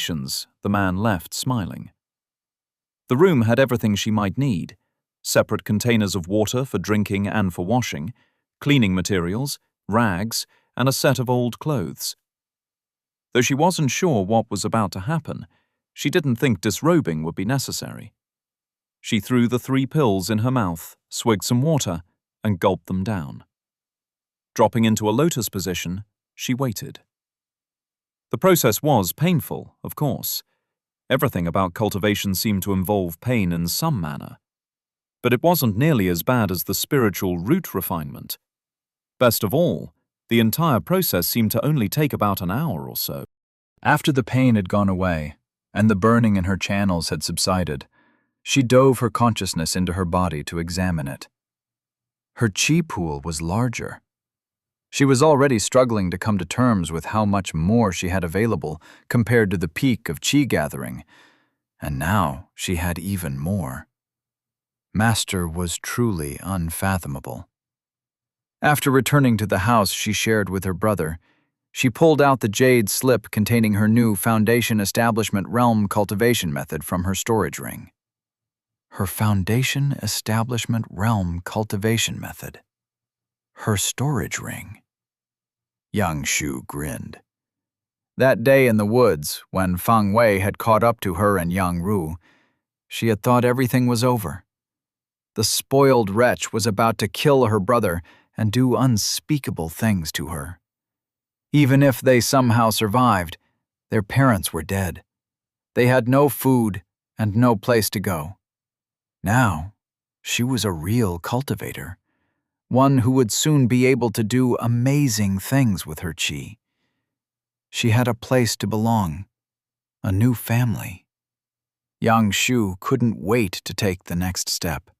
foundations, the man left smiling. The room had everything she might need: separate containers of water for drinking and for washing, cleaning materials, rags, and a set of old clothes. Though she wasn't sure what was about to happen, she didn't think disrobing would be necessary. She threw the 3 pills in her mouth, swigged some water, and gulped them down. Dropping into a lotus position, she waited. The process was painful, of course. Everything about cultivation seemed to involve pain in some manner. But it wasn't nearly as bad as the spiritual root refinement. Best of all, the entire process seemed to only take about an hour or so. After the pain had gone away, and the burning in her channels had subsided, she dove her consciousness into her body to examine it. Her chi pool was larger. She was already struggling to come to terms with how much more she had available compared to the peak of chi gathering, and now she had even more. Master was truly unfathomable. After returning to the house she shared with her brother, she pulled out the jade slip containing her new Foundation Establishment Realm cultivation method from her storage ring. Her Foundation Establishment Realm cultivation method. Her storage ring. Yang Shu grinned. That day in the woods, when Fang Wei had caught up to her and Yang Ru, she had thought everything was over. The spoiled wretch was about to kill her brother and do unspeakable things to her. Even if they somehow survived, their parents were dead. They had no food and no place to go. Now, she was a real cultivator, one who would soon be able to do amazing things with her chi. She had a place to belong, a new family. Yang Shu couldn't wait to take the next step.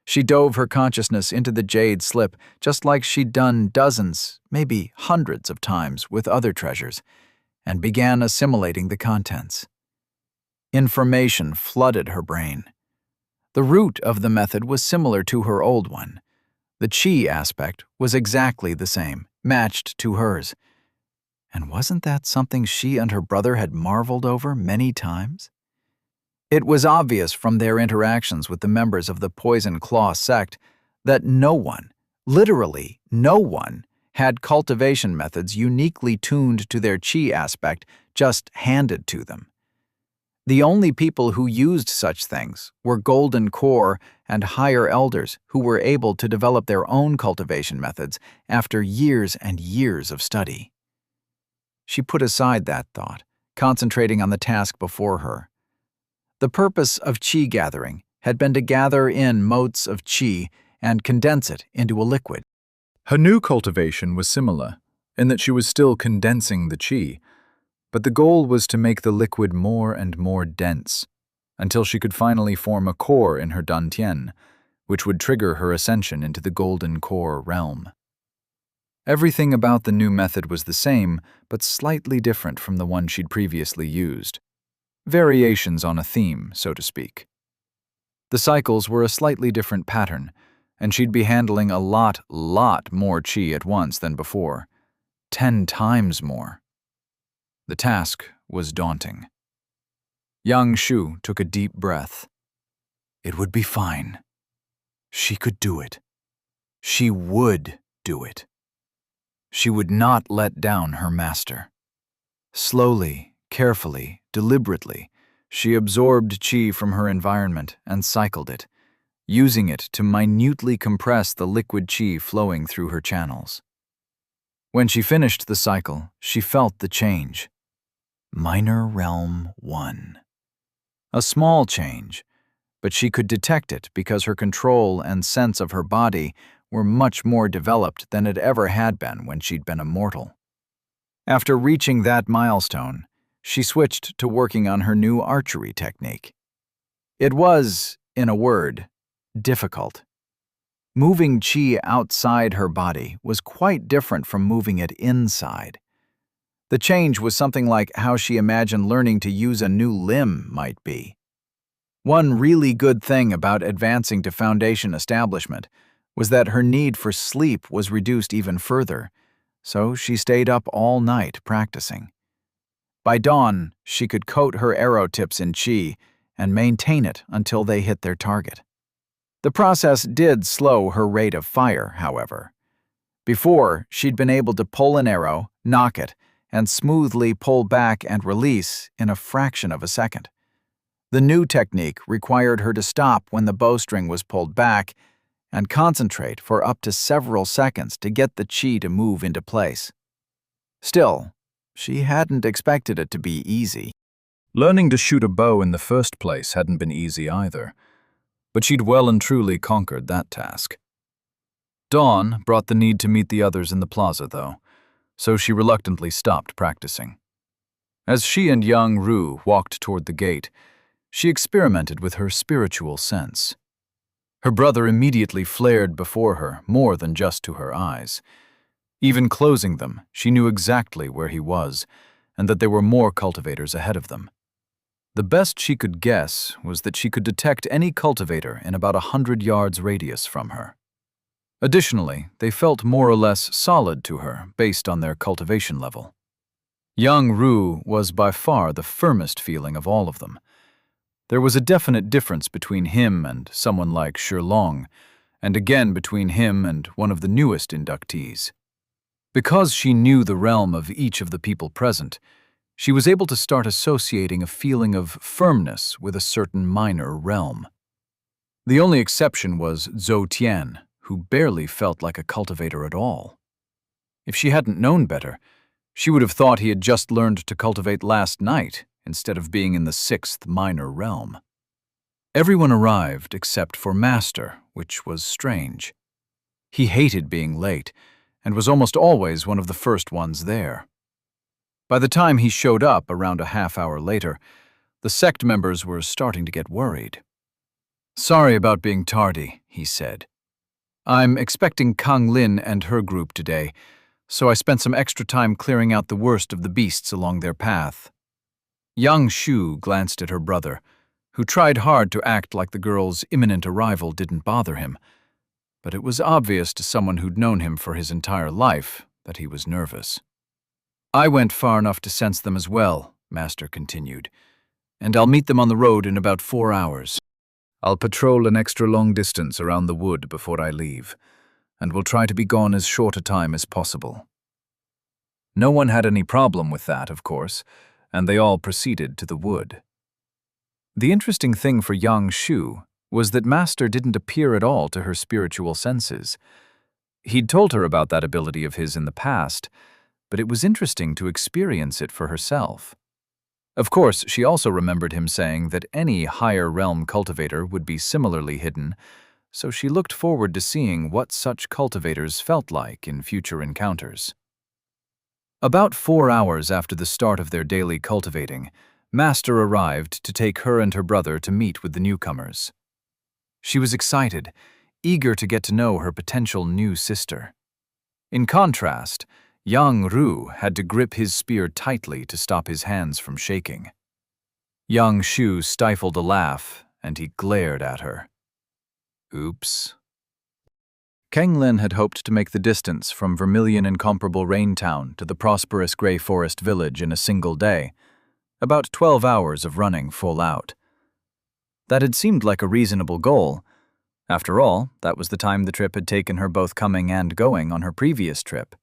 She dove her consciousness into the jade slip just like she'd done dozens, maybe hundreds of times with other treasures, and began assimilating the contents. Information flooded her brain. The root of the method was similar to her old one. The chi aspect was exactly the same, matched to hers. And wasn't that something she and her brother had marveled over many times? It was obvious from their interactions with the members of the Poison Claw sect that no one, literally no one, had cultivation methods uniquely tuned to their chi aspect just handed to them. The only people who used such things were Golden Core and higher elders who were able to develop their own cultivation methods after years and years of study. She put aside that thought, concentrating on the task before her. The purpose of chi gathering had been to gather in motes of chi and condense it into a liquid. Her new cultivation was similar, in that she was still condensing the chi, but the goal was to make the liquid more and more dense, until she could finally form a core in her dantian, which would trigger her ascension into the Golden Core realm. Everything about the new method was the same, but slightly different from the one she'd previously used. Variations on a theme, so to speak. The cycles were a slightly different pattern, and she'd be handling a lot more chi at once than before. 10 times more. The task was daunting. Yang Shu took a deep breath. It would be fine. She could do it. She would do it. She would not let down her master. Slowly, carefully, deliberately, she absorbed chi from her environment and cycled it, using it to minutely compress the liquid chi flowing through her channels. When she finished the cycle, she felt the change. Minor Realm 1. A small change, but she could detect it because her control and sense of her body were much more developed than it ever had been when she'd been a mortal. After reaching that milestone, she switched to working on her new archery technique. It was, in a word, difficult. Moving chi outside her body was quite different from moving it inside. The change was something like how she imagined learning to use a new limb might be. One really good thing about advancing to Foundation Establishment was that her need for sleep was reduced even further, so she stayed up all night practicing. By dawn, she could coat her arrow tips in chi and maintain it until they hit their target. The process did slow her rate of fire, however. Before, she'd been able to pull an arrow, nock it, and smoothly pull back and release in a fraction of a second. The new technique required her to stop when the bowstring was pulled back and concentrate for up to several seconds to get the chi to move into place. Still, she hadn't expected it to be easy. Learning to shoot a bow in the first place hadn't been easy either, but she'd well and truly conquered that task. Dawn brought the need to meet the others in the plaza, though, so she reluctantly stopped practicing. As she and young Rue walked toward the gate, she experimented with her spiritual sense. Her brother immediately flared before her more than just to her eyes. Even closing them, she knew exactly where he was, and that there were more cultivators ahead of them. The best she could guess was that she could detect any cultivator in about 100 yards radius from her. Additionally, they felt more or less solid to her based on their cultivation level. Young Rue was by far the firmest feeling of all of them. There was a definite difference between him and someone like Shilong, and again between him and one of the newest inductees. Because she knew the realm of each of the people present, she was able to start associating a feeling of firmness with a certain minor realm. The only exception was Zhou Tian, who barely felt like a cultivator at all. If she hadn't known better, she would have thought he had just learned to cultivate last night instead of being in the 6th minor realm. Everyone arrived except for Master, which was strange. He hated being late and was almost always one of the first ones there. By the time he showed up around a half-hour later, the sect members were starting to get worried. "Sorry about being tardy," he said. "I'm expecting Kang Lin and her group today, so I spent some extra time clearing out the worst of the beasts along their path." Yang Shu glanced at her brother, who tried hard to act like the girl's imminent arrival didn't bother him, but it was obvious to someone who'd known him for his entire life that he was nervous. "I went far enough to sense them as well," Master continued, "and I'll meet them on the road in about 4 hours. I'll patrol an extra long distance around the wood before I leave, and will try to be gone as short a time as possible." No one had any problem with that, of course, and they all proceeded to the wood. The interesting thing for Yang Shu was that Master didn't appear at all to her spiritual senses. He'd told her about that ability of his in the past, but it was interesting to experience it for herself. Of course, she also remembered him saying that any higher realm cultivator would be similarly hidden, so she looked forward to seeing what such cultivators felt like in future encounters. About 4 hours after the start of their daily cultivating, Master arrived to take her and her brother to meet with the newcomers. She was excited, eager to get to know her potential new sister. In contrast, Yang Ru had to grip his spear tightly to stop his hands from shaking. Yang Shu stifled a laugh, and he glared at her. Oops. Kang Lin had hoped to make the distance from Vermilion Incomparable Raintown to the prosperous Grey Forest village in a single day, about 12 hours of running full out. That had seemed like a reasonable goal. After all, that was the time the trip had taken her both coming and going on her previous trip.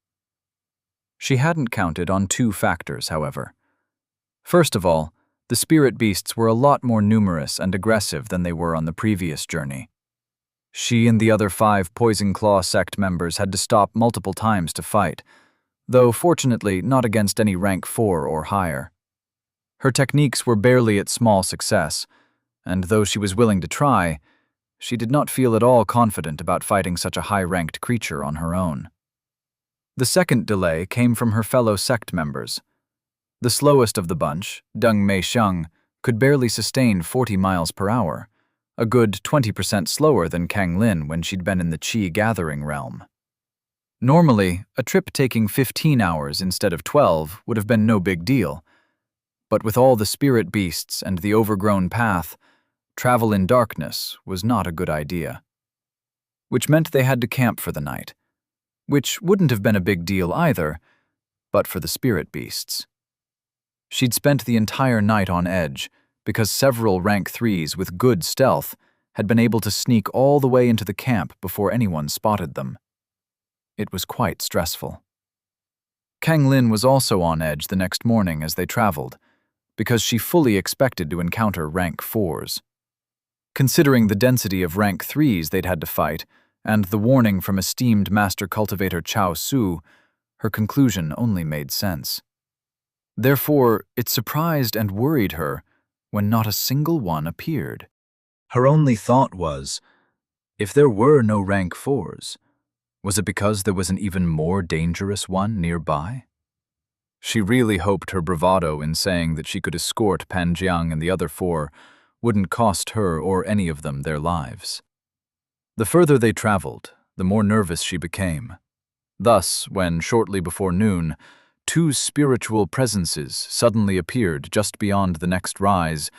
She hadn't counted on 2 factors, however. First of all, the spirit beasts were a lot more numerous and aggressive than they were on the previous journey. She and the other 5 Poison Claw sect members had to stop multiple times to fight, though fortunately not against any rank 4 or higher. Her techniques were barely at small success, and though she was willing to try, she did not feel at all confident about fighting such a high-ranked creature on her own. The second delay came from her fellow sect members. The slowest of the bunch, Deng Mei Xiang, could barely sustain 40 miles per hour, a good 20% slower than Kang Lin when she'd been in the Qi gathering realm. Normally, a trip taking 15 hours instead of 12 would have been no big deal, but with all the spirit beasts and the overgrown path, travel in darkness was not a good idea. Which meant they had to camp for the night, which wouldn't have been a big deal either, but for the spirit beasts. She'd spent the entire night on edge because several rank 3s with good stealth had been able to sneak all the way into the camp before anyone spotted them. It was quite stressful. Kang Lin was also on edge the next morning as they traveled, because she fully expected to encounter rank 4s. Considering the density of rank 3s they'd had to fight, and the warning from esteemed master cultivator Chao Su, her conclusion only made sense. Therefore, it surprised and worried her when not a single one appeared. Her only thought was, if there were no rank 4s, was it because there was an even more dangerous one nearby? She really hoped her bravado in saying that she could escort Pan Jiang and the other 4 wouldn't cost her or any of them their lives. The further they traveled, the more nervous she became. Thus, when shortly before noon, 2 spiritual presences suddenly appeared just beyond the next rise,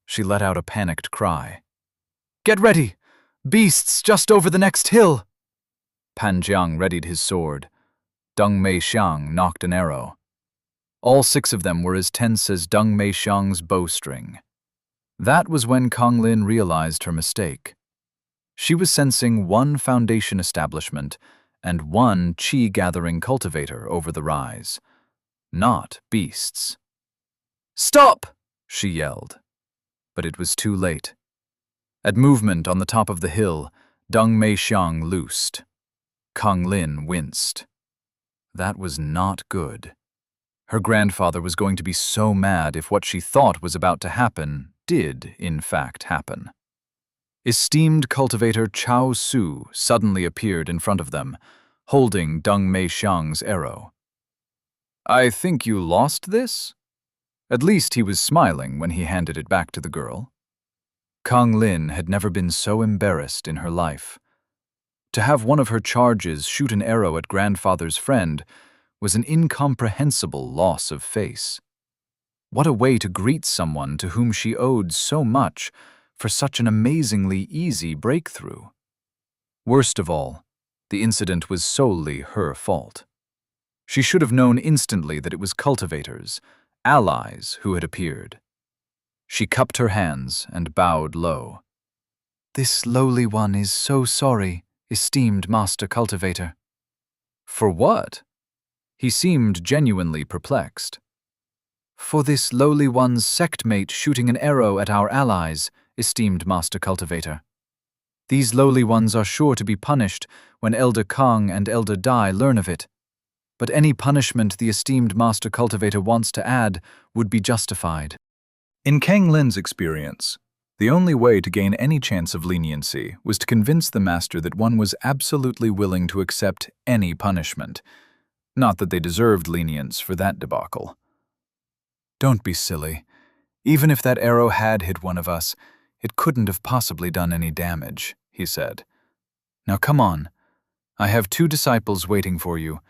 she let out a panicked cry. "Get ready! Beasts just over the next hill!" Pan Jiang readied his sword. Deng Mei Xiang knocked an arrow. All 6 of them were as tense as Deng Mei Xiang's bowstring. That was when Kang Lin realized her mistake. She was sensing 1 foundation establishment and 1 chi-gathering cultivator over the rise, not beasts. "Stop!" she yelled. But it was too late. At movement on the top of the hill, Deng Mei Xiang loosed. Kang Lin winced. That was not good. Her grandfather was going to be so mad if what she thought was about to happen did, in fact, happen. Esteemed cultivator Chao Su suddenly appeared in front of them, holding Deng Mei Xiang's arrow. "I think you lost this?" At least he was smiling when he handed it back to the girl. Kang Lin had never been so embarrassed in her life. To have one of her charges shoot an arrow at grandfather's friend was an incomprehensible loss of face. What a way to greet someone to whom she owed so much for such an amazingly easy breakthrough. Worst of all, the incident was solely her fault. She should have known instantly that it was cultivators, allies, who had appeared. She cupped her hands and bowed low. "This lowly one is so sorry, esteemed master cultivator." "For what?" He seemed genuinely perplexed. "For this lowly one's sectmate shooting an arrow at our allies, esteemed master cultivator. These lowly ones are sure to be punished when Elder Kang and Elder Dai learn of it. But any punishment the esteemed master cultivator wants to add would be justified." In Kang Lin's experience, the only way to gain any chance of leniency was to convince the master that one was absolutely willing to accept any punishment. Not that they deserved lenience for that debacle. "Don't be silly. Even if that arrow had hit one of us, it couldn't have possibly done any damage," he said. "Now come on. I have 2 disciples waiting for you,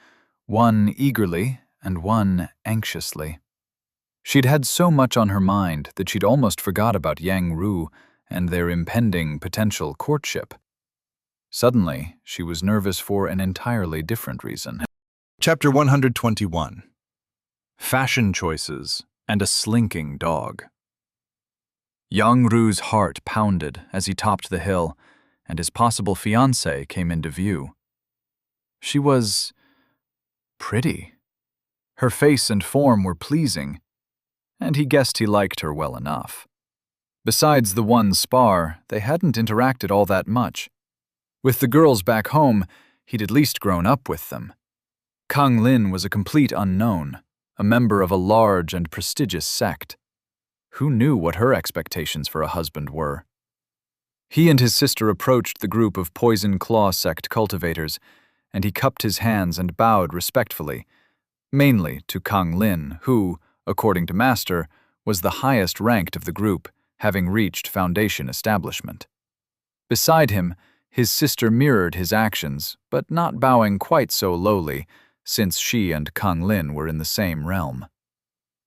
one eagerly and one anxiously." She'd had so much on her mind that she'd almost forgot about Yang Ru and their impending potential courtship. Suddenly, she was nervous for an entirely different reason. Chapter 121. Fashion Choices and a Slinking Dog. Yang Ru's heart pounded as he topped the hill, and his possible fiancée came into view. She was pretty. Her face and form were pleasing, and he guessed he liked her well enough. Besides the one spar, they hadn't interacted all that much. With the girls back home, he'd at least grown up with them. Kang Lin was a complete unknown, a member of a large and prestigious sect. Who knew what her expectations for a husband were? He and his sister approached the group of Poison Claw sect cultivators, and he cupped his hands and bowed respectfully, mainly to Kang Lin, who, according to Master, was the highest ranked of the group, having reached foundation establishment. Beside him, his sister mirrored his actions, but not bowing quite so lowly, since she and Kang Lin were in the same realm.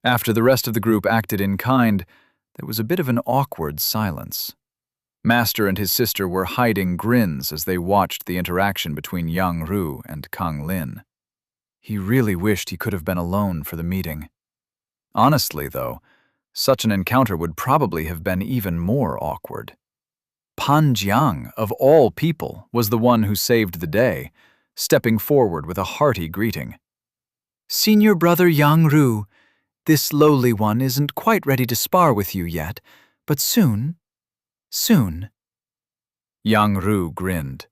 After the rest of the group acted in kind, there was a bit of an awkward silence. Master and his sister were hiding grins as they watched the interaction between Yang Ru and Kang Lin. He really wished he could have been alone for the meeting. Honestly, though, such an encounter would probably have been even more awkward. Pan Jiang, of all people, was the one who saved the day, stepping forward with a hearty greeting. Senior brother Yang Ru, this lowly one isn't quite ready to spar with you yet, but soon. Yang Ru grinned.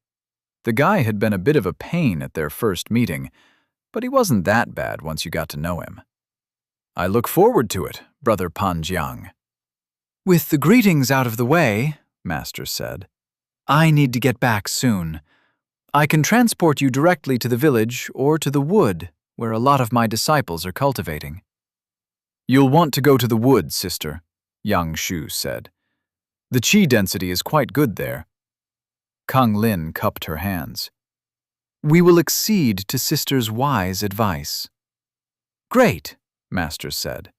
The guy had been a bit of a pain at their first meeting, but he wasn't that bad once you got to know him. I look forward to it, Brother Pan Jiang. With the greetings out of the way, Master said, I need to get back soon. I can transport you directly to the village or to the wood, where a lot of my disciples are cultivating. You'll want to go to the wood, sister, Yang Shu said. The qi density is quite good there. Kang Lin cupped her hands. We will accede to sister's wise advice. Great, Master said.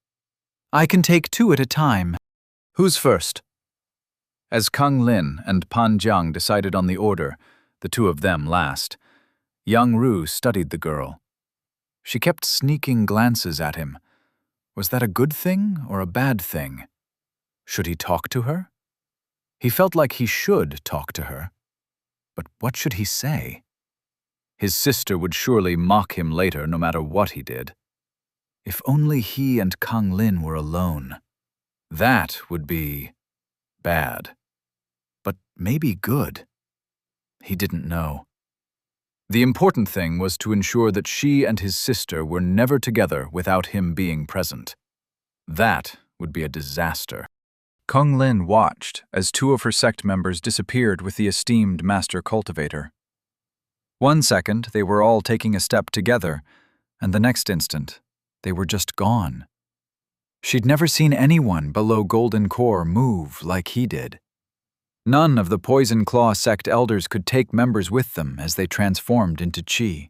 I can take 2 at a time. Who's first? As Kang Lin and Pan Jiang decided on the order, the 2 of them last, Yang Ru studied the girl. She kept sneaking glances at him. Was that a good thing or a bad thing? Should he talk to her? He felt like he should talk to her. But what should he say? His sister would surely mock him later no matter what he did. If only he and Kang Lin were alone. That would be bad. But maybe good. He didn't know. The important thing was to ensure that she and his sister were never together without him being present. That would be a disaster. Kang Lin watched as 2 of her sect members disappeared with the esteemed master cultivator. One second, they were all taking a step together, and the next instant, they were just gone. She'd never seen anyone below Golden Core move like he did. None of the Poison Claw sect elders could take members with them as they transformed into qi.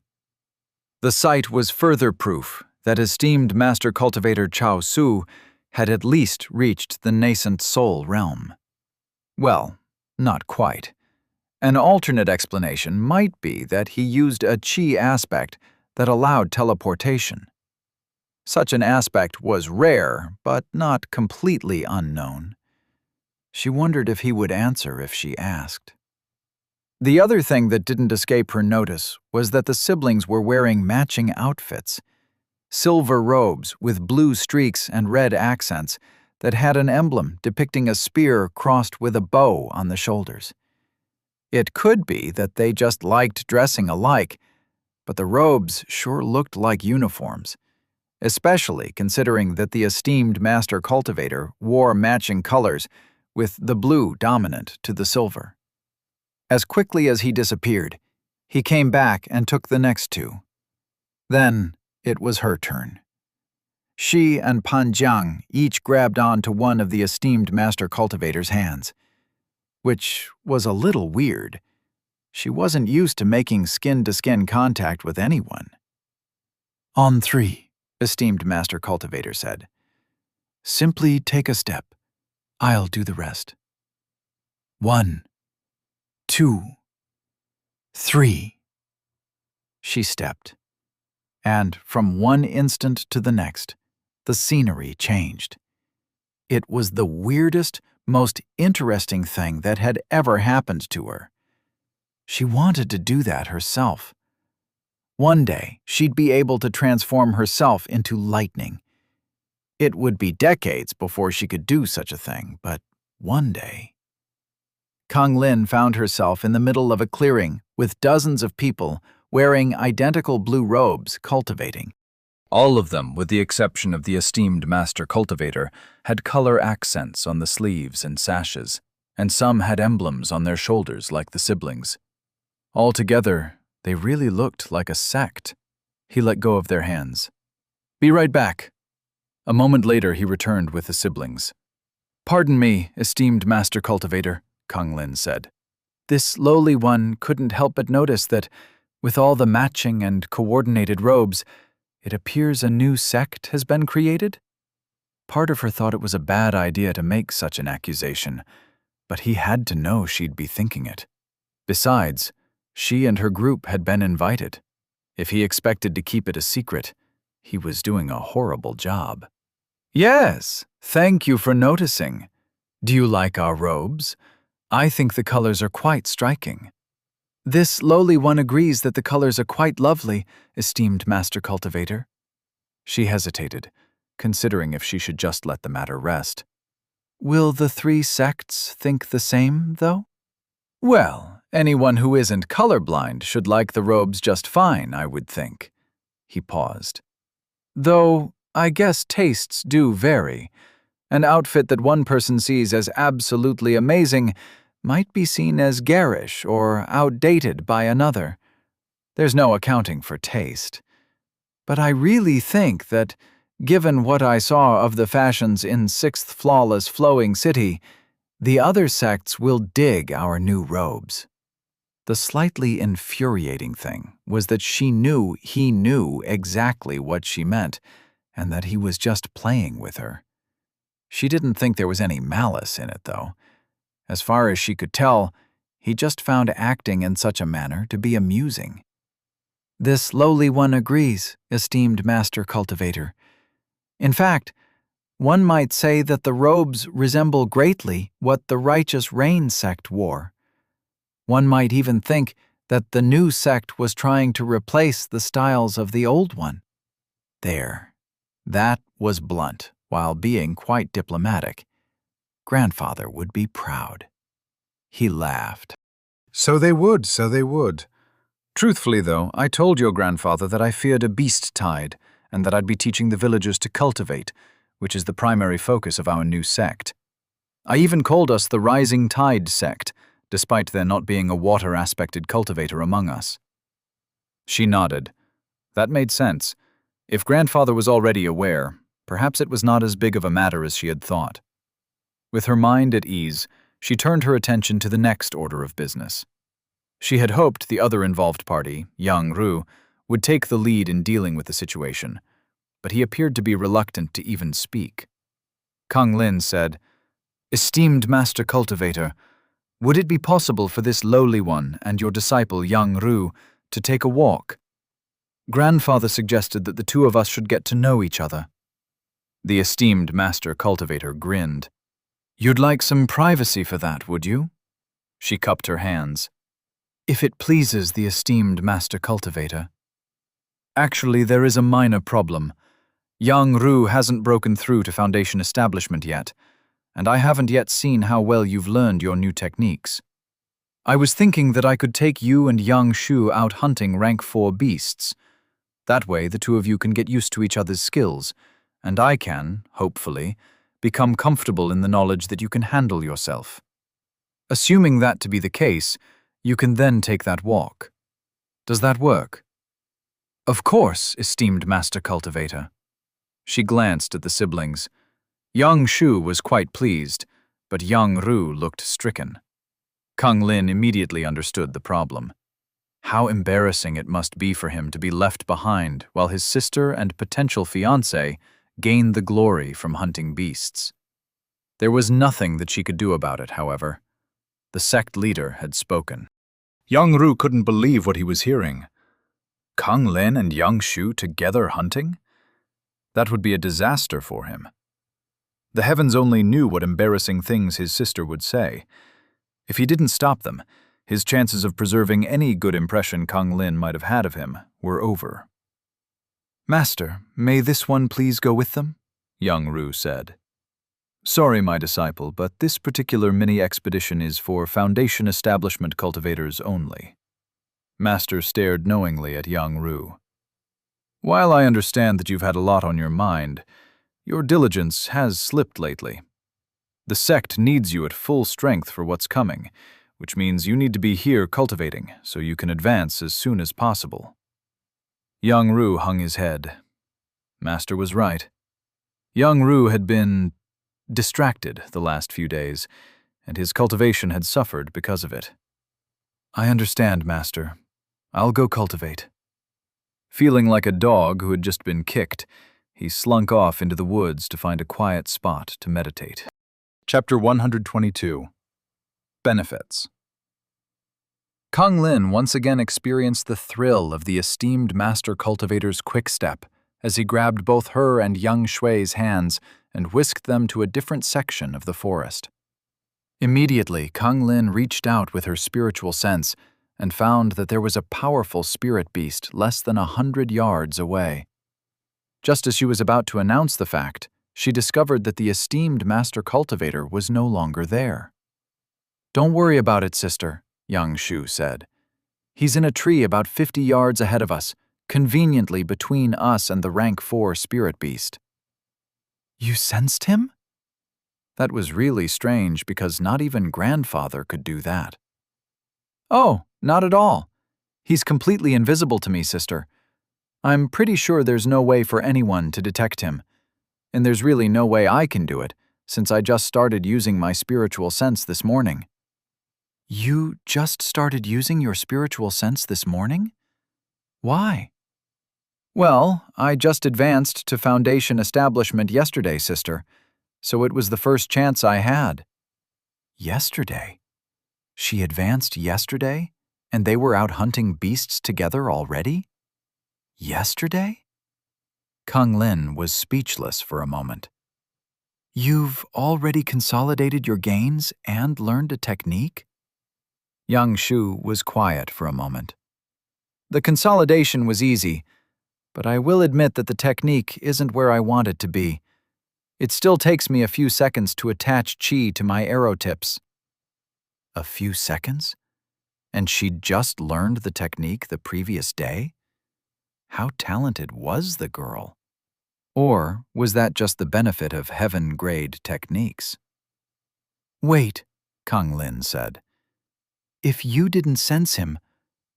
The sight was further proof that esteemed master cultivator Chao Su had at least reached the nascent soul realm. Well, not quite. An alternate explanation might be that he used a qi aspect that allowed teleportation. Such an aspect was rare, but not completely unknown. She wondered if he would answer if she asked. The other thing that didn't escape her notice was that the siblings were wearing matching outfits. Silver robes with blue streaks and red accents that had an emblem depicting a spear crossed with a bow on the shoulders. It could be that they just liked dressing alike, but the robes sure looked like uniforms, especially considering that the esteemed master cultivator wore matching colors with the blue dominant to the silver. As quickly as he disappeared, he came back and took the next 2. Then it was her turn. She and Pan Jiang each grabbed onto one of the esteemed master cultivator's hands, which was a little weird. She wasn't used to making skin-to-skin contact with anyone. On 3, esteemed master cultivator said. Simply take a step. I'll do the rest. 1, 2, 3. She stepped, and from one instant to the next, the scenery changed. It was the weirdest, most interesting thing that had ever happened to her. She wanted to do that herself. One day, she'd be able to transform herself into lightning. It would be decades before she could do such a thing, but one day. Kang Lin found herself in the middle of a clearing with dozens of people wearing identical blue robes cultivating. All of them, with the exception of the esteemed master cultivator, had color accents on the sleeves and sashes, and some had emblems on their shoulders like the siblings. Altogether, they really looked like a sect. He let go of their hands. Be right back. A moment later, he returned with the siblings. Pardon me, esteemed master cultivator, Kang Lin said. This lowly one couldn't help but notice that, with all the matching and coordinated robes, it appears a new sect has been created? Part of her thought it was a bad idea to make such an accusation, but he had to know she'd be thinking it. Besides, she and her group had been invited. If he expected to keep it a secret, he was doing a horrible job. Yes, thank you for noticing. Do you like our robes? I think the colors are quite striking. This lowly one agrees that the colors are quite lovely, esteemed Master Cultivator. She hesitated, considering if she should just let the matter rest. Will the 3 sects think the same, though? Well, anyone who isn't colorblind should like the robes just fine, I would think. He paused. Though, I guess tastes do vary. An outfit that one person sees as absolutely amazing might be seen as garish or outdated by another. There's no accounting for taste. But I really think that, given what I saw of the fashions in 6th Flawless Flowing City, the other sects will dig our new robes. The slightly infuriating thing was that she knew he knew exactly what she meant, and that he was just playing with her. She didn't think there was any malice in it, though. As far as she could tell, he just found acting in such a manner to be amusing. This lowly one agrees, esteemed Master Cultivator. In fact, one might say that the robes resemble greatly what the Righteous Rain sect wore. One might even think that the new sect was trying to replace the styles of the old one. There. That was blunt, while being quite diplomatic. Grandfather would be proud. He laughed. So they would, so they would. Truthfully, though, I told your grandfather that I feared a beast tide, and that I'd be teaching the villagers to cultivate, which is the primary focus of our new sect. I even called us the Rising Tide sect, despite there not being a water-aspected cultivator among us. She nodded. That made sense. If grandfather was already aware, perhaps it was not as big of a matter as she had thought. With her mind at ease, she turned her attention to the next order of business. She had hoped the other involved party, young Ru, would take the lead in dealing with the situation, but he appeared to be reluctant to even speak. Kang Lin said, "Esteemed Master Cultivator, would it be possible for this lowly one and your disciple, young Ru, to take a walk? Grandfather suggested that the 2 of us should get to know each other." The esteemed Master Cultivator grinned. "You'd like some privacy for that, would you?" She cupped her hands. "If it pleases the esteemed Master Cultivator. Actually, there is a minor problem. Young Ru hasn't broken through to Foundation establishment yet, and I haven't yet seen how well you've learned your new techniques. I was thinking that I could take you and young Shu out hunting rank 4 beasts. That way, the 2 of you can get used to each other's skills, and I can, hopefully, become comfortable in the knowledge that you can handle yourself. Assuming that to be the case, you can then take that walk. Does that work?" "Of course, esteemed Master Cultivator." She glanced at the siblings. Young Shu was quite pleased, but young Ru looked stricken. Kang Lin immediately understood the problem. How embarrassing it must be for him to be left behind while his sister and potential fiancé gained the glory from hunting beasts. There was nothing that she could do about it, however. The sect leader had spoken. Young Ru couldn't believe what he was hearing. Kang Lin and young Shu together hunting? That would be a disaster for him. The heavens only knew what embarrassing things his sister would say. If he didn't stop them, his chances of preserving any good impression Kang Lin might have had of him were over. "Master, may this one please go with them?" young Ru said. "Sorry, my disciple, but this particular mini-expedition is for Foundation establishment cultivators only." Master stared knowingly at young Ru. "While I understand that you've had a lot on your mind, your diligence has slipped lately. The sect needs you at full strength for what's coming, which means you need to be here cultivating so you can advance as soon as possible." Young Ru hung his head. Master was right. Young Ru had been distracted the last few days, and his cultivation had suffered because of it. "I understand, Master. I'll go cultivate." Feeling like a dog who had just been kicked, he slunk off into the woods to find a quiet spot to meditate. Chapter 122. Benefits. Kang Lin once again experienced the thrill of the esteemed Master Cultivator's quick step as he grabbed both her and young Shui's hands and whisked them to a different section of the forest. Immediately, Kang Lin reached out with her spiritual sense and found that there was a powerful spirit beast less than 100 yards away. Just as she was about to announce the fact, she discovered that the esteemed master cultivator was no longer there. "Don't worry about it, sister," Yang Shu said. "He's in a tree about 50 yards ahead of us, conveniently between us and the rank 4 spirit beast." "You sensed him?" That was really strange because not even grandfather could do that. "Oh, not at all. He's completely invisible to me, sister. I'm pretty sure there's no way for anyone to detect him. And there's really no way I can do it, since I just started using my spiritual sense this morning." "You just started using your spiritual sense this morning? Why?" "Well, I just advanced to Foundation Establishment yesterday, sister, so it was the first chance I had." "Yesterday? She advanced yesterday, and they were out hunting beasts together already? Yesterday?" Kang Lin was speechless for a moment. "You've already consolidated your gains and learned a technique?" Yang Shu was quiet for a moment. "The consolidation was easy, but I will admit that the technique isn't where I want it to be. It still takes me a few seconds to attach qi to my arrow tips." A few seconds? And she'd just learned the technique the previous day? How talented was the girl? Or was that just the benefit of heaven-grade techniques? "Wait," Kang Lin said. "If you didn't sense him,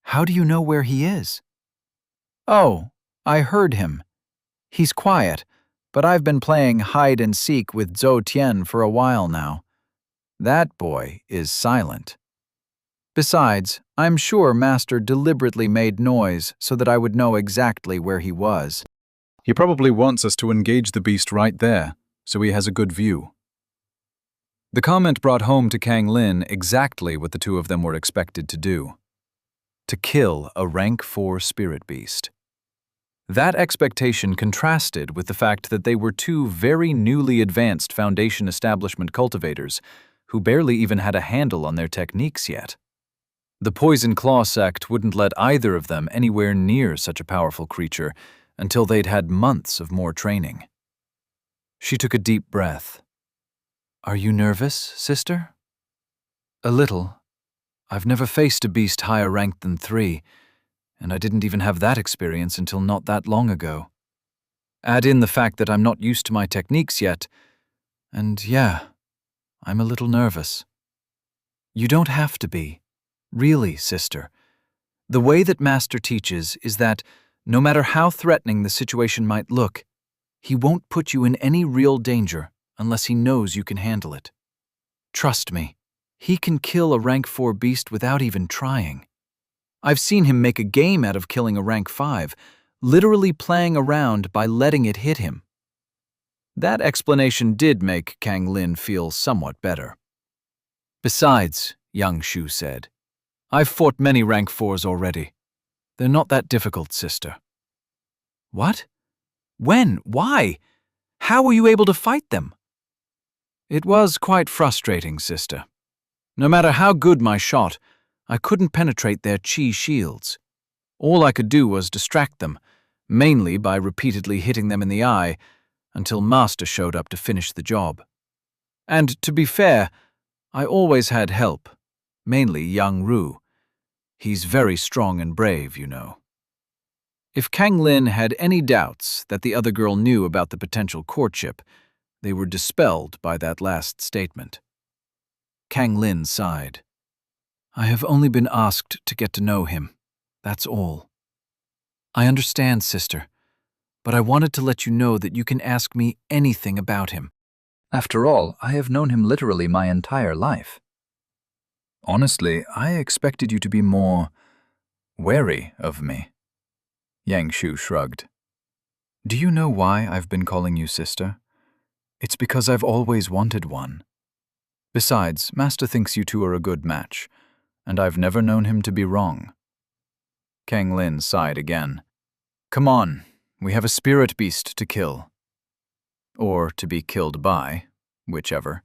how do you know where he is?" "Oh, I heard him. He's quiet, but I've been playing hide-and-seek with Zhou Tian for a while now. That boy is silent. Besides, I'm sure Master deliberately made noise so that I would know exactly where he was." "He probably wants us to engage the beast right there, so he has a good view." The comment brought home to Kang Lin exactly what the two of them were expected to do: to kill a rank 4 spirit beast. That expectation contrasted with the fact that they were two very newly advanced Foundation Establishment cultivators who barely even had a handle on their techniques yet. The Poison Claw sect wouldn't let either of them anywhere near such a powerful creature until they'd had months of more training. She took a deep breath. "Are you nervous, sister?" "A little. I've never faced a beast higher ranked than 3, and I didn't even have that experience until not that long ago. Add in the fact that I'm not used to my techniques yet, and yeah, I'm a little nervous." "You don't have to be. Really, sister. The way that Master teaches is that, no matter how threatening the situation might look, he won't put you in any real danger unless he knows you can handle it. Trust me, he can kill a rank 4 beast without even trying. I've seen him make a game out of killing a rank 5, literally playing around by letting it hit him." That explanation did make Kang Lin feel somewhat better. "Besides," Yang Shu said, "I've fought many rank 4s already. They're not that difficult, sister." "What? When? Why? How were you able to fight them?" "It was quite frustrating, sister. No matter how good my shot, I couldn't penetrate their qi shields. All I could do was distract them, mainly by repeatedly hitting them in the eye, until Master showed up to finish the job. And to be fair, I always had help, mainly Yang Ru. He's very strong and brave, you know." If Kang Lin had any doubts that the other girl knew about the potential courtship, they were dispelled by that last statement. Kang Lin sighed. "I have only been asked to get to know him. That's all." "I understand, sister, but I wanted to let you know that you can ask me anything about him. After all, I have known him literally my entire life." "Honestly, I expected you to be more wary of me." Yang Shu shrugged. "Do you know why I've been calling you sister? It's because I've always wanted one. Besides, Master thinks you two are a good match, and I've never known him to be wrong." Kang Lin sighed again. "Come on, we have a spirit beast to kill." or to be killed by, whichever.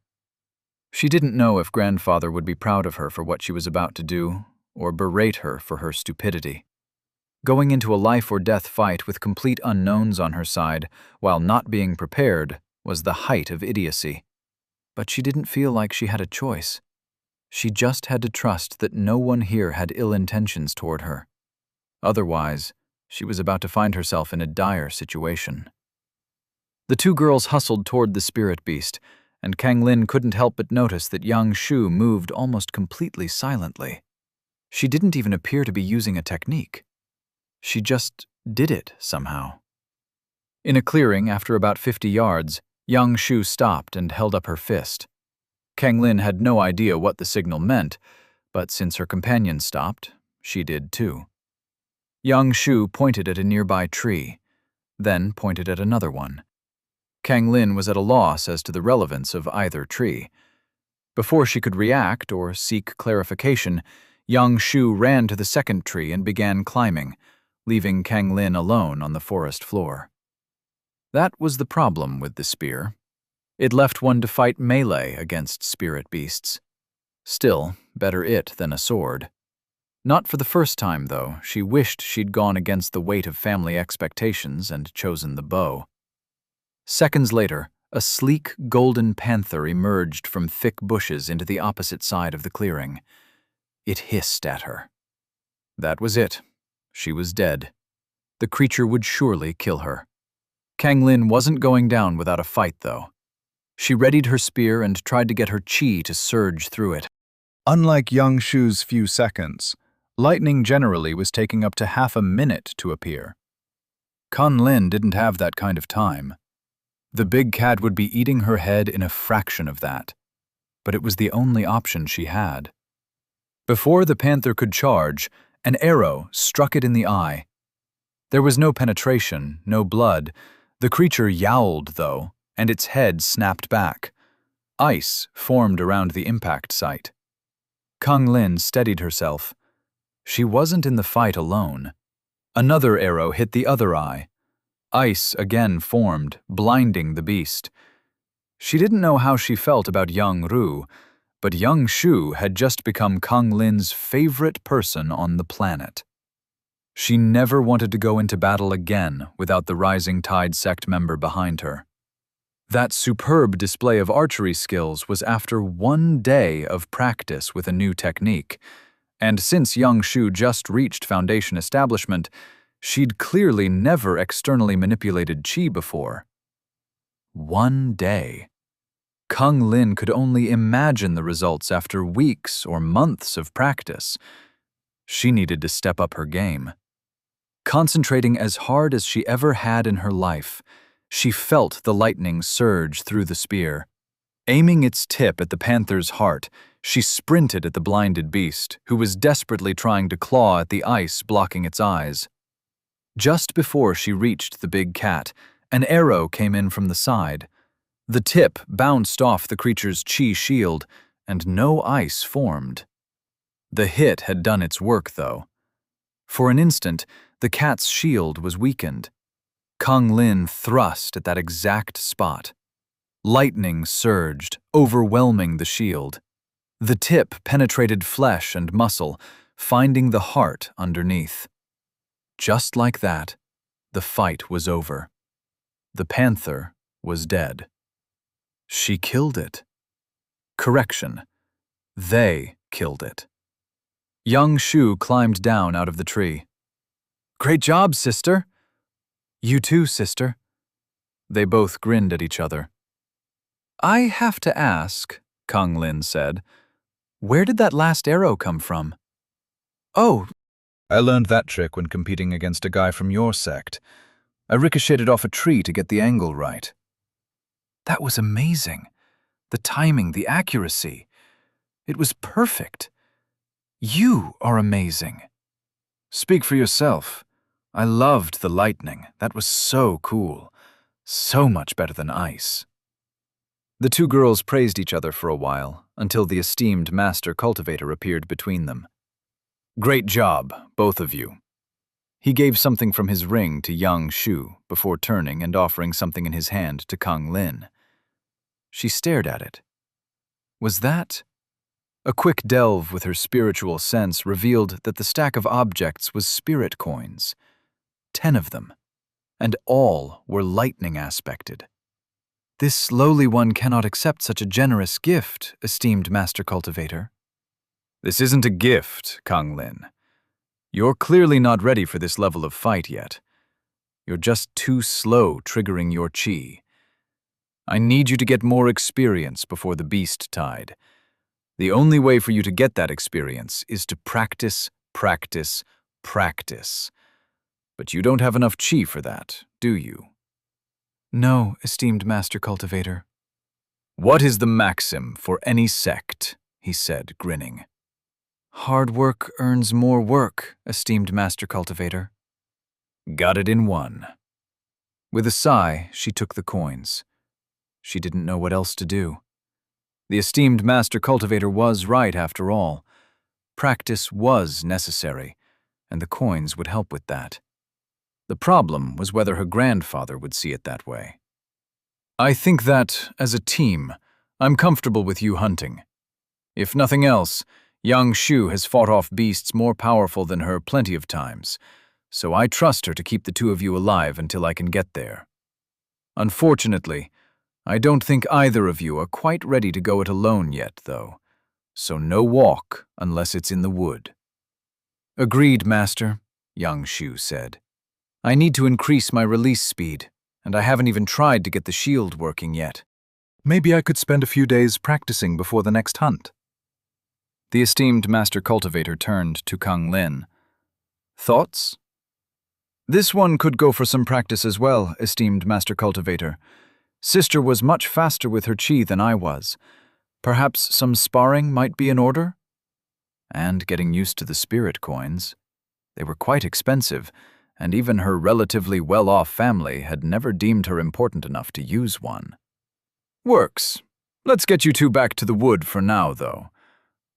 She didn't know if grandfather would be proud of her for what she was about to do, or berate her for her stupidity. Going into a life-or-death fight with complete unknowns on her side, while not being prepared, was the height of idiocy. But she didn't feel like she had a choice. She just had to trust that no one here had ill intentions toward her. Otherwise, she was about to find herself in a dire situation. The two girls hustled toward the spirit beast, and Kang Lin couldn't help but notice that Yang Shu moved almost completely silently. She didn't even appear to be using a technique. She just did it somehow. In a clearing after about 50 yards, Yang Shu stopped and held up her fist. Kang Lin had no idea what the signal meant, but since her companion stopped, she did too. Yang Shu pointed at a nearby tree, then pointed at another one. Kang Lin was at a loss as to the relevance of either tree. Before she could react or seek clarification, Yang Shu ran to the second tree and began climbing, leaving Kang Lin alone on the forest floor. That was the problem with the spear. It left one to fight melee against spirit beasts. Still, better it than a sword. Not for the first time, though. She wished she'd gone against the weight of family expectations and chosen the bow. Seconds later, a sleek golden panther emerged from thick bushes into the opposite side of the clearing. It hissed at her. That was it. She was dead. The creature would surely kill her. Kang Lin wasn't going down without a fight, though. She readied her spear and tried to get her chi to surge through it. Unlike Yang Shu's few seconds, lightning generally was taking up to half a minute to appear. Kun Lin didn't have that kind of time. The big cat would be eating her head in a fraction of that, but it was the only option she had. Before the panther could charge, an arrow struck it in the eye. There was no penetration, no blood. The creature yowled, though, and its head snapped back. Ice formed around the impact site. Kang Lin steadied herself. She wasn't in the fight alone. Another arrow hit the other eye. Ice again formed, blinding the beast. She didn't know how she felt about Yang Ru, but Yang Shu had just become Kang Lin's favorite person on the planet. She never wanted to go into battle again without the Rising Tide sect member behind her. That superb display of archery skills was after 1 day of practice with a new technique, and since Yang Shu just reached Foundation establishment, she'd clearly never externally manipulated chi before. 1 day. Kang Lin could only imagine the results after weeks or months of practice. She needed to step up her game. Concentrating as hard as she ever had in her life, she felt the lightning surge through the spear. Aiming its tip at the panther's heart, she sprinted at the blinded beast, who was desperately trying to claw at the ice blocking its eyes. Just before she reached the big cat, an arrow came in from the side. The tip bounced off the creature's chi shield, and no ice formed. The hit had done its work, though. For an instant, the cat's shield was weakened. Kang Lin thrust at that exact spot. Lightning surged, overwhelming the shield. The tip penetrated flesh and muscle, finding the heart underneath. Just like that, the fight was over. The panther was dead. She killed it. Correction. They killed it. Yang Shu climbed down out of the tree. "Great job, sister." "You too, sister." They both grinned at each other. "I have to ask," Kang Lin said, "where did that last arrow come from?" "Oh, I learned that trick when competing against a guy from your sect. I ricocheted off a tree to get the angle right." that was amazing. The timing, the accuracy. It was perfect. You are amazing." "Speak for yourself. I loved the lightning. That was so cool. So much better than ice." The two girls praised each other for a while, until the esteemed master cultivator appeared between them. "Great job, both of you." He gave something from his ring to young Shu before turning and offering something in his hand to Kang Lin. She stared at it. Was that? A quick delve with her spiritual sense revealed that the stack of objects was spirit coins. 10 of them, and all were lightning aspected. This lowly one cannot accept such a generous gift, esteemed Master Cultivator. This isn't a gift, Kang Lin. You're clearly not ready for this level of fight yet. You're just too slow triggering your chi. I need you to get more experience before the beast tide. The only way for you to get that experience is to practice, practice, practice. But you don't have enough chi for that, do you? No, esteemed Master Cultivator. What is the maxim for any sect? He said, grinning. Hard work earns more work, esteemed Master Cultivator. Got it in one. With a sigh, she took the coins. She didn't know what else to do. The esteemed Master Cultivator was right after all. Practice was necessary, and the coins would help with that. The problem was whether her grandfather would see it that way. I think that, as a team, I'm comfortable with you hunting. If nothing else, young Shu has fought off beasts more powerful than her plenty of times, so I trust her to keep the two of you alive until I can get there. Unfortunately, I don't think either of you are quite ready to go it alone yet, though, so no walk unless it's in the wood. Agreed, Master, young Shu said. I need to increase my release speed, and I haven't even tried to get the shield working yet. Maybe I could spend a few days practicing before the next hunt. The esteemed Master Cultivator turned to Kang Lin. Thoughts? This one could go for some practice as well, esteemed Master Cultivator. Sister was much faster with her chi than I was. Perhaps some sparring might be in order? And getting used to the spirit coins. They were quite expensive, and even her relatively well-off family had never deemed her important enough to use one. Works. Let's get you two back to the wood for now, though.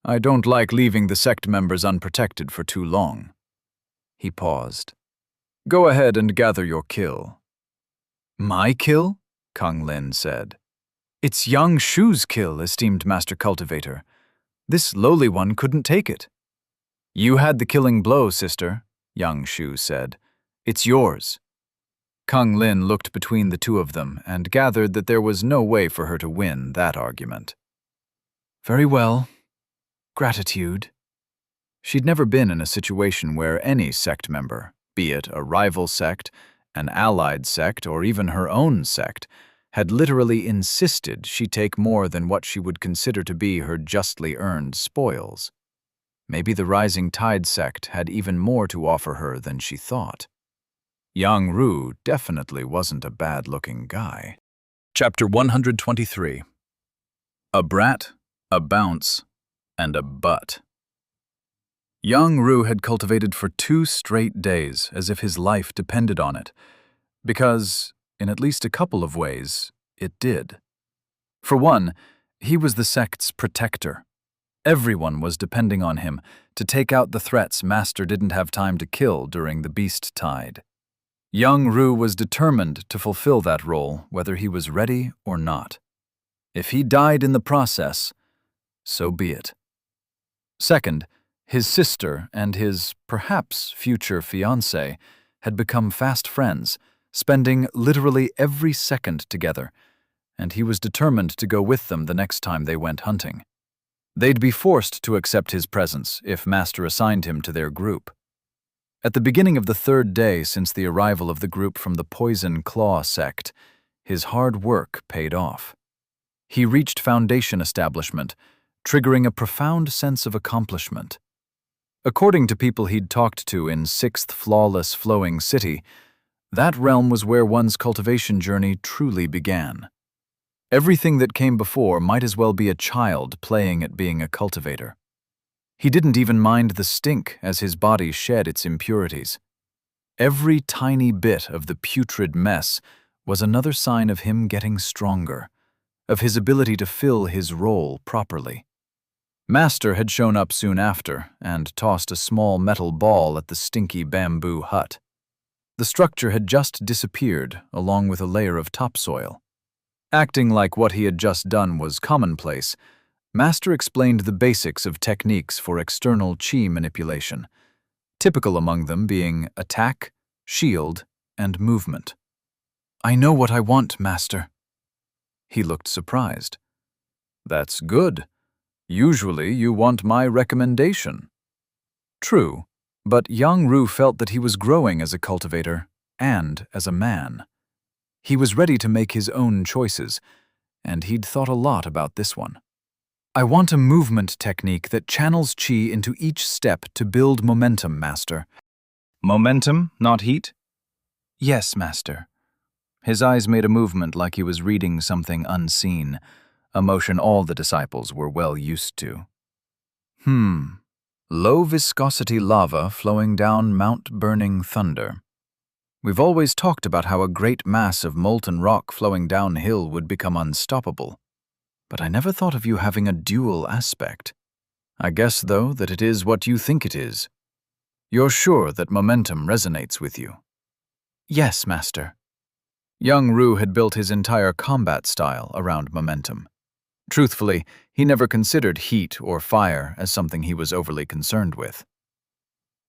I don't like leaving the sect members unprotected for too long. He paused. Go ahead and gather your kill. My kill? Kang Lin said. It's young Shu's kill, esteemed Master Cultivator. This lowly one couldn't take it. You had the killing blow, sister, young Shu said. It's yours. Kang Lin looked between the two of them and gathered that there was no way for her to win that argument. Very well. Gratitude. She'd never been in a situation where any sect member, be it a rival sect, an allied sect, or even her own sect, had literally insisted she take more than what she would consider to be her justly earned spoils. Maybe the Rising Tide sect had even more to offer her than she thought. Yang Ru definitely wasn't a bad-looking guy. Chapter 123. A Brat, a Bounce, and a Butt. Yang Ru had cultivated for 2 straight days as if his life depended on it, because, in at least a couple of ways, it did. For one, he was the sect's protector. Everyone was depending on him to take out the threats Master didn't have time to kill during the beast tide. Young Ru was determined to fulfill that role whether he was ready or not. If he died in the process, so be it. Second, his sister and his, perhaps, future fiancé had become fast friends, spending literally every second together, and he was determined to go with them the next time they went hunting. They'd be forced to accept his presence if Master assigned him to their group. At the beginning of the 3rd day since the arrival of the group from the Poison Claw sect, his hard work paid off. He reached Foundation establishment, triggering a profound sense of accomplishment. According to people he'd talked to in 6th Flawless Flowing City, that realm was where one's cultivation journey truly began. Everything that came before might as well be a child playing at being a cultivator. He didn't even mind the stink as his body shed its impurities. Every tiny bit of the putrid mess was another sign of him getting stronger, of his ability to fill his role properly. Master had shown up soon after and tossed a small metal ball at the stinky bamboo hut. The structure had just disappeared along with a layer of topsoil. Acting like what he had just done was commonplace, Master explained the basics of techniques for external chi manipulation, typical among them being attack, shield, and movement. "I know what I want, Master." He looked surprised. "That's good. Usually you want my recommendation." True, but young Ru felt that he was growing as a cultivator and as a man. He was ready to make his own choices, and he'd thought a lot about this one. "I want a movement technique that channels chi into each step to build momentum, Master." Momentum, not heat? "Yes, Master." His eyes made a movement like he was reading something unseen, a motion all the disciples were well used to. Low-viscosity lava flowing down Mount Burning Thunder. We've always talked about how a great mass of molten rock flowing downhill would become unstoppable. But I never thought of you having a dual aspect. I guess, though, that it is what you think it is. You're sure that momentum resonates with you?" "Yes, Master." Young Ru had built his entire combat style around momentum. Truthfully, he never considered heat or fire as something he was overly concerned with.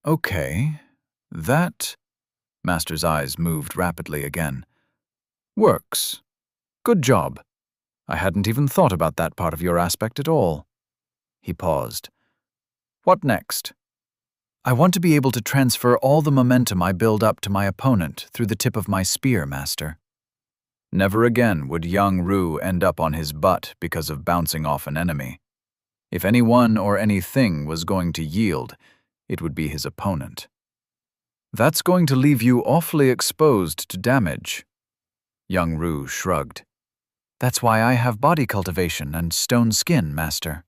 "Okay, that..." Master's eyes moved rapidly again. "Works. Good job. I hadn't even thought about that part of your aspect at all." He paused. "What next?" "I want to be able to transfer all the momentum I build up to my opponent through the tip of my spear, Master." Never again would young Ru end up on his butt because of bouncing off an enemy. If anyone or anything was going to yield, it would be his opponent. "That's going to leave you awfully exposed to damage." Young Ru shrugged. "That's why I have body cultivation and stone skin, Master."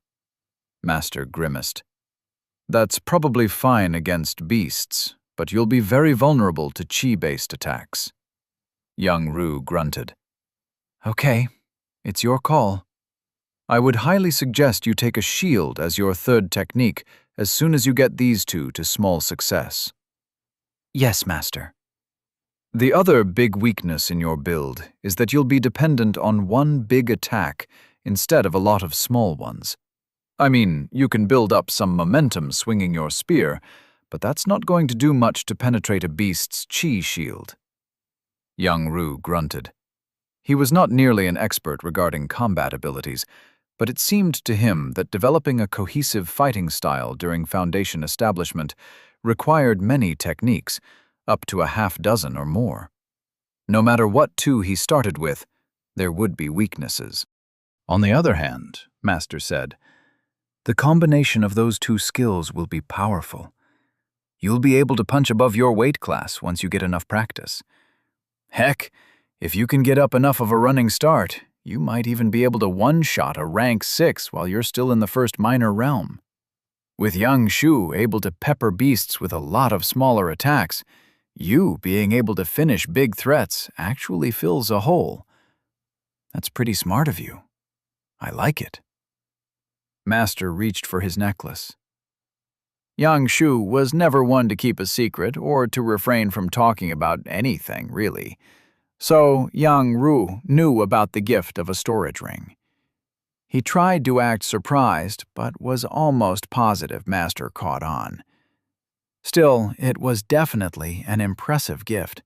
Master grimaced. "That's probably fine against beasts, but you'll be very vulnerable to chi-based attacks." Young Ru grunted. "Okay, it's your call. I would highly suggest you take a shield as your third technique as soon as you get these two to small success." "Yes, Master." "The other big weakness in your build is that you'll be dependent on one big attack instead of a lot of small ones. I mean, you can build up some momentum swinging your spear, but that's not going to do much to penetrate a beast's chi shield." Young Ru grunted. He was not nearly an expert regarding combat abilities, but it seemed to him that developing a cohesive fighting style during Foundation establishment required many techniques, up to a half-dozen or more. No matter what two he started with, there would be weaknesses. "On the other hand," Master said, "the combination of those two skills will be powerful. You'll be able to punch above your weight class once you get enough practice. Heck, if you can get up enough of a running start, you might even be able to one-shot a rank 6 while you're still in the first minor realm. With young Shu able to pepper beasts with a lot of smaller attacks, you being able to finish big threats actually fills a hole. That's pretty smart of you. I like it." Master reached for his necklace. Young Shu was never one to keep a secret or to refrain from talking about anything, really. So young Ru knew about the gift of a storage ring. He tried to act surprised, but was almost positive Master caught on. Still, it was definitely an impressive gift.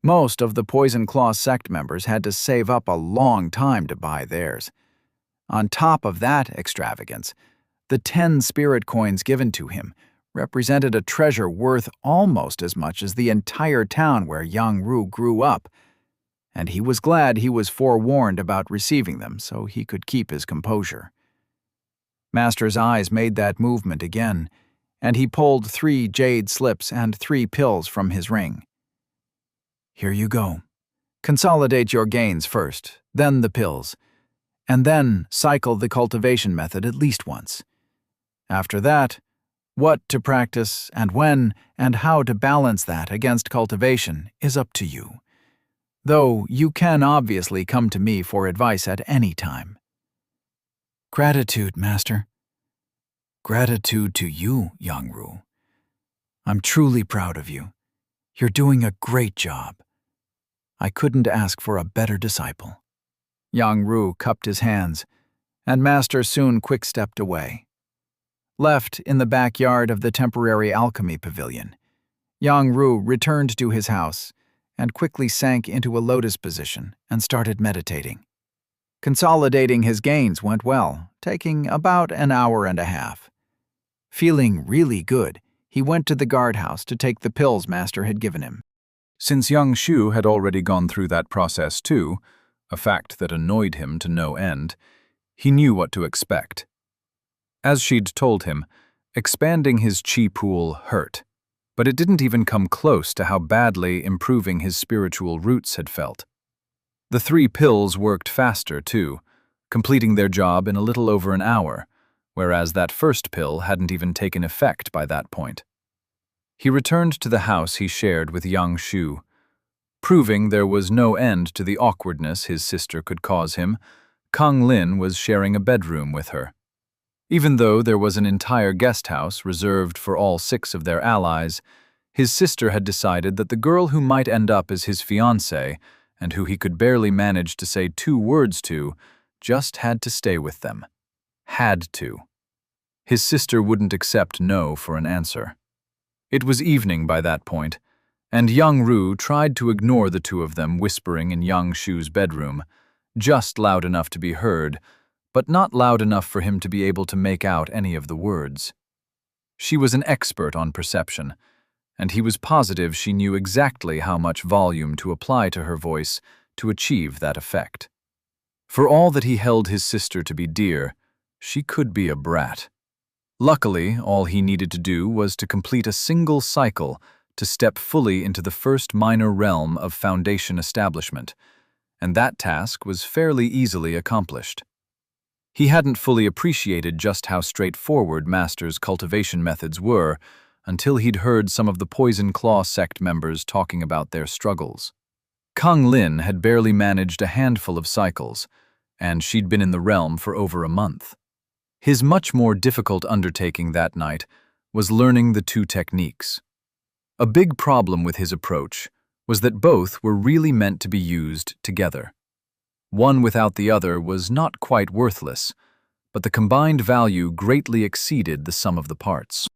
Most of the Poison Claw sect members had to save up a long time to buy theirs. On top of that extravagance, the 10 spirit coins given to him represented a treasure worth almost as much as the entire town where young Ru grew up, and he was glad he was forewarned about receiving them so he could keep his composure. Master's eyes made that movement again, and he pulled 3 jade slips and 3 pills from his ring. "Here you go. Consolidate your gains first, then the pills, and then cycle the cultivation method at least once. After that, what to practice and when and how to balance that against cultivation is up to you. Though you can obviously come to me for advice at any time." "Gratitude, Master." Gratitude to you, Yang-Ru. I'm truly proud of you. You're doing a great job. I couldn't ask for a better disciple. Yang-Ru cupped his hands, and Master soon quick-stepped away. Left in the backyard of the temporary alchemy pavilion, Yang-Ru returned to his house and quickly sank into a lotus position and started meditating. Consolidating his gains went well, taking about an hour and a half. Feeling really good, he went to the guardhouse to take the pills Master had given him. Since young Shu had already gone through that process too, a fact that annoyed him to no end, he knew what to expect. As she'd told him, expanding his chi pool hurt, but it didn't even come close to how badly improving his spiritual roots had felt. The 3 pills worked faster too, completing their job in a little over an hour, whereas that first pill hadn't even taken effect by that point. He returned to the house he shared with Yang Shu. Proving there was no end to the awkwardness his sister could cause him, Kang Lin was sharing a bedroom with her. Even though there was an entire guest house reserved for all 6 of their allies, his sister had decided that the girl who might end up as his fiancée, and who he could barely manage to say 2 words to, just had to stay with them. Had to. His sister wouldn't accept no for an answer. It was evening by that point, and Yang-Ru tried to ignore the 2 of them whispering in Yang Shu's bedroom, just loud enough to be heard, but not loud enough for him to be able to make out any of the words. She was an expert on perception, and he was positive she knew exactly how much volume to apply to her voice to achieve that effect. For all that he held his sister to be dear, she could be a brat. Luckily, all he needed to do was to complete a single cycle to step fully into the first minor realm of foundation establishment, and that task was fairly easily accomplished. He hadn't fully appreciated just how straightforward Master's cultivation methods were until he'd heard some of the Poison Claw sect members talking about their struggles. Kang Lin had barely managed a handful of cycles, and she'd been in the realm for over a month. His much more difficult undertaking that night was learning the 2 techniques. A big problem with his approach was that both were really meant to be used together. One without the other was not quite worthless, but the combined value greatly exceeded the sum of the parts.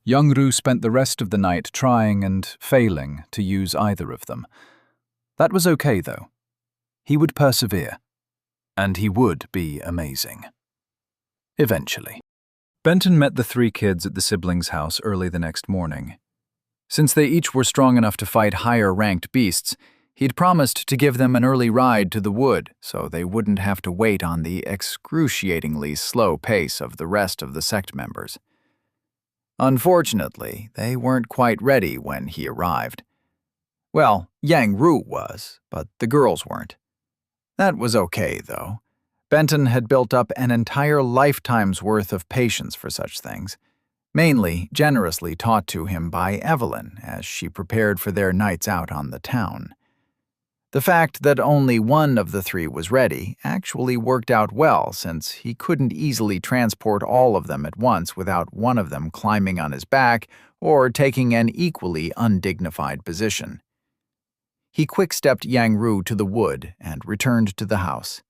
Yang-Ru spent the rest of the night trying and failing to use either of them. That was okay, though. He would persevere, and he would be amazing. Eventually. Benton met the 3 kids at the siblings' house early the next morning. Since they each were strong enough to fight higher-ranked beasts, he'd promised to give them an early ride to the wood so they wouldn't have to wait on the excruciatingly slow pace of the rest of the sect members. Unfortunately, they weren't quite ready when he arrived. Well, Yang-Ru was, but the girls weren't. That was okay, though. Benton had built up an entire lifetime's worth of patience for such things, mainly generously taught to him by Evelyn as she prepared for their nights out on the town. The fact that only one of the 3 was ready actually worked out well since he couldn't easily transport all of them at once without one of them climbing on his back or taking an equally undignified position. He quick-stepped Yang-Ru to the wood and returned to the house.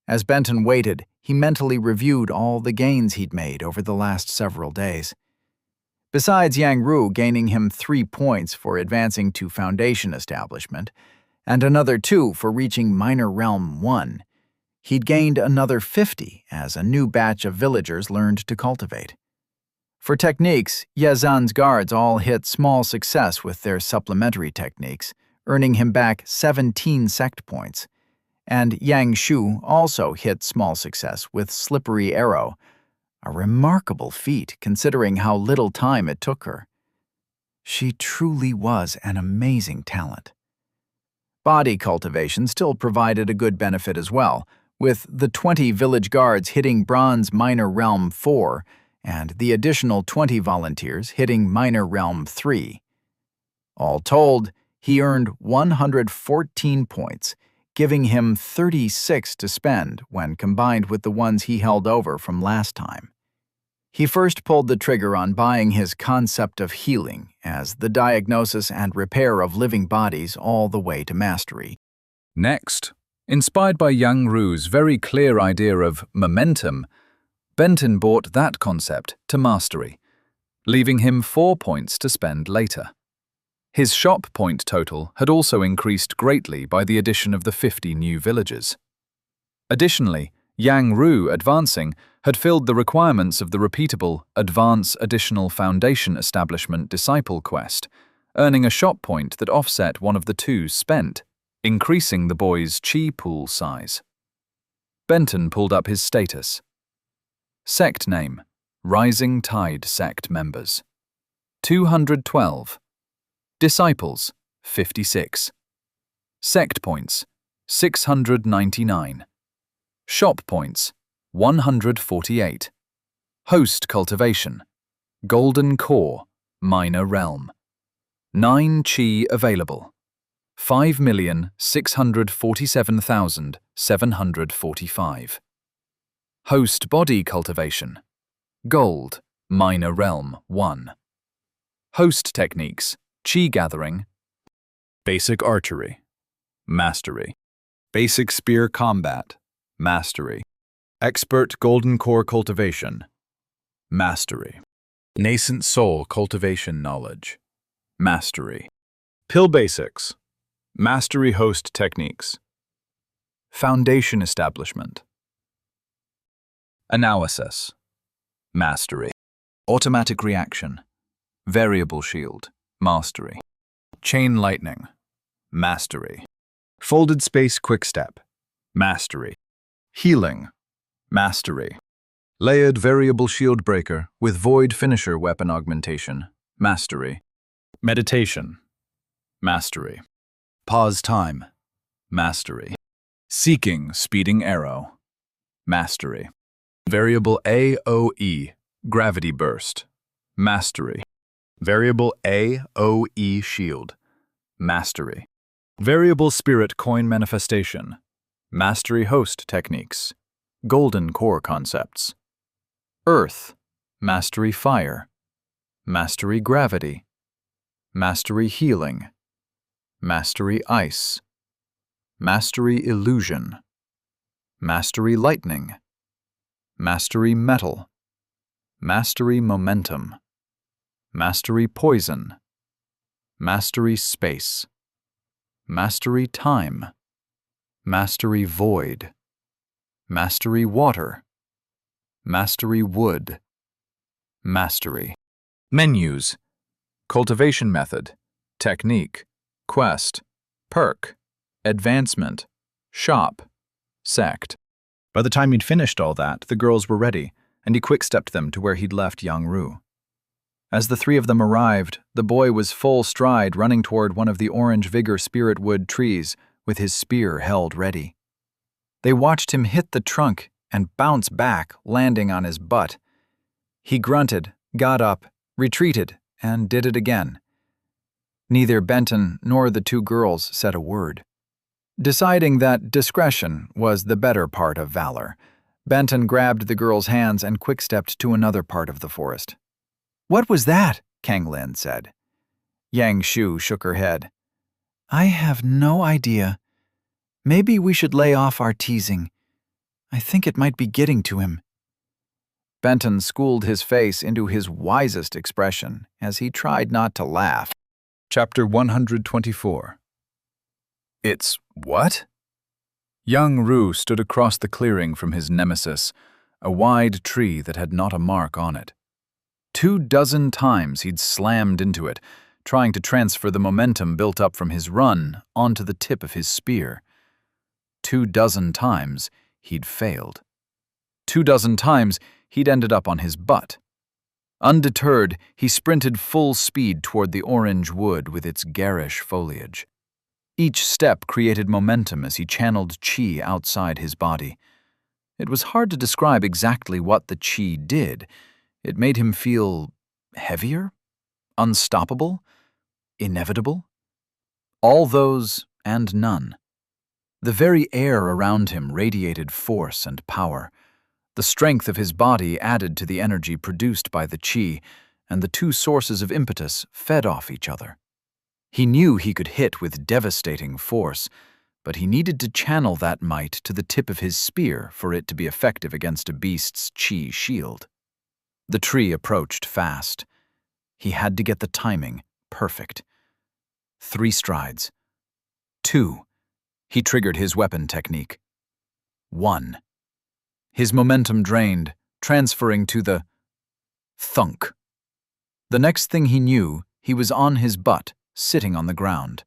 As Benton waited, he mentally reviewed all the gains he'd made over the last several days. Besides Yang-Ru gaining him 3 points for advancing to Foundation Establishment, and another 2 for reaching Minor Realm 1, he'd gained another 50 as a new batch of villagers learned to cultivate. For techniques, Yazan's guards all hit small success with their supplementary techniques, earning him back 17 sect points. And Yang Shu also hit small success with Slippery Arrow, a remarkable feat considering how little time it took her. She truly was an amazing talent. Body cultivation still provided a good benefit as well, with the 20 village guards hitting Bronze Minor Realm 4 and the additional 20 volunteers hitting Minor Realm 3. All told, he earned 114 points, giving him 36 to spend when combined with the ones he held over from last time. He first pulled the trigger on buying his concept of healing as the diagnosis and repair of living bodies all the way to mastery. Next, inspired by Yang Ru's very clear idea of momentum, Benton brought that concept to mastery, leaving him 4 points to spend later. His shop point total had also increased greatly by the addition of the 50 new villagers. Additionally, Yang Ru advancing had filled the requirements of the repeatable Advance Additional Foundation Establishment Disciple quest, earning a shop point that offset one of the 2 spent, increasing the boy's chi pool size. Benton pulled up his status. Sect name: Rising Tide Sect members. 212. Disciples: 56. Sect points: 699. Shop points: 148. Host cultivation: Golden Core, Minor Realm. 9 chi available: 5,647,745. Host body cultivation: Gold, Minor Realm 1. Host techniques: Chi gathering, Basic Archery, Mastery. Basic Spear Combat, Mastery. Expert Golden Core Cultivation, Mastery. Nascent Soul Cultivation Knowledge, Mastery. Pill Basics, Mastery Host Techniques. Foundation Establishment. Analysis, Mastery. Automatic Reaction, Variable Shield, Mastery. Chain Lightning, Mastery. Folded Space Quickstep, Mastery. Healing, Mastery. Layered Variable Shield Breaker with Void Finisher Weapon Augmentation, Mastery. Meditation, Mastery. Pause Time, Mastery. Seeking Speeding Arrow, Mastery. Variable AOE, Gravity Burst, Mastery. Variable AOE Shield, Mastery. Variable Spirit Coin Manifestation, Mastery Host Techniques, Golden Core Concepts. Earth, Mastery Fire, Mastery Gravity, Mastery Healing, Mastery Ice, Mastery Illusion, Mastery Lightning, Mastery Metal, Mastery Momentum, Mastery Poison, Mastery Space, Mastery Time, Mastery Void, Mastery Water, Mastery Wood, Mastery. Menus: Cultivation Method, Technique, Quest, Perk, Advancement, Shop, Sect. By the time he'd finished all that, the girls were ready, and he quick-stepped them to where he'd left Yang Ru. As the 3 of them arrived, the boy was full stride running toward one of the orange vigor spirit wood trees with his spear held ready. They watched him hit the trunk and bounce back, landing on his butt. He grunted, got up, retreated, and did it again. Neither Benton nor the 2 girls said a word. Deciding that discretion was the better part of valor, Benton grabbed the girl's hands and quick-stepped to another part of the forest. "What was that?" Kang Lin said. Yang Shu shook her head. "I have no idea. Maybe we should lay off our teasing. I think it might be getting to him." Benton schooled his face into his wisest expression as he tried not to laugh. Chapter 124. It's what? Yang Ru stood across the clearing from his nemesis, a wide tree that had not a mark on it. 24 times he'd slammed into it, trying to transfer the momentum built up from his run onto the tip of his spear. 24 times he'd failed. 24 times he'd ended up on his butt. Undeterred, he sprinted full speed toward the orange wood with its garish foliage. Each step created momentum as he channeled chi outside his body. It was hard to describe exactly what the chi did. It made him feel heavier, unstoppable, inevitable. All those and none. The very air around him radiated force and power. The strength of his body added to the energy produced by the qi, and the two sources of impetus fed off each other. He knew he could hit with devastating force, but he needed to channel that might to the tip of his spear for it to be effective against a beast's qi shield. The tree approached fast. He had to get the timing perfect. 3 strides. 2. He triggered his weapon technique. 1. His momentum drained, transferring to the thunk. The next thing he knew, he was on his butt, sitting on the ground.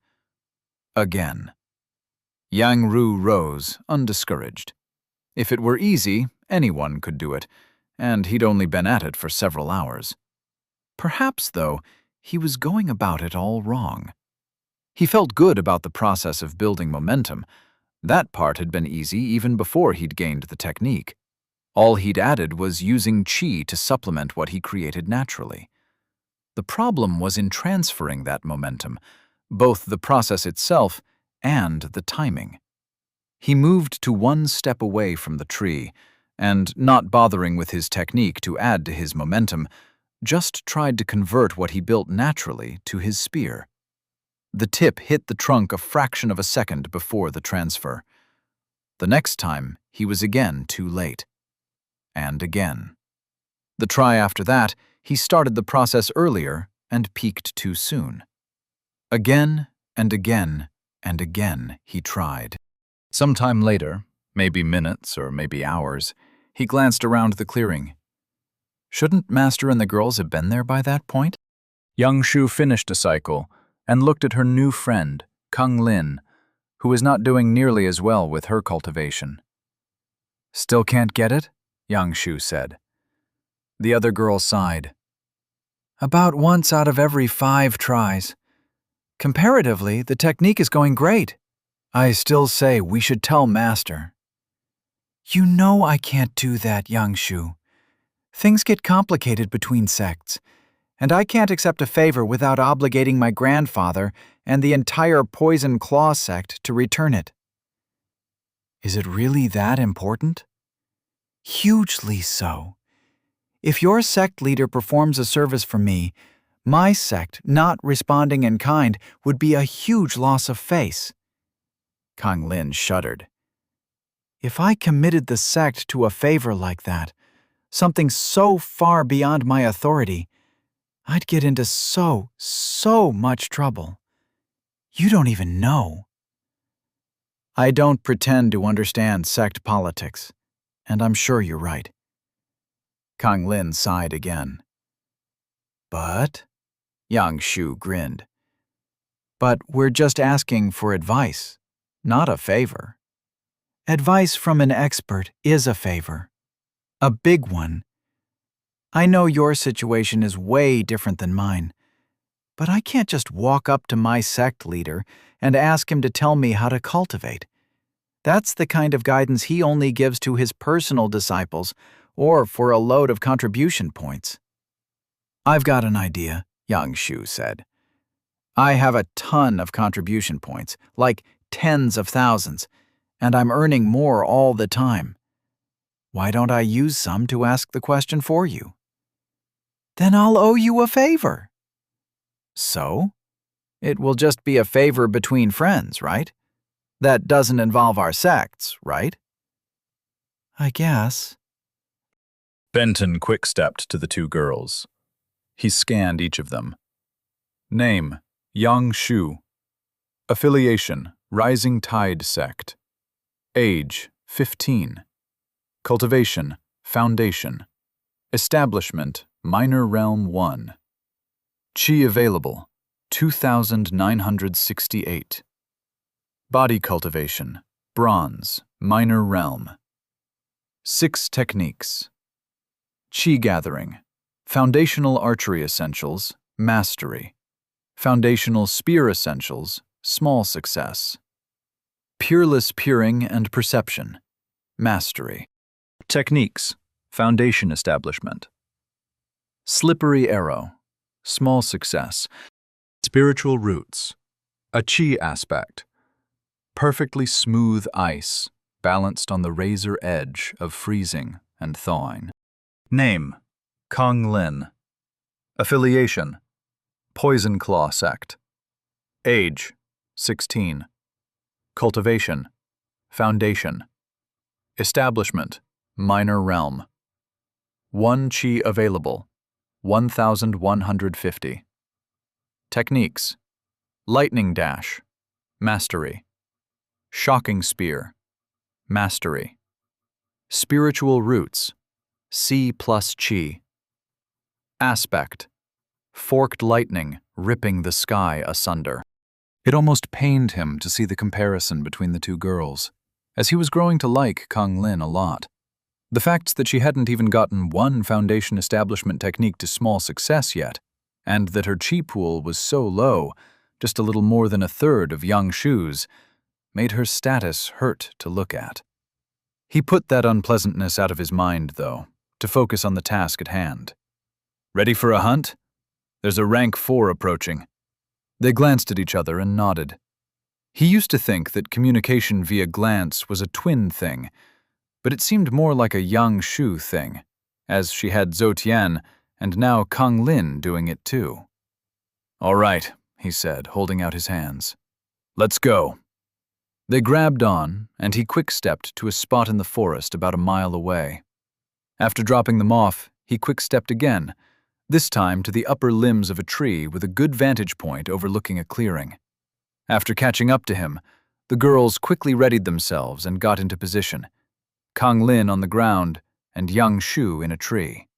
Again. Yang Ru rose, undiscouraged. If it were easy, anyone could do it, and he'd only been at it for several hours. Perhaps, though, he was going about it all wrong. He felt good about the process of building momentum. That part had been easy even before he'd gained the technique. All he'd added was using qi to supplement what he created naturally. The problem was in transferring that momentum, both the process itself and the timing. He moved to 1 step away from the tree, and, not bothering with his technique to add to his momentum, just tried to convert what he built naturally to his spear. The tip hit the trunk a fraction of a second before the transfer. The next time, he was again too late. And again. The try after that, he started the process earlier and peaked too soon. Again and again and again he tried. Sometime later, maybe minutes or maybe hours, he glanced around the clearing. Shouldn't Master and the girls have been there by that point? Yang Shu finished a cycle and looked at her new friend, Kung Lin, who was not doing nearly as well with her cultivation. Still can't get it? Yang Shu said. The other girl sighed. About once out of every 5 tries. Comparatively, the technique is going great. I still say we should tell Master. You know I can't do that, Yang Shu. Things get complicated between sects, and I can't accept a favor without obligating my grandfather and the entire Poison Claw sect to return it. Is it really that important? Hugely so. If your sect leader performs a service for me, my sect not responding in kind would be a huge loss of face. Kang Lin shuddered. If I committed the sect to a favor like that, something so far beyond my authority, I'd get into so much trouble. You don't even know. I don't pretend to understand sect politics, and I'm sure you're right. Kang Lin sighed again. But? Yang Shu grinned. But we're just asking for advice, not a favor. Advice from an expert is a favor. A big one. I know your situation is way different than mine, but I can't just walk up to my sect leader and ask him to tell me how to cultivate. That's the kind of guidance he only gives to his personal disciples or for a load of contribution points. I've got an idea, Yang Shu said. I have a ton of contribution points, like tens of thousands, and I'm earning more all the time. Why don't I use some to ask the question for you? Then I'll owe you a favor. So? It will just be a favor between friends, right? That doesn't involve our sects, right? I guess. Benton quick-stepped to the 2 girls. He scanned each of them. Name, Yang Shu. Affiliation, Rising Tide Sect. Age, 15. Cultivation, Foundation. Establishment, Minor Realm 1. Qi available, 2,968. Body cultivation, Bronze, Minor Realm. 6 techniques. Qi gathering, Foundational Archery Essentials, Mastery. Foundational Spear Essentials, Small Success. Peerless Peering and Perception, Mastery. Techniques, Foundation Establishment. Slippery Arrow, Small Success. Spiritual Roots, a Qi aspect. Perfectly smooth ice, balanced on the razor edge of freezing and thawing. Name: Kong Lin. Affiliation: Poison Claw Sect. Age: 16. Cultivation: Foundation. Establishment: Minor Realm. 1 Chi available: 1,150. Techniques: Lightning Dash, Mastery. Shocking Spear, Mastery. Spiritual Roots, C plus Chi. Aspect: Forked lightning ripping the sky asunder. It almost pained him to see the comparison between the two girls, as he was growing to like Kong Lin a lot. The fact that she hadn't even gotten one foundation establishment technique to small success yet, and that her chi pool was so low, just a little more than a third of Yang Shu's, made her status hurt to look at. He put that unpleasantness out of his mind, though, to focus on the task at hand. Ready for a hunt? There's a rank 4 approaching. They glanced at each other and nodded. He used to think that communication via glance was a twin thing, but it seemed more like a Yang Shu thing, as she had Zhou Tian and now Kong Lin doing it too. All right, he said, holding out his hands. Let's go. They grabbed on, and he quick-stepped to a spot in the forest about a mile away. After dropping them off, he quick-stepped again, this time to the upper limbs of a tree with a good vantage point overlooking a clearing. After catching up to him, the girls quickly readied themselves and got into position, Kong Lin on the ground and Yang Shu in a tree.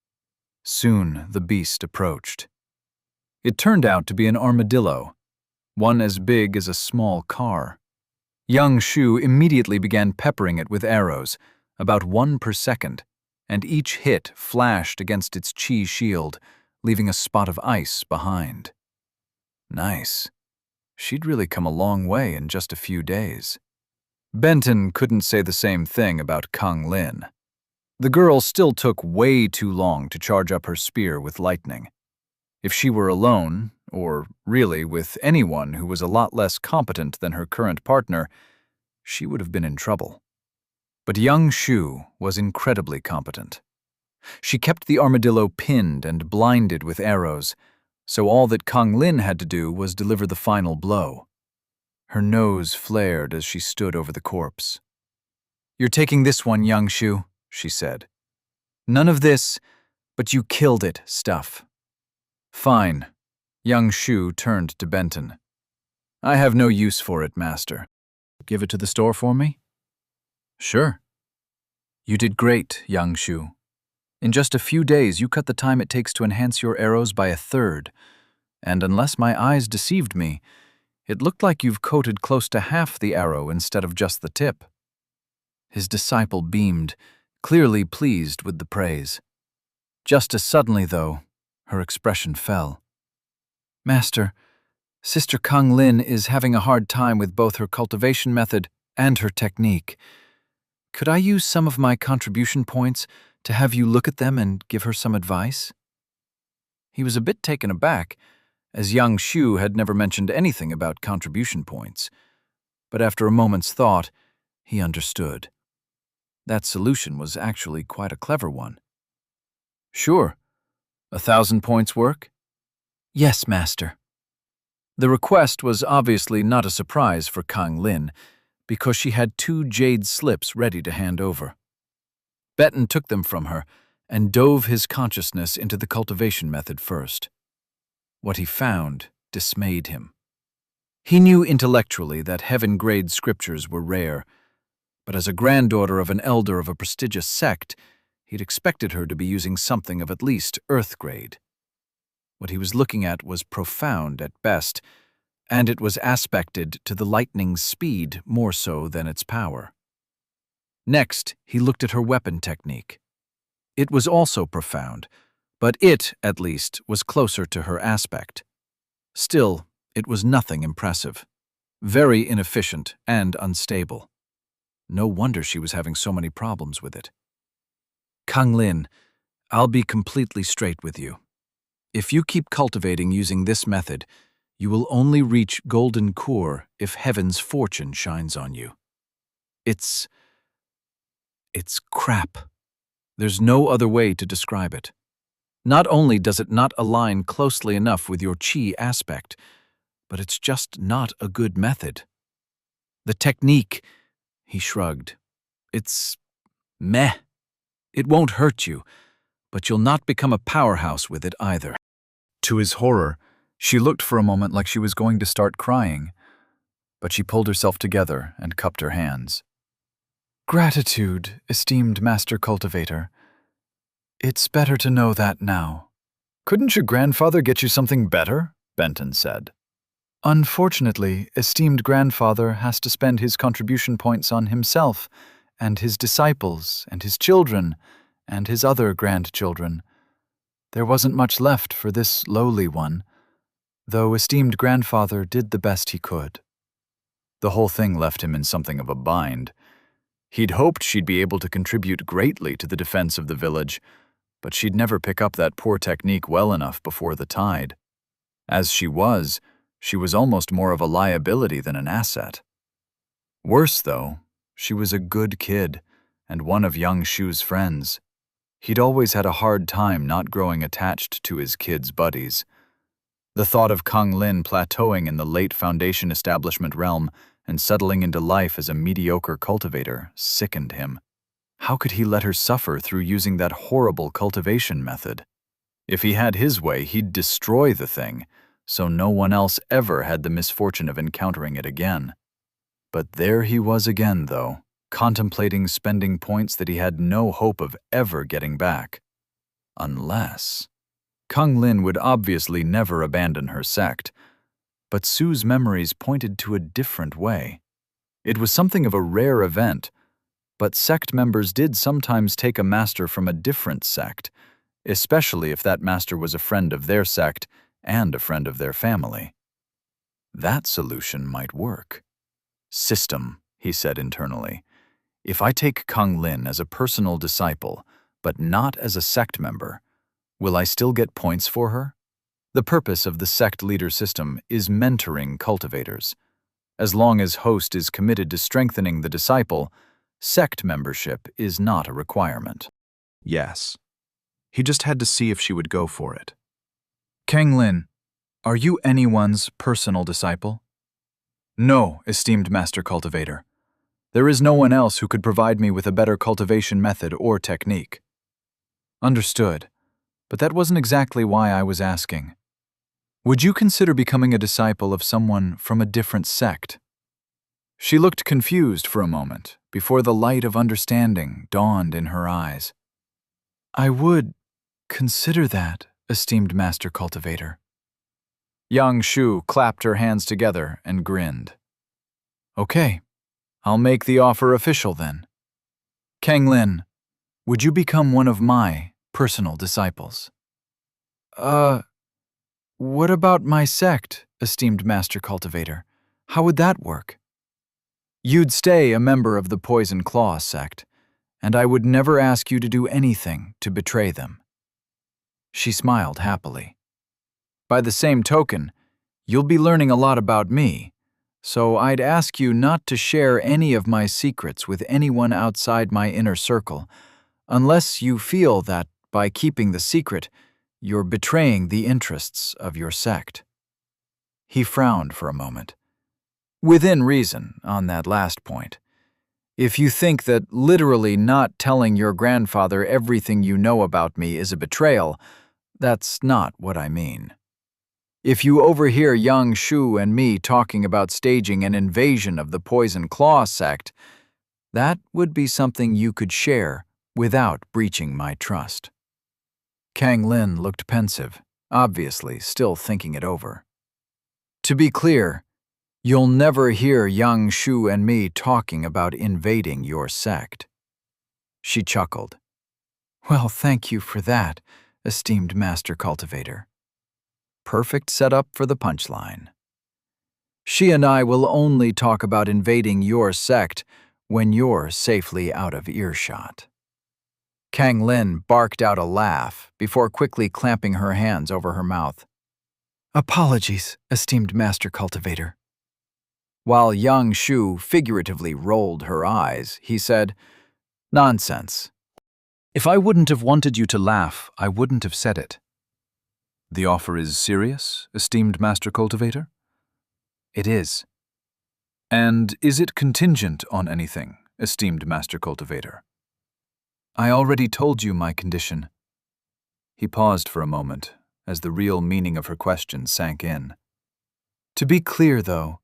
Soon the beast approached. It turned out to be an armadillo, one as big as a small car. Yang Shu immediately began peppering it with arrows, about 1 per second, and each hit flashed against its chi shield, leaving a spot of ice behind. Nice. She'd really come a long way in just a few days. Benton couldn't say the same thing about Kong Lin. The girl still took way too long to charge up her spear with lightning. If she were alone, or really with anyone who was a lot less competent than her current partner, she would have been in trouble. But Yang Shu was incredibly competent. She kept the armadillo pinned and blinded with arrows, so all that Kong Lin had to do was deliver the final blow. Her nose flared as she stood over the corpse. "You're taking this one, Yang Shu," she said. "None of this, but you killed it stuff." "Fine." Yang Shu turned to Benton. "I have no use for it, Master. Give it to the store for me?" "Sure." "You did great, Yang Shu. In just a few days, you cut the time it takes to enhance your arrows by 1/3, and unless my eyes deceived me, it looked like you've coated close to half the arrow instead of just the tip." His disciple beamed, clearly pleased with the praise. Just as suddenly, though, her expression fell. "Master, Sister Kong Lin is having a hard time with both her cultivation method and her technique. Could I use some of my contribution points to have you look at them and give her some advice?" He was a bit taken aback, as Yang Shu had never mentioned anything about contribution points. But after a moment's thought, he understood. That solution was actually quite a clever one. "Sure. 1,000 points work?" "Yes, Master." The request was obviously not a surprise for Kong Lin, because she had 2 jade slips ready to hand over. Benton took them from her and dove his consciousness into the cultivation method first. What he found dismayed him. He knew intellectually that heaven-grade scriptures were rare, but as a granddaughter of an elder of a prestigious sect, he'd expected her to be using something of at least earth-grade. What he was looking at was profound at best, and it was aspected to the lightning's speed more so than its power. Next, he looked at her weapon technique. It was also profound, but it, at least, was closer to her aspect. Still, it was nothing impressive. Very inefficient and unstable. No wonder she was having so many problems with it. "Kong Lin, I'll be completely straight with you. If you keep cultivating using this method, you will only reach golden core if heaven's fortune shines on you. It's crap." There's no other way to describe it. Not only does it not align closely enough with your chi aspect, but it's just not a good method. The technique, he shrugged, it's meh. It won't hurt you, but you'll not become a powerhouse with it either. To his horror, she looked for a moment like she was going to start crying, but she pulled herself together and cupped her hands. Gratitude, esteemed Master Cultivator. It's better to know that now. Couldn't your grandfather get you something better? Benton said. Unfortunately, esteemed grandfather has to spend his contribution points on himself and his disciples and his children and his other grandchildren. There wasn't much left for this lowly one, though esteemed grandfather did the best he could. The whole thing left him in something of a bind. He'd hoped she'd be able to contribute greatly to the defense of the village, but she'd never pick up that poor technique well enough before the tide. As she was almost more of a liability than an asset. Worse, though, she was a good kid and one of young Shu's friends. He'd always had a hard time not growing attached to his kids' buddies. The thought of Kung Lin plateauing in the late Foundation establishment realm and settling into life as a mediocre cultivator sickened him. How could he let her suffer through using that horrible cultivation method? If he had his way, he'd destroy the thing, so no one else ever had the misfortune of encountering it again. But there he was again, though, contemplating spending points that he had no hope of ever getting back. Unless... Kung Lin would obviously never abandon her sect, but Sue's memories pointed to a different way. It was something of a rare event, but sect members did sometimes take a master from a different sect, especially if that master was a friend of their sect and a friend of their family. That solution might work. System, he said internally. If I take Kung Lin as a personal disciple, but not as a sect member, will I still get points for her? The purpose of the sect leader system is mentoring cultivators. As long as host is committed to strengthening the disciple, sect membership is not a requirement. Yes. He just had to see if she would go for it. Kang Lin, are you anyone's personal disciple? No, esteemed Master Cultivator. There is no one else who could provide me with a better cultivation method or technique. Understood, but that wasn't exactly why I was asking. Would you consider becoming a disciple of someone from a different sect? She looked confused for a moment before the light of understanding dawned in her eyes. I would consider that, esteemed Master Cultivator. Yang Shu clapped her hands together and grinned. Okay, I'll make the offer official then. Kang Lin, would you become one of my personal disciples? What about my sect, esteemed Master Cultivator? How would that work? You'd stay a member of the Poison Claw sect, and I would never ask you to do anything to betray them. She smiled happily. By the same token, you'll be learning a lot about me, so I'd ask you not to share any of my secrets with anyone outside my inner circle, unless you feel that by keeping the secret, you're betraying the interests of your sect. He frowned for a moment. Within reason on that last point. If you think that literally not telling your grandfather everything you know about me is a betrayal, that's not what I mean. If you overhear Yang Shu and me talking about staging an invasion of the Poison Claw sect, that would be something you could share without breaching my trust. Kang Lin looked pensive, obviously still thinking it over. To be clear, you'll never hear Yang Shu and me talking about invading your sect. She chuckled. Well, thank you for that, esteemed Master Cultivator. Perfect setup for the punchline. She and I will only talk about invading your sect when you're safely out of earshot. Kang Lin barked out a laugh before quickly clamping her hands over her mouth. Apologies, esteemed Master Cultivator. While Yang Shu figuratively rolled her eyes, he said, Nonsense. If I wouldn't have wanted you to laugh, I wouldn't have said it. The offer is serious, esteemed Master Cultivator? It is. And is it contingent on anything, esteemed Master Cultivator? I already told you my condition. He paused for a moment, as the real meaning of her question sank in. To be clear, though,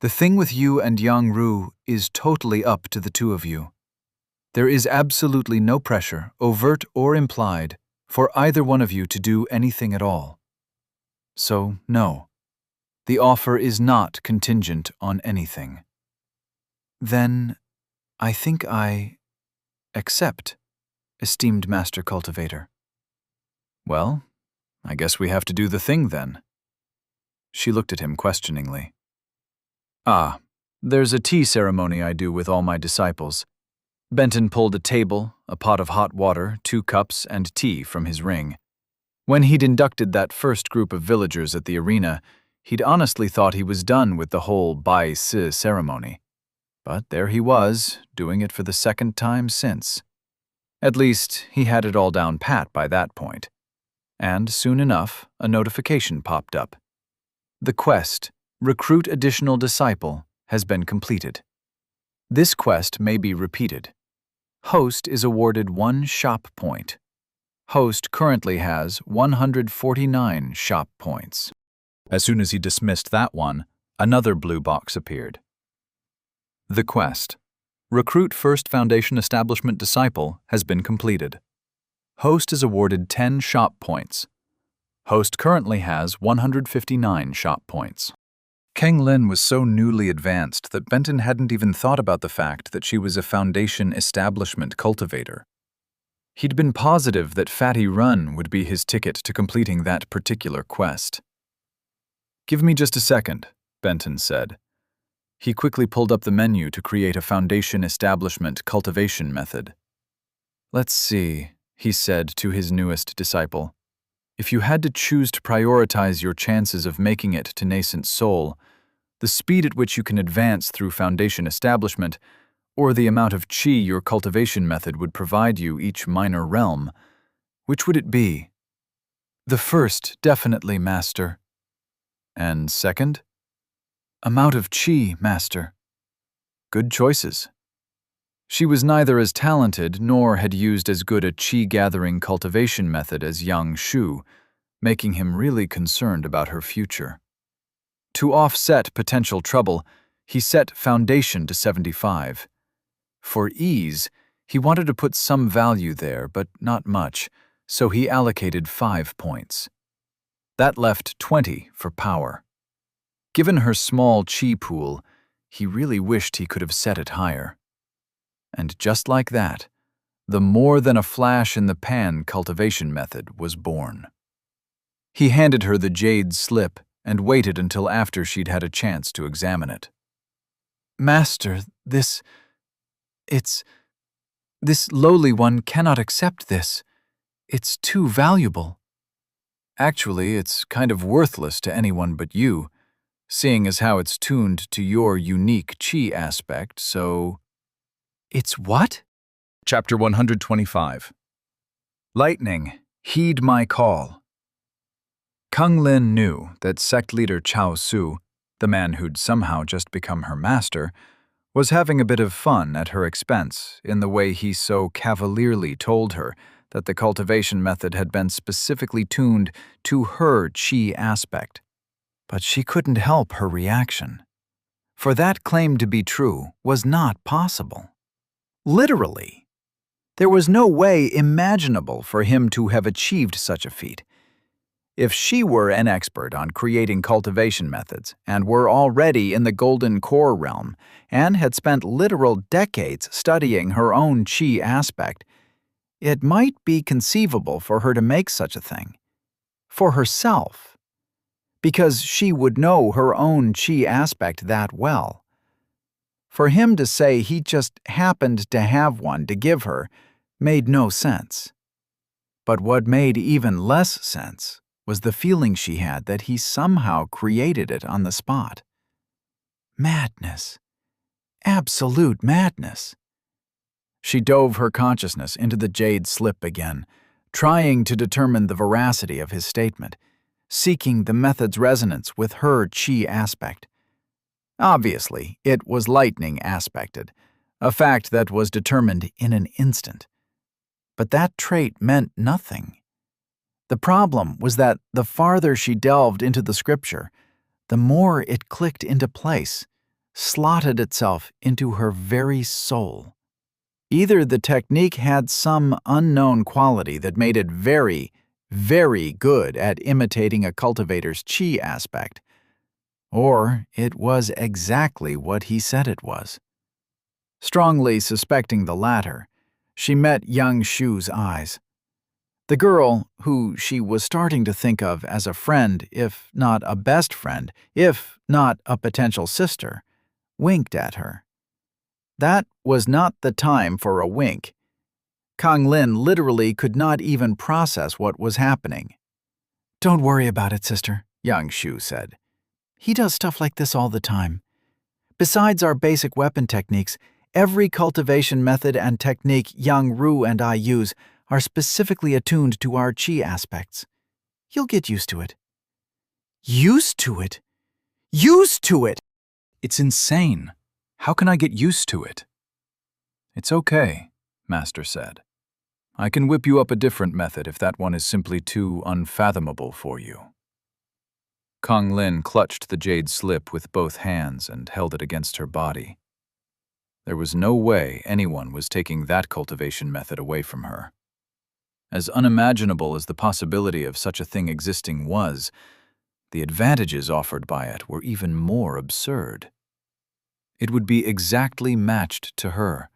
the thing with you and Yang Ru is totally up to the two of you. There is absolutely no pressure, overt or implied, for either one of you to do anything at all. So, no, the offer is not contingent on anything. Then, I think I accept, esteemed Master Cultivator. Well, I guess we have to do the thing then. She looked at him questioningly. Ah, there's a tea ceremony I do with all my disciples. Benton pulled a table, a pot of hot water, 2 cups, and tea from his ring. When he'd inducted that first group of villagers at the arena, he'd honestly thought he was done with the whole Bai Si ceremony. But there he was, doing it for the second time since. At least, he had it all down pat by that point. And soon enough, a notification popped up. The quest, Recruit Additional Disciple, has been completed. This quest may be repeated. Host is awarded 1 shop point. Host currently has 149 shop points. As soon as he dismissed that one, another blue box appeared. The quest, Recruit First Foundation Establishment Disciple, has been completed. Host is awarded 10 shop points. Host currently has 159 shop points. Kang Lin was so newly advanced that Benton hadn't even thought about the fact that she was a Foundation Establishment cultivator. He'd been positive that Fatty Run would be his ticket to completing that particular quest. "Give me just a second," Benton said. He quickly pulled up the menu to create a Foundation Establishment cultivation method. "Let's see," he said to his newest disciple. "If you had to choose to prioritize your chances of making it to Nascent Soul, the speed at which you can advance through Foundation Establishment, or the amount of chi your cultivation method would provide you each minor realm, which would it be?" "The first, definitely, Master." "And second?" "Amount of chi, Master." Good choices. She was neither as talented nor had used as good a chi-gathering cultivation method as Yang Shu, making him really concerned about her future. To offset potential trouble, he set Foundation to 75. For ease, he wanted to put some value there, but not much, so he allocated 5 points. That left 20 for power. Given her small chi pool, he really wished he could have set it higher. And just like that, the more-than-a-flash-in-the-pan cultivation method was born. He handed her the jade slip and waited until after she'd had a chance to examine it. "Master, this lowly one cannot accept this. It's too valuable." "Actually, it's kind of worthless to anyone but you, seeing as how it's tuned to your unique chi aspect, so—" "It's what?" Chapter 125. Lightning, heed my call. Kang Lin knew that sect leader Chao Su, the man who'd somehow just become her master, was having a bit of fun at her expense in the way he so cavalierly told her that the cultivation method had been specifically tuned to her chi aspect. But she couldn't help her reaction. For that claim to be true was not possible. Literally. There was no way imaginable for him to have achieved such a feat. If she were an expert on creating cultivation methods and were already in the Golden Core realm and had spent literal decades studying her own chi aspect, it might be conceivable for her to make such a thing. For herself. Because she would know her own chi aspect that well. For him to say he just happened to have one to give her made no sense. But what made even less sense was the feeling she had that he somehow created it on the spot. Madness. Absolute madness. She dove her consciousness into the jade slip again, trying to determine the veracity of his statement, seeking the method's resonance with her chi aspect. Obviously, it was lightning aspected, a fact that was determined in an instant. But that trait meant nothing. The problem was that the farther she delved into the scripture, the more it clicked into place, slotted itself into her very soul. Either the technique had some unknown quality that made it very, very good at imitating a cultivator's chi aspect, or it was exactly what he said it was. Strongly suspecting the latter, she met young Shu's eyes. The girl, who she was starting to think of as a friend, if not a best friend, if not a potential sister, winked at her. That was not the time for a wink. Kang Lin literally could not even process what was happening. "Don't worry about it, sister," young Shu said. "He does stuff like this all the time. Besides our basic weapon techniques, every cultivation method and technique young Ru and I use are specifically attuned to our chi aspects. You'll get used to it." Used to it? Used to it? It's insane. How can I get used to it? It's okay, Master said. I can whip you up a different method if that one is simply too unfathomable for you. Kang Lin clutched the jade slip with both hands and held it against her body. There was no way anyone was taking that cultivation method away from her. As unimaginable as the possibility of such a thing existing was, the advantages offered by it were even more absurd. It would be exactly matched to her,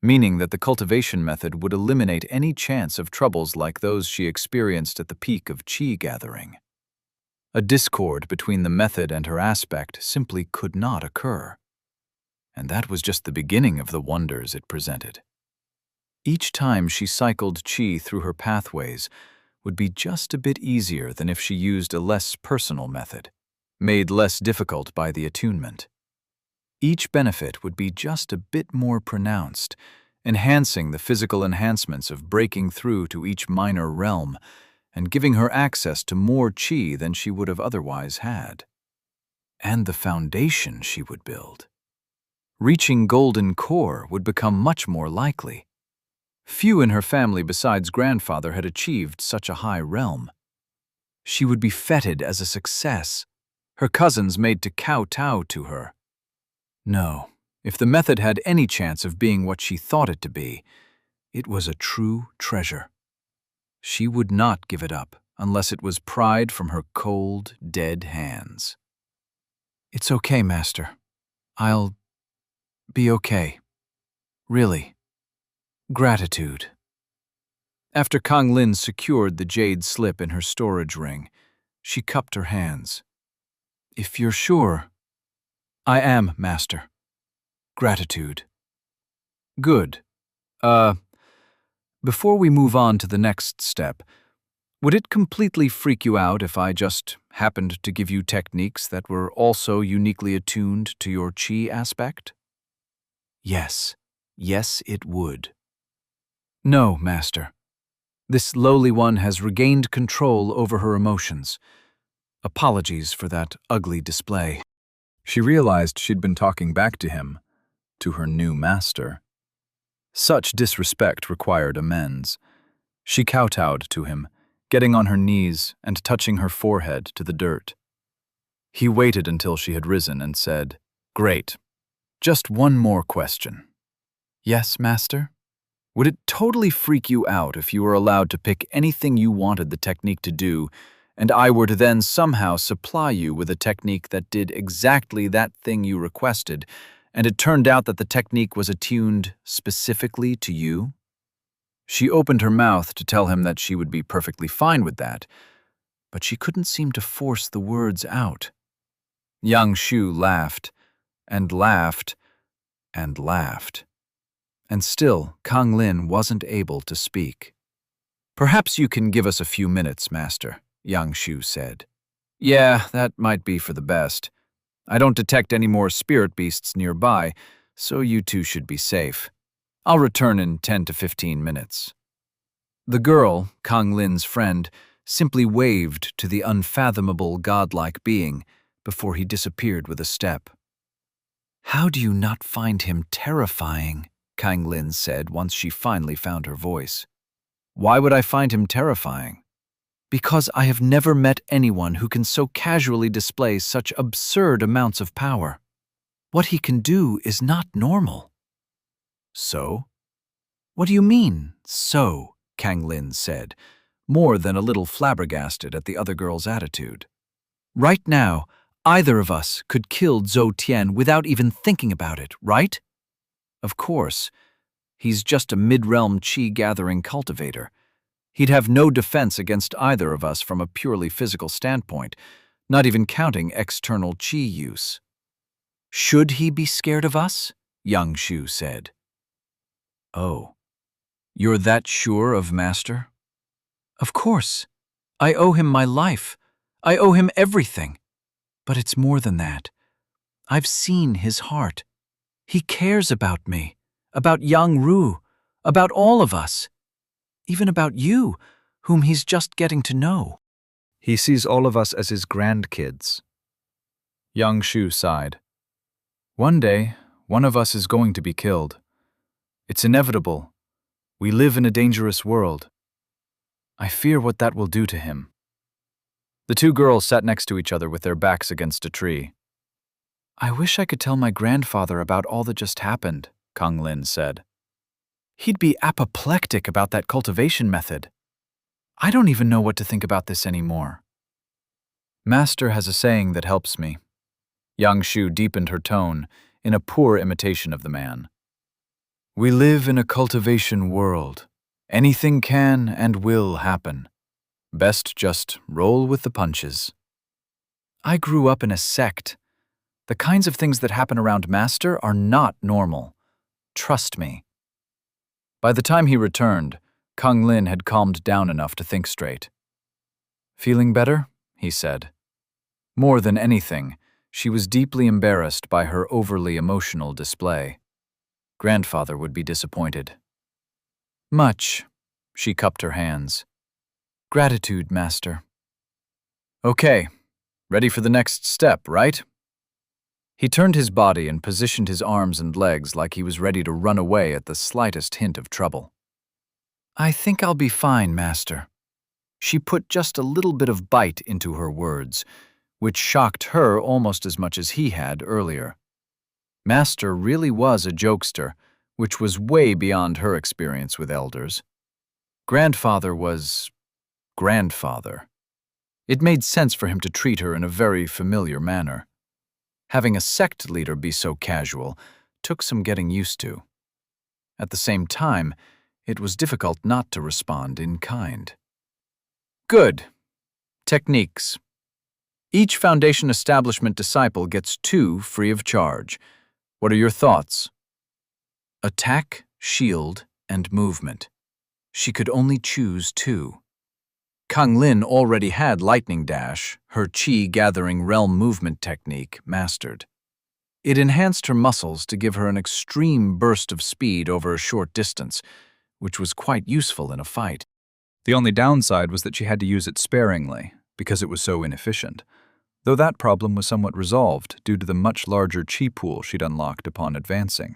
meaning that the cultivation method would eliminate any chance of troubles like those she experienced at the peak of chi gathering. A discord between the method and her aspect simply could not occur. And that was just the beginning of the wonders it presented. Each time she cycled chi through her pathways would be just a bit easier than if she used a less personal method, made less difficult by the attunement. Each benefit would be just a bit more pronounced, enhancing the physical enhancements of breaking through to each minor realm and giving her access to more chi than she would have otherwise had. And the foundation she would build. Reaching golden core would become much more likely. Few in her family besides grandfather had achieved such a high realm. She would be feted as a success, her cousins made to kowtow to her. No, if the method had any chance of being what she thought it to be, it was a true treasure. She would not give it up unless it was pried from her cold, dead hands. "It's okay, Master. I'll be okay. Really. Gratitude." After Kang Lin secured the jade slip in her storage ring, she cupped her hands. "If you're sure." "I am, Master. Gratitude." "Good. Before we move on to the next step, would it completely freak you out if I just happened to give you techniques that were also uniquely attuned to your chi aspect?" "Yes. Yes, it would." "No, Master. This lowly one has regained control over her emotions. Apologies for that ugly display." She realized she'd been talking back to him, to her new master. Such disrespect required amends. She kowtowed to him, getting on her knees and touching her forehead to the dirt. He waited until she had risen and said, "Great. Just one more question." "Yes, Master?" "Would it totally freak you out if you were allowed to pick anything you wanted the technique to do, and I were to then somehow supply you with a technique that did exactly that thing you requested, and it turned out that the technique was attuned specifically to you?" She opened her mouth to tell him that she would be perfectly fine with that, but she couldn't seem to force the words out. Yang Shu laughed, and laughed, and laughed. And still, Kang Lin wasn't able to speak. "Perhaps you can give us a few minutes, Master," Yang Shu said. "Yeah, that might be for the best. I don't detect any more spirit beasts nearby, so you two should be safe." I'll return in 10 to 15 minutes. The girl, Kang Lin's friend, simply waved to the unfathomable godlike being before he disappeared with a step. How do you not find him terrifying? Kang Lin said once she finally found her voice. Why would I find him terrifying? Because I have never met anyone who can so casually display such absurd amounts of power. What he can do is not normal. So? What do you mean, so? Kang Lin said, more than a little flabbergasted at the other girl's attitude. Right now, either of us could kill Zhou Tian without even thinking about it, right? Of course. He's just a mid-realm qi-gathering cultivator. He'd have no defense against either of us from a purely physical standpoint, not even counting external qi use. Should he be scared of us? Yang Shu said. Oh, you're that sure of Master? Of course. I owe him my life. I owe him everything. But it's more than that. I've seen his heart. He cares about me, about Yang Ru, about all of us, even about you, whom he's just getting to know. He sees all of us as his grandkids. Yang Shu sighed. One day, one of us is going to be killed. It's inevitable. We live in a dangerous world. I fear what that will do to him. The two girls sat next to each other with their backs against a tree. I wish I could tell my grandfather about all that just happened, Kang Lin said. He'd be apoplectic about that cultivation method. I don't even know what to think about this anymore. Master has a saying that helps me. Yang Shu deepened her tone in a poor imitation of the man. We live in a cultivation world. Anything can and will happen. Best just roll with the punches. I grew up in a sect. The kinds of things that happen around Master are not normal. Trust me. By the time he returned, Kang Lin had calmed down enough to think straight. Feeling better? He said. More than anything, she was deeply embarrassed by her overly emotional display. Grandfather would be disappointed. Much. She cupped her hands. Gratitude, Master. Okay, ready for the next step, right? He turned his body and positioned his arms and legs like he was ready to run away at the slightest hint of trouble. I think I'll be fine, Master. She put just a little bit of bite into her words, which shocked her almost as much as he had earlier. Master really was a jokester, which was way beyond her experience with elders. Grandfather was grandfather. It made sense for him to treat her in a very familiar manner. Having a sect leader be so casual took some getting used to. At the same time, it was difficult not to respond in kind. Good. Techniques. Each Foundation Establishment disciple gets 2 free of charge. What are your thoughts? Attack, shield, and movement. She could only choose 2. Kang Lin already had Lightning Dash, her qi-gathering realm movement technique, mastered. It enhanced her muscles to give her an extreme burst of speed over a short distance, which was quite useful in a fight. The only downside was that she had to use it sparingly, because it was so inefficient, though that problem was somewhat resolved due to the much larger qi pool she'd unlocked upon advancing.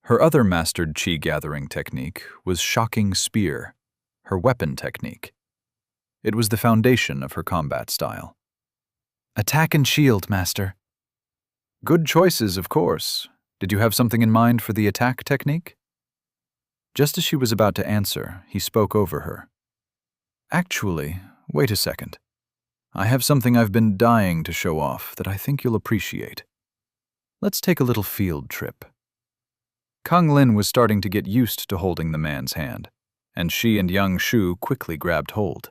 Her other mastered qi-gathering technique was Shocking Spear, her weapon technique. It was the foundation of her combat style. Attack and shield, Master. Good choices, of course. Did you have something in mind for the attack technique? Just as she was about to answer, he spoke over her. Actually, wait a second. I have something I've been dying to show off that I think you'll appreciate. Let's take a little field trip. Kang Lin was starting to get used to holding the man's hand, and she and Yang Shu quickly grabbed hold.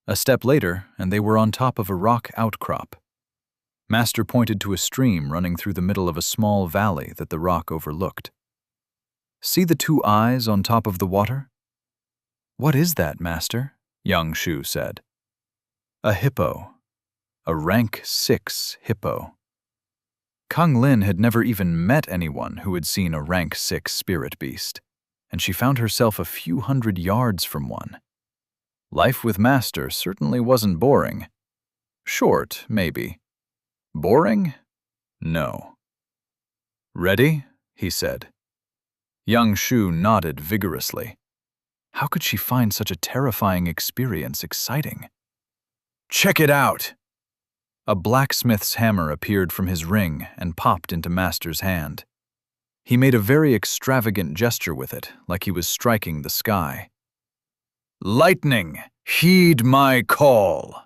A step later, and they were on top of a rock outcrop. Master pointed to a stream running through the middle of a small valley that the rock overlooked. See the 2 eyes on top of the water? What is that, Master? Yang Shu said. A hippo. A rank 6 hippo. Kung Lin had never even met anyone who had seen a rank 6 spirit beast, and she found herself a few hundred yards from one. Life with Master certainly wasn't boring. Short, maybe. Boring? No. "Ready?" he said. Young Shu nodded vigorously. How could she find such a terrifying experience exciting? "Check it out!" A blacksmith's hammer appeared from his ring and popped into Master's hand. He made a very extravagant gesture with it, like he was striking the sky. "Lightning, heed my call!"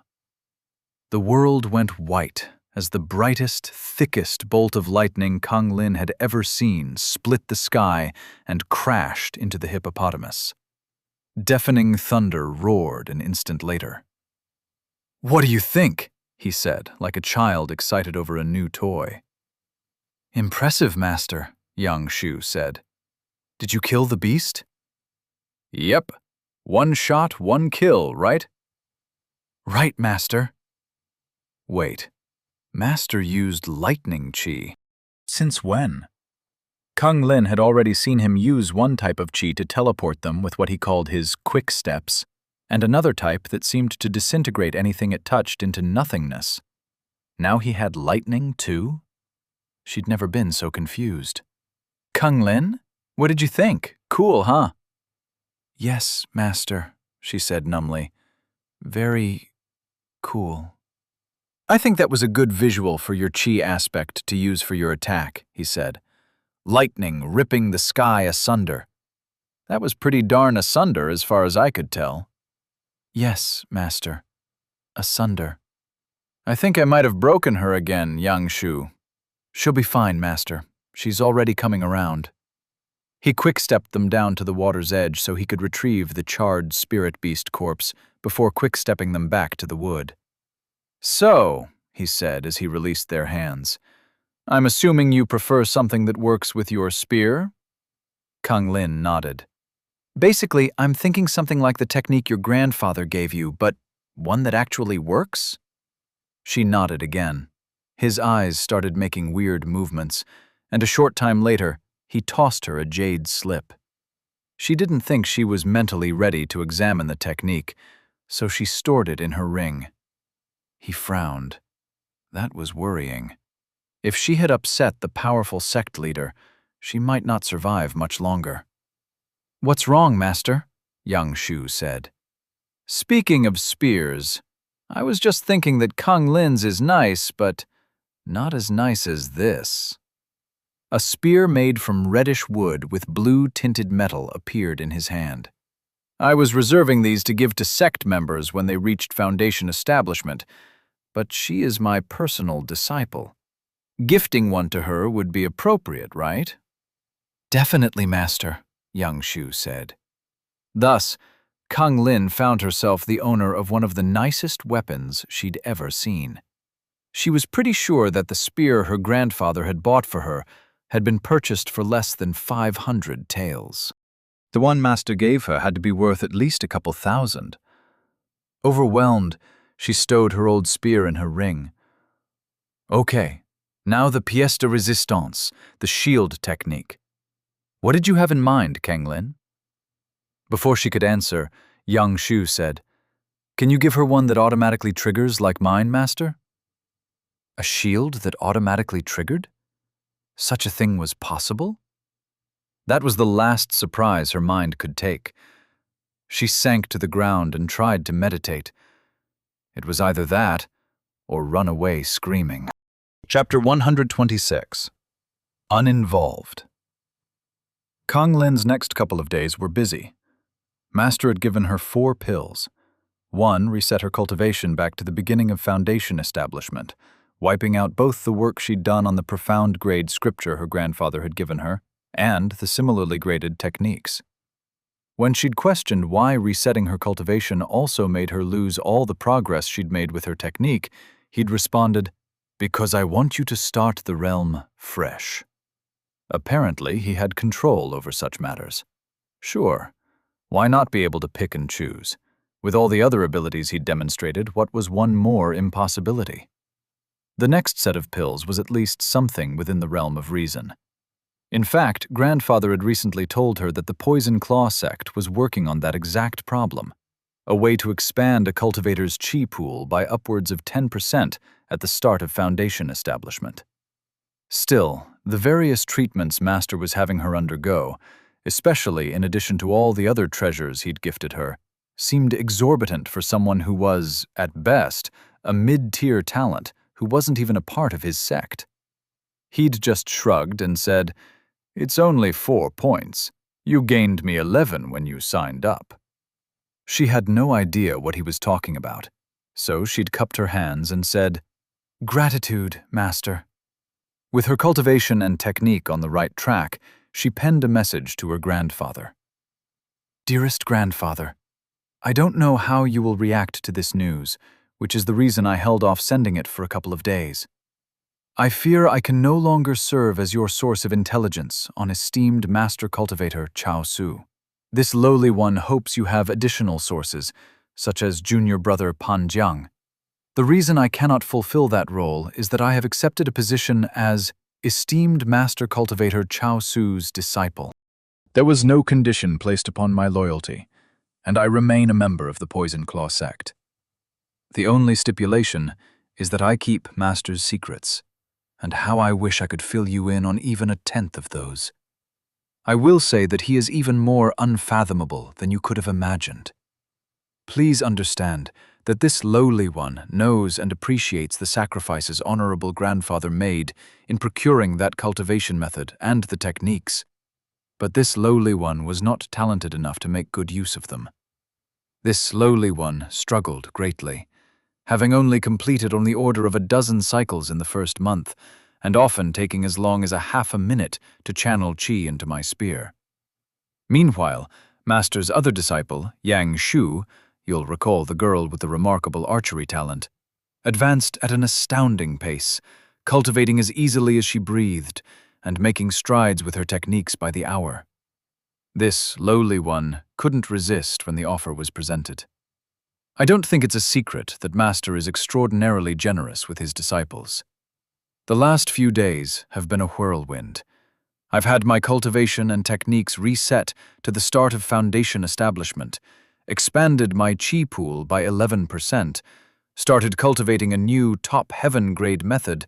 The world went white as the brightest, thickest bolt of lightning Kung Lin had ever seen split the sky and crashed into the hippopotamus. Deafening thunder roared an instant later. "What do you think?" he said, like a child excited over a new toy. "Impressive, Master," young Shu said. "Did you kill the beast?" "Yep. 1 shot, 1 kill, right?" "Right, Master." Wait. Master used lightning chi. Since when? Kung Lin had already seen him use one type of chi to teleport them with what he called his quick steps, and another type that seemed to disintegrate anything it touched into nothingness. Now he had lightning, too? She'd never been so confused. "Kung Lin? What did you think? Cool, huh?" "Yes, Master," she said numbly. "Very cool." "I think that was a good visual for your chi aspect to use for your attack," he said. "Lightning ripping the sky asunder. That was pretty darn asunder as far as I could tell." "Yes, Master. Asunder." "I think I might have broken her again, young Shu." "She'll be fine, Master. She's already coming around." He quick-stepped them down to the water's edge so he could retrieve the charred spirit beast corpse before quick-stepping them back to the wood. "So," he said as he released their hands, "I'm assuming you prefer something that works with your spear?" Kung Lin nodded. "Basically, I'm thinking something like the technique your grandfather gave you, but one that actually works?" She nodded again. His eyes started making weird movements, and a short time later, he tossed her a jade slip. She didn't think she was mentally ready to examine the technique, so she stored it in her ring. He frowned. That was worrying. If she had upset the powerful sect leader, she might not survive much longer. "What's wrong, Master?" young Shu said. "Speaking of spears, I was just thinking that Kung Lin's is nice, but not as nice as this." A spear made from reddish wood with blue-tinted metal appeared in his hand. "I was reserving these to give to sect members when they reached Foundation establishment, but she is my personal disciple. Gifting one to her would be appropriate, right?" "Definitely, Master," young Shu said. Thus, Kung Lin found herself the owner of one of the nicest weapons she'd ever seen. She was pretty sure that the spear her grandfather had bought for her had been purchased for less than 500 taels. The one Master gave her had to be worth at least a couple thousand. Overwhelmed, she stowed her old spear in her ring. "Okay, now the pièce de résistance, the shield technique. What did you have in mind, Kang Lin?" Before she could answer, young Shu said, "Can you give her one that automatically triggers like mine, Master?" A shield that automatically triggered? Such a thing was possible? That was the last surprise her mind could take. She sank to the ground and tried to meditate. It was either that, or run away screaming. Chapter 126. Uninvolved. Kang Lin's next couple of days were busy. Master had given her 4 pills. One reset her cultivation back to the beginning of Foundation establishment, wiping out both the work she'd done on the profound grade scripture her grandfather had given her and the similarly graded techniques. When she'd questioned why resetting her cultivation also made her lose all the progress she'd made with her technique, he'd responded, "Because I want you to start the realm fresh." Apparently, he had control over such matters. Sure, why not be able to pick and choose? With all the other abilities he'd demonstrated, what was one more impossibility? The next set of pills was at least something within the realm of reason. In fact, grandfather had recently told her that the Poison Claw sect was working on that exact problem, a way to expand a cultivator's chi pool by upwards of 10% at the start of foundation establishment. Still, the various treatments Master was having her undergo, especially in addition to all the other treasures he'd gifted her, seemed exorbitant for someone who was, at best, a mid-tier talent who wasn't even a part of his sect. He'd just shrugged and said, "It's only 4 points. You gained me 11 when you signed up." She had no idea what he was talking about, so she'd cupped her hands and said, "Gratitude, Master." With her cultivation and technique on the right track, she penned a message to her grandfather. "Dearest grandfather, I don't know how you will react to this news, which is the reason I held off sending it for a couple of days. I fear I can no longer serve as your source of intelligence on esteemed master cultivator Chao Su. This lowly one hopes you have additional sources, such as junior brother Pan Jiang. The reason I cannot fulfill that role is that I have accepted a position as esteemed master cultivator Chao Su's disciple. There was no condition placed upon my loyalty, and I remain a member of the Poison Claw sect. The only stipulation is that I keep Master's secrets, and how I wish I could fill you in on even a tenth of those. I will say that he is even more unfathomable than you could have imagined. Please understand that this lowly one knows and appreciates the sacrifices honorable grandfather made in procuring that cultivation method and the techniques, but this lowly one was not talented enough to make good use of them. This lowly one struggled greatly, having only completed on the order of a dozen cycles in the first month, and often taking as long as a half a minute to channel qi into my spear. Meanwhile, Master's other disciple, Yang Shu, you'll recall the girl with the remarkable archery talent, advanced at an astounding pace, cultivating as easily as she breathed, and making strides with her techniques by the hour. This lowly one couldn't resist when the offer was presented. I don't think it's a secret that Master is extraordinarily generous with his disciples. The last few days have been a whirlwind. I've had my cultivation and techniques reset to the start of foundation establishment, expanded my chi pool by 11%, started cultivating a new top heaven grade method,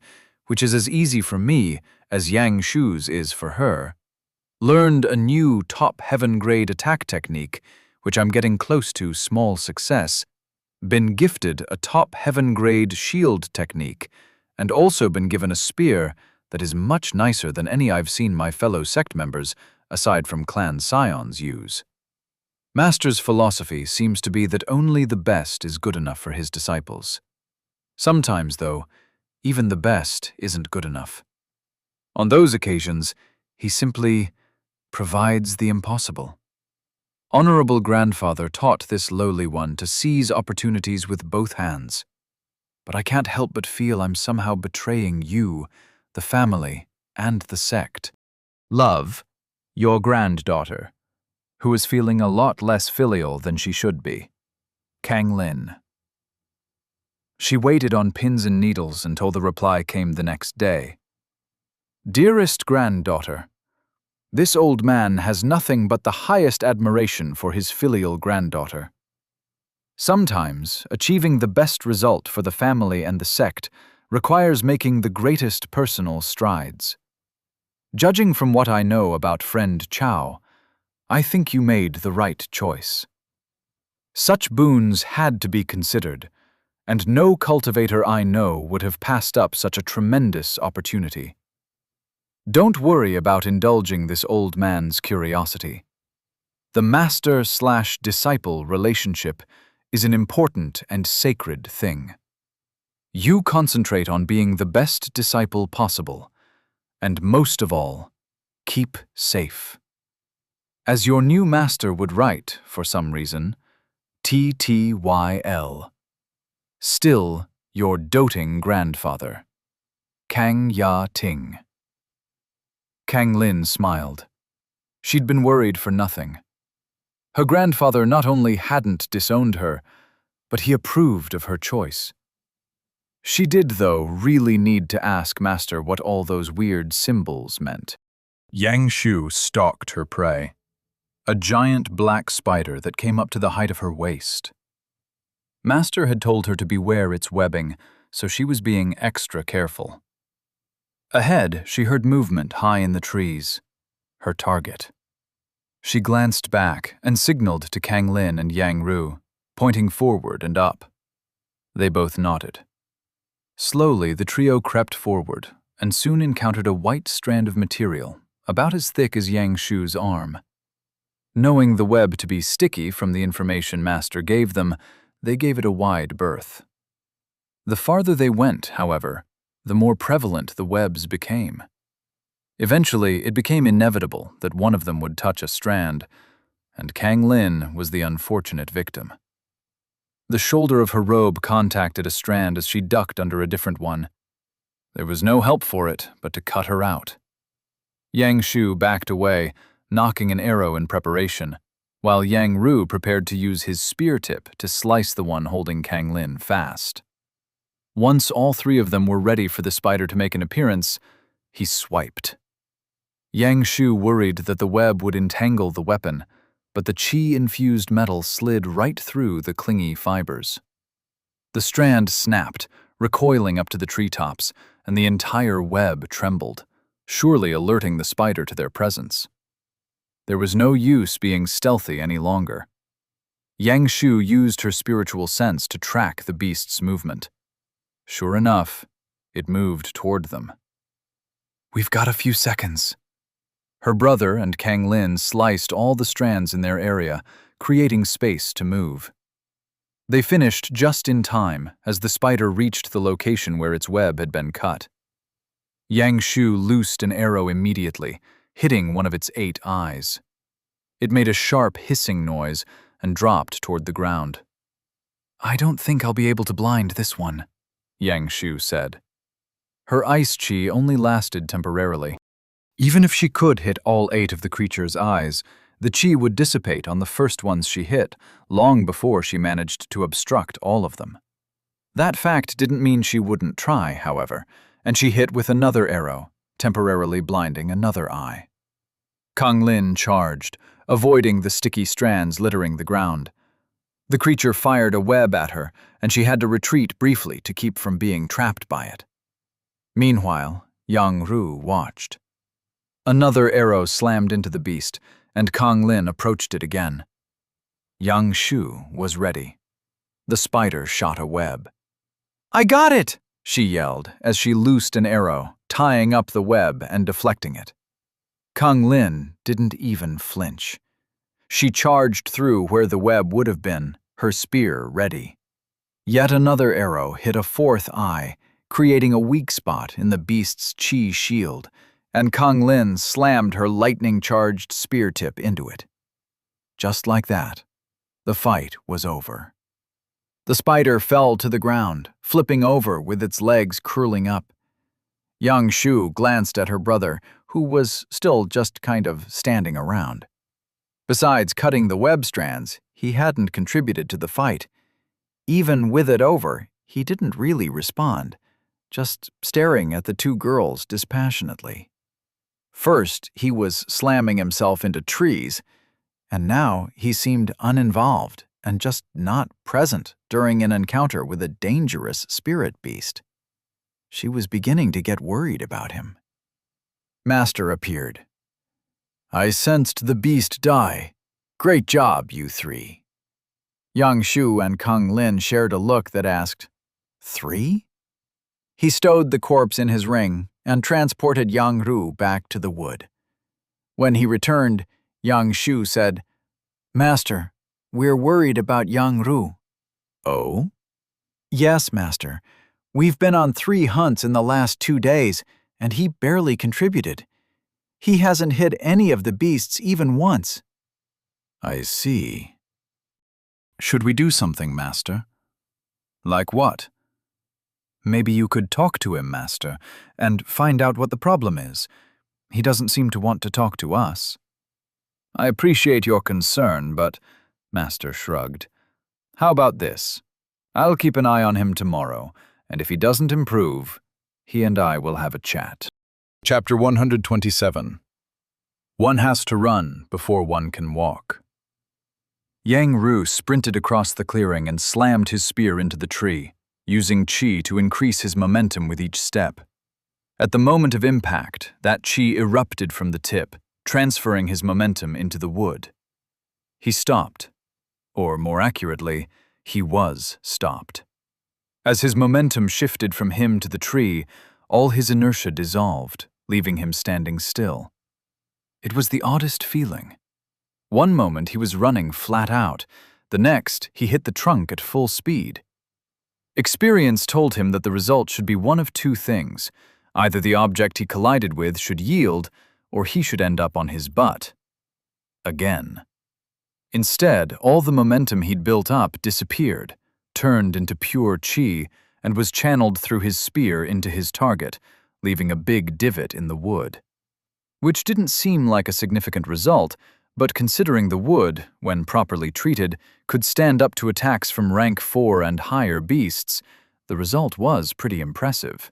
which is as easy for me as Yang Shu's is for her, learned a new top heaven grade attack technique, which I'm getting close to small success, been gifted a top heaven grade shield technique, and also been given a spear that is much nicer than any I've seen my fellow sect members, aside from clan scions, use. Master's philosophy seems to be that only the best is good enough for his disciples. Sometimes, though, even the best isn't good enough. On those occasions, he simply provides the impossible. Honorable grandfather taught this lowly one to seize opportunities with both hands. But I can't help but feel I'm somehow betraying you, the family, and the sect. Love, your granddaughter, who is feeling a lot less filial than she should be. Kang Lin. She waited on pins and needles until the reply came the next day. Dearest granddaughter, this old man has nothing but the highest admiration for his filial granddaughter. Sometimes, achieving the best result for the family and the sect requires making the greatest personal strides. Judging from what I know about friend Chao, I think you made the right choice. Such boons had to be considered, and no cultivator I know would have passed up such a tremendous opportunity. Don't worry about indulging this old man's curiosity. The master/disciple relationship is an important and sacred thing. You concentrate on being the best disciple possible, and most of all, keep safe. As your new master would write, for some reason, TTYL. Still your doting grandfather. Kang Ya Ting. Kang Lin smiled. She'd been worried for nothing. Her grandfather not only hadn't disowned her, but he approved of her choice. She did, though, really need to ask Master what all those weird symbols meant. Yang Shu stalked her prey, a giant black spider that came up to the height of her waist. Master had told her to beware its webbing, so she was being extra careful. Ahead, she heard movement high in the trees. Her target. She glanced back and signaled to Kang Lin and Yang Ru, pointing forward and up. They both nodded. Slowly, the trio crept forward and soon encountered a white strand of material, about as thick as Yang Shu's arm. Knowing the web to be sticky from the information Master gave them, they gave it a wide berth. The farther they went, however, the more prevalent the webs became. Eventually, it became inevitable that one of them would touch a strand, and Kang Lin was the unfortunate victim. The shoulder of her robe contacted a strand as she ducked under a different one. There was no help for it but to cut her out. Yang Shu backed away, knocking an arrow in preparation, while Yang Ru prepared to use his spear tip to slice the one holding Kang Lin fast. Once all three of them were ready for the spider to make an appearance, he swiped. Yang Shu worried that the web would entangle the weapon, but the qi-infused metal slid right through the clingy fibers. The strand snapped, recoiling up to the treetops, and the entire web trembled, surely alerting the spider to their presence. There was no use being stealthy any longer. Yang Shu used her spiritual sense to track the beast's movement. Sure enough, it moved toward them. "We've got a few seconds." Her brother and Kang Lin sliced all the strands in their area, creating space to move. They finished just in time as the spider reached the location where its web had been cut. Yang Shu loosed an arrow immediately, hitting one of its 8 eyes. It made a sharp hissing noise and dropped toward the ground. "I don't think I'll be able to blind this one," Yang Shu said. Her ice chi only lasted temporarily. Even if she could hit all 8 of the creature's eyes, the chi would dissipate on the first ones she hit, long before she managed to obstruct all of them. That fact didn't mean she wouldn't try, however, and she hit with another arrow, temporarily blinding another eye. Kang Lin charged, avoiding the sticky strands littering the ground. The creature fired a web at her, and she had to retreat briefly to keep from being trapped by it. Meanwhile, Yang Ru watched. Another arrow slammed into the beast, and Kang Lin approached it again. Yang Shu was ready. The spider shot a web. "I got it!" she yelled as she loosed an arrow, tying up the web and deflecting it. Kang Lin didn't even flinch. She charged through where the web would have been, her spear ready. Yet another arrow hit a 4th eye, creating a weak spot in the beast's chi shield, and Kang Lin slammed her lightning-charged spear tip into it. Just like that, the fight was over. The spider fell to the ground, flipping over with its legs curling up. Yang Shu glanced at her brother, who was still just kind of standing around. Besides cutting the web strands, he hadn't contributed to the fight. Even with it over, he didn't really respond, just staring at the 2 girls dispassionately. First, he was slamming himself into trees, and now he seemed uninvolved and just not present during an encounter with a dangerous spirit beast. She was beginning to get worried about him. Master appeared. "I sensed the beast die. Great job, you 3. Yang Shu and Kang Lin shared a look that asked, "3?" He stowed the corpse in his ring and transported Yang Ru back to the wood. When he returned, Yang Shu said, "Master, we're worried about Yang Ru." "Oh?" "Yes, Master. We've been on 3 hunts in the last 2 days, and he barely contributed. He hasn't hit any of the beasts even once." "I see. Should we do something, Master?" "Like what?" "Maybe you could talk to him, Master, and find out what the problem is. He doesn't seem to want to talk to us." "I appreciate your concern, but," Master shrugged. "How about this? I'll keep an eye on him tomorrow, and if he doesn't improve, he and I will have a chat. Chapter 127. One has to run before one can walk. Yang Ru sprinted across the clearing and slammed his spear into the tree, using qi to increase his momentum with each step. At the moment of impact, that qi erupted from the tip, transferring his momentum into the wood. He stopped, or more accurately, he was stopped. As his momentum shifted from him to the tree, all his inertia dissolved, leaving him standing still. It was the oddest feeling. One moment he was running flat out, the next he hit the trunk at full speed. Experience told him that the result should be one of two things. Either the object he collided with should yield, or he should end up on his butt. Again. Instead, all the momentum he'd built up disappeared, turned into pure qi, and was channeled through his spear into his target, leaving a big divot in the wood. Which didn't seem like a significant result, but considering the wood, when properly treated, could stand up to attacks from rank 4 and higher beasts, the result was pretty impressive.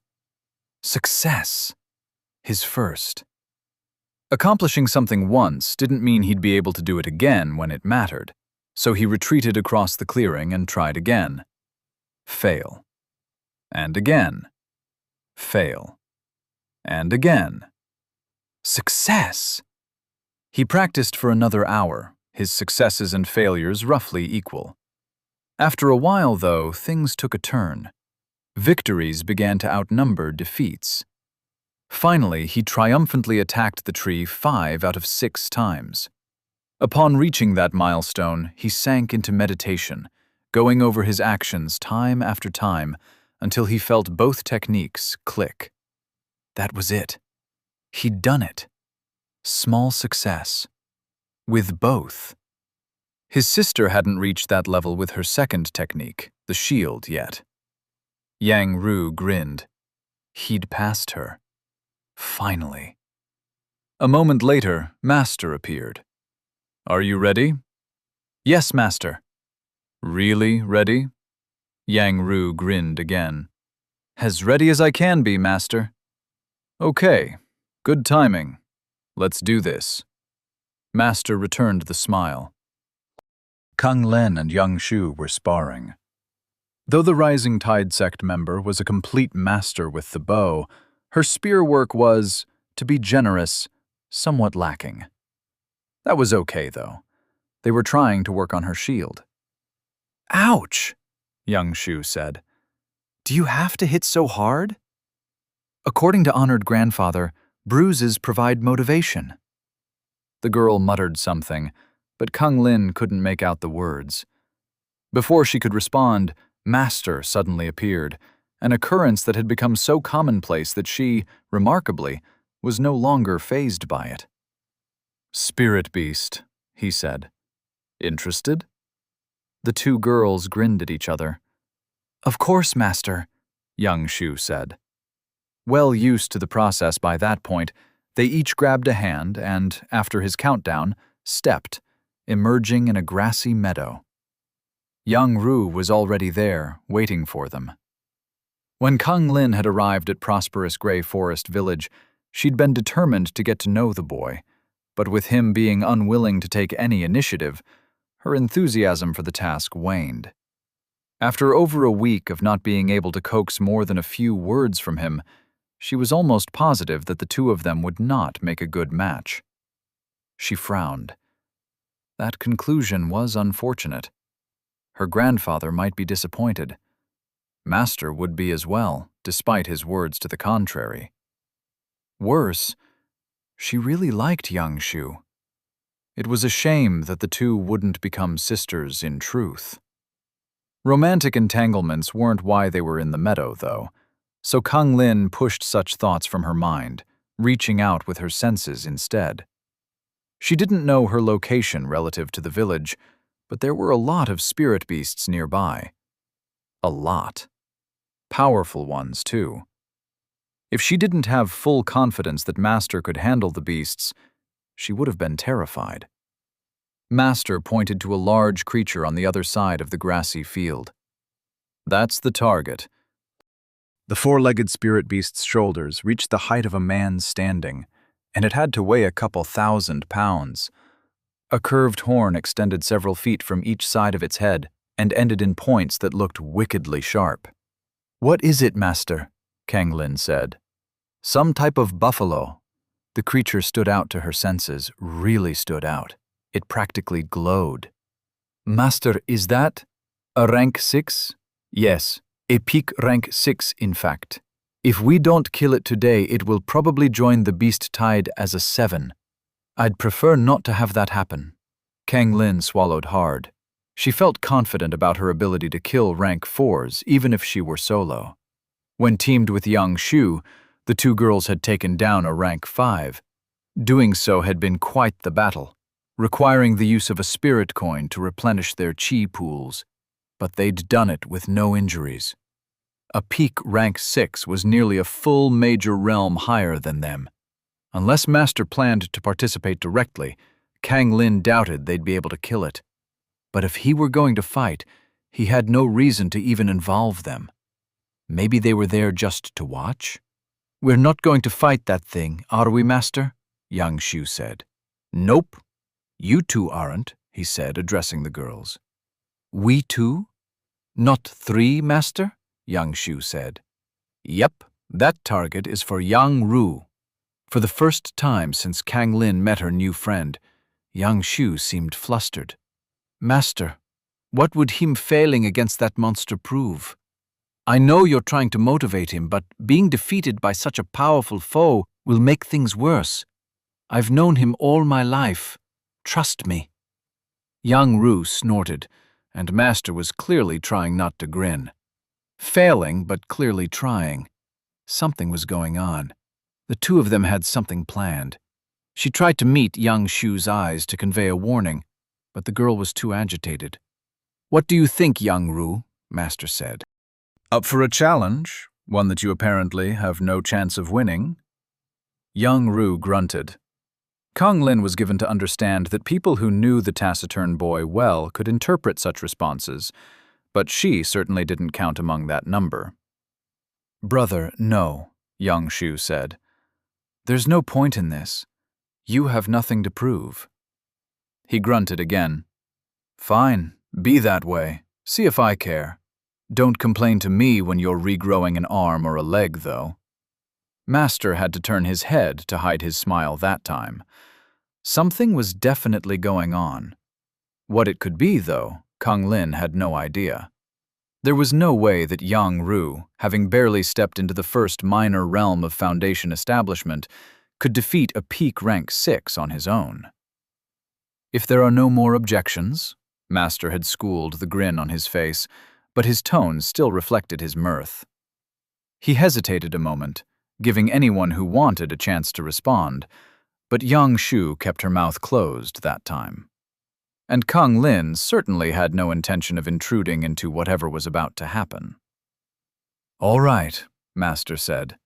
Success! His first. Accomplishing something once didn't mean he'd be able to do it again when it mattered, so he retreated across the clearing and tried again. Fail. And again. Fail. And again. Success! He practiced for another hour, his successes and failures roughly equal. After a while, though, things took a turn. Victories began to outnumber defeats. Finally, he triumphantly attacked the tree 5 out of 6 times. Upon reaching that milestone, he sank into meditation, going over his actions time after time until he felt both techniques click. That was it. He'd done it. Small success. With both. His sister hadn't reached that level with her second technique, the shield, yet. Yang Ru grinned. He'd passed her. Finally. A moment later, Master appeared. "Are you ready?" "Yes, Master." "Really ready?" Yang Ru grinned again. "As ready as I can be, Master." "Okay, good timing. Let's do this." Master returned the smile. Kung Lin and Yang Shu were sparring. Though the Rising Tide sect member was a complete master with the bow, her spear work was, to be generous, somewhat lacking. That was okay, though. They were trying to work on her shield. "Ouch!" Yang Shu said. "Do you have to hit so hard?" "According to Honored Grandfather, bruises provide motivation." The girl muttered something, but Kung Lin couldn't make out the words. Before she could respond, Master suddenly appeared, an occurrence that had become so commonplace that she, remarkably, was no longer fazed by it. "Spirit beast," he said. "Interested?" The two girls grinned at each other. "Of course, Master," Yang Shu said. Well used to the process by that point, they each grabbed a hand and, after his countdown, stepped, emerging in a grassy meadow. Yang Ru was already there, waiting for them. When Kung Lin had arrived at prosperous Grey Forest Village, she'd been determined to get to know the boy, but with him being unwilling to take any initiative, her enthusiasm for the task waned. After over a week of not being able to coax more than a few words from him, she was almost positive that the two of them would not make a good match. She frowned. That conclusion was unfortunate. Her grandfather might be disappointed. Master would be as well, despite his words to the contrary. Worse, she really liked Yang Shu. It was a shame that the two wouldn't become sisters in truth. Romantic entanglements weren't why they were in the meadow, though, so Kung Lin pushed such thoughts from her mind, reaching out with her senses instead. She didn't know her location relative to the village, but there were a lot of spirit beasts nearby. A lot. Powerful ones, too. If she didn't have full confidence that Master could handle the beasts, she would have been terrified. Master pointed to a large creature on the other side of the grassy field. "That's the target. The four-legged spirit beast's shoulders reached the height of a man standing, and it had to weigh a couple 1,000 pounds. A curved horn extended several feet from each side of its head and ended in points that looked wickedly sharp. "What is it, master?" Kang Lin said. "Some type of buffalo." The creature stood out to her senses, really stood out. It practically glowed. "Master, is that a rank 6? "Yes, a peak rank 6, in fact. If we don't kill it today, it will probably join the beast tide as a 7. I'd prefer not to have that happen." Kang Lin swallowed hard. She felt confident about her ability to kill rank 4s, even if she were solo. When teamed with Yang Shu, the two girls had taken down a rank 5. Doing so had been quite the battle, requiring the use of a spirit coin to replenish their chi pools, but they'd done it with no injuries. A peak rank 6 was nearly a full major realm higher than them. Unless Master planned to participate directly, Kang Lin doubted they'd be able to kill it. But if he were going to fight, he had no reason to even involve them. Maybe they were there just to watch? "We're not going to fight that thing, are we, Master?" Yang Shu said. "Nope. You two aren't," he said, addressing the girls. "We two? Not 3, Master?" Yang Shu said. "Yep, that target is for Yang Ru." For the first time since Kang Lin met her new friend, Yang Shu seemed flustered. "Master, what would him failing against that monster prove? I know you're trying to motivate him, but being defeated by such a powerful foe will make things worse. I've known him all my life. Trust me." Yang Ru snorted, and Master was clearly trying not to grin. Failing, but clearly trying. Something was going on. The two of them had something planned. She tried to meet Yang Shu's eyes to convey a warning, but the girl was too agitated. "What do you think, Yang Ru?" Master said. "Up for a challenge, one that you apparently have no chance of winning?" Yang Ru grunted. Kang Lin was given to understand that people who knew the taciturn boy well could interpret such responses, but she certainly didn't count among that number. "Brother, no," Yang Shu said. "There's no point in this. You have nothing to prove." He grunted again. "Fine, be that way. See if I care. Don't complain to me when you're regrowing an arm or a leg, though." Master had to turn his head to hide his smile that time. Something was definitely going on. What it could be, though, Kang Lin had no idea. There was no way that Yang Ru, having barely stepped into the first minor realm of Foundation establishment, could defeat a peak rank 6 on his own. "If there are no more objections," Master had schooled the grin on his face, but his tone still reflected his mirth. He hesitated a moment, giving anyone who wanted a chance to respond, but Yang Shu kept her mouth closed that time. And Kang Lin certainly had no intention of intruding into whatever was about to happen. "All right," Master said.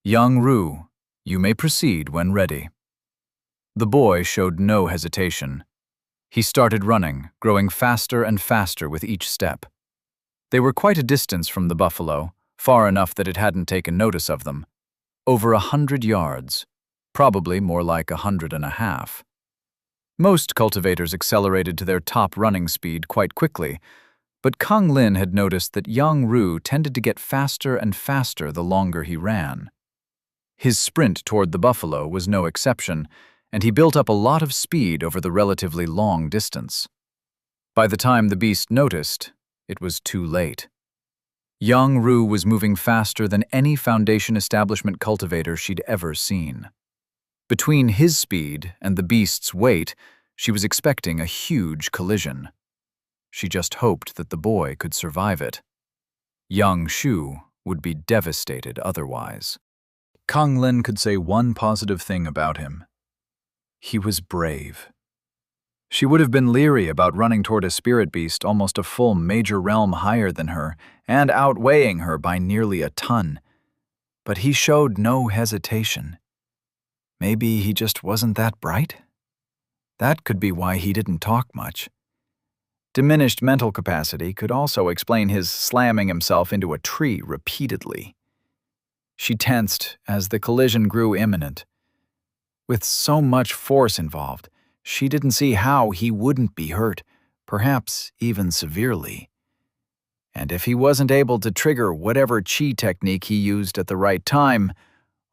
"Yang Ru, you may proceed when ready." The boy showed no hesitation. He started running, growing faster and faster with each step. They were quite a distance from the buffalo, far enough that it hadn't taken notice of them. Over 100 yards, probably more like 150. Most cultivators accelerated to their top running speed quite quickly, but Kang Lin had noticed that Yang Ru tended to get faster and faster the longer he ran. His sprint toward the buffalo was no exception, and he built up a lot of speed over the relatively long distance. By the time the beast noticed, it was too late. Yang Ru was moving faster than any Foundation establishment cultivator she'd ever seen. Between his speed and the beast's weight, she was expecting a huge collision. She just hoped that the boy could survive it. Yang Shu would be devastated otherwise. Kang Lin could say one positive thing about him. He was brave. She would have been leery about running toward a spirit beast almost a full major realm higher than her and outweighing her by nearly a ton. But he showed no hesitation. Maybe he just wasn't that bright? That could be why he didn't talk much. Diminished mental capacity could also explain his slamming himself into a tree repeatedly. She tensed as the collision grew imminent. With so much force involved, she didn't see how he wouldn't be hurt, perhaps even severely. And if he wasn't able to trigger whatever chi technique he used at the right time,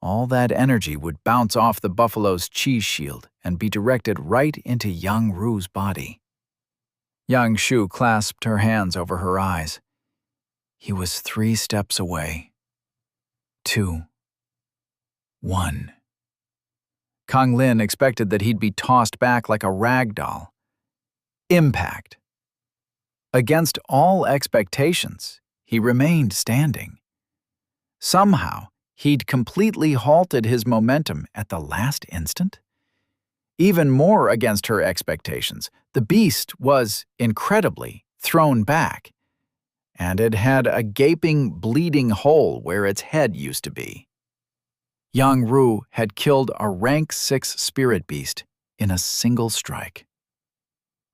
all that energy would bounce off the buffalo's chi shield and be directed right into Yang Ru's body. Yang Shu clasped her hands over her eyes. He was 3 steps away. 2. 1. Kang Lin expected that he'd be tossed back like a rag doll. Impact. Against all expectations, he remained standing. Somehow, he'd completely halted his momentum at the last instant. Even more against her expectations, the beast was, incredibly, thrown back, and it had a gaping, bleeding hole where its head used to be. Yang Ru had killed a rank 6 spirit beast in a single strike.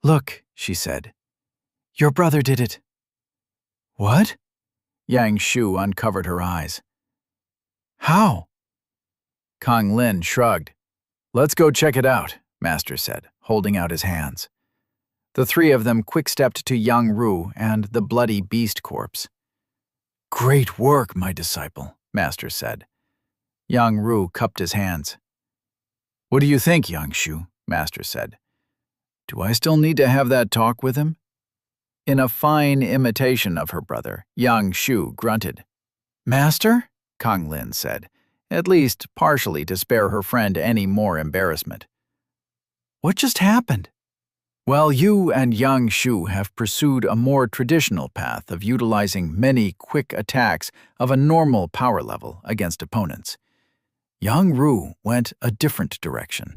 "Look," she said. "Your brother did it." "What?" Yang Shu uncovered her eyes. "How?" Kang Lin shrugged. "Let's go check it out," Master said, holding out his hands. The 3 of them quick-stepped to Yang Ru and the bloody beast corpse. "Great work, my disciple," Master said. Yang Ru cupped his hands. "What do you think, Yang Shu?" Master said. "Do I still need to have that talk with him?" In a fine imitation of her brother, Yang Shu grunted. "Master?" Kang Lin said, at least partially to spare her friend any more embarrassment. "What just happened?" "Well, you and Yang Shu have pursued a more traditional path of utilizing many quick attacks of a normal power level against opponents. Yang Ru went a different direction."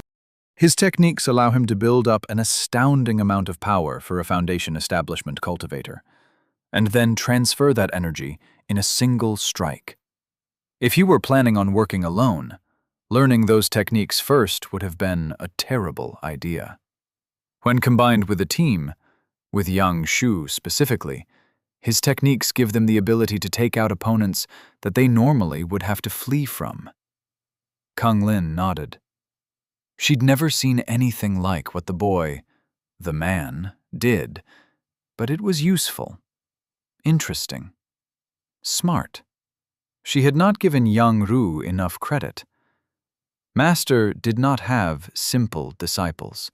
His techniques allow him to build up an astounding amount of power for a Foundation Establishment cultivator, and then transfer that energy in a single strike. If you were planning on working alone, learning those techniques first would have been a terrible idea. When combined with a team, with Yang Shu specifically, his techniques give them the ability to take out opponents that they normally would have to flee from. Kang Lin nodded. She'd never seen anything like what the boy, the man, did, but it was useful, interesting, smart. She had not given Yang Ru enough credit. Master did not have simple disciples.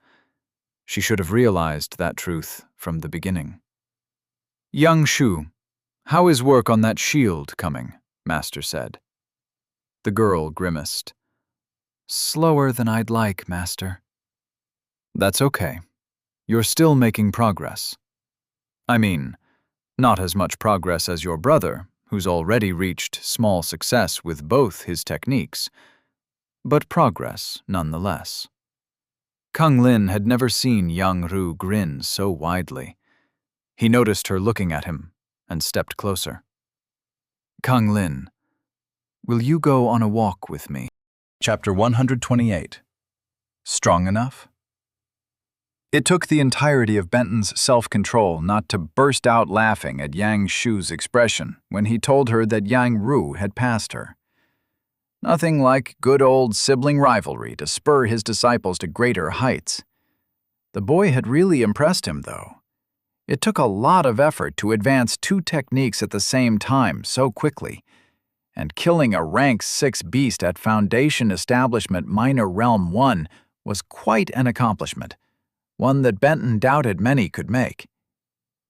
She should have realized that truth from the beginning. "Yang Shu, how is work on that shield coming?" Master said. The girl grimaced. "Slower than I'd like, Master." "That's okay. You're still making progress. I mean, not as much progress as your brother, who's already reached small success with both his techniques, but progress nonetheless." Kang Lin had never seen Yang Ru grin so widely. He noticed her looking at him and stepped closer. "Kang Lin, will you go on a walk with me?" Chapter 128. Strong enough? It took the entirety of Benton's self-control not to burst out laughing at Yang Shu's expression when he told her that Yang Ru had passed her. Nothing like good old sibling rivalry to spur his disciples to greater heights. The boy had really impressed him, though. It took a lot of effort to advance 2 techniques at the same time so quickly, and killing a rank 6 beast at Foundation Establishment Minor Realm 1 was quite an accomplishment, one that Benton doubted many could make.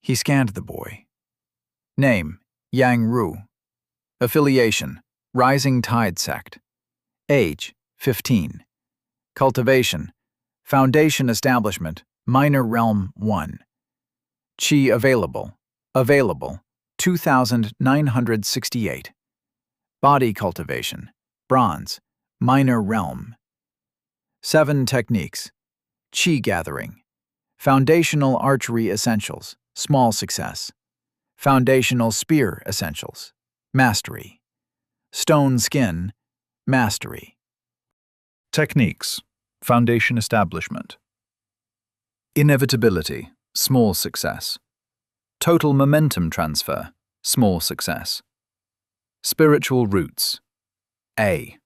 He scanned the boy. Name, Yang Ru. Affiliation, Rising Tide Sect. Age, 15. Cultivation, Foundation Establishment, Minor Realm 1. Chi available, 2,968. Body cultivation, Bronze, Minor Realm. 7 techniques. Chi gathering, Foundational Archery Essentials, Small Success. Foundational Spear Essentials, Mastery. Stone Skin, Mastery. Techniques. Foundation Establishment. Inevitability. Small success. Total Momentum Transfer. Small success. Spiritual Roots. A.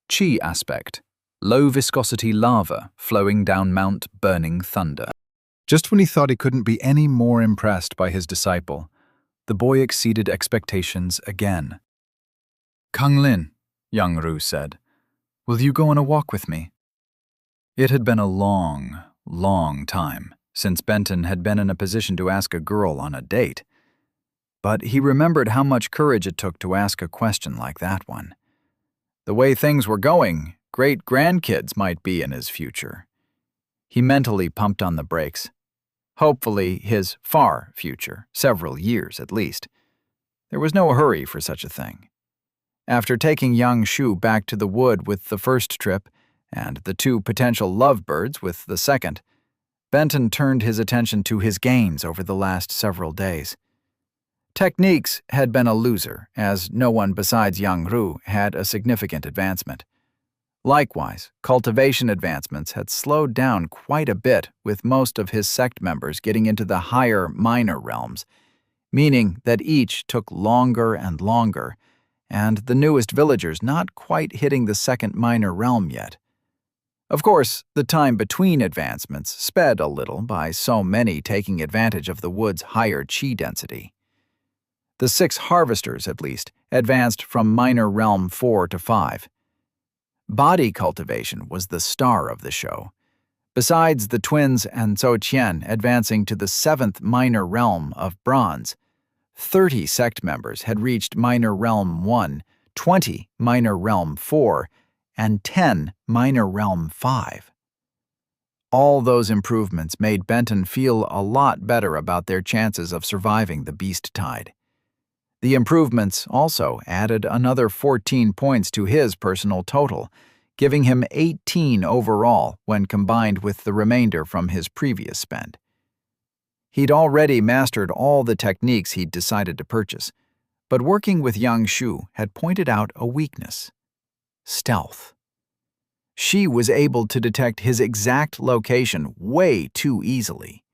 Chi aspect. Low viscosity lava flowing down Mount Burning Thunder. Just when he thought he couldn't be any more impressed by his disciple, the boy exceeded expectations again. "Kang Lin," Yang Ru said, "will you go on a walk with me?" It had been a long, long time since Benton had been in a position to ask a girl on a date. But he remembered how much courage it took to ask a question like that one. The way things were going, great-grandkids might be in his future. He mentally pumped on the brakes. Hopefully his far future, several years at least. There was no hurry for such a thing. After taking young Shu back to the wood with the first trip, and the two potential lovebirds with the second, Benton turned his attention to his gains over the last several days. Techniques had been a loser, as no one besides Yang Ru had a significant advancement. Likewise, cultivation advancements had slowed down quite a bit, with most of his sect members getting into the higher minor realms, meaning that each took longer and longer, and the newest villagers not quite hitting the second minor realm yet. Of course, the time between advancements sped a little by so many taking advantage of the wood's higher chi density. The 6 harvesters, at least, advanced from minor realm 4 to 5. Body cultivation was the star of the show. Besides the twins and Zhou Qian advancing to the 7th minor realm of bronze, 30 sect members had reached minor realm 1, 20 minor realm 4, and 10 minor realm 5. All those improvements made Benton feel a lot better about their chances of surviving the beast tide. The improvements also added another 14 points to his personal total, giving him 18 overall when combined with the remainder from his previous spend. He'd already mastered all the techniques he'd decided to purchase, but working with young Shu had pointed out a weakness: stealth. She was able to detect his exact location way too easily.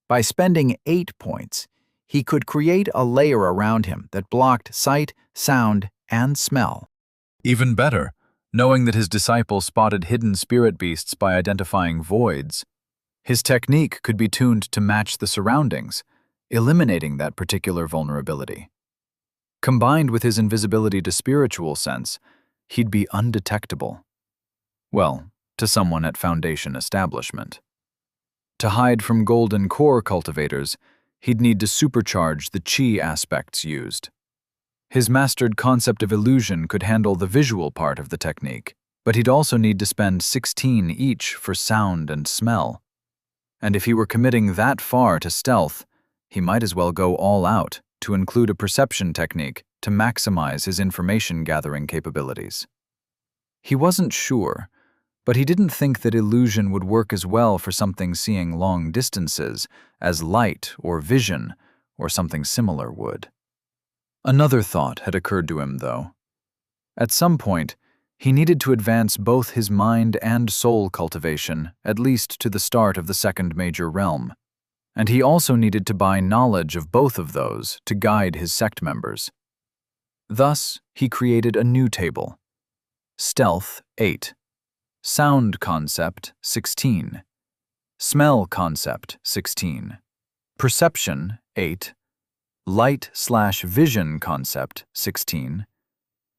By spending 8 points, he could create a layer around him that blocked sight, sound, and smell. Even better, knowing that his disciple spotted hidden spirit beasts by identifying voids, his technique could be tuned to match the surroundings, eliminating that particular vulnerability. Combined with his invisibility to spiritual sense, he'd be undetectable. Well, to someone at Foundation establishment. To hide from golden core cultivators, he'd need to supercharge the chi aspects used. His mastered concept of illusion could handle the visual part of the technique, but he'd also need to spend 16 each for sound and smell. And if he were committing that far to stealth, he might as well go all out to include a perception technique to maximize his information-gathering capabilities. He wasn't sure, but he didn't think that illusion would work as well for something seeing long distances as light or vision or something similar would. Another thought had occurred to him, though. At some point, he needed to advance both his mind and soul cultivation, at least to the start of the second major realm, and he also needed to buy knowledge of both of those to guide his sect members. Thus, he created a new table: Stealth 8, Sound Concept 16, Smell Concept 16, Perception 8, Light/Vision Concept 16,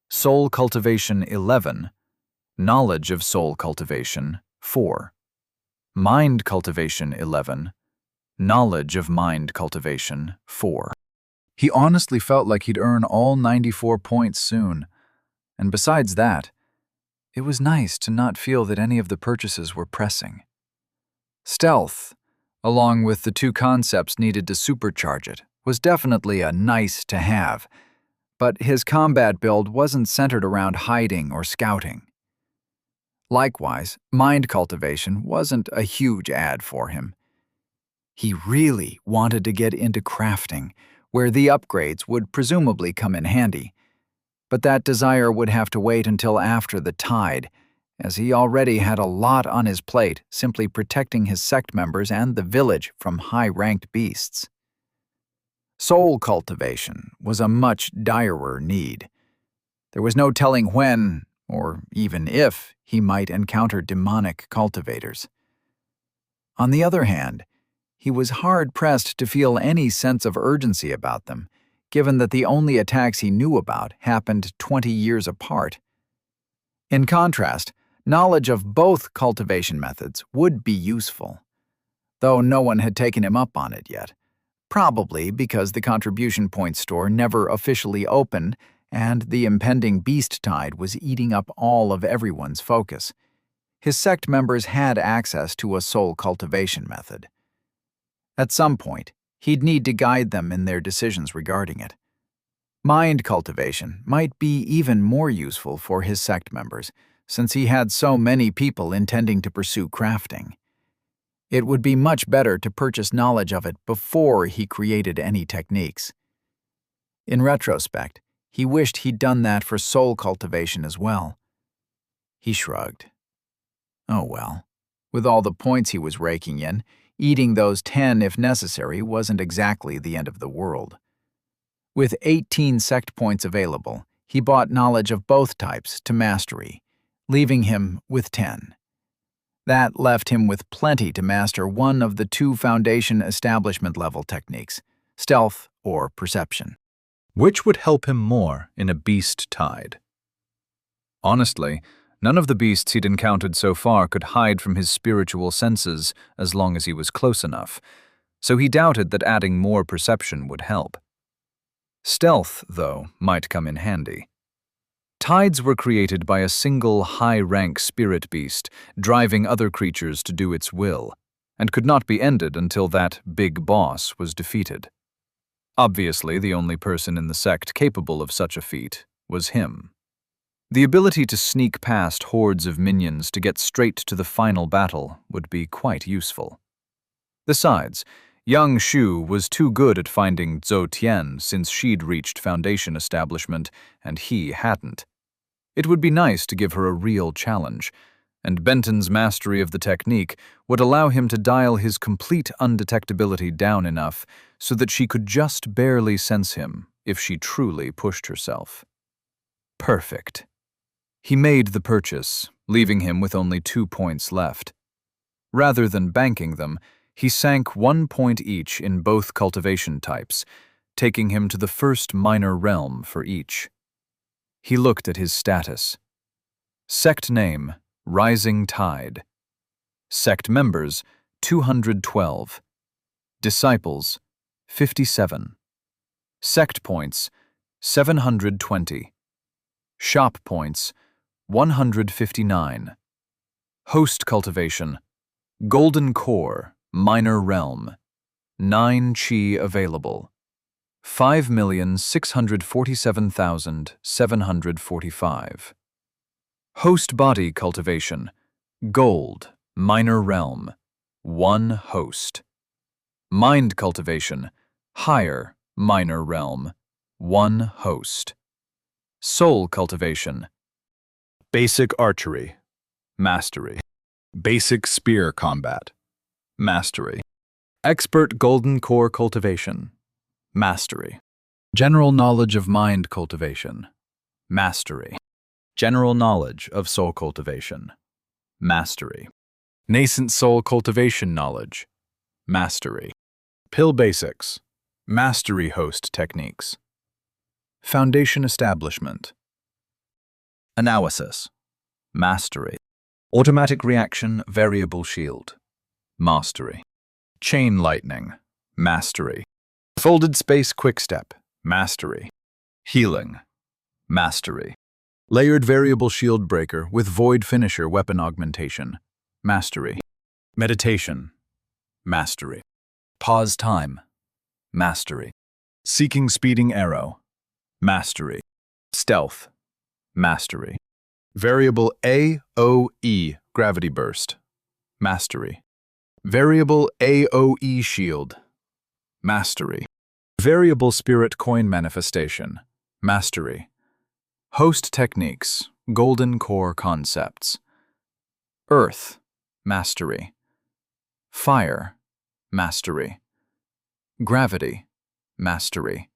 Soul Cultivation 11, Knowledge of Soul Cultivation 4, Mind Cultivation 11, Knowledge of Mind Cultivation 4. He honestly felt like he'd earn all 94 points soon, and besides that, it was nice to not feel that any of the purchases were pressing. Stealth, along with the 2 concepts needed to supercharge it, was definitely a nice to have, but his combat build wasn't centered around hiding or scouting. Likewise, mind cultivation wasn't a huge add for him. He really wanted to get into crafting, where the upgrades would presumably come in handy, but that desire would have to wait until after the tide, as he already had a lot on his plate simply protecting his sect members and the village from high-ranked beasts. Soul cultivation was a much direr need. There was no telling when, or even if, he might encounter demonic cultivators. On the other hand, he was hard-pressed to feel any sense of urgency about them, given that the only attacks he knew about happened 20 years apart. In contrast, knowledge of both cultivation methods would be useful, though no one had taken him up on it yet, probably because the contribution point store never officially opened and the impending beast tide was eating up all of everyone's focus. His sect members had access to a soul cultivation method. At some point, he'd need to guide them in their decisions regarding it. Mind cultivation might be even more useful for his sect members, since he had so many people intending to pursue crafting. It would be much better to purchase knowledge of it before he created any techniques. In retrospect, he wished he'd done that for soul cultivation as well. He shrugged. Oh well, with all the points he was raking in, eating those 10 if necessary wasn't exactly the end of the world. With 18 sect points available, he bought knowledge of both types to mastery, leaving him with 10. That left him with plenty to master one of the 2 foundation establishment level techniques, stealth or perception. Which would help him more in a beast tide? Honestly, none of the beasts he'd encountered so far could hide from his spiritual senses as long as he was close enough, so he doubted that adding more perception would help. Stealth, though, might come in handy. Tides were created by a single high-rank spirit beast, driving other creatures to do its will, and could not be ended until that big boss was defeated. Obviously, the only person in the sect capable of such a feat was him. The ability to sneak past hordes of minions to get straight to the final battle would be quite useful. Besides, young Shu was too good at finding Zhou Tian since she'd reached Foundation establishment and he hadn't. It would be nice to give her a real challenge, and Benton's mastery of the technique would allow him to dial his complete undetectability down enough so that she could just barely sense him if she truly pushed herself. Perfect. He made the purchase, leaving him with only 2 points left. Rather than banking them, he sank 1 point each in both cultivation types, taking him to the first minor realm for each. He looked at his status. Sect name, Rising Tide. Sect members, 212. Disciples, 57. Sect points, 720. Shop points, 159. Host cultivation, Golden Core, Minor Realm. 9 chi available. 5,647,745. Host body cultivation, Gold, Minor Realm. 1 host. Mind cultivation, Higher, Minor Realm. 1 host. Soul cultivation, Basic Archery, Mastery. Basic Spear Combat, Mastery. Expert Golden Core Cultivation, Mastery. General Knowledge of Mind Cultivation, Mastery. General Knowledge of Soul Cultivation, Mastery. Nascent Soul Cultivation Knowledge, Mastery. Pill Basics, Mastery Host Techniques. Foundation Establishment. Analysis, Mastery. Automatic Reaction Variable Shield, Mastery. Chain Lightning, Mastery. Folded Space Quickstep, Mastery. Healing, Mastery. Layered Variable Shield Breaker with Void Finisher Weapon Augmentation, Mastery. Meditation, Mastery. Pause Time, Mastery. Seeking Speeding Arrow, Mastery. Stealth, Mastery. Variable AOE Gravity Burst, Mastery. Variable AOE Shield, Mastery. Variable Spirit Coin Manifestation, Mastery. Host Techniques, Golden Core Concepts. Earth, Mastery. Fire, Mastery. Gravity, Mastery.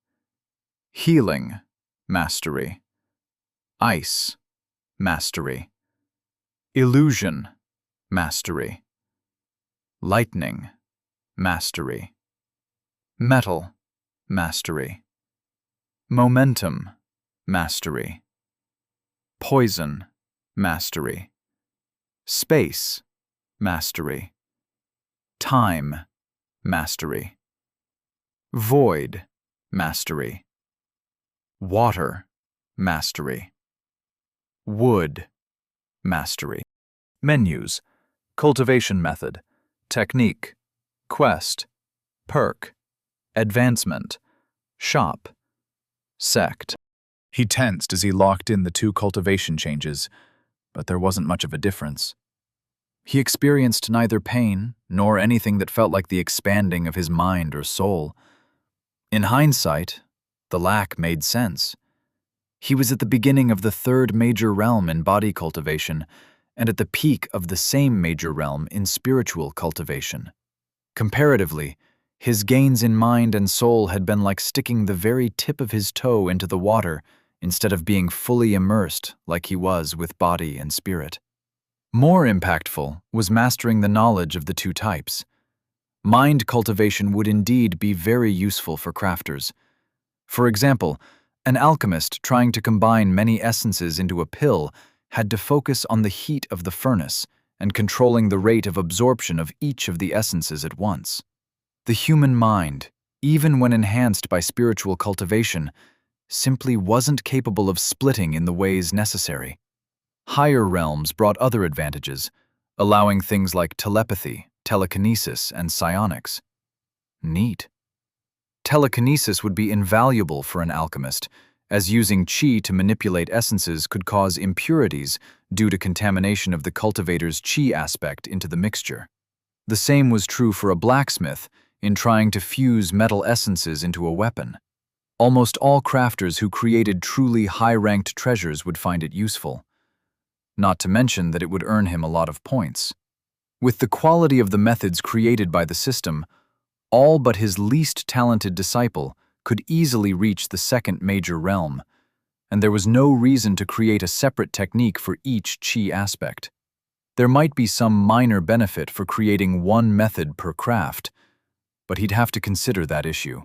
Healing, Mastery. Ice, mastery. Illusion, mastery. Lightning, mastery. Metal, mastery. Momentum, mastery. Poison, mastery. Space, mastery. Time, mastery. Void, mastery. Water, mastery. Wood, mastery. Menus, cultivation method, technique, quest, perk, advancement, shop, sect. He tensed as he locked in the 2 cultivation changes, but there wasn't much of a difference. He experienced neither pain nor anything that felt like the expanding of his mind or soul. In hindsight, the lack made sense. He was at the beginning of the 3rd major realm in body cultivation, and at the peak of the same major realm in spiritual cultivation. Comparatively, his gains in mind and soul had been like sticking the very tip of his toe into the water instead of being fully immersed like he was with body and spirit. More impactful was mastering the knowledge of the 2 types. Mind cultivation would indeed be very useful for crafters. For example, an alchemist trying to combine many essences into a pill had to focus on the heat of the furnace and controlling the rate of absorption of each of the essences at once. The human mind, even when enhanced by spiritual cultivation, simply wasn't capable of splitting in the ways necessary. Higher realms brought other advantages, allowing things like telepathy, telekinesis, and psionics. Neat. Telekinesis would be invaluable for an alchemist, as using qi to manipulate essences could cause impurities due to contamination of the cultivator's qi aspect into the mixture. The same was true for a blacksmith in trying to fuse metal essences into a weapon. Almost all crafters who created truly high-ranked treasures would find it useful. Not to mention that it would earn him a lot of points. With the quality of the methods created by the system, all but his least talented disciple could easily reach the 2nd major realm, and there was no reason to create a separate technique for each qi aspect. There might be some minor benefit for creating 1 method per craft, but he'd have to consider that issue.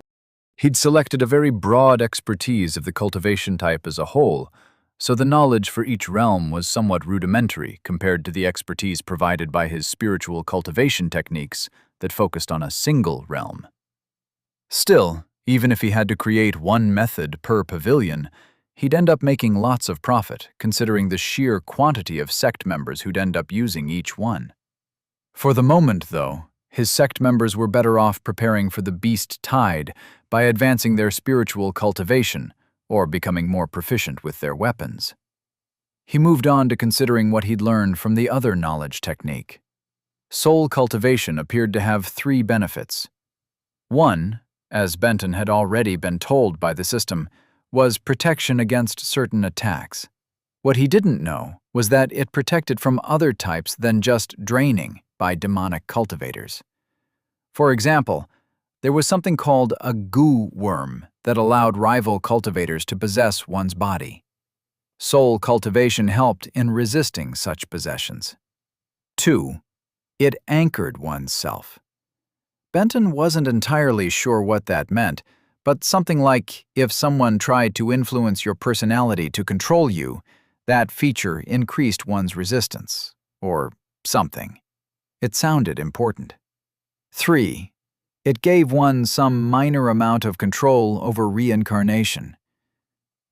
He'd selected a very broad expertise of the cultivation type as a whole, so the knowledge for each realm was somewhat rudimentary compared to the expertise provided by his spiritual cultivation techniques that focused on a single realm. Still, even if he had to create 1 method per pavilion, he'd end up making lots of profit, considering the sheer quantity of sect members who'd end up using each one. For the moment, though, his sect members were better off preparing for the beast tide by advancing their spiritual cultivation or becoming more proficient with their weapons. He moved on to considering what he'd learned from the other knowledge technique. Soul cultivation appeared to have 3 benefits. 1, as Benton had already been told by the system, was protection against certain attacks. What he didn't know was that it protected from other types than just draining by demonic cultivators. For example, there was something called a goo worm that allowed rival cultivators to possess one's body. Soul cultivation helped in resisting such possessions. 2, it anchored oneself. Benton wasn't entirely sure what that meant, but something like if someone tried to influence your personality to control you, that feature increased one's resistance, or something. It sounded important. 3, it gave one some minor amount of control over reincarnation.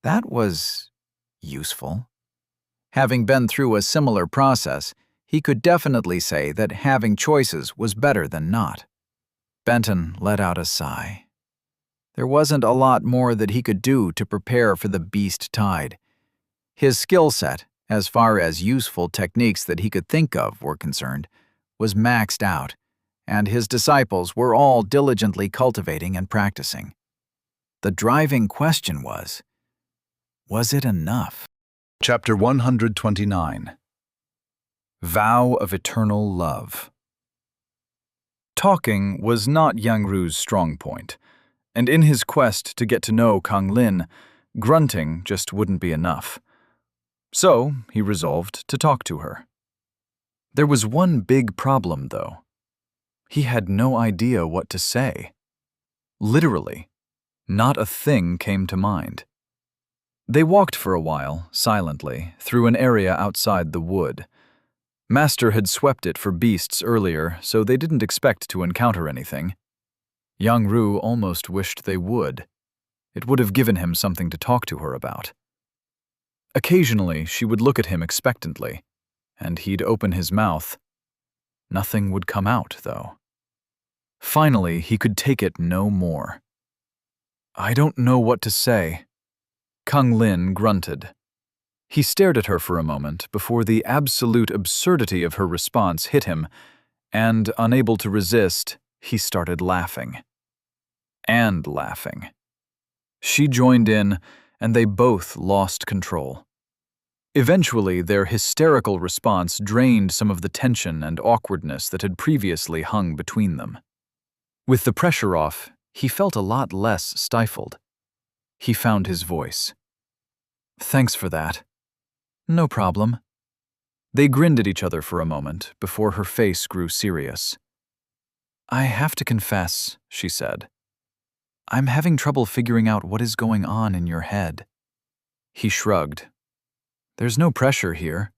That was useful. Having been through a similar process, he could definitely say that having choices was better than not. Benton let out a sigh. There wasn't a lot more that he could do to prepare for the beast tide. His skill set, as far as useful techniques that he could think of were concerned, was maxed out, and his disciples were all diligently cultivating and practicing. The driving question was it enough? Chapter 129. Vow of Eternal Love. Talking was not Yang Ru's strong point, and in his quest to get to know Kang Lin, grunting just wouldn't be enough. So he resolved to talk to her. There was one big problem, though. He had no idea what to say. Literally, not a thing came to mind. They walked for a while, silently, through an area outside the wood. Master had swept it for beasts earlier, so they didn't expect to encounter anything. Yang Ru almost wished they would. It would have given him something to talk to her about. Occasionally, she would look at him expectantly, and he'd open his mouth. Nothing would come out, though. Finally, he could take it no more. "I don't know what to say." Kung Lin grunted. He stared at her for a moment before the absolute absurdity of her response hit him, and, unable to resist, he started laughing. And laughing. She joined in, and they both lost control. Eventually, their hysterical response drained some of the tension and awkwardness that had previously hung between them. With the pressure off, he felt a lot less stifled. He found his voice. "Thanks for that." "No problem." They grinned at each other for a moment before her face grew serious. "I have to confess," she said. "I'm having trouble figuring out what is going on in your head." He shrugged. "There's no pressure here.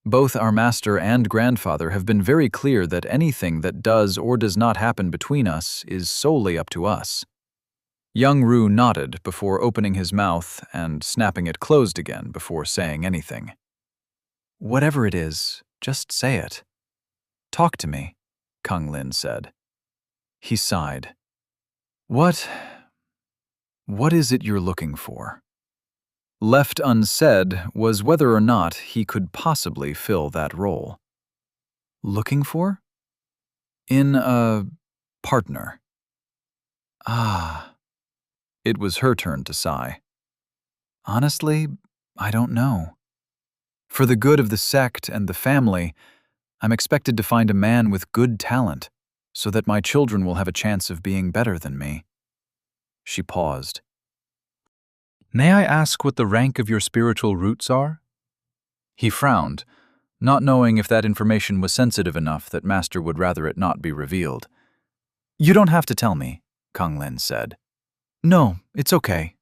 Both our master and grandfather have been very clear that anything that does or does not happen between us is solely up to us." Young Ru nodded before opening his mouth and snapping it closed again before saying anything. "Whatever it is, just say it." "Talk to me," Kung Lin said. He sighed. What is it you're looking for?" Left unsaid was whether or not he could possibly fill that role. "Looking for?" "In a partner." "Ah." It was her turn to sigh. "Honestly, I don't know. For the good of the sect and the family, I'm expected to find a man with good talent, so that my children will have a chance of being better than me." She paused. May I ask what the rank of your spiritual roots are? He frowned, not knowing if that information was sensitive enough that Master would rather it not be revealed. "You don't have to tell me," Kung Lin said. "No, it's okay."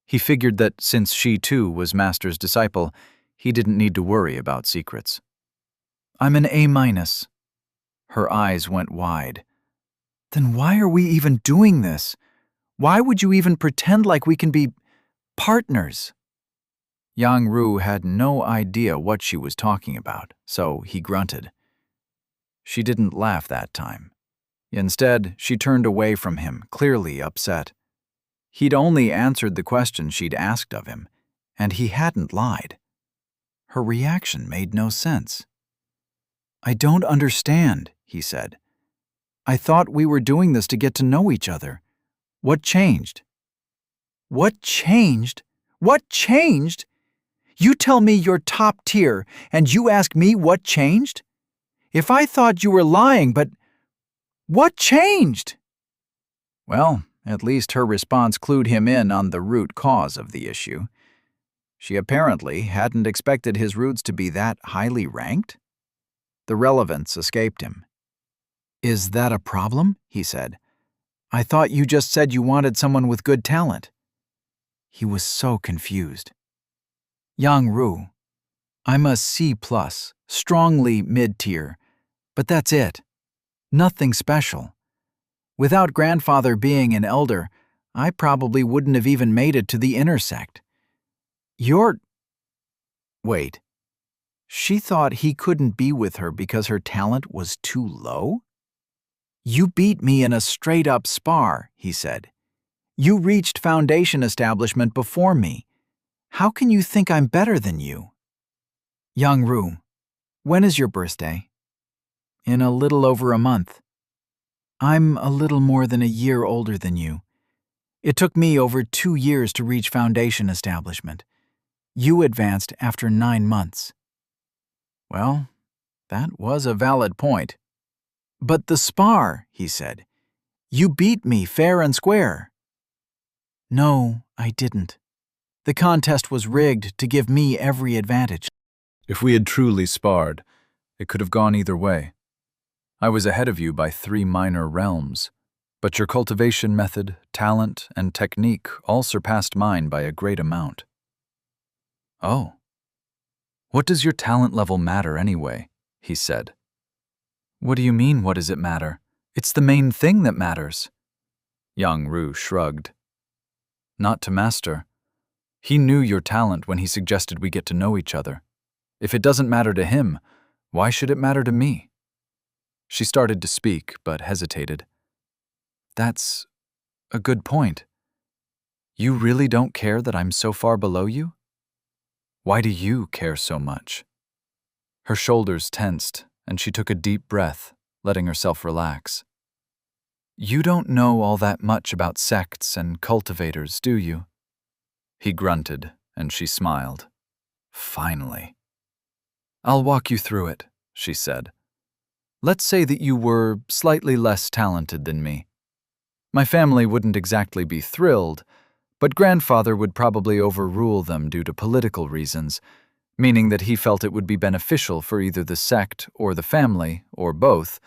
He figured that since she too was Master's disciple, he didn't need to worry about secrets. "I'm an A-." Her eyes went wide. "Then why are we even doing this? Why would you even pretend like we can be partners?" Yang Ru had no idea what she was talking about, so he grunted. She didn't laugh that time. Instead, she turned away from him, clearly upset. He'd only answered the question she'd asked of him, and he hadn't lied. Her reaction made no sense. "I don't understand," he said. "I thought we were doing this to get to know each other. What changed?" "What changed? What changed? You tell me you're top tier, and you ask me what changed? If I thought you were lying, but what changed?" Well, at least her response clued him in on the root cause of the issue. She apparently hadn't expected his roots to be that highly ranked. The relevance escaped him. "Is that a problem?" he said. "I thought you just said you wanted someone with good talent." He was so confused. "Yang Ru, I'm a C+, strongly mid-tier, but that's it. Nothing special. Without grandfather being an elder, I probably wouldn't have even made it to the intersect. You're..." Wait. She thought he couldn't be with her because her talent was too low? "You beat me in a straight-up spar," he said. "You reached foundation establishment before me. How can you think I'm better than you?" "Yang Ru, when is your birthday?" "In a little over a month." "I'm a little more than a year older than you. It took me over 2 years to reach foundation establishment. You advanced after 9 months." Well, that was a valid point. "But the spar," he said. "You beat me fair and square." "No, I didn't. The contest was rigged to give me every advantage. If we had truly sparred, it could have gone either way. I was ahead of you by 3 minor realms, but your cultivation method, talent, and technique all surpassed mine by a great amount. Oh. What does your talent level matter anyway? He said. What do you mean, what does it matter? It's the main thing that matters. Yang Ru shrugged. Not to Master. He knew your talent when he suggested we get to know each other. If it doesn't matter to him, why should it matter to me? She started to speak, but hesitated. That's a good point. You really don't care that I'm so far below you? Why do you care so much? Her shoulders tensed, and she took a deep breath, letting herself relax. You don't know all that much about sects and cultivators, do you? He grunted, and she smiled. Finally. I'll walk you through it, she said. Let's say that you were slightly less talented than me. My family wouldn't exactly be thrilled, but grandfather would probably overrule them due to political reasons, meaning that he felt it would be beneficial for either the sect or the family, or both,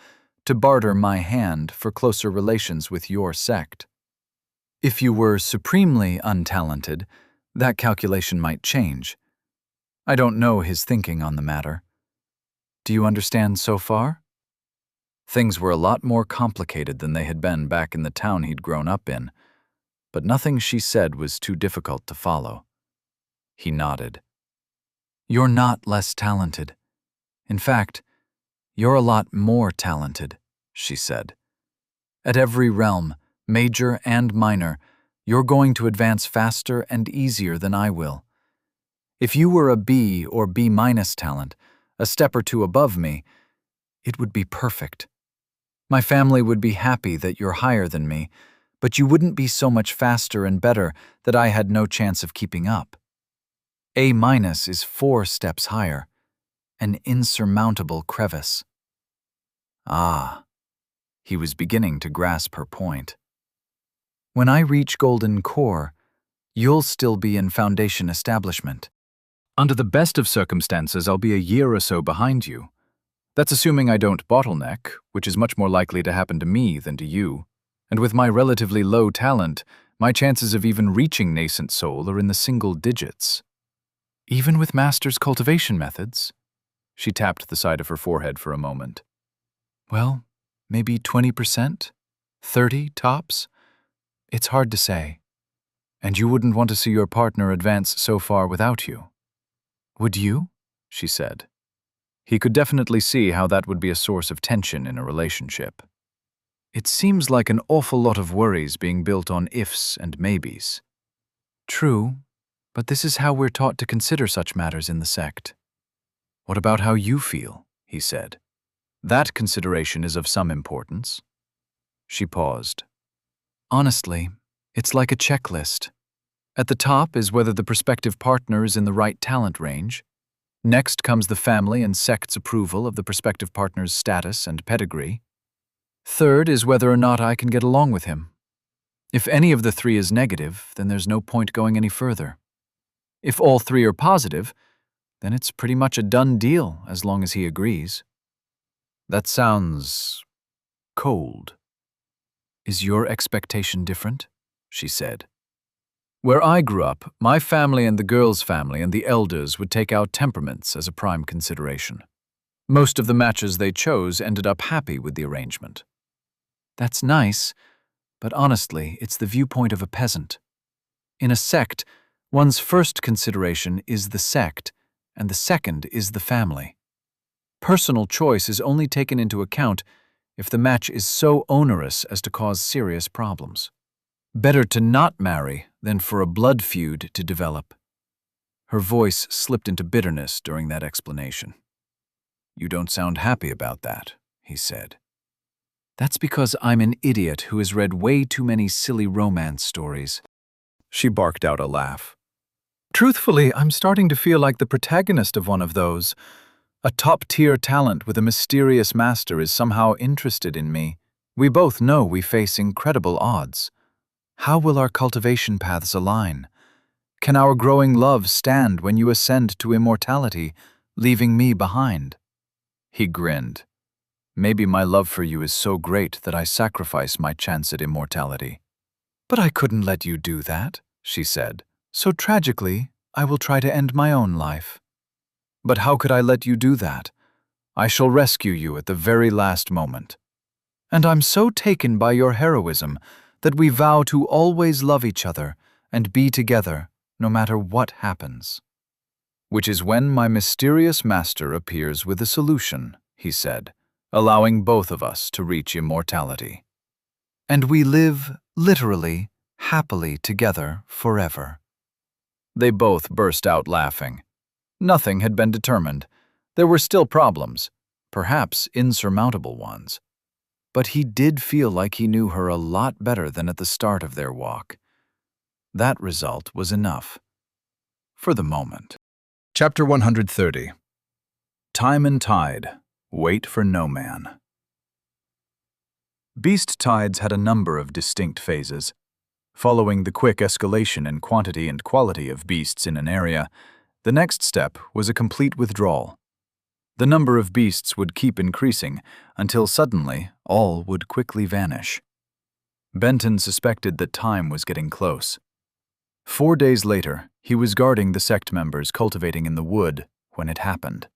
to barter my hand for closer relations with your sect. If you were supremely untalented, that calculation might change. I don't know his thinking on the matter. Do you understand so far? Things were a lot more complicated than they had been back in the town he'd grown up in, but nothing she said was too difficult to follow. He nodded. You're not less talented. In fact, you're a lot more talented, she said. At every realm, major and minor, you're going to advance faster and easier than I will. If you were a B or B- talent, a step or two above me, it would be perfect. My family would be happy that you're higher than me, but you wouldn't be so much faster and better that I had no chance of keeping up. A- is 4 steps higher, an insurmountable crevice. Ah, he was beginning to grasp her point. When I reach Golden Core, you'll still be in Foundation Establishment. Under the best of circumstances, I'll be a year or so behind you. That's assuming I don't bottleneck, which is much more likely to happen to me than to you. And with my relatively low talent, my chances of even reaching nascent soul are in the single digits. Even with Master's cultivation methods? She tapped the side of her forehead for a moment. Well, maybe 20%? 30 tops? It's hard to say. And you wouldn't want to see your partner advance so far without you. Would you? She said. He could definitely see how that would be a source of tension in a relationship. It seems like an awful lot of worries being built on ifs and maybes. True, but this is how we're taught to consider such matters in the sect. What about how you feel? He said. That consideration is of some importance. She paused. Honestly, it's like a checklist. At the top is whether the prospective partner is in the right talent range. Next comes the family and sect's approval of the prospective partner's status and pedigree. Third is whether or not I can get along with him. If any of the 3 is negative, then there's no point going any further. If all 3 are positive, then it's pretty much a done deal as long as he agrees. That sounds cold. Is your expectation different? She said. Where I grew up, my family and the girl's family and the elders would take out temperaments as a prime consideration. Most of the matches they chose ended up happy with the arrangement. That's nice, but honestly, it's the viewpoint of a peasant. In a sect, one's first consideration is the sect, and the second is the family. Personal choice is only taken into account if the match is so onerous as to cause serious problems. Better to not marry than for a blood feud to develop. Her voice slipped into bitterness during that explanation. You don't sound happy about that, he said. That's because I'm an idiot who has read way too many silly romance stories. She barked out a laugh. Truthfully, I'm starting to feel like the protagonist of one of those. A top-tier talent with a mysterious master is somehow interested in me. We both know we face incredible odds. How will our cultivation paths align? Can our growing love stand when you ascend to immortality, leaving me behind?" He grinned. "Maybe my love for you is so great that I sacrifice my chance at immortality." "But I couldn't let you do that," she said. "So tragically, I will try to end my own life." "But how could I let you do that? I shall rescue you at the very last moment." "And I'm so taken by your heroism that we vow to always love each other and be together no matter what happens." "Which is when my mysterious master appears with a solution," he said, "allowing both of us to reach immortality." "And we live, literally, happily together forever." They both burst out laughing. Nothing had been determined. There were still problems, perhaps insurmountable ones. But he did feel like he knew her a lot better than at the start of their walk. That result was enough. For the moment. Chapter 130. Time and Tide. Wait for no man. Beast tides had a number of distinct phases. Following the quick escalation in quantity and quality of beasts in an area, the next step was a complete withdrawal. The number of beasts would keep increasing until suddenly all would quickly vanish. Benton suspected that time was getting close. 4 days later, he was guarding the sect members cultivating in the wood when it happened.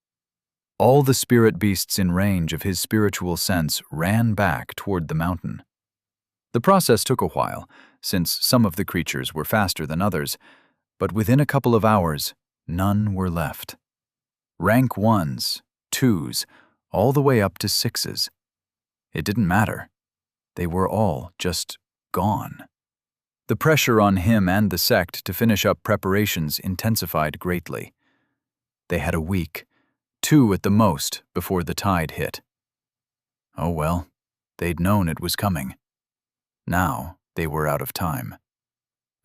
All the spirit beasts in range of his spiritual sense ran back toward the mountain. The process took a while, since some of the creatures were faster than others, but within a couple of hours, none were left. Rank 1s, 2s, all the way up to 6s. It didn't matter. They were all just gone. The pressure on him and the sect to finish up preparations intensified greatly. They had a week, 2 at the most, before the tide hit. Oh well, they'd known it was coming. Now they were out of time.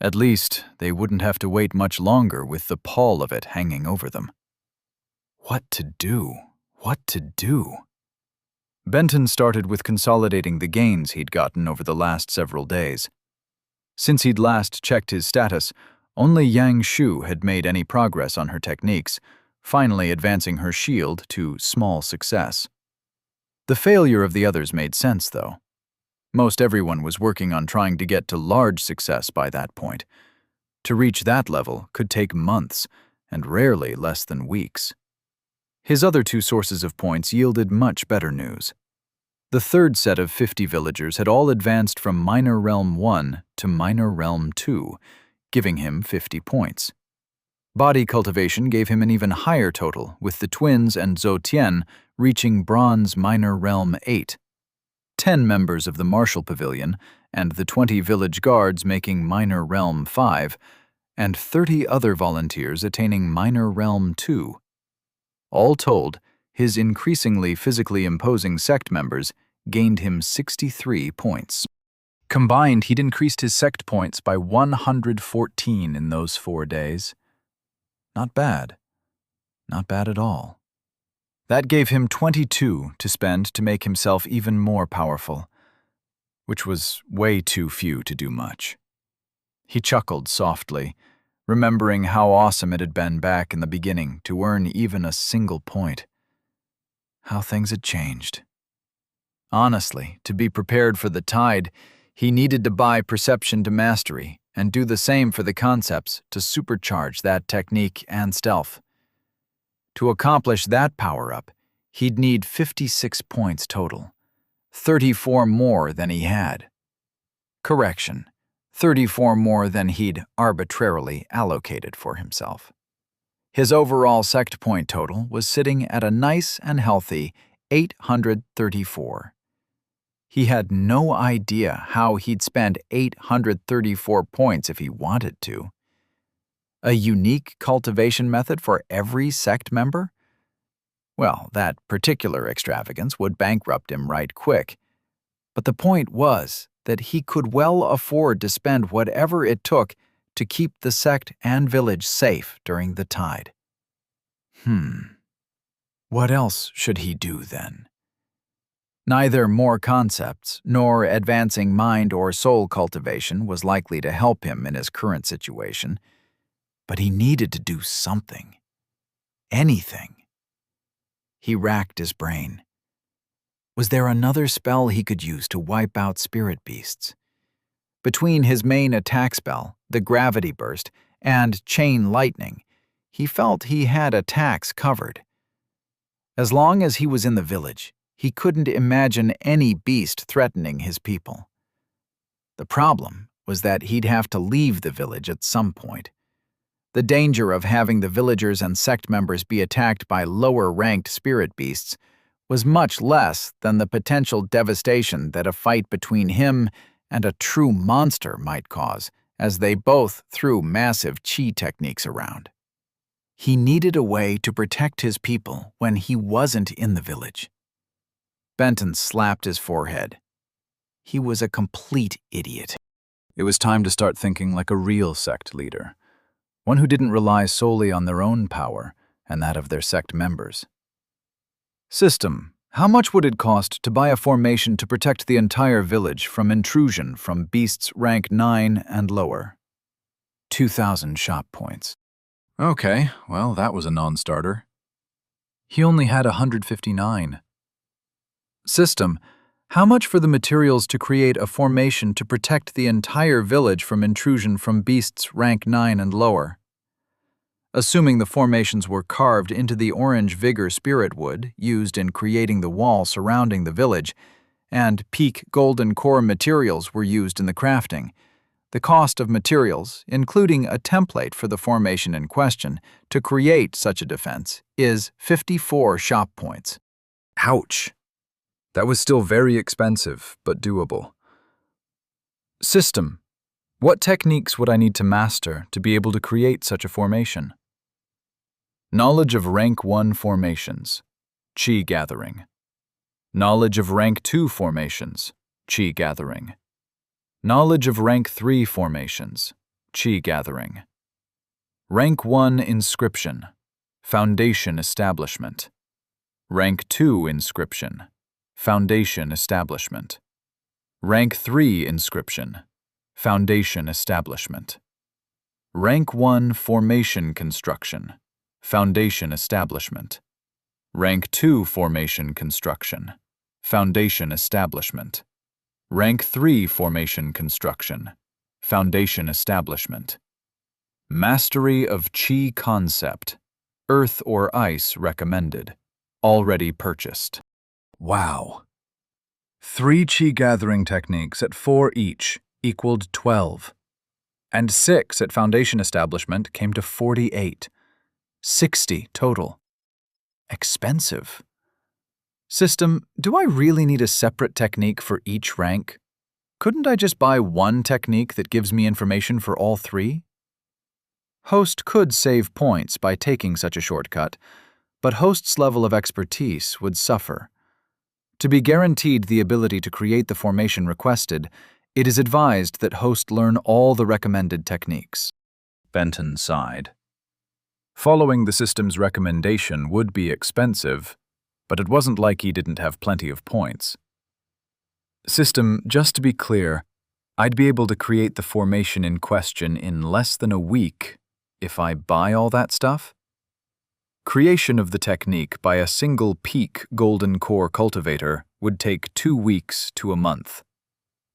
At least they wouldn't have to wait much longer with the pall of it hanging over them. What to do? What to do? Benton started with consolidating the gains he'd gotten over the last several days. Since he'd last checked his status, only Yang Shu had made any progress on her techniques, finally advancing her shield to small success. The failure of the others made sense, though. Most everyone was working on trying to get to large success by that point. To reach that level could take months, and rarely less than weeks. His other 2 sources of points yielded much better news. The third set of 50 villagers had all advanced from Minor Realm 1 to Minor Realm 2, giving him 50 points. Body cultivation gave him an even higher total, with the twins and Zhou Tian reaching Bronze Minor Realm 8. 10 members of the Martial Pavilion and the 20 village guards making Minor Realm 5, and 30 other volunteers attaining Minor Realm 2. All told, his increasingly physically imposing sect members gained him 63 points. Combined, he'd increased his sect points by 114 in those 4 days. Not bad. Not bad at all. That gave him 22 to spend to make himself even more powerful, which was way too few to do much. He chuckled softly, remembering how awesome it had been back in the beginning to earn even a single point. How things had changed. Honestly, to be prepared for the tide, he needed to buy perception to mastery and do the same for the concepts to supercharge that technique and stealth. To accomplish that power-up, he'd need 56 points total, 34 more than he had. Correction, 34 more than he'd arbitrarily allocated for himself. His overall sect point total was sitting at a nice and healthy 834. He had no idea how he'd spend 834 points if he wanted to. A unique cultivation method for every sect member? Well, that particular extravagance would bankrupt him right quick. But the point was that he could well afford to spend whatever it took to keep the sect and village safe during the tide. What else should he do then? Neither more concepts nor advancing mind or soul cultivation was likely to help him in his current situation. But he needed to do something. Anything. He racked his brain. Was there another spell he could use to wipe out spirit beasts? Between his main attack spell, the Gravity Burst, and Chain Lightning, he felt he had attacks covered. As long as he was in the village, he couldn't imagine any beast threatening his people. The problem was that he'd have to leave the village at some point. The danger of having the villagers and sect members be attacked by lower-ranked spirit beasts was much less than the potential devastation that a fight between him and a true monster might cause, as they both threw massive chi techniques around. He needed a way to protect his people when he wasn't in the village. Benton slapped his forehead. He was a complete idiot. It was time to start thinking like a real sect leader, one who didn't rely solely on their own power and that of their sect members. System: how much would it cost to buy a formation to protect the entire village from intrusion from beasts rank 9 and lower? 2,000 shop points. Okay, well, that was a non-starter. He only had 159. System: how much for the materials to create a formation to protect the entire village from intrusion from beasts rank 9 and lower? Assuming the formations were carved into the orange vigor spirit wood used in creating the wall surrounding the village, and peak golden core materials were used in the crafting, the cost of materials, including a template for the formation in question, to create such a defense is 54 shop points. Ouch! That was still very expensive, but doable. System: what techniques would I need to master to be able to create such a formation? Knowledge of rank 1 formations, Chi gathering. Knowledge of rank 2 formations, Chi gathering. Knowledge of rank 3 formations, Chi gathering. Rank 1 inscription, foundation establishment. Rank 2 inscription, foundation establishment. Rank 3 inscription, foundation establishment. Rank 1 formation construction, foundation establishment. Rank 2 formation construction, foundation establishment. Rank 3 formation construction, foundation establishment. Mastery of Chi concept, earth or ice recommended, already purchased. Wow. 3 Chi gathering techniques at 4 each equaled 12, and 6 at foundation establishment came to 48. 60 total. Expensive. System: do I really need a separate technique for each rank? Couldn't I just buy one technique that gives me information for all 3? Host could save points by taking such a shortcut, but Host's level of expertise would suffer. To be guaranteed the ability to create the formation requested, it is advised that Host learn all the recommended techniques. Benton sighed. Following the system's recommendation would be expensive, but it wasn't like he didn't have plenty of points. System: just to be clear, I'd be able to create the formation in question in less than a week if I buy all that stuff? Creation of the technique by a single peak golden core cultivator would take 2 weeks to a month.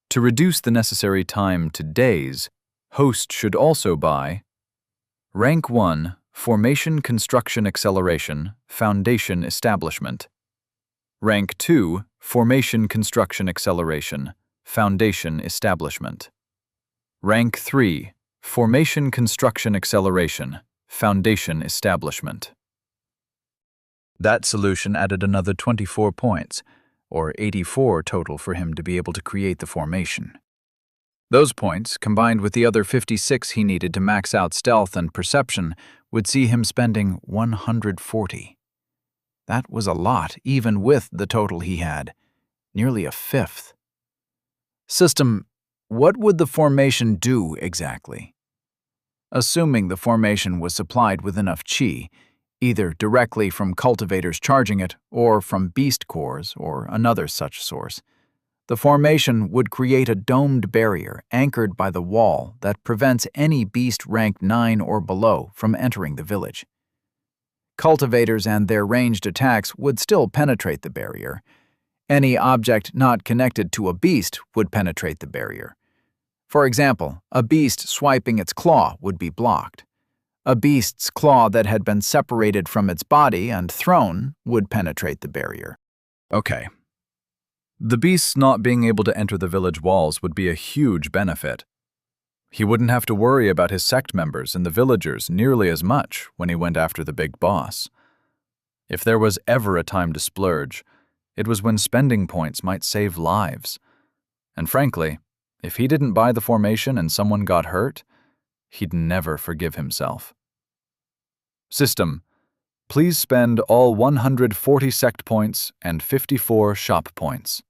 To reduce the necessary time to days, Host should also buy Rank 1 Formation Construction Acceleration, Foundation Establishment. Rank 2 Formation Construction Acceleration, Foundation Establishment. Rank 3 Formation Construction Acceleration, Foundation Establishment. That solution added another 24 points, or 84 total for him to be able to create the formation. Those points, combined with the other 56 he needed to max out stealth and perception, would see him spending 140. That was a lot, even with the total he had, nearly a fifth. System: what would the formation do exactly? Assuming the formation was supplied with enough chi, either directly from cultivators charging it or from beast cores or another such source, The formation would create a domed barrier anchored by the wall that prevents any beast ranked 9 or below from entering the village. Cultivators and their ranged attacks would still penetrate the barrier. Any object not connected to a beast would penetrate the barrier. For example, a beast swiping its claw would be blocked. A beast's claw that had been separated from its body and thrown would penetrate the barrier. Okay. The beasts not being able to enter the village walls would be a huge benefit. He wouldn't have to worry about his sect members and the villagers nearly as much when he went after the big boss. If there was ever a time to splurge, it was when spending points might save lives. And frankly, if he didn't buy the formation and someone got hurt, he'd never forgive himself. System: please spend all 140 sect points and 54 shop points.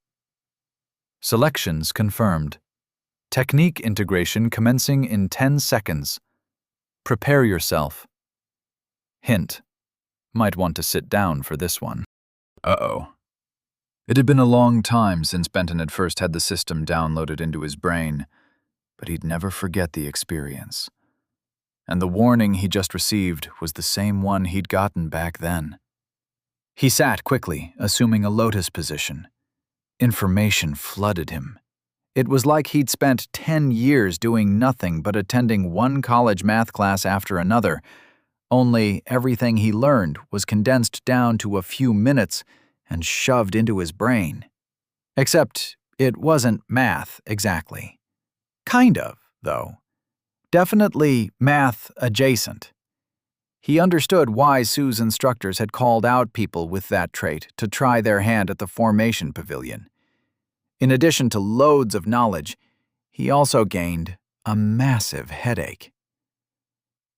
Selections confirmed. Technique integration commencing in 10 seconds. Prepare yourself. Hint: might want to sit down for this one. Uh-oh. It had been a long time since Benton had first had the system downloaded into his brain, but he'd never forget the experience. And the warning he just received was the same one he'd gotten back then. He sat quickly, assuming a lotus position. Information flooded him. It was like he'd spent 10 years doing nothing but attending one college math class after another, only everything he learned was condensed down to a few minutes and shoved into his brain. Except it wasn't math exactly. Kind of, though. Definitely math adjacent. He understood why Sue's instructors had called out people with that trait to try their hand at the formation pavilion. In addition to loads of knowledge, he also gained a massive headache.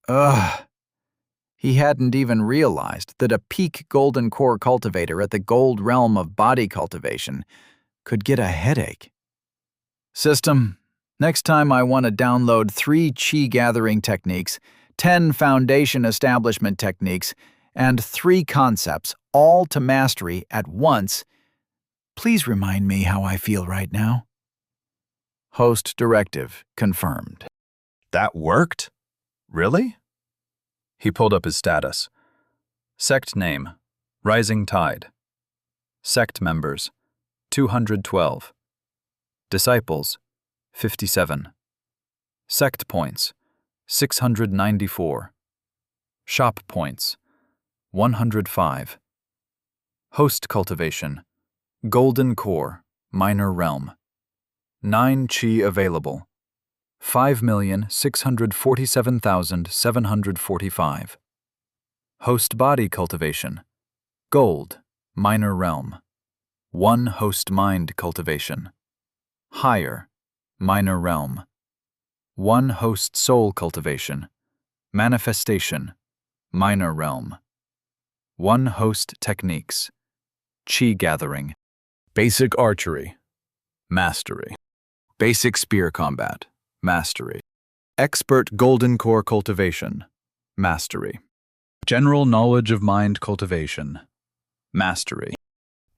Ugh. He hadn't even realized that a peak golden core cultivator at the gold realm of body cultivation could get a headache. System: next time I want to download 3 chi gathering techniques, 10 foundation establishment techniques, and 3 concepts, all to mastery at once, please remind me how I feel right now. Host directive confirmed. That worked? Really? He pulled up his status. Sect name: Rising Tide. Sect members: 212. Disciples: 57. Sect points: 694. Shop points: 105. Host cultivation: Golden Core, Minor Realm. 9 chi available. 5,647,745. Host body cultivation: Gold, Minor Realm. 1 host mind cultivation. Higher, Minor Realm. 1 host soul cultivation. Manifestation, Minor Realm. 1 host techniques. Chi gathering. Basic archery, mastery. Basic spear combat, mastery. Expert golden core cultivation, mastery. General knowledge of mind cultivation, mastery.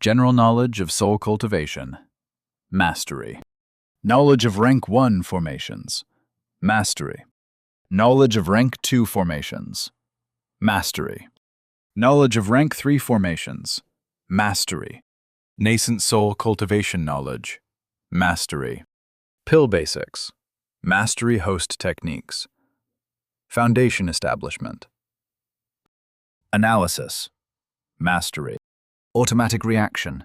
General knowledge of soul cultivation, mastery. Knowledge of rank 1 formations, mastery. Knowledge of rank 2 formations, mastery. Knowledge of rank 3 formations, mastery. Nascent soul cultivation knowledge, mastery. Pill basics, mastery host techniques. Foundation establishment. Analysis, mastery. Automatic reaction,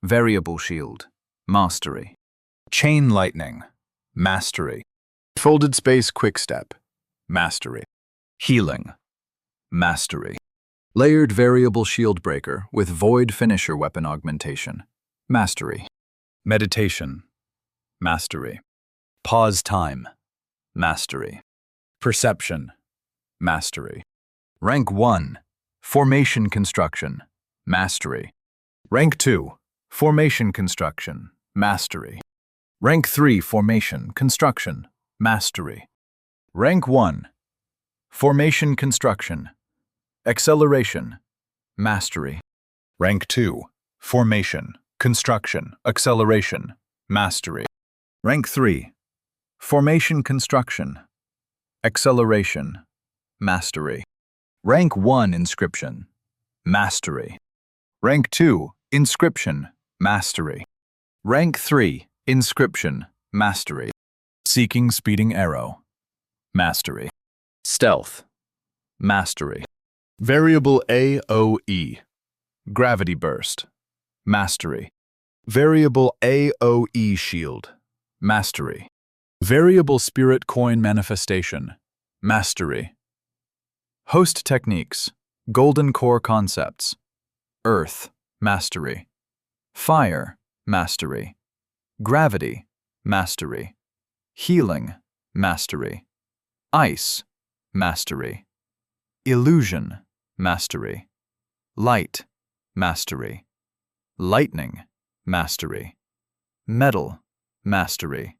variable shield, mastery. Chain lightning, mastery. Folded space quick step, mastery. Healing, mastery. Layered variable shield breaker with void finisher weapon augmentation, mastery. Meditation, mastery. Pause time, mastery. Perception, mastery. Rank 1, formation construction, mastery. Rank 2, formation construction, mastery. Rank 3, formation construction, mastery. Rank 1, formation construction, acceleration, mastery. Rank 2, formation, construction, acceleration, Mastery. Rank 3. Formation Construction. Acceleration. Mastery. Rank 1 Inscription. Mastery. Rank 2 Inscription. Mastery. Rank 3 Inscription. Mastery. Seeking Speeding Arrow. Mastery. Stealth. Mastery. Variable AOE. Gravity Burst. Mastery. Variable AOE Shield. Mastery. Variable Spirit Coin Manifestation. Mastery. Host Techniques. Golden Core Concepts. Earth. Mastery. Fire. Mastery. Gravity. Mastery. Healing. Mastery. Ice. Mastery. Illusion. Mastery. Light. Mastery. Lightning. Mastery. Metal. Mastery.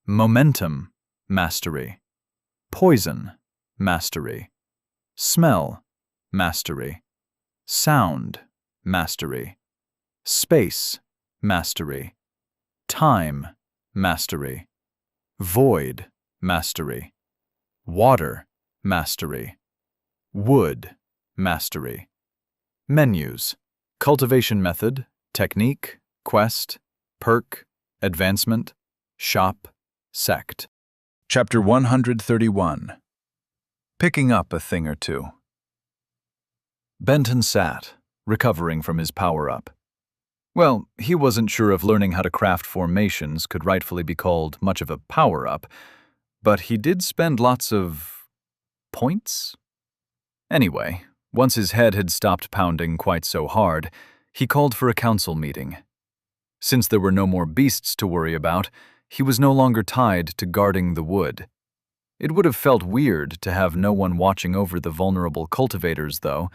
Momentum. Mastery. Poison. Mastery. Smell. Mastery. Sound. Mastery. Space. Mastery. Time. Mastery. Void. Mastery. Water. Mastery. Wood. Mastery. Menus. Cultivation method, technique, quest, perk, advancement, shop, sect. Chapter 131. Picking up a thing or two. Benton sat, recovering from his power-up. Well, he wasn't sure if learning how to craft formations could rightfully be called much of a power-up, but he did spend lots of points? Anyway, once his head had stopped pounding quite so hard, he called for a council meeting. Since there were no more beasts to worry about, he was no longer tied to guarding the wood. It would have felt weird to have no one watching over the vulnerable cultivators, though,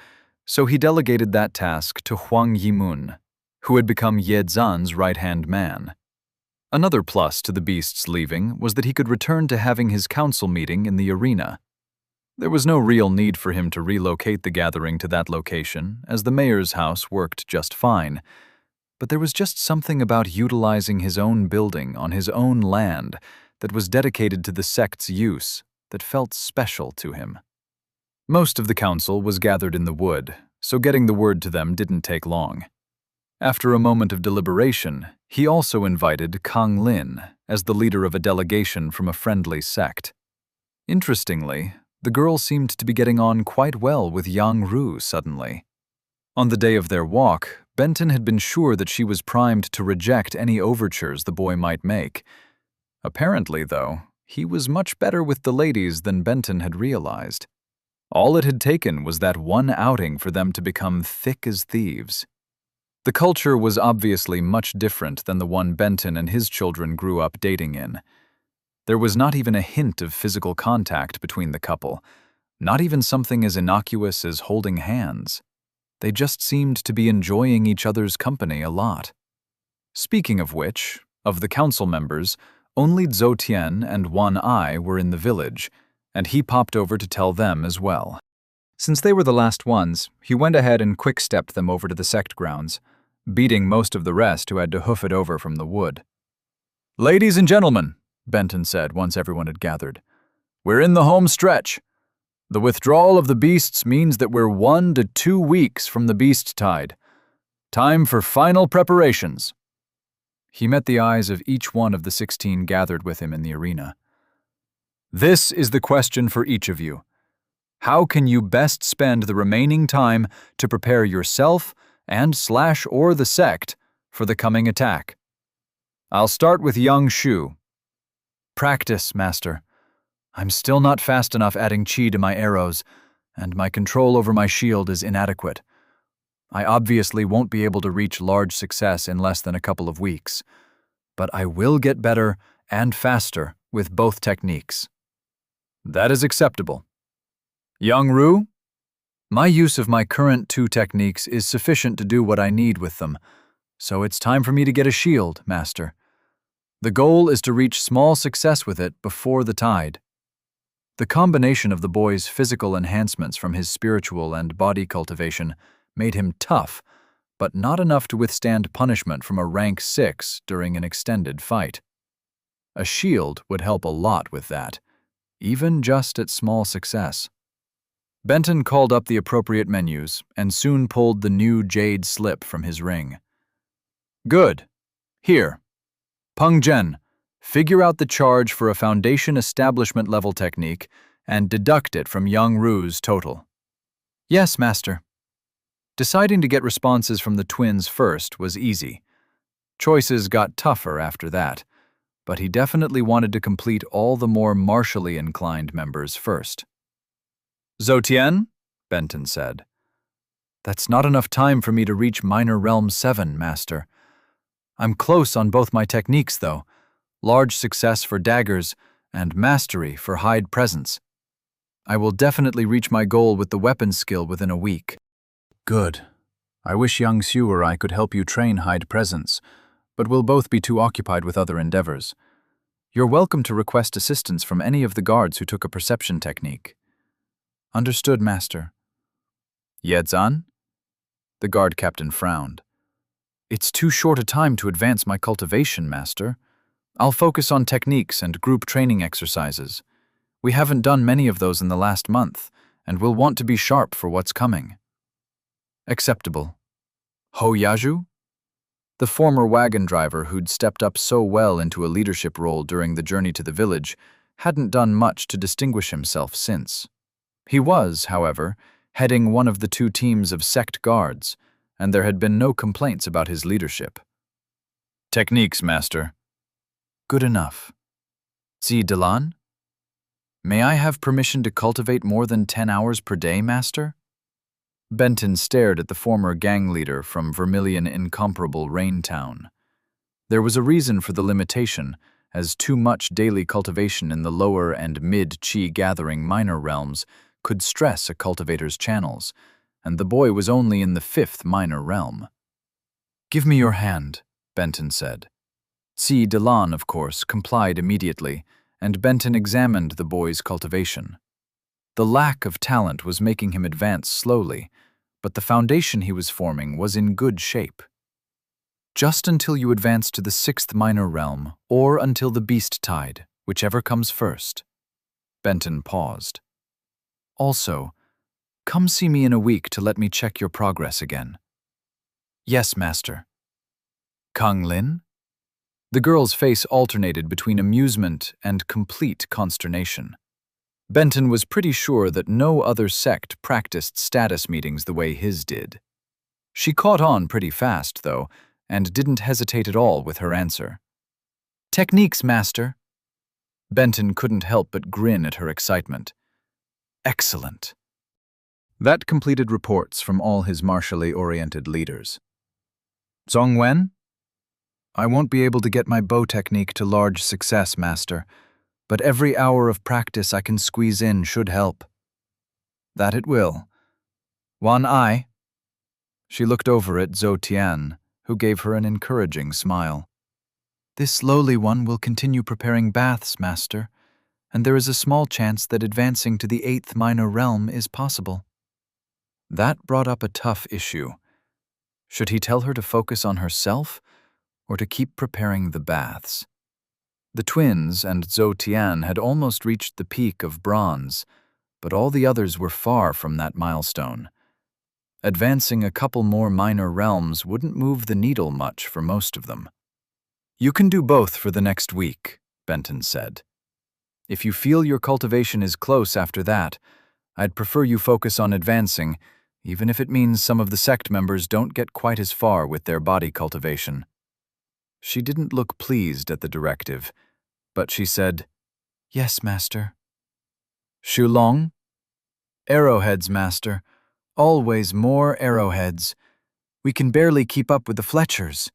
so he delegated that task to Huang Yimun, who had become Ye Zhan's right-hand man. Another plus to the beast's leaving was that he could return to having his council meeting in the arena. There was no real need for him to relocate the gathering to that location, as the mayor's house worked just fine, but there was just something about utilizing his own building on his own land that was dedicated to the sect's use that felt special to him. Most of the council was gathered in the wood, so getting the word to them didn't take long. After a moment of deliberation, he also invited Kang Lin as the leader of a delegation from a friendly sect. Interestingly, the girl seemed to be getting on quite well with Yang Ru suddenly. On the day of their walk, Benton had been sure that she was primed to reject any overtures the boy might make. Apparently, though, he was much better with the ladies than Benton had realized. All it had taken was that one outing for them to become thick as thieves. The culture was obviously much different than the one Benton and his children grew up dating in. There was not even a hint of physical contact between the couple, not even something as innocuous as holding hands. They just seemed to be enjoying each other's company a lot. Speaking of which, of the council members, only Zhou Tian and Wan Ai were in the village, and he popped over to tell them as well. Since they were the last ones, he went ahead and quick-stepped them over to the sect grounds, beating most of the rest who had to hoof it over from the wood. "Ladies and gentlemen," Benton said once everyone had gathered, "we're in the home stretch. The withdrawal of the beasts means that we're 1 to 2 weeks from the beast tide. Time for final preparations." He met the eyes of each one of the 16 gathered with him in the arena. "This is the question for each of you. How can you best spend the remaining time to prepare yourself and/or the sect for the coming attack? I'll start with young Shu." "Practice, Master. I'm still not fast enough adding chi to my arrows, and my control over my shield is inadequate. I obviously won't be able to reach large success in less than a couple of weeks, but I will get better and faster with both techniques." "That is acceptable. Young Ru?" "My use of my current 2 techniques is sufficient to do what I need with them, so it's time for me to get a shield, Master. The goal is to reach small success with it before the tide." The combination of the boy's physical enhancements from his spiritual and body cultivation made him tough, but not enough to withstand punishment from a rank 6 during an extended fight. A shield would help a lot with that, even just at small success. Benton called up the appropriate menus and soon pulled the new jade slip from his ring. Good. Here. Peng Zhen, figure out the charge for a foundation establishment level technique and deduct it from Young Ru's total. Yes, master. Deciding to get responses from the twins first was easy. Choices got tougher after that, but he definitely wanted to complete all the more martially inclined members first. Zhoutian, Benton said. That's not enough time for me to reach Minor Realm 7, Master. I'm close on both my techniques, though. Large success for daggers and mastery for hide presence. I will definitely reach my goal with the weapon skill within a week. Good. I wish young Xu or I could help you train hide presence, but we'll both be too occupied with other endeavors. You're welcome to request assistance from any of the guards who took a perception technique. Understood, Master. Yedzan? The guard captain frowned. It's too short a time to advance my cultivation, Master. I'll focus on techniques and group training exercises. We haven't done many of those in the last month, and we'll want to be sharp for what's coming. Acceptable. Ho Yaju? The former wagon driver who'd stepped up so well into a leadership role during the journey to the village hadn't done much to distinguish himself since. He was, however, heading one of the 2 teams of sect guards, and there had been no complaints about his leadership. Techniques, Master. Good enough. Zi Delan? May I have permission to cultivate more than 10 hours per day, Master? Benton stared at the former gang leader from Vermilion incomparable Raintown. There was a reason for the limitation, as too much daily cultivation in the lower and mid-chi gathering minor realms could stress a cultivator's channels, and the boy was only in the 5th minor realm. Give me your hand, Benton said. Zi Delan, of course, complied immediately, and Benton examined the boy's cultivation. The lack of talent was making him advance slowly, but the foundation he was forming was in good shape. Just until you advance to the 6th minor realm, or until the beast tide, whichever comes first. Benton paused. Also, come see me in a week to let me check your progress again. Yes, Master. Kang Lin? The girl's face alternated between amusement and complete consternation. Benton was pretty sure that no other sect practiced status meetings the way his did. She caught on pretty fast, though, and didn't hesitate at all with her answer. Techniques, Master. Benton couldn't help but grin at her excitement. Excellent. That completed reports from all his martially oriented leaders. Zhongwen? I won't be able to get my bow technique to large success, Master, but every hour of practice I can squeeze in should help. That it will. Wan Ai? She looked over at Zhoutian, who gave her an encouraging smile. This lowly one will continue preparing baths, Master, and there is a small chance that advancing to the 8th minor realm is possible. That brought up a tough issue. Should he tell her to focus on herself, or to keep preparing the baths? The twins and Zhoutian had almost reached the peak of bronze, but all the others were far from that milestone. Advancing a couple more minor realms wouldn't move the needle much for most of them. You can do both for the next week, Benton said. If you feel your cultivation is close after that, I'd prefer you focus on advancing, even if it means some of the sect members don't get quite as far with their body cultivation. She didn't look pleased at the directive, but she said, Yes, Master. Shulong? Arrowheads, Master. Always more arrowheads. We can barely keep up with the Fletchers.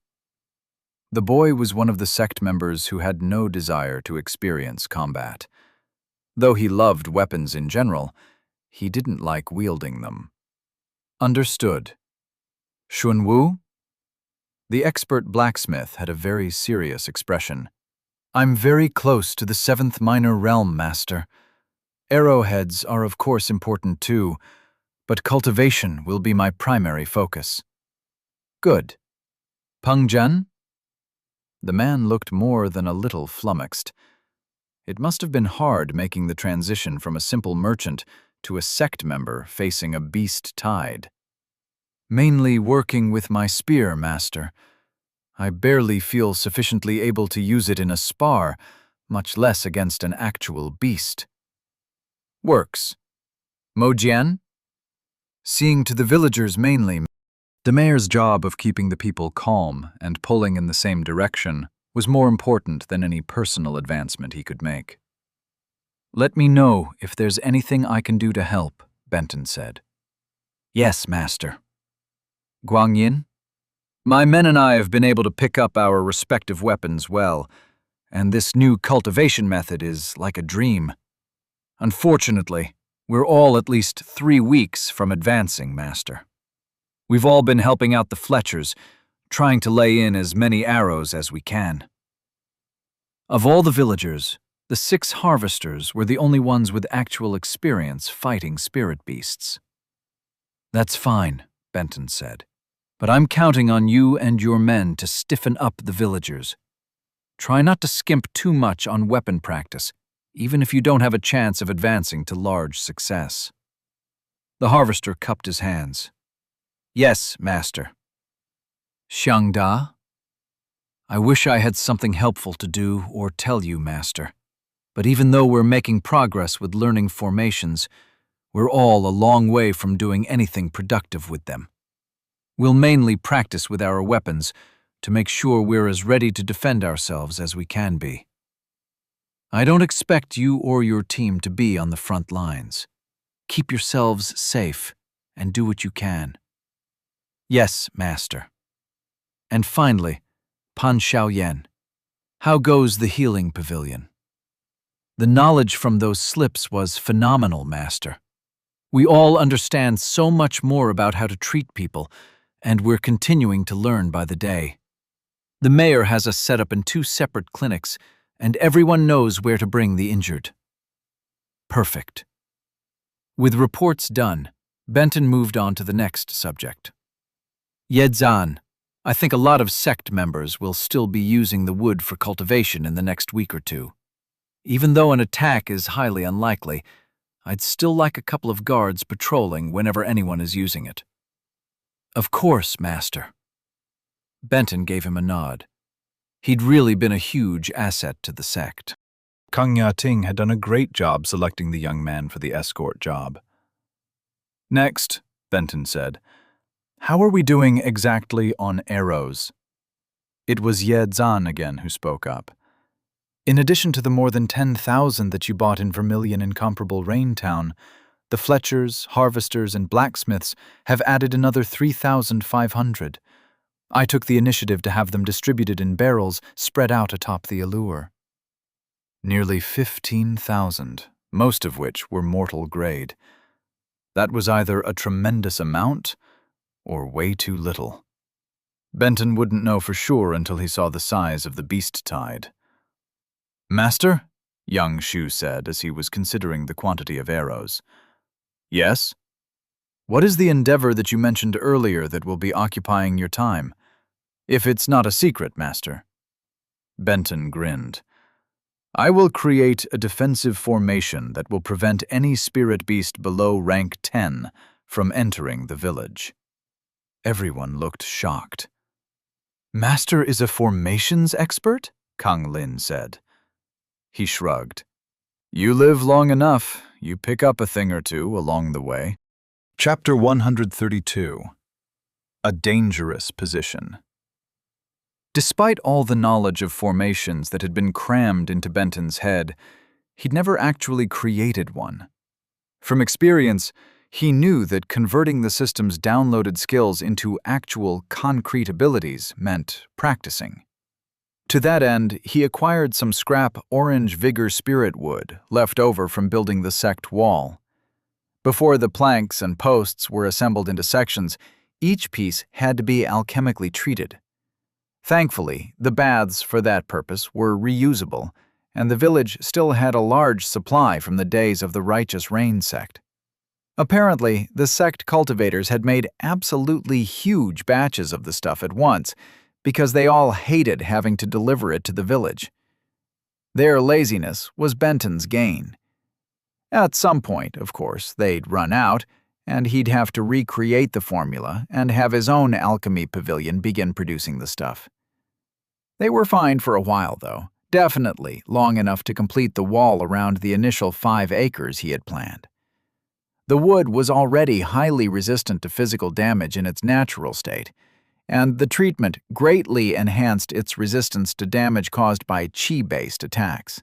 The boy was one of the sect members who had no desire to experience combat. Though he loved weapons in general, he didn't like wielding them. Understood. Shunwu? The expert blacksmith had a very serious expression. I'm very close to the 7th minor realm, Master. Arrowheads are of course important too, but cultivation will be my primary focus. Good. Pengzhen? The man looked more than a little flummoxed. It must have been hard making the transition from a simple merchant to a sect member facing a beast tide. Mainly working with my spear, master. I barely feel sufficiently able to use it in a spar, much less against an actual beast. Works. Mojian? Seeing to the villagers mainly. The mayor's job of keeping the people calm and pulling in the same direction was more important than any personal advancement he could make. Let me know if there's anything I can do to help, Benton said. Yes, master. Guangyin? My men and I have been able to pick up our respective weapons well, and this new cultivation method is like a dream. Unfortunately, we're all at least 3 weeks from advancing, master. We've all been helping out the Fletchers, trying to lay in as many arrows as we can. Of all the villagers, the 6 harvesters were the only ones with actual experience fighting spirit beasts. That's fine, Benton said, but I'm counting on you and your men to stiffen up the villagers. Try not to skimp too much on weapon practice, even if you don't have a chance of advancing to large success. The harvester cupped his hands. Yes, master. Xiangda? I wish I had something helpful to do or tell you, master. But even though we're making progress with learning formations, we're all a long way from doing anything productive with them. We'll mainly practice with our weapons to make sure we're as ready to defend ourselves as we can be. I don't expect you or your team to be on the front lines. Keep yourselves safe and do what you can. Yes, master. And finally, Pan Xiaoyan, how goes the healing pavilion? The knowledge from those slips was phenomenal, master. We all understand so much more about how to treat people, and we're continuing to learn by the day. The mayor has us set up in 2 separate clinics, and everyone knows where to bring the injured. Perfect. With reports done, Benton moved on to the next subject. Yedzan, I think a lot of sect members will still be using the wood for cultivation in the next week or 2. Even though an attack is highly unlikely, I'd still like a couple of guards patrolling whenever anyone is using it. Of course, master. Benton gave him a nod. He'd really been a huge asset to the sect. Kang Ya-ting had done a great job selecting the young man for the escort job. Next, Benton said, how are we doing exactly on arrows? It was Ye Zan again who spoke up. In addition to the more than 10,000 that you bought in Vermilion Incomparable Raintown, the Fletchers, Harvesters, and Blacksmiths have added another 3,500. I took the initiative to have them distributed in barrels spread out atop the allure. Nearly 15,000, most of which were mortal grade. That was either a tremendous amount or way too little. Benton wouldn't know for sure until he saw the size of the beast tide. Master, young Shu said as he was considering the quantity of arrows. Yes? What is the endeavor that you mentioned earlier that will be occupying your time? If it's not a secret, master. Benton grinned. I will create a defensive formation that will prevent any spirit beast below rank 10 from entering the village. Everyone looked shocked. Master is a formations expert? Kang Lin said. He shrugged. You live long enough, you pick up a thing or two along the way. Chapter 132. A Dangerous Position. Despite all the knowledge of formations that had been crammed into Benton's head, he'd never actually created one. From experience, he knew that converting the system's downloaded skills into actual, concrete abilities meant practicing. To that end, he acquired some scrap orange vigor spirit wood left over from building the sect wall. Before the planks and posts were assembled into sections, each piece had to be alchemically treated. Thankfully, the baths for that purpose were reusable, and the village still had a large supply from the days of the Righteous Rain sect. Apparently, the sect cultivators had made absolutely huge batches of the stuff at once because they all hated having to deliver it to the village. Their laziness was Benton's gain. At some point, of course, they'd run out, and he'd have to recreate the formula and have his own alchemy pavilion begin producing the stuff. They were fine for a while, though, definitely long enough to complete the wall around the initial 5 acres he had planned. The wood was already highly resistant to physical damage in its natural state, and the treatment greatly enhanced its resistance to damage caused by chi-based attacks.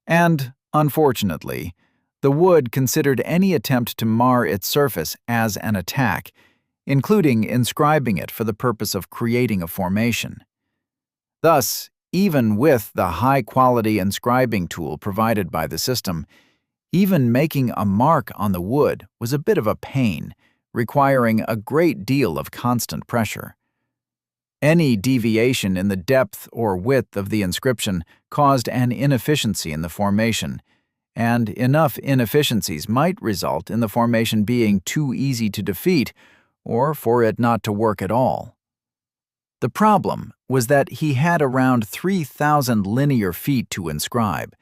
And, unfortunately, the wood considered any attempt to mar its surface as an attack, including inscribing it for the purpose of creating a formation. Thus, even with the high-quality inscribing tool provided by the system, even making a mark on the wood was a bit of a pain, requiring a great deal of constant pressure. Any deviation in the depth or width of the inscription caused an inefficiency in the formation, and enough inefficiencies might result in the formation being too easy to defeat or for it not to work at all. The problem was that he had around 3,000 linear feet to inscribe,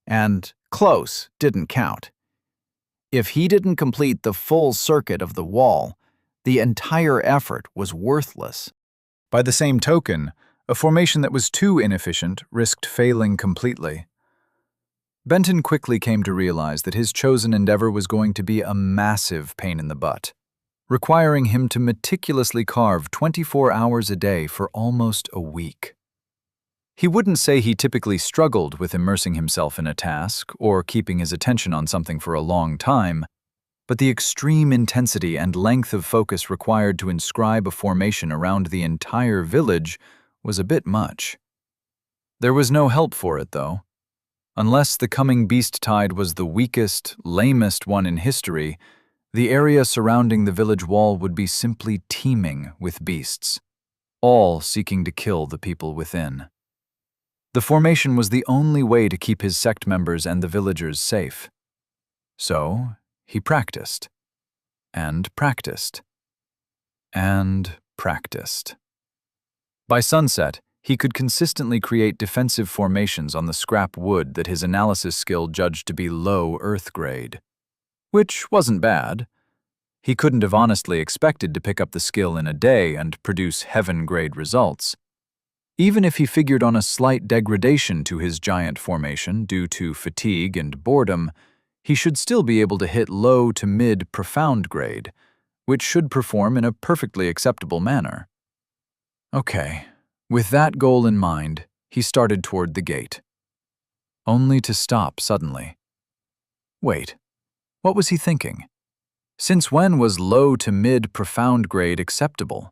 and close didn't count. If he didn't complete the full circuit of the wall, the entire effort was worthless. By the same token, a formation that was too inefficient risked failing completely. Benton quickly came to realize that his chosen endeavor was going to be a massive pain in the butt, requiring him to meticulously carve 24 hours a day for almost a week. He wouldn't say he typically struggled with immersing himself in a task or keeping his attention on something for a long time, but the extreme intensity and length of focus required to inscribe a formation around the entire village was a bit much. There was no help for it, though. Unless the coming beast tide was the weakest, lamest one in history, the area surrounding the village wall would be simply teeming with beasts, all seeking to kill the people within. The formation was the only way to keep his sect members and the villagers safe. So, he practiced, and practiced, and practiced. By sunset, he could consistently create defensive formations on the scrap wood that his analysis skill judged to be low earth grade. Which wasn't bad. He couldn't have honestly expected to pick up the skill in a day and produce heaven-grade results. Even if he figured on a slight degradation to his giant formation due to fatigue and boredom, he should still be able to hit low to mid profound grade, which should perform in a perfectly acceptable manner. Okay, with that goal in mind, he started toward the gate. Only to stop suddenly. Wait, what was he thinking? Since when was low to mid profound grade acceptable?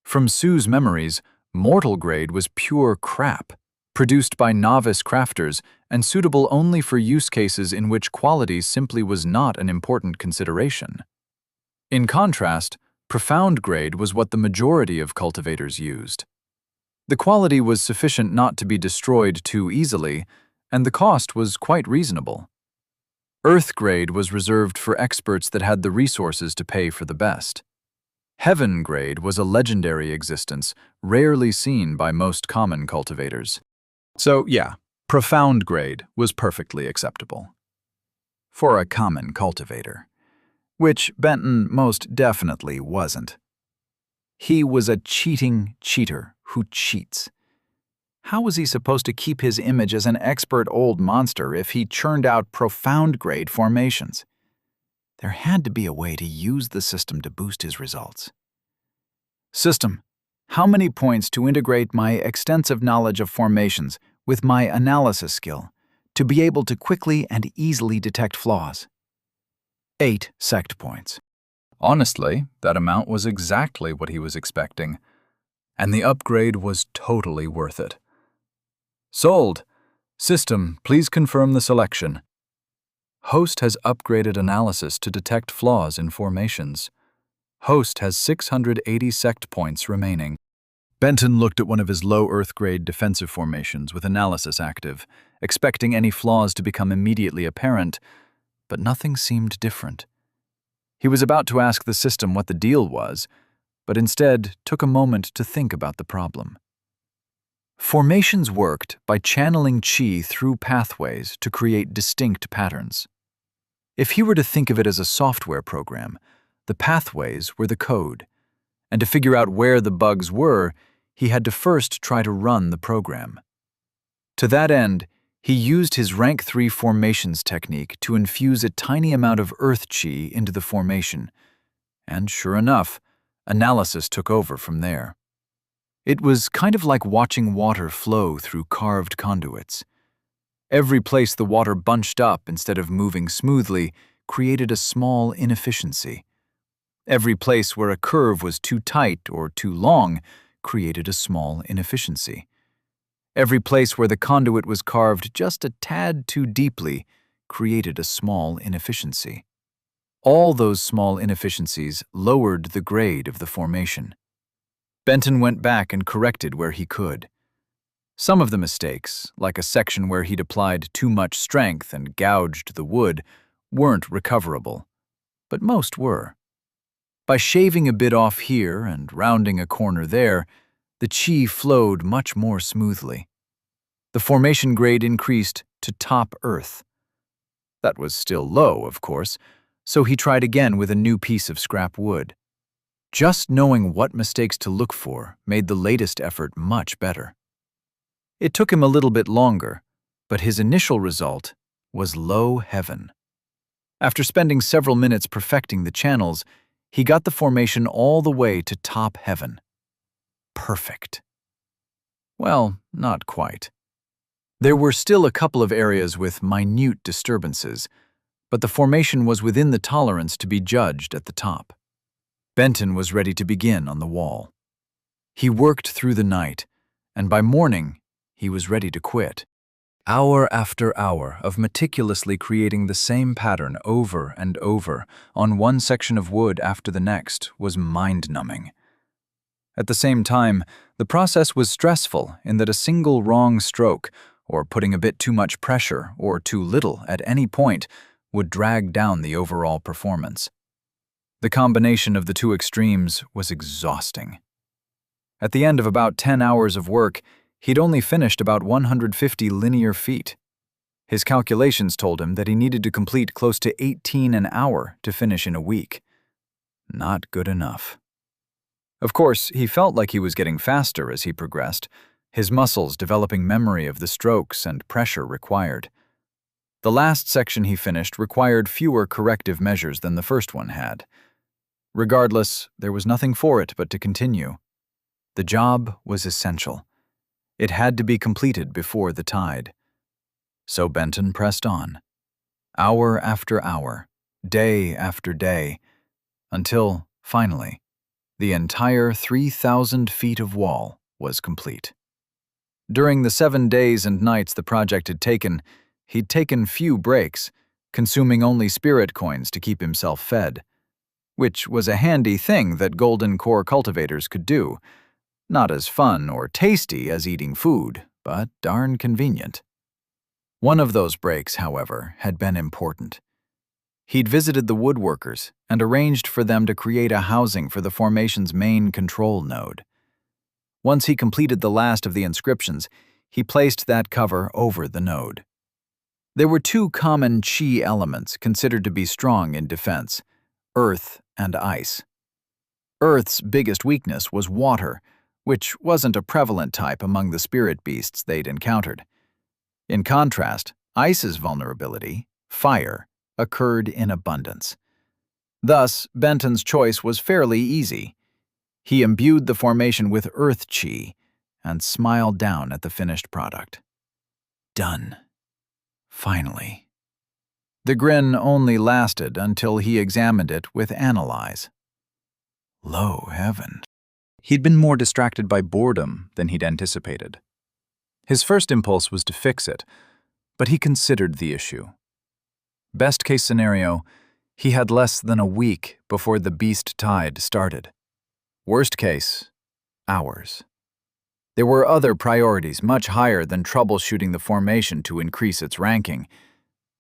From Sue's memories, mortal grade was pure crap, produced by novice crafters and suitable only for use cases in which quality simply was not an important consideration. In contrast, profound grade was what the majority of cultivators used. The quality was sufficient not to be destroyed too easily, and the cost was quite reasonable. Earth grade was reserved for experts that had the resources to pay for the best. Heaven grade was a legendary existence, rarely seen by most common cultivators. So yeah, profound grade was perfectly acceptable. For a common cultivator. Which Benton most definitely wasn't. He was a cheating cheater who cheats. How was he supposed to keep his image as an expert old monster if he churned out profound grade formations? There had to be a way to use the system to boost his results. System, how many points to integrate my extensive knowledge of formations with my analysis skill to be able to quickly and easily detect flaws? 8 sect points. Honestly, that amount was exactly what he was expecting, and the upgrade was totally worth it. Sold. System, please confirm the selection. Host has upgraded analysis to detect flaws in formations. Host has 680 sect points remaining. Benton looked at one of his low earth grade defensive formations with analysis active, expecting any flaws to become immediately apparent, but nothing seemed different. He was about to ask the system what the deal was, but instead took a moment to think about the problem. Formations worked by channeling chi through pathways to create distinct patterns. If he were to think of it as a software program, the pathways were the code, and to figure out where the bugs were, he had to first try to run the program. To that end, he used his Rank 3 formations technique to infuse a tiny amount of earth chi into the formation, and sure enough, analysis took over from there. It was kind of like watching water flow through carved conduits. Every place the water bunched up instead of moving smoothly created a small inefficiency. Every place where a curve was too tight or too long created a small inefficiency. Every place where the conduit was carved just a tad too deeply created a small inefficiency. All those small inefficiencies lowered the grade of the formation. Benton went back and corrected where he could. Some of the mistakes, like a section where he'd applied too much strength and gouged the wood, weren't recoverable, but most were. By shaving a bit off here and rounding a corner there, the chi flowed much more smoothly. The formation grade increased to top earth. That was still low, of course, so he tried again with a new piece of scrap wood. Just knowing what mistakes to look for made the latest effort much better. It took him a little bit longer, but his initial result was low heaven. After spending several minutes perfecting the channels, he got the formation all the way to top heaven. Perfect. Well, not quite. There were still a couple of areas with minute disturbances, but the formation was within the tolerance to be judged at the top. Benton was ready to begin on the wall. He worked through the night, and by morning, he was ready to quit. Hour after hour of meticulously creating the same pattern over and over on one section of wood after the next was mind-numbing. At the same time, the process was stressful in that a single wrong stroke, or putting a bit too much pressure or too little at any point, would drag down the overall performance. The combination of the two extremes was exhausting. At the end of about 10 hours of work, he'd only finished about 150 linear feet. His calculations told him that he needed to complete close to 18 an hour to finish in a week. Not good enough. Of course, he felt like he was getting faster as he progressed, his muscles developing memory of the strokes and pressure required. The last section he finished required fewer corrective measures than the first one had. Regardless, there was nothing for it but to continue. The job was essential. It had to be completed before the tide. So Benton pressed on, hour after hour, day after day, until, finally, the entire 3,000 feet of wall was complete. During the 7 days and nights the project had taken, he'd taken few breaks, consuming only spirit coins to keep himself fed, which was a handy thing that golden core cultivators could do. Not as fun or tasty as eating food, but darn convenient. One of those breaks, however, had been important. He'd visited the woodworkers and arranged for them to create a housing for the formation's main control node. Once he completed the last of the inscriptions, he placed that cover over the node. There were two common chi elements considered to be strong in defense: earth and ice. Earth's biggest weakness was water, which wasn't a prevalent type among the spirit beasts they'd encountered. In contrast, ice's vulnerability, fire, occurred in abundance. Thus, Benton's choice was fairly easy. He imbued the formation with earth chi and smiled down at the finished product. Done. Finally. The grin only lasted until he examined it with analyze. Lo heaven. He'd been more distracted by boredom than he'd anticipated. His first impulse was to fix it, but he considered the issue. Best case scenario, he had less than a week before the beast tide started. Worst case, hours. There were other priorities much higher than troubleshooting the formation to increase its ranking,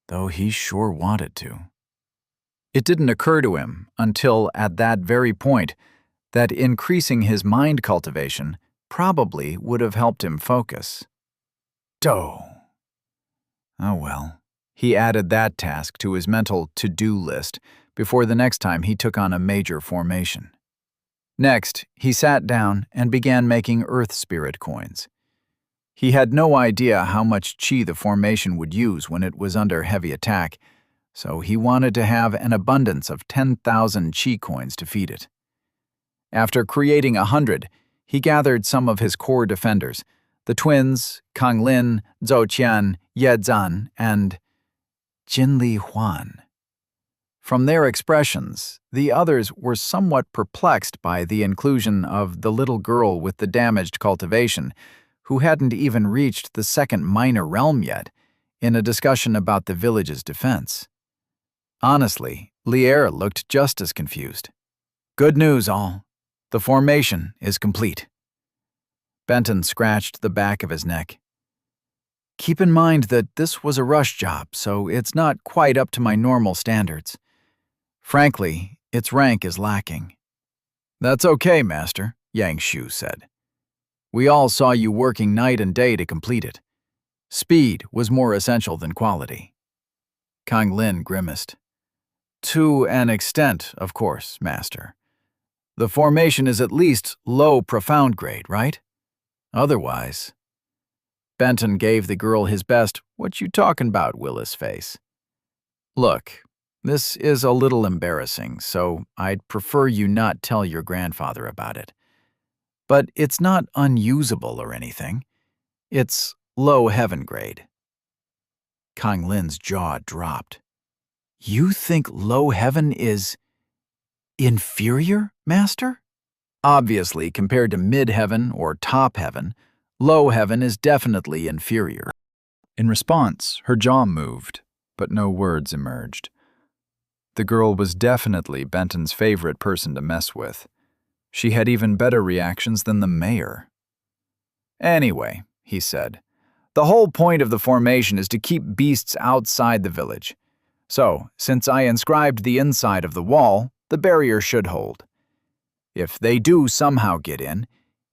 though he sure wanted to. It didn't occur to him until at that very point that increasing his mind cultivation probably would have helped him focus. Oh well. He added that task to his mental to-do list before the next time he took on a major formation. Next, he sat down and began making Earth Spirit coins. He had no idea how much chi the formation would use when it was under heavy attack, so he wanted to have an abundance of 10,000 chi coins to feed it. After creating 100, he gathered some of his core defenders, the twins, Kang Lin, Zhou Qian, Ye Zan, and Jinli Huan. From their expressions, the others were somewhat perplexed by the inclusion of the little girl with the damaged cultivation, who hadn't even reached the second minor realm yet, in a discussion about the village's defense. Honestly, Lier looked just as confused. Good news, all. The formation is complete. Benton scratched the back of his neck. Keep in mind that this was a rush job, so it's not quite up to my normal standards. Frankly, its rank is lacking. That's okay, Master, Yang Shu said. We all saw you working night and day to complete it. Speed was more essential than quality. Kang Lin grimaced. To an extent, of course, Master. The formation is at least low profound grade, right? Otherwise... Benton gave the girl his best, "What you talking about, Willis" face. Look, this is a little embarrassing, so I'd prefer you not tell your grandfather about it. But it's not unusable or anything. It's low heaven grade. Kang Lin's jaw dropped. You think low heaven is inferior, Master? Obviously, compared to mid-heaven or top heaven, low heaven is definitely inferior. In response, her jaw moved, but no words emerged. The girl was definitely Benton's favorite person to mess with. She had even better reactions than the mayor. Anyway, he said, the whole point of the formation is to keep beasts outside the village. So, since I inscribed the inside of the wall, the barrier should hold. If they do somehow get in,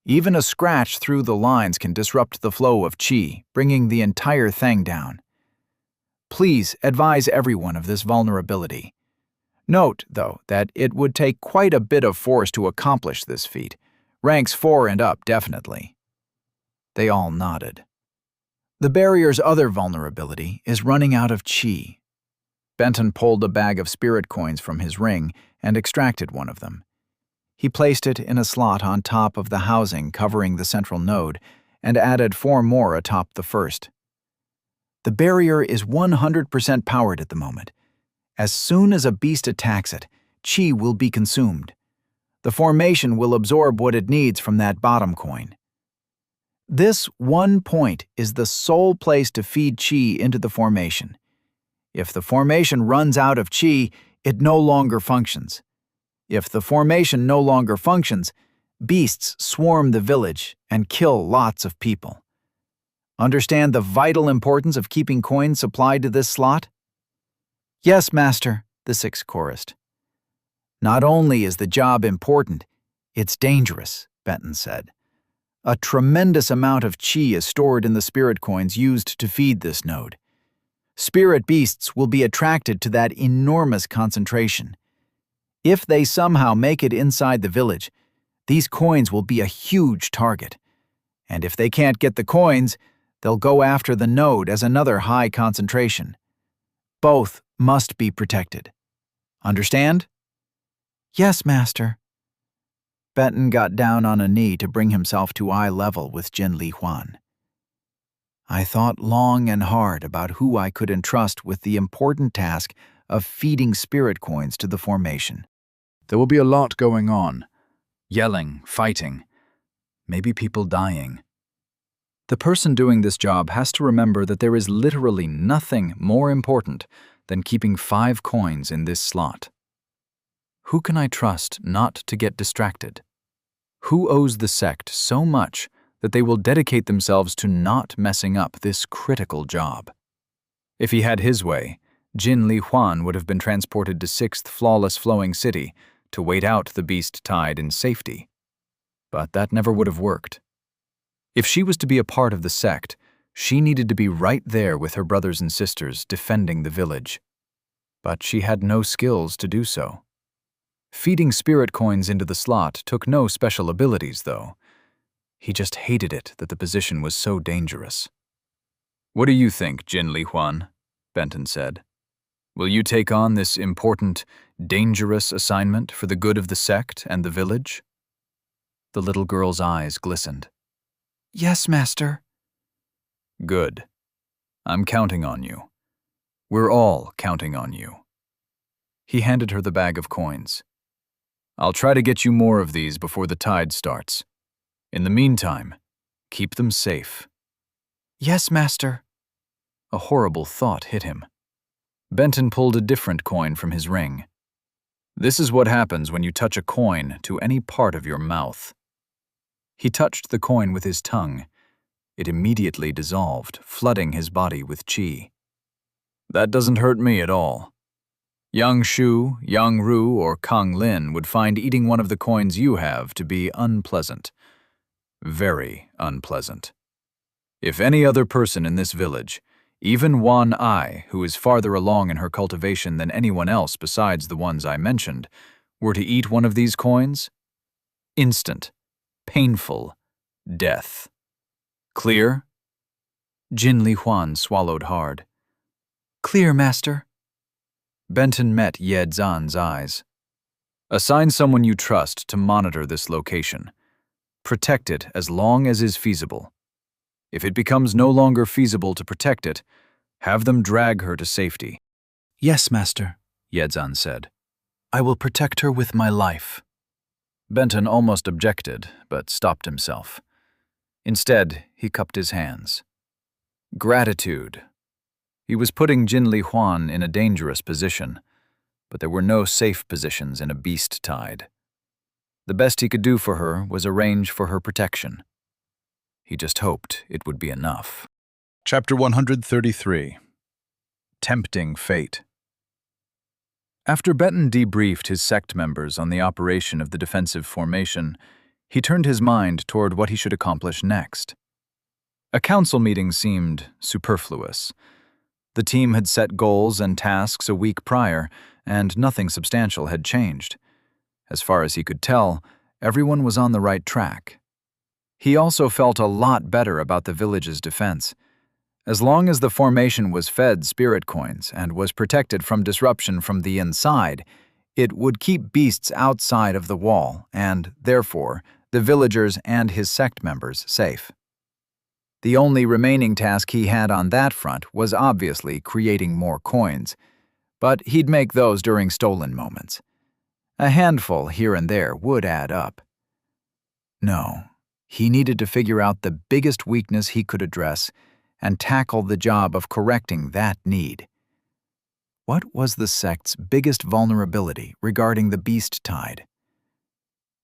even a scratch through the lines can disrupt the flow of chi, bringing the entire thing down. Please advise everyone of this vulnerability. Note, though, that it would take quite a bit of force to accomplish this feat. Ranks 4 and up, definitely. They all nodded. The barrier's other vulnerability is running out of chi. Benton pulled a bag of spirit coins from his ring and extracted one of them. He placed it in a slot on top of the housing covering the central node and added 4 more atop the first. The barrier is 100% powered at the moment. As soon as a beast attacks it, chi will be consumed. The formation will absorb what it needs from that bottom coin. This one point is the sole place to feed chi into the formation. If the formation runs out of chi, it no longer functions. If the formation no longer functions, beasts swarm the village and kill lots of people. Understand the vital importance of keeping coins supplied to this slot? Yes, Master, the 6 chorused. Not only is the job important, it's dangerous, Benton said. A tremendous amount of chi is stored in the spirit coins used to feed this node. Spirit beasts will be attracted to that enormous concentration. If they somehow make it inside the village, these coins will be a huge target. And if they can't get the coins, they'll go after the node as another high concentration. Both must be protected. Understand? Yes, Master. Benton got down on a knee to bring himself to eye level with Jinli Huan. I thought long and hard about who I could entrust with the important task of feeding spirit coins to the formation. There will be a lot going on. Yelling, fighting, maybe people dying. The person doing this job has to remember that there is literally nothing more important than keeping 5 coins in this slot. Who can I trust not to get distracted? Who owes the sect so much that they will dedicate themselves to not messing up this critical job? If he had his way, Jin Li Huan would have been transported to 6th Flawless Flowing City to wait out the beast tide in safety. But that never would have worked. If she was to be a part of the sect, she needed to be right there with her brothers and sisters defending the village. But she had no skills to do so. Feeding spirit coins into the slot took no special abilities, though. He just hated it that the position was so dangerous. "What do you think, Jin Li Huan?" Benton said. "Will you take on this important, dangerous assignment for the good of the sect and the village?" The little girl's eyes glistened. Yes, Master. "Good. I'm counting on you. We're all counting on you." He handed her the bag of coins. "I'll try to get you more of these before the tide starts. In the meantime, keep them safe." Yes, Master. A horrible thought hit him. Benton pulled a different coin from his ring. "This is what happens when you touch a coin to any part of your mouth." He touched the coin with his tongue. It immediately dissolved, flooding his body with qi. "That doesn't hurt me at all. Yang Shu, Yang Ru, or Kang Lin would find eating one of the coins you have to be unpleasant. Very unpleasant. If any other person in this village, even Wan Ai, who is farther along in her cultivation than anyone else besides the ones I mentioned, were to eat one of these coins, instant, painful death. Clear?" Jin Li Huan swallowed hard. Clear, Master. Benton met Ye Zhan's eyes. "Assign someone you trust to monitor this location. Protect it as long as is feasible. If it becomes no longer feasible to protect it, have them drag her to safety." Yes, Master. Ye Zhan said. I will protect her with my life. Benton almost objected, but stopped himself. Instead, he cupped his hands. Gratitude. He was putting Jin Li Huan in a dangerous position, but there were no safe positions in a beast tide. The best he could do for her was arrange for her protection. He just hoped it would be enough. Chapter 133. Tempting Fate. After Benton debriefed his sect members on the operation of the defensive formation, he turned his mind toward what he should accomplish next. A council meeting seemed superfluous. The team had set goals and tasks a week prior, and nothing substantial had changed. As far as he could tell, everyone was on the right track. He also felt a lot better about the village's defense. As long as the formation was fed spirit coins and was protected from disruption from the inside, it would keep beasts outside of the wall and, therefore, the villagers and his sect members safe. The only remaining task he had on that front was obviously creating more coins, but he'd make those during stolen moments. A handful here and there would add up. No, he needed to figure out the biggest weakness he could address and tackle the job of correcting that need. What was the sect's biggest vulnerability regarding the beast tide?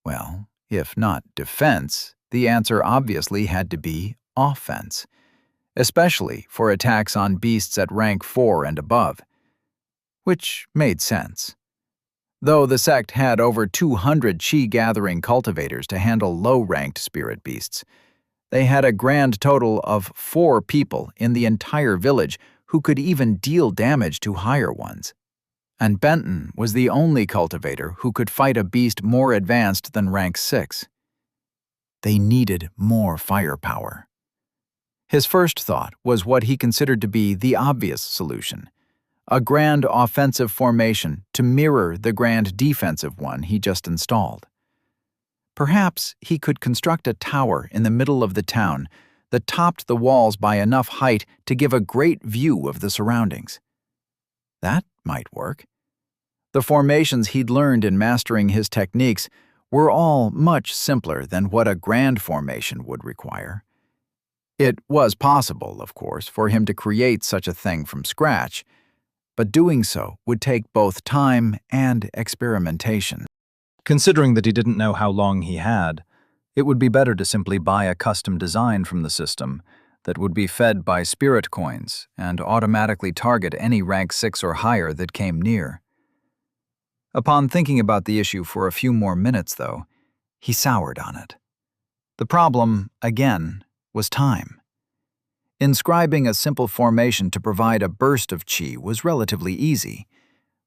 Well, if not defense, the answer obviously had to be offense, especially for attacks on beasts at rank 4 and above, which made sense. Though the sect had over 200 chi-gathering cultivators to handle low-ranked spirit beasts, they had a grand total of 4 people in the entire village who could even deal damage to higher ones. And Benton was the only cultivator who could fight a beast more advanced than rank 6. They needed more firepower. His first thought was what he considered to be the obvious solution: a grand offensive formation to mirror the grand defensive one he just installed. Perhaps he could construct a tower in the middle of the town that topped the walls by enough height to give a great view of the surroundings. That might work. The formations he'd learned in mastering his techniques were all much simpler than what a grand formation would require. It was possible, of course, for him to create such a thing from scratch, but doing so would take both time and experimentation. Considering that he didn't know how long he had, it would be better to simply buy a custom design from the system that would be fed by spirit coins and automatically target any rank 6 or higher that came near. Upon thinking about the issue for a few more minutes, though, he soured on it. The problem, again, was time. Inscribing a simple formation to provide a burst of chi was relatively easy,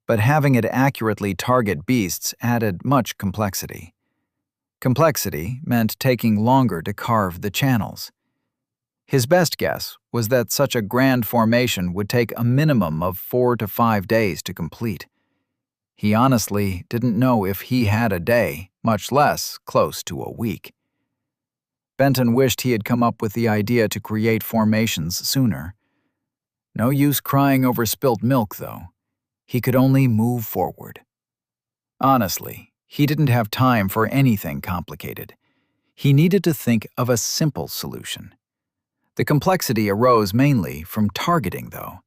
but having it accurately target beasts added much complexity. Complexity meant taking longer to carve the channels. His best guess was that such a grand formation would take a minimum of 4 to 5 days to complete. He honestly didn't know if he had a day, much less close to a week. Benton wished he had come up with the idea to create formations sooner. No use crying over spilt milk, though. He could only move forward. Honestly, he didn't have time for anything complicated. He needed to think of a simple solution. The complexity arose mainly from targeting, though.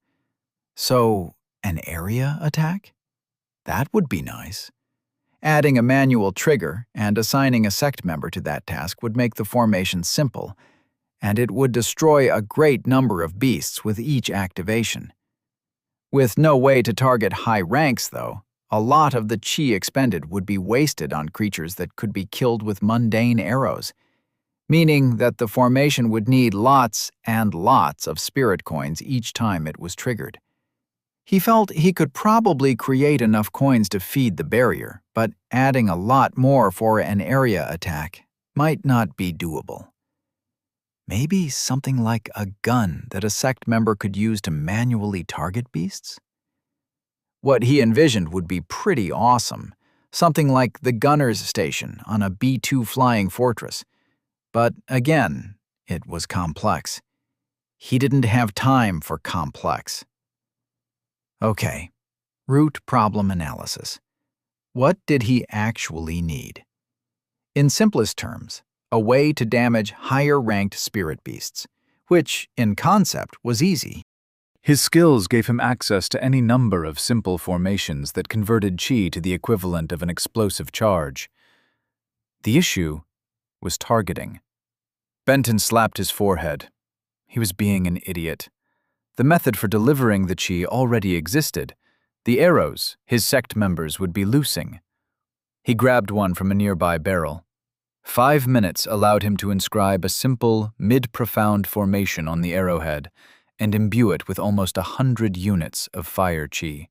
So, an area attack? That would be nice. Adding a manual trigger and assigning a sect member to that task would make the formation simple, and it would destroy a great number of beasts with each activation. With no way to target high ranks, though, a lot of the chi expended would be wasted on creatures that could be killed with mundane arrows, meaning that the formation would need lots and lots of spirit coins each time it was triggered. He felt he could probably create enough coins to feed the barrier, but adding a lot more for an area attack might not be doable. Maybe something like a gun that a sect member could use to manually target beasts? What he envisioned would be pretty awesome, something like the gunner's station on a B-2 flying fortress. But again, it was complex. He didn't have time for complex. Okay, root problem analysis. What did he actually need? In simplest terms, a way to damage higher-ranked spirit beasts, which, in concept, was easy. His skills gave him access to any number of simple formations that converted chi to the equivalent of an explosive charge. The issue was targeting. Benton slapped his forehead. He was being an idiot. The method for delivering the chi already existed. The arrows his sect members would be loosing. He grabbed one from a nearby barrel. 5 minutes allowed him to inscribe a simple, mid-profound formation on the arrowhead and imbue it with almost 100 units of fire chi.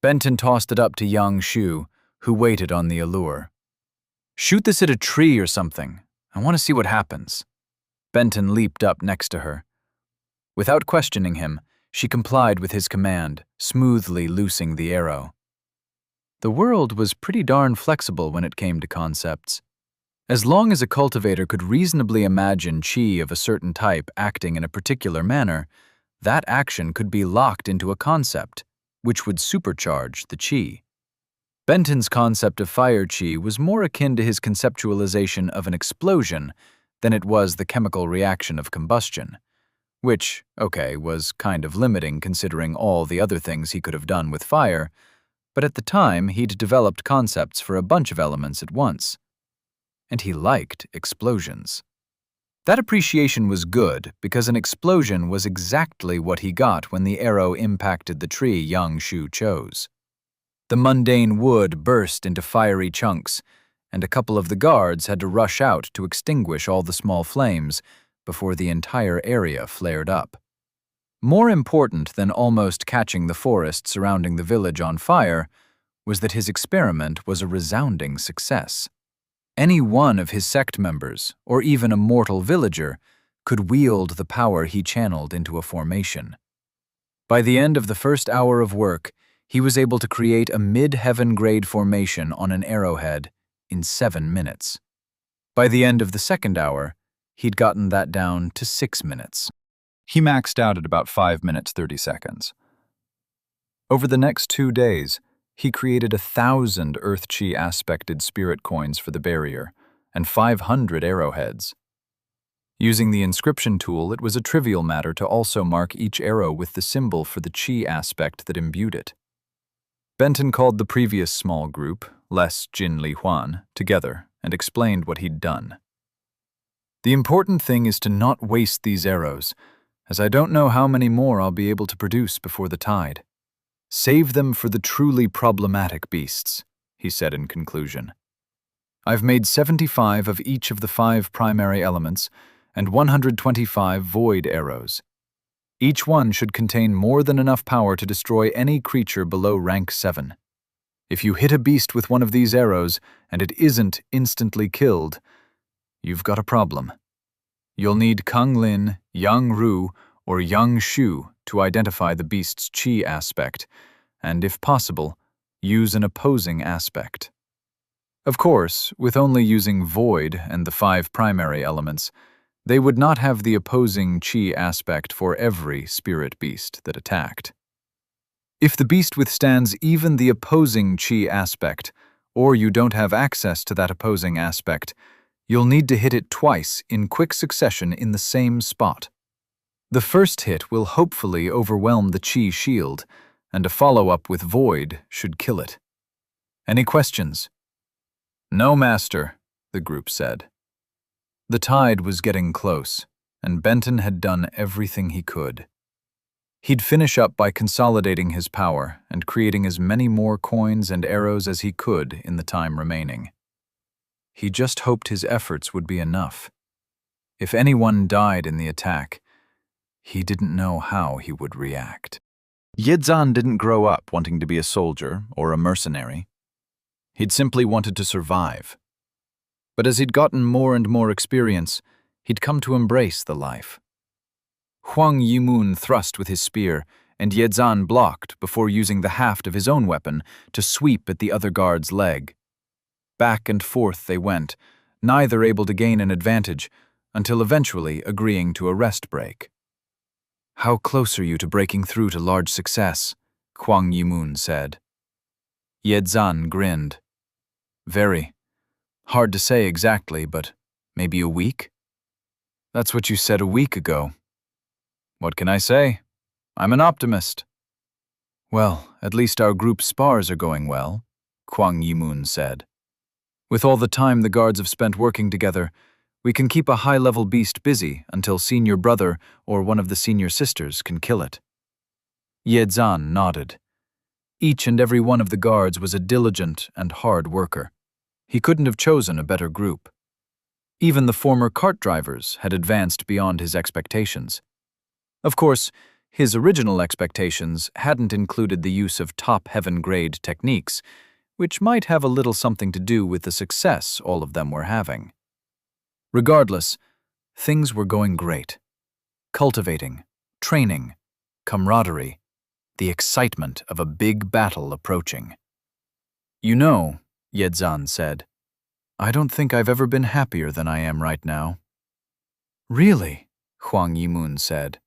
Benton tossed it up to young Shu, who waited on the allure. "Shoot this at a tree or something. I want to see what happens." Benton leaped up next to her. Without questioning him, she complied with his command, smoothly loosing the arrow. The world was pretty darn flexible when it came to concepts. As long as a cultivator could reasonably imagine chi of a certain type acting in a particular manner, that action could be locked into a concept, which would supercharge the chi. Benton's concept of fire chi was more akin to his conceptualization of an explosion than it was the chemical reaction of combustion. Which, okay, was kind of limiting considering all the other things he could have done with fire, but at the time he'd developed concepts for a bunch of elements at once. And he liked explosions. That appreciation was good because an explosion was exactly what he got when the arrow impacted the tree young Shu chose. The mundane wood burst into fiery chunks, and a couple of the guards had to rush out to extinguish all the small flames before the entire area flared up. More important than almost catching the forest surrounding the village on fire was that his experiment was a resounding success. Any one of his sect members, or even a mortal villager, could wield the power he channeled into a formation. By the end of the first hour of work, he was able to create a mid-heaven grade formation on an arrowhead in 7 minutes. By the end of the second hour, he'd gotten that down to 6 minutes. He maxed out at about 5 minutes 30 seconds. Over the next 2 days, he created 1,000 Earth Chi aspected spirit coins for the barrier and 500 arrowheads. Using the inscription tool, it was a trivial matter to also mark each arrow with the symbol for the Chi aspect that imbued it. Benton called the previous small group, less Jin Li Huan, together and explained what he'd done. The important thing is to not waste these arrows, as I don't know how many more I'll be able to produce before the tide. Save them for the truly problematic beasts, he said in conclusion. I've made 75 of each of the 5 primary elements and 125 void arrows. Each one should contain more than enough power to destroy any creature below rank 7. If you hit a beast with one of these arrows and it isn't instantly killed, you've got a problem. You'll need Kung Lin, Yang Ru, or Yang Shu to identify the beast's chi aspect, and if possible, use an opposing aspect. Of course, with only using void and the 5 primary elements, they would not have the opposing chi aspect for every spirit beast that attacked. If the beast withstands even the opposing chi aspect, or you don't have access to that opposing aspect, you'll need to hit it twice in quick succession in the same spot. The first hit will hopefully overwhelm the chi shield, and a follow-up with void should kill it. Any questions? No, Master, the group said. The tide was getting close, and Benton had done everything he could. He'd finish up by consolidating his power and creating as many more coins and arrows as he could in the time remaining. He just hoped his efforts would be enough. If anyone died in the attack, he didn't know how he would react. Yedzan didn't grow up wanting to be a soldier or a mercenary. He'd simply wanted to survive. But as he'd gotten more and more experience, he'd come to embrace the life. Huang Yimun thrust with his spear, and Yedzan blocked before using the haft of his own weapon to sweep at the other guard's leg. Back and forth they went, neither able to gain an advantage, until eventually agreeing to a rest break. "How close are you to breaking through to large success?" Huang Yimun said. Yedzan grinned. "Very. Hard to say exactly, but maybe a week?" "That's what you said a week ago." "What can I say? I'm an optimist." "Well, at least our group spars are going well," Huang Yimun said. "With all the time the guards have spent working together, we can keep a high-level beast busy until senior brother or one of the senior sisters can kill it." Yedzan nodded. Each and every one of the guards was a diligent and hard worker. He couldn't have chosen a better group. Even the former cart drivers had advanced beyond his expectations. Of course, his original expectations hadn't included the use of top heaven-grade techniques, which might have a little something to do with the success all of them were having. Regardless, things were going great. Cultivating, training, camaraderie, the excitement of a big battle approaching. "You know," Yedzan said, "I don't think I've ever been happier than I am right now." "Really?" Huang Yimun said.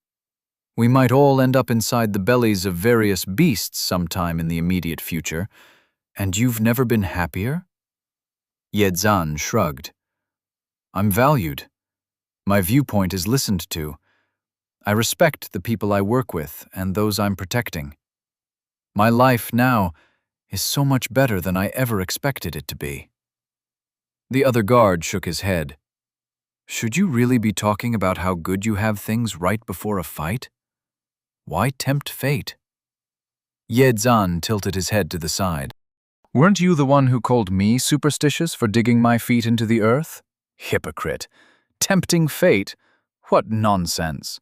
"We might all end up inside the bellies of various beasts sometime in the immediate future, and you've never been happier?" Yedzan shrugged. "I'm valued. My viewpoint is listened to. I respect the people I work with and those I'm protecting. My life now is so much better than I ever expected it to be." The other guard shook his head. "Should you really be talking about how good you have things right before a fight? Why tempt fate?" Yedzan tilted his head to the side. "Weren't you the one who called me superstitious for digging my feet into the earth? Hypocrite. Tempting fate? What nonsense."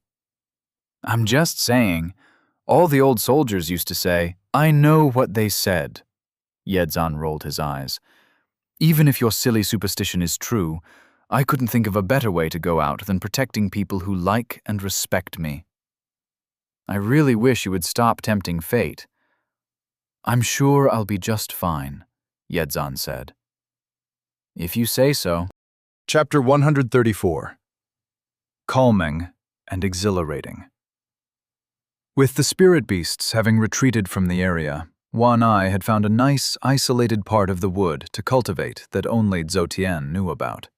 "I'm just saying. All the old soldiers used to say." "I know what they said." Yedzan rolled his eyes. "Even if your silly superstition is true, I couldn't think of a better way to go out than protecting people who like and respect me. I really wish you would stop tempting fate." "I'm sure I'll be just fine," Yedzan said. "If you say so." Chapter 134. Calming and exhilarating. With the spirit beasts having retreated from the area, Wan Ai had found a nice, isolated part of the wood to cultivate that only Zhoutian knew about.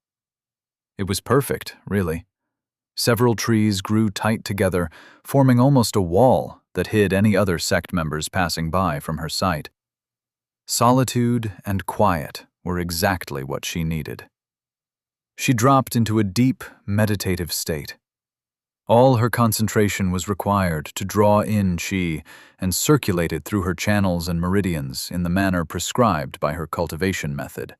It was perfect, really. Several trees grew tight together, forming almost a wall that hid any other sect members passing by from her sight. Solitude and quiet were exactly what she needed. She dropped into a deep, meditative state. All her concentration was required to draw in qi and circulate it through her channels and meridians in the manner prescribed by her cultivation method.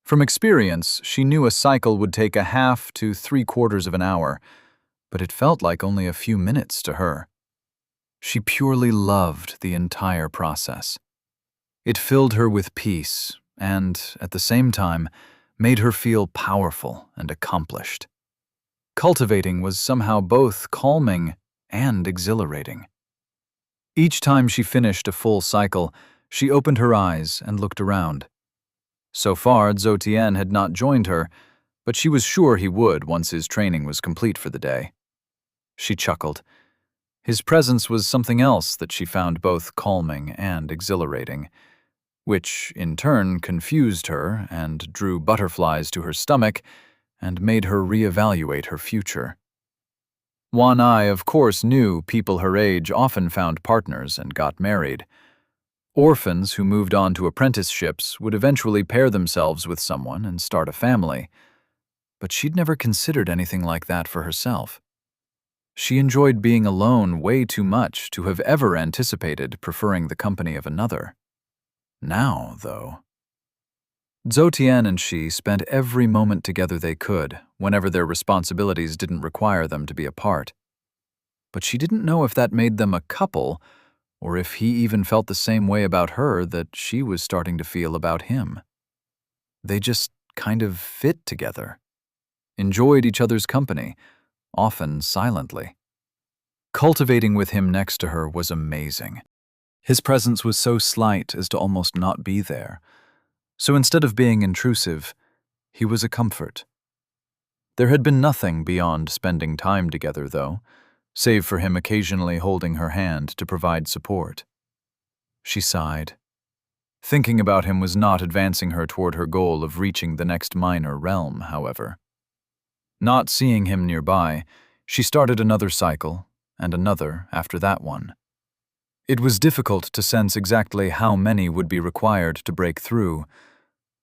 From experience, she knew a cycle would take a half to 3/4 of an hour, but it felt like only a few minutes to her. She purely loved the entire process. It filled her with peace and, at the same time, made her feel powerful and accomplished. Cultivating was somehow both calming and exhilarating. Each time she finished a full cycle, she opened her eyes and looked around. So far, Zhou Tian had not joined her, but she was sure he would once his training was complete for the day. She chuckled. His presence was something else that she found both calming and exhilarating, which in turn confused her and drew butterflies to her stomach and made her reevaluate her future. Wan Ai, of course, knew people her age often found partners and got married. Orphans who moved on to apprenticeships would eventually pair themselves with someone and start a family. But she'd never considered anything like that for herself. She enjoyed being alone way too much to have ever anticipated preferring the company of another. Now, though, Zhou Tian and she spent every moment together they could, whenever their responsibilities didn't require them to be apart. But she didn't know if that made them a couple, or if he even felt the same way about her that she was starting to feel about him. They just kind of fit together, enjoyed each other's company, often silently. Cultivating with him next to her was amazing. His presence was so slight as to almost not be there. So instead of being intrusive, he was a comfort. There had been nothing beyond spending time together, though, save for him occasionally holding her hand to provide support. She sighed. Thinking about him was not advancing her toward her goal of reaching the next minor realm, however. Not seeing him nearby, she started another cycle, and another after that one. It was difficult to sense exactly how many would be required to break through,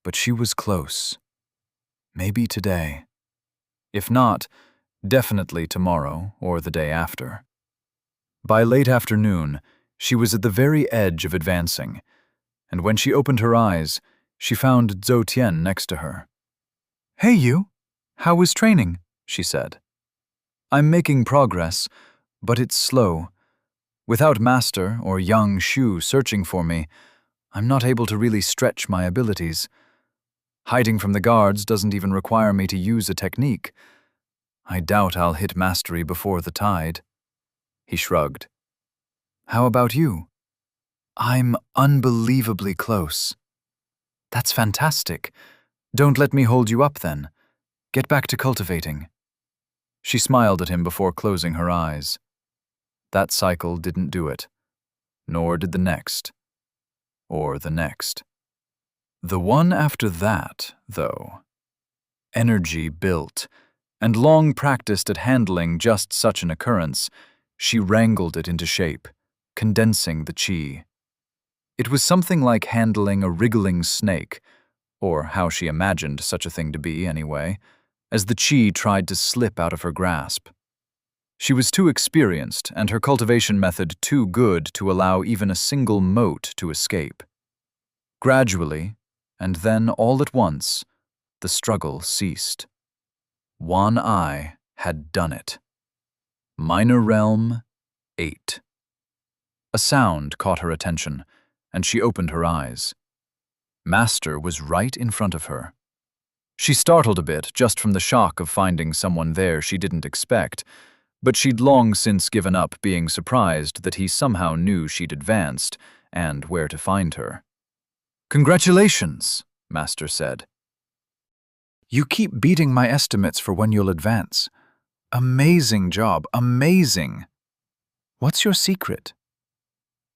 but she was close. Maybe today. If not, definitely tomorrow or the day after. By late afternoon, she was at the very edge of advancing, and when she opened her eyes, she found Zhou Tian next to her. "Hey you, how was training?" she said. "I'm making progress, but it's slow. Without Master or young Shu searching for me, I'm not able to really stretch my abilities. Hiding from the guards doesn't even require me to use a technique. I doubt I'll hit mastery before the tide." He shrugged. "How about you?" "I'm unbelievably close." "That's fantastic. Don't let me hold you up then. Get back to cultivating." She smiled at him before closing her eyes. That cycle didn't do it, nor did the next, or the next. The one after that, though. Energy built, and long practiced at handling just such an occurrence, she wrangled it into shape, condensing the qi. It was something like handling a wriggling snake, or how she imagined such a thing to be anyway, as the qi tried to slip out of her grasp. She was too experienced and her cultivation method too good to allow even a single mote to escape. Gradually, and then all at once, the struggle ceased. Wan Ai had done it. Minor Realm 8. A sound caught her attention, and she opened her eyes. Master was right in front of her. She startled a bit just from the shock of finding someone there she didn't expect, but she'd long since given up being surprised that he somehow knew she'd advanced and where to find her. "Congratulations," Master said. "You keep beating my estimates for when you'll advance. Amazing job, amazing. What's your secret?"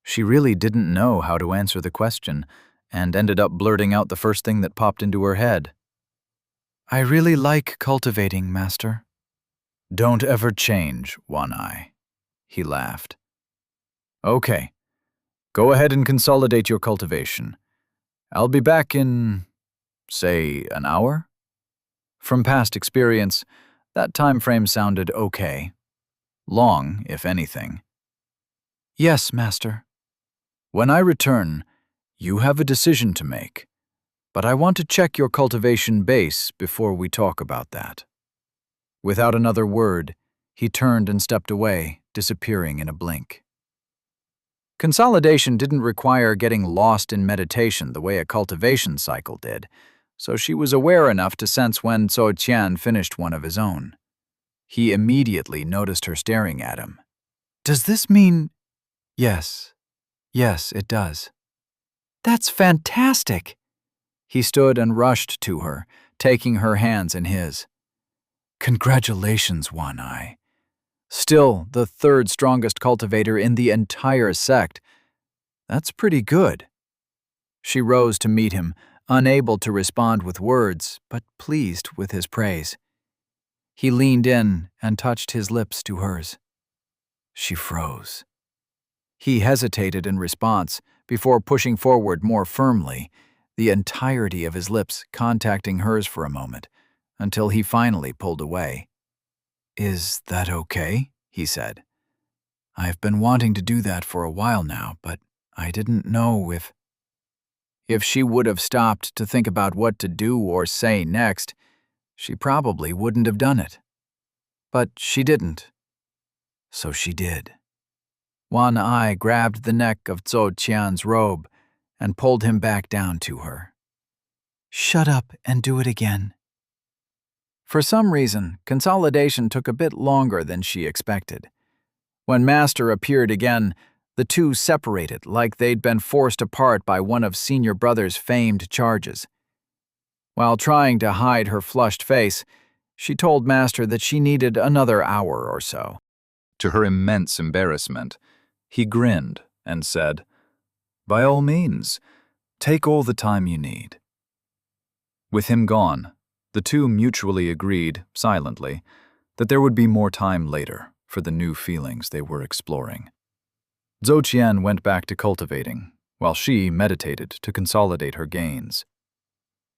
She really didn't know how to answer the question and ended up blurting out the first thing that popped into her head. "I really like cultivating, Master." "Don't ever change, Wan Ai," he laughed. "Okay, go ahead and consolidate your cultivation. I'll be back in, say, an hour?" From past experience, that time frame sounded okay. Long, if anything. Yes, master. When I return, you have a decision to make, but I want to check your cultivation base before we talk about that. Without another word, he turned and stepped away, disappearing in a blink. Consolidation didn't require getting lost in meditation the way a cultivation cycle did, so she was aware enough to sense when Zhou Qian finished one of his own. He immediately noticed her staring at him. Does this mean… Yes, it does. That's fantastic! He stood and rushed to her, taking her hands in his. Congratulations, One Eye. Still the third strongest cultivator in the entire sect. That's pretty good. She rose to meet him, unable to respond with words, but pleased with his praise. He leaned in and touched his lips to hers. She froze. He hesitated in response before pushing forward more firmly, the entirety of his lips contacting hers for a moment, until he finally pulled away. Is that okay? He said. I've been wanting to do that for a while now, but I didn't know if… If she would have stopped to think about what to do or say next, she probably wouldn't have done it. But she didn't. So she did. One Eye grabbed the neck of Zhou Qian's robe and pulled him back down to her. Shut up and do it again. For some reason, consolidation took a bit longer than she expected. When Master appeared again, the two separated like they'd been forced apart by one of Senior Brother's famed charges. While trying to hide her flushed face, she told Master that she needed another hour or so. To her immense embarrassment, he grinned and said, By all means, take all the time you need. With him gone, the two mutually agreed, silently, that there would be more time later for the new feelings they were exploring. Zhou Qian went back to cultivating, while she meditated to consolidate her gains.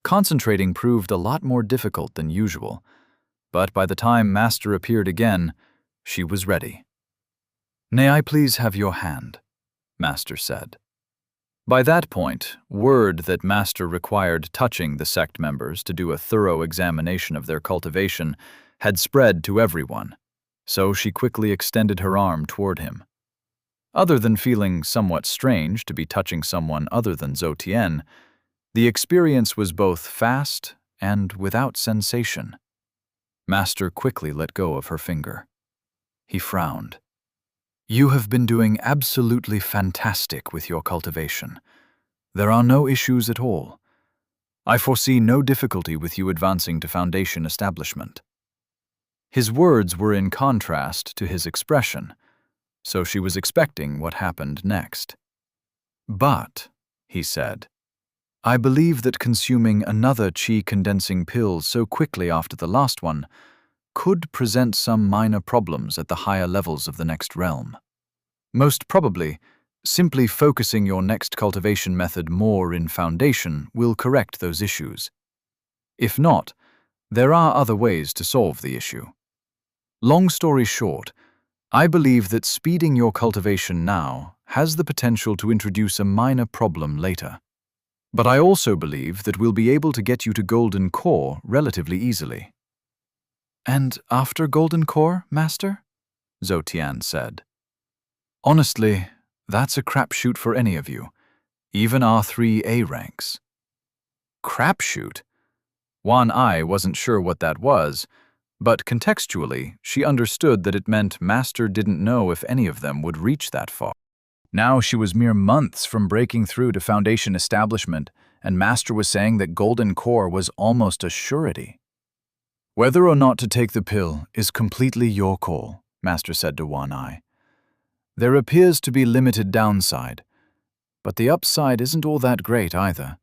Concentrating proved a lot more difficult than usual, but by the time Master appeared again, she was ready. May I please have your hand? Master said. By that point, word that Master required touching the sect members to do a thorough examination of their cultivation had spread to everyone, so she quickly extended her arm toward him. Other than feeling somewhat strange to be touching someone other than Zhou Tian, the experience was both fast and without sensation. Master quickly let go of her finger. He frowned. You have been doing absolutely fantastic with your cultivation. There are no issues at all. I foresee no difficulty with you advancing to foundation establishment. His words were in contrast to his expression, so she was expecting what happened next. But, he said, I believe that consuming another qi condensing pill so quickly after the last one could present some minor problems at the higher levels of the next realm. Most probably, simply focusing your next cultivation method more in foundation will correct those issues. If not, there are other ways to solve the issue. Long story short, I believe that speeding your cultivation now has the potential to introduce a minor problem later. But I also believe that we'll be able to get you to Golden Core relatively easily. And after Golden Core, Master? Zhou Tian said. Honestly, that's a crapshoot for any of you, even our 3A ranks. Crapshoot? One Eye wasn't sure what that was, but contextually, she understood that it meant Master didn't know if any of them would reach that far. Now she was mere months from breaking through to foundation establishment, and Master was saying that Golden Core was almost a surety. Whether or not to take the pill is completely your call, Master said to One Eye. There appears to be limited downside, but the upside isn't all that great either.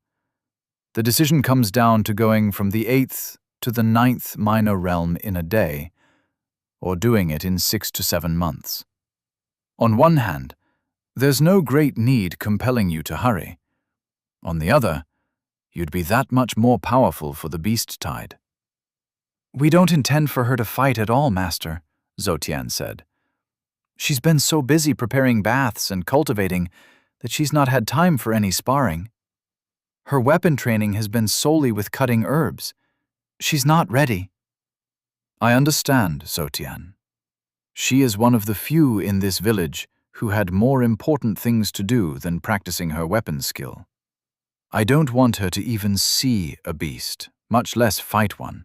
The decision comes down to going from the 8th to the 9th minor realm in a day, or doing it in 6 to 7 months. On one hand, there's no great need compelling you to hurry. On the other, you'd be that much more powerful for the beast tide. We don't intend for her to fight at all, Master, Zhoutian said. She's been so busy preparing baths and cultivating that she's not had time for any sparring. Her weapon training has been solely with cutting herbs. She's not ready. I understand, Zhoutian. She is one of the few in this village who had more important things to do than practicing her weapon skill. I don't want her to even see a beast, much less fight one.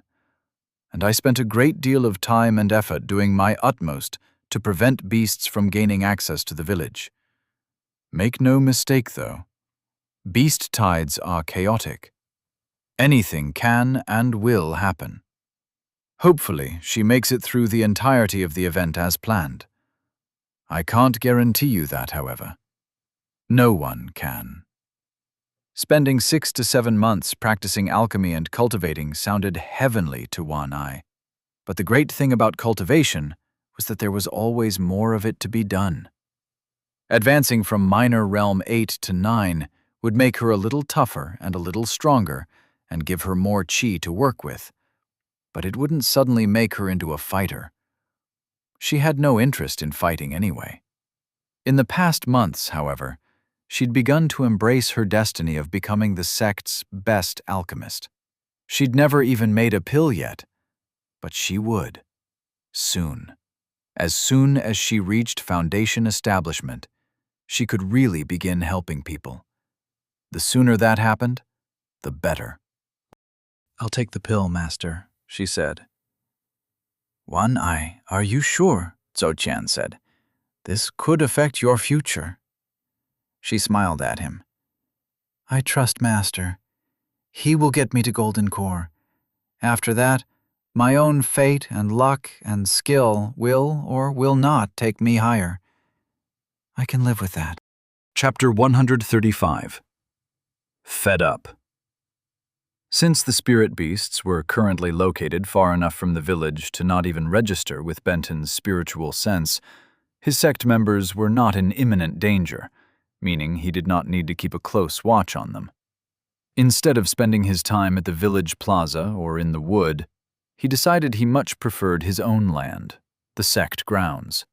And I spent a great deal of time and effort doing my utmost to prevent beasts from gaining access to the village. Make no mistake, though. Beast tides are chaotic. Anything can and will happen. Hopefully, she makes it through the entirety of the event as planned. I can't guarantee you that, however. No one can. Spending 6 to 7 months practicing alchemy and cultivating sounded heavenly to Wan Ai. But the great thing about cultivation was that there was always more of it to be done. Advancing from minor realm 8 to 9 would make her a little tougher and a little stronger and give her more chi to work with, but it wouldn't suddenly make her into a fighter. She had no interest in fighting anyway. In the past months, however, she'd begun to embrace her destiny of becoming the sect's best alchemist. She'd never even made a pill yet, but she would. Soon. As soon as she reached Foundation establishment, she could really begin helping people. The sooner that happened, the better. I'll take the pill, Master, she said. Wan Ai, are you sure? Zhoutian said. This could affect your future. She smiled at him. I trust Master. He will get me to Golden Core. After that, my own fate and luck and skill will or will not take me higher. I can live with that. Chapter 135. Fed Up. Since the spirit beasts were currently located far enough from the village to not even register with Benton's spiritual sense, his sect members were not in imminent danger, meaning he did not need to keep a close watch on them. Instead of spending his time at the village plaza or in the wood, he decided he much preferred his own land, the sect grounds.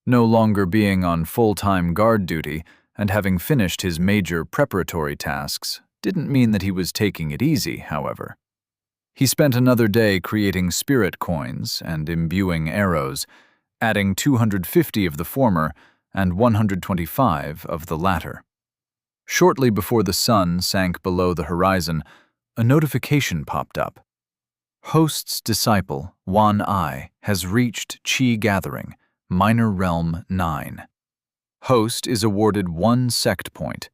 No longer being on full-time guard duty and having finished his major preparatory tasks didn't mean that he was taking it easy, however. He spent another day creating spirit coins and imbuing arrows, adding 250 of the former and 125 of the latter. Shortly before the sun sank below the horizon, a notification popped up. Host's disciple, Wan Ai, has reached Qi Gathering, Minor Realm 9. Host is awarded 1 sect point.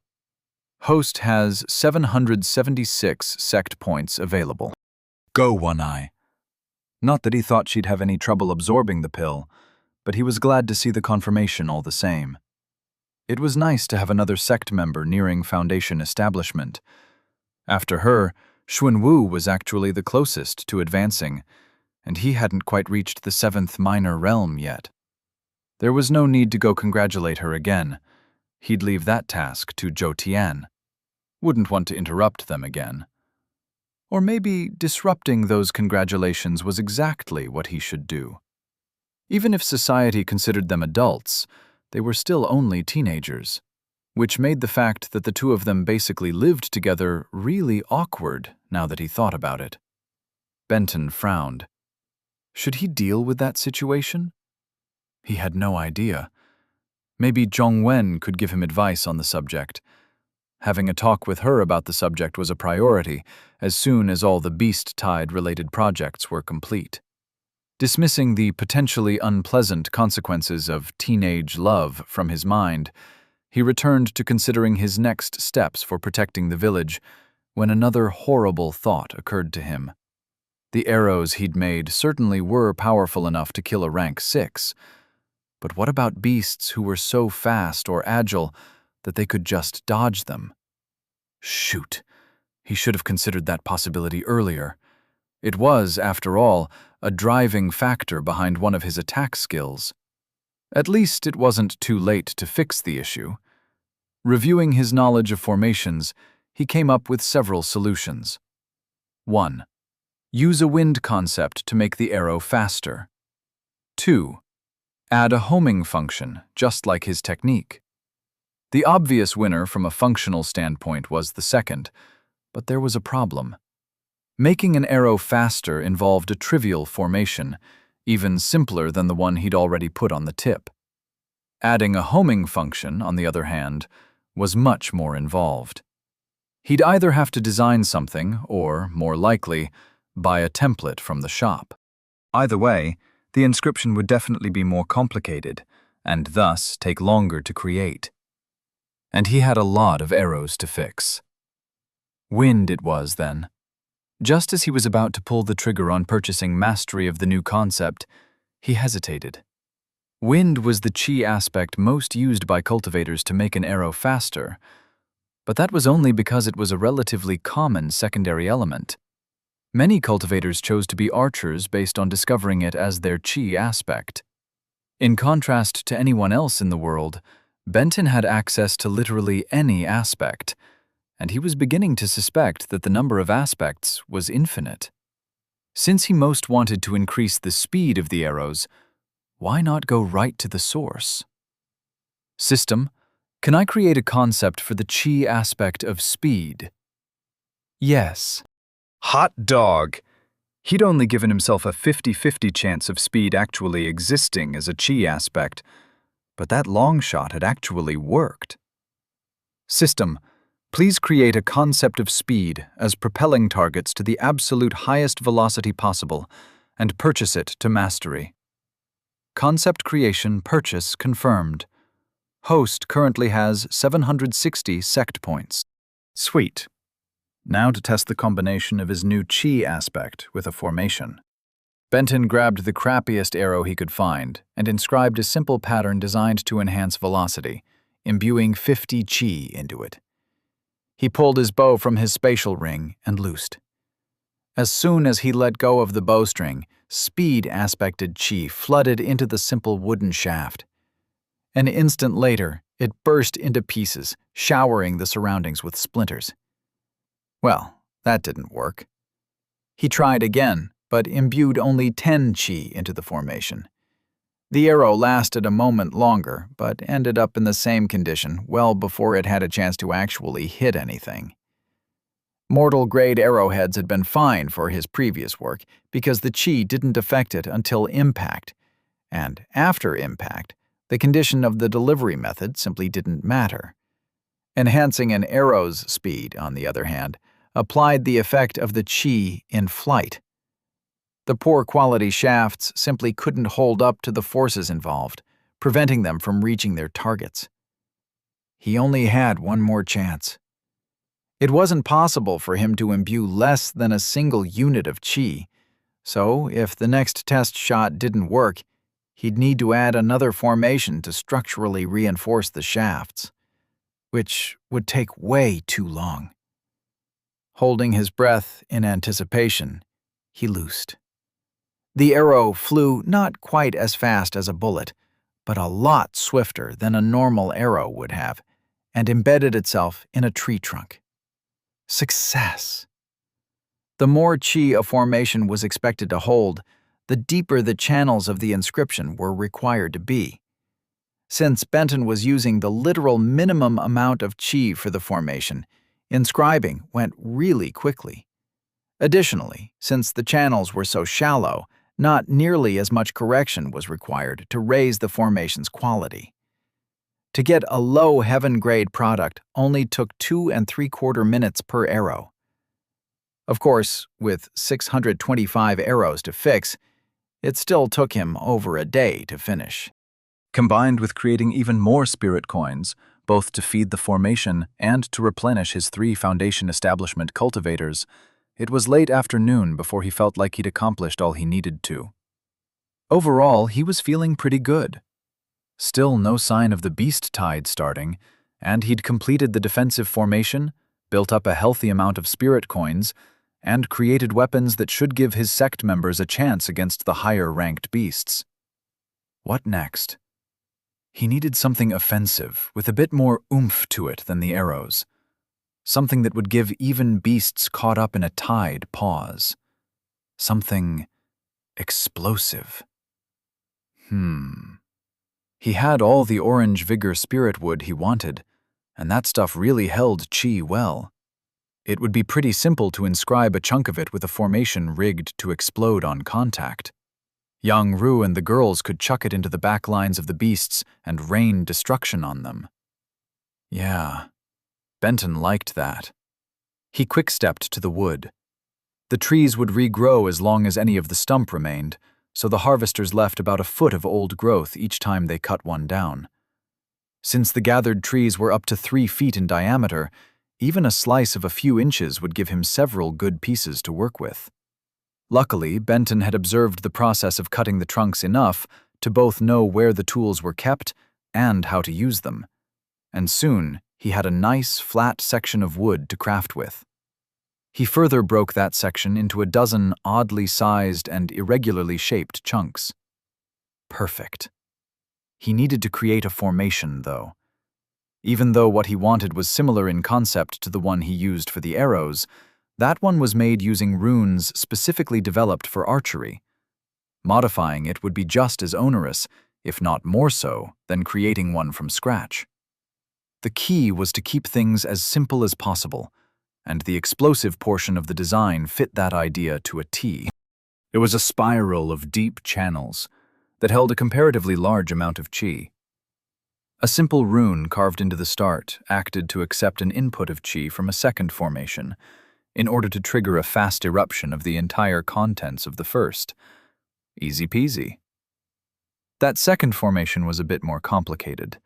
Host has 776 sect points available. Go, Wan Ai. Not that he thought she'd have any trouble absorbing the pill, but he was glad to see the confirmation all the same. It was nice to have another sect member nearing Foundation establishment. After her, Xuanwu was actually the closest to advancing, and he hadn't quite reached the 7th minor realm yet. There was no need to go congratulate her again. He'd leave that task to Zhoutian. Wouldn't want to interrupt them again. Or maybe disrupting those congratulations was exactly what he should do. Even if society considered them adults, they were still only teenagers, which made the fact that the two of them basically lived together really awkward now that he thought about it. Benton frowned. Should he deal with that situation? He had no idea. Maybe Zhongwen could give him advice on the subject. Having a talk with her about the subject was a priority as soon as all the Beast Tide-related projects were complete. Dismissing the potentially unpleasant consequences of teenage love from his mind, he returned to considering his next steps for protecting the village when another horrible thought occurred to him. The arrows he'd made certainly were powerful enough to kill a rank 6, but what about beasts who were so fast or agile that they could just dodge them? Shoot, he should have considered that possibility earlier. It was, after all, a driving factor behind one of his attack skills. At least it wasn't too late to fix the issue. Reviewing his knowledge of formations, he came up with several solutions. 1. Use a wind concept to make the arrow faster. 2. Add a homing function, just like his technique. The obvious winner from a functional standpoint was the second, but there was a problem. Making an arrow faster involved a trivial formation, even simpler than the one he'd already put on the tip. Adding a homing function, on the other hand, was much more involved. He'd either have to design something or, more likely, buy a template from the shop. Either way, the inscription would definitely be more complicated, and thus take longer to create. And he had a lot of arrows to fix. Wind it was, then. Just as he was about to pull the trigger on purchasing mastery of the new concept, he hesitated. Wind was the chi aspect most used by cultivators to make an arrow faster, but that was only because it was a relatively common secondary element. Many cultivators chose to be archers based on discovering it as their chi aspect. In contrast to anyone else in the world, Benton had access to literally any aspect, and he was beginning to suspect that the number of aspects was infinite. Since he most wanted to increase the speed of the arrows, why not go right to the source? System, can I create a concept for the chi aspect of speed? Yes. Hot dog! He'd only given himself a 50-50 chance of speed actually existing as a chi aspect, but that long shot had actually worked. System, please create a concept of speed as propelling targets to the absolute highest velocity possible and purchase it to mastery. Concept creation purchase confirmed. Host currently has 760 sect points. Sweet. Now to test the combination of his new chi aspect with a formation. Benton grabbed the crappiest arrow he could find and inscribed a simple pattern designed to enhance velocity, imbuing 50 chi into it. He pulled his bow from his spatial ring and loosed. As soon as he let go of the bowstring, speed-aspected chi flooded into the simple wooden shaft. An instant later, it burst into pieces, showering the surroundings with splinters. Well, that didn't work. He tried again, but imbued only 10 chi into the formation. The arrow lasted a moment longer, but ended up in the same condition well before it had a chance to actually hit anything. Mortal-grade arrowheads had been fine for his previous work because the chi didn't affect it until impact, and after impact, the condition of the delivery method simply didn't matter. Enhancing an arrow's speed, on the other hand, applied the effect of the chi in flight. The poor quality shafts simply couldn't hold up to the forces involved, preventing them from reaching their targets. He only had one more chance. It wasn't possible for him to imbue less than a single unit of chi, so if the next test shot didn't work, he'd need to add another formation to structurally reinforce the shafts, which would take way too long. Holding his breath in anticipation, he loosed. The arrow flew not quite as fast as a bullet, but a lot swifter than a normal arrow would have, and embedded itself in a tree trunk. Success! The more chi a formation was expected to hold, the deeper the channels of the inscription were required to be. Since Benton was using the literal minimum amount of chi for the formation, inscribing went really quickly. Additionally, since the channels were so shallow, not nearly as much correction was required to raise the formation's quality. To get a low heaven-grade product only took 2 3/4 minutes per arrow. Of course, with 625 arrows to fix, it still took him over a day to finish. Combined with creating even more spirit coins, both to feed the formation and to replenish his 3 foundation establishment cultivators, it was late afternoon before he felt like he'd accomplished all he needed to. Overall, he was feeling pretty good. Still no sign of the beast tide starting, and he'd completed the defensive formation, built up a healthy amount of spirit coins, and created weapons that should give his sect members a chance against the higher-ranked beasts. What next? He needed something offensive, with a bit more oomph to it than the arrows. Something that would give even beasts caught up in a tide pause. Something explosive. He had all the orange vigor spirit wood he wanted, and that stuff really held chi well. It would be pretty simple to inscribe a chunk of it with a formation rigged to explode on contact. Yang Ru and the girls could chuck it into the back lines of the beasts and rain destruction on them. Yeah, Benton liked that. He quick-stepped to the wood. The trees would regrow as long as any of the stump remained, so the harvesters left about a foot of old growth each time they cut one down. Since the gathered trees were up to 3 feet in diameter, even a slice of a few inches would give him several good pieces to work with. Luckily, Benton had observed the process of cutting the trunks enough to both know where the tools were kept and how to use them, and soon he had a nice, flat section of wood to craft with. He further broke that section into a dozen oddly sized and irregularly shaped chunks. Perfect. He needed to create a formation, though. Even though what he wanted was similar in concept to the one he used for the arrows, that one was made using runes specifically developed for archery. Modifying it would be just as onerous, if not more so, than creating one from scratch. The key was to keep things as simple as possible, and the explosive portion of the design fit that idea to a T. It was a spiral of deep channels that held a comparatively large amount of chi. A simple rune carved into the start acted to accept an input of chi from a second formation, in order to trigger a fast eruption of the entire contents of the first. Easy peasy. That second formation was a bit more complicated.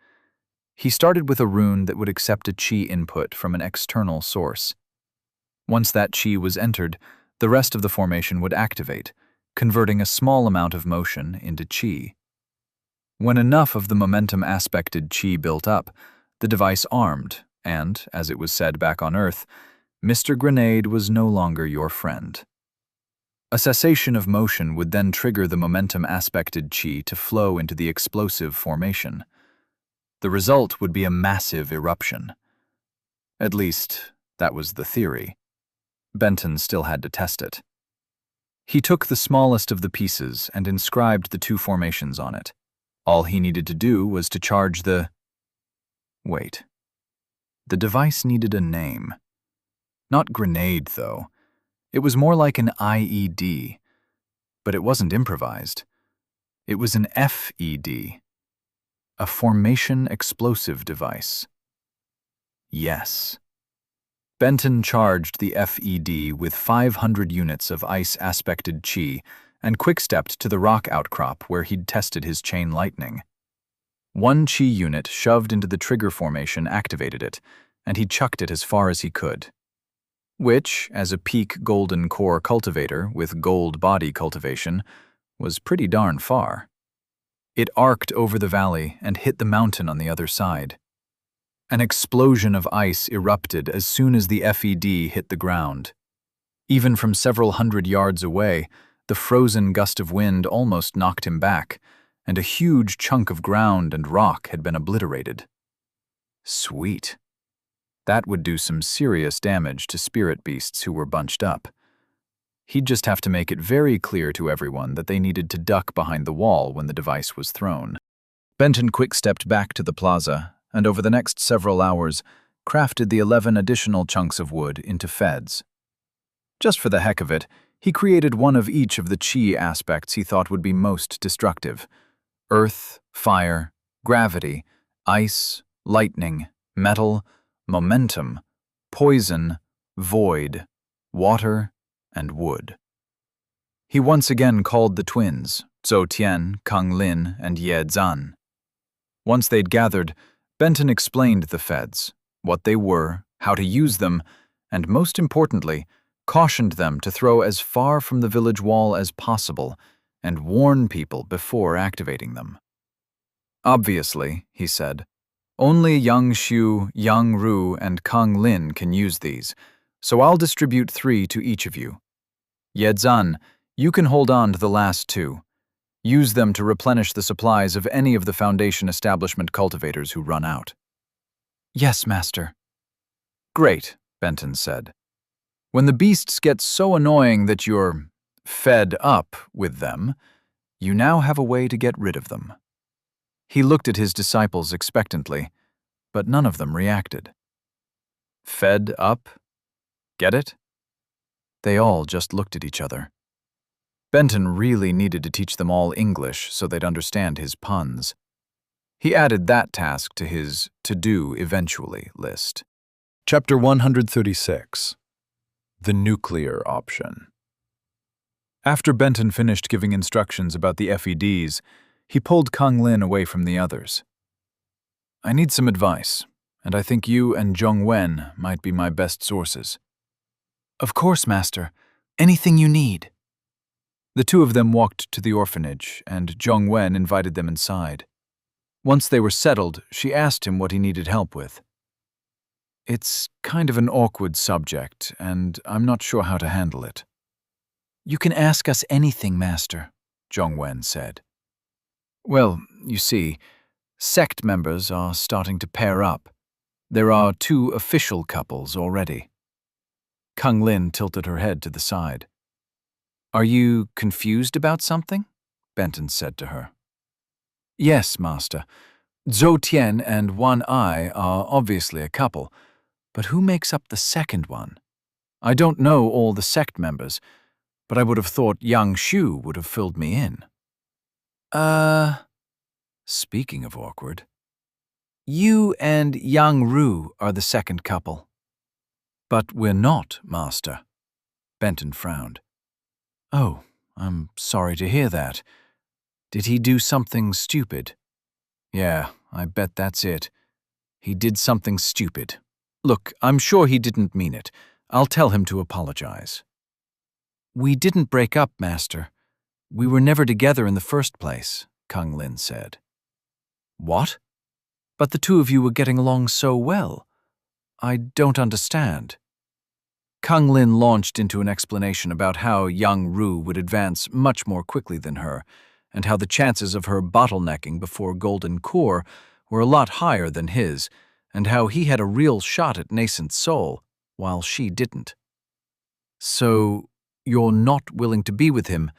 He started with a rune that would accept a chi input from an external source. Once that chi was entered, the rest of the formation would activate, converting a small amount of motion into chi. When enough of the momentum-aspected chi built up, the device armed, and, as it was said back on Earth, Mr. Grenade was no longer your friend. A cessation of motion would then trigger the momentum-aspected chi to flow into the explosive formation. The result would be a massive eruption. At least, that was the theory. Benton still had to test it. He took the smallest of the pieces and inscribed the 2 formations on it. All he needed to do was to charge the... Wait. The device needed a name. Not grenade, though. It was more like an IED. But it wasn't improvised. It was an FED. A formation explosive device. Yes. Benton charged the FED with 500 units of ice-aspected chi and quick-stepped to the rock outcrop where he'd tested his chain lightning. 1 chi unit shoved into the trigger formation activated it, and he chucked it as far as he could. Which, as a peak golden core cultivator with gold body cultivation, was pretty darn far. It arced over the valley and hit the mountain on the other side. An explosion of ice erupted as soon as the FED hit the ground. Even from several hundred yards away, the frozen gust of wind almost knocked him back, and a huge chunk of ground and rock had been obliterated. Sweet. That would do some serious damage to spirit beasts who were bunched up. He'd just have to make it very clear to everyone that they needed to duck behind the wall when the device was thrown. Benton quick-stepped back to the plaza, and over the next several hours, crafted the 11 additional chunks of wood into feds. Just for the heck of it, he created one of each of the chi aspects he thought would be most destructive: earth, fire, gravity, ice, lightning, metal, momentum, poison, void, water, and wood. He once again called the twins, Zhou Tian, Kang Lin, and Ye Zan. Once they'd gathered, Benton explained the feds, what they were, how to use them, and most importantly, cautioned them to throw as far from the village wall as possible and warn people before activating them. Obviously, he said, only Yang Xiu, Yang Ru, and Kang Lin can use these, so I'll distribute 3 to each of you. Ye Zan, you can hold on to the last 2. Use them to replenish the supplies of any of the Foundation establishment cultivators who run out. Yes, Master. Great, Benton said. When the beasts get so annoying that you're fed up with them, you now have a way to get rid of them. He looked at his disciples expectantly, but none of them reacted. Fed up? Get it? They all just looked at each other. Benton really needed to teach them all English so they'd understand his puns. He added that task to his to-do eventually list. Chapter 136. The Nuclear Option. After Benton finished giving instructions about the FEDs, he pulled Kung Lin away from the others. I need some advice, and I think you and Zhong Wen might be my best sources. Of course, Master. Anything you need. The two of them walked to the orphanage, and Zhong Wen invited them inside. Once they were settled, she asked him what he needed help with. It's kind of an awkward subject, and I'm not sure how to handle it. You can ask us anything, Master, Zhong Wen said. Well, you see, sect members are starting to pair up. There are 2 official couples already. Kung Lin tilted her head to the side. Are you confused about something? Benton said to her. Yes, Master. Zhou Tian and Wan Ai are obviously a couple, but who makes up the second one? I don't know all the sect members, but I would have thought Yang Shu would have filled me in. Speaking of awkward, you and Yang Ru are the second couple. But we're not, Master. Benton frowned. Oh, I'm sorry to hear that. Did he do something stupid? Yeah, I bet that's it. He did something stupid. Look, I'm sure he didn't mean it. I'll tell him to apologize. We didn't break up, Master. We were never together in the first place, Kung Lin said. What? But the two of you were getting along so well. I don't understand. Kung Lin launched into an explanation about how Yang Ru would advance much more quickly than her, and how the chances of her bottlenecking before Golden Core were a lot higher than his, and how he had a real shot at nascent soul, while she didn't. So, you're not willing to be with him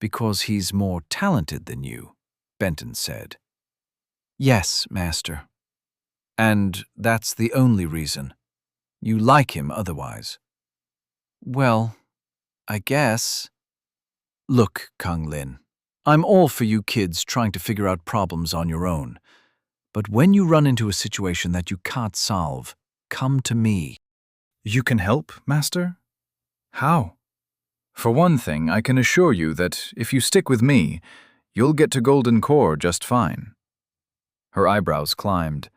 because he's more talented than you, Benton said. Yes, Master. And that's the only reason. You like him otherwise. Well, I guess. Look, Kung Lin, I'm all for you kids trying to figure out problems on your own. But when you run into a situation that you can't solve, come to me. You can help, Master? How? For one thing, I can assure you that if you stick with me, you'll get to Golden Core just fine. Her eyebrows climbed.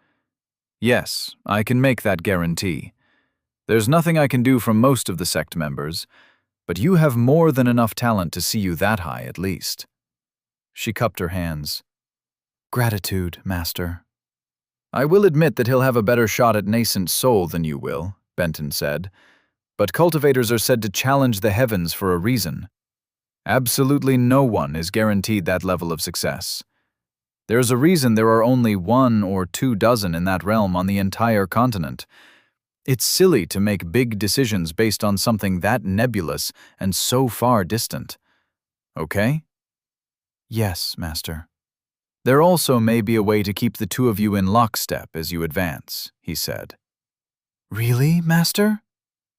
Yes, I can make that guarantee. There's nothing I can do from most of the sect members, but you have more than enough talent to see you that high at least. She cupped her hands. Gratitude, Master. I will admit that he'll have a better shot at nascent soul than you will, Benton said, but cultivators are said to challenge the heavens for a reason. Absolutely no one is guaranteed that level of success. There's a reason there are only 1 or 2 dozen in that realm on the entire continent. It's silly to make big decisions based on something that nebulous and so far distant. Okay? Yes, Master. There also may be a way to keep the two of you in lockstep as you advance, he said. Really, Master?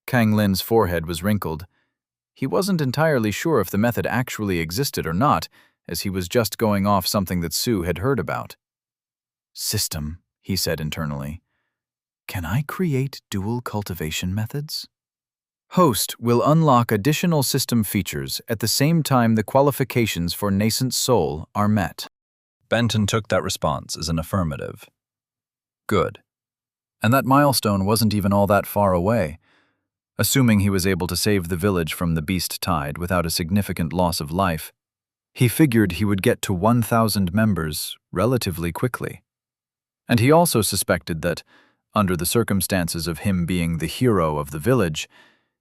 Kang Lin's forehead was wrinkled. He wasn't entirely sure if the method actually existed or not, as he was just going off something that Sue had heard about. System, he said internally. Can I create dual cultivation methods? Host will unlock additional system features at the same time the qualifications for nascent soul are met. Benton took that response as an affirmative. Good. And that milestone wasn't even all that far away. Assuming he was able to save the village from the beast tide without a significant loss of life, he figured he would get to 1,000 members relatively quickly. And he also suspected that, under the circumstances of him being the hero of the village,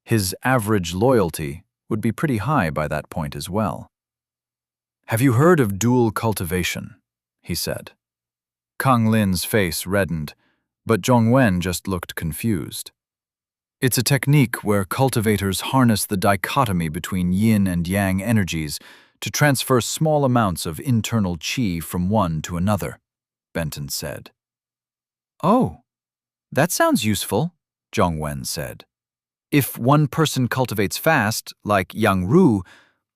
his average loyalty would be pretty high by that point as well. Have you heard of dual cultivation? He said. Kang Lin's face reddened, but Zhong Wen just looked confused. It's a technique where cultivators harness the dichotomy between yin and yang energies to transfer small amounts of internal qi from one to another, Benton said. Oh, that sounds useful, Zhongwen said. If one person cultivates fast, like Yang Ru,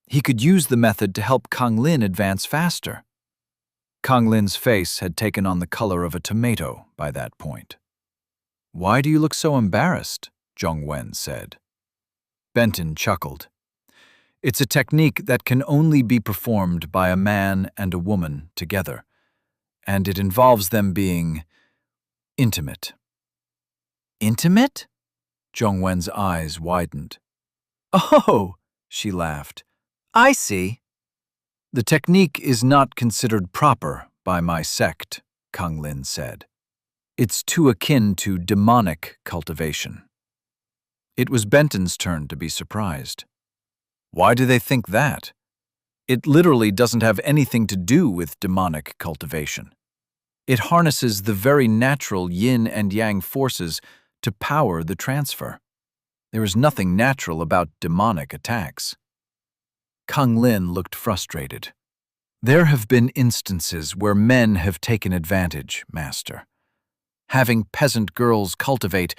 he could use the method to help Kang Lin advance faster. Kang Lin's face had taken on the color of a tomato by that point. Why do you look so embarrassed? Zhongwen said. Benton chuckled. It's a technique that can only be performed by a man and a woman together, and it involves them being intimate. Intimate? Zhongwen's eyes widened. Oh, she laughed. I see. The technique is not considered proper by my sect, Kang Lin said. It's too akin to demonic cultivation. It was Benton's turn to be surprised. Why do they think that? It literally doesn't have anything to do with demonic cultivation. It harnesses the very natural yin and yang forces to power the transfer. There is nothing natural about demonic attacks. Kang Lin looked frustrated. There have been instances where men have taken advantage, Master. Having peasant girls cultivate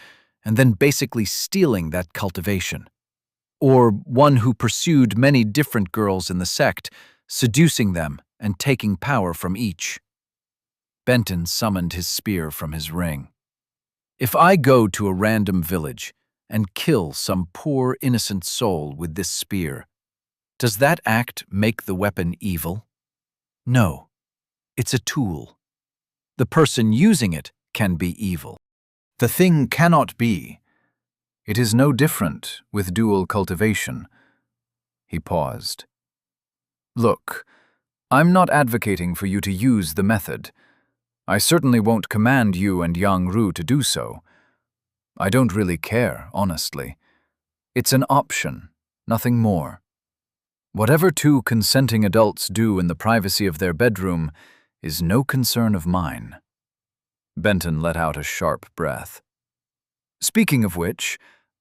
and then basically stealing that cultivation. Or one who pursued many different girls in the sect, seducing them and taking power from each. Benton summoned his spear from his ring. If I go to a random village and kill some poor innocent soul with this spear, does that act make the weapon evil? No, it's a tool. The person using it can be evil. The thing cannot be. It is no different with dual cultivation. He paused. Look, I'm not advocating for you to use the method. I certainly won't command you and Yang Ru to do so. I don't really care, honestly. It's an option, nothing more. Whatever two consenting adults do in the privacy of their bedroom is no concern of mine. Benton let out a sharp breath. Speaking of which,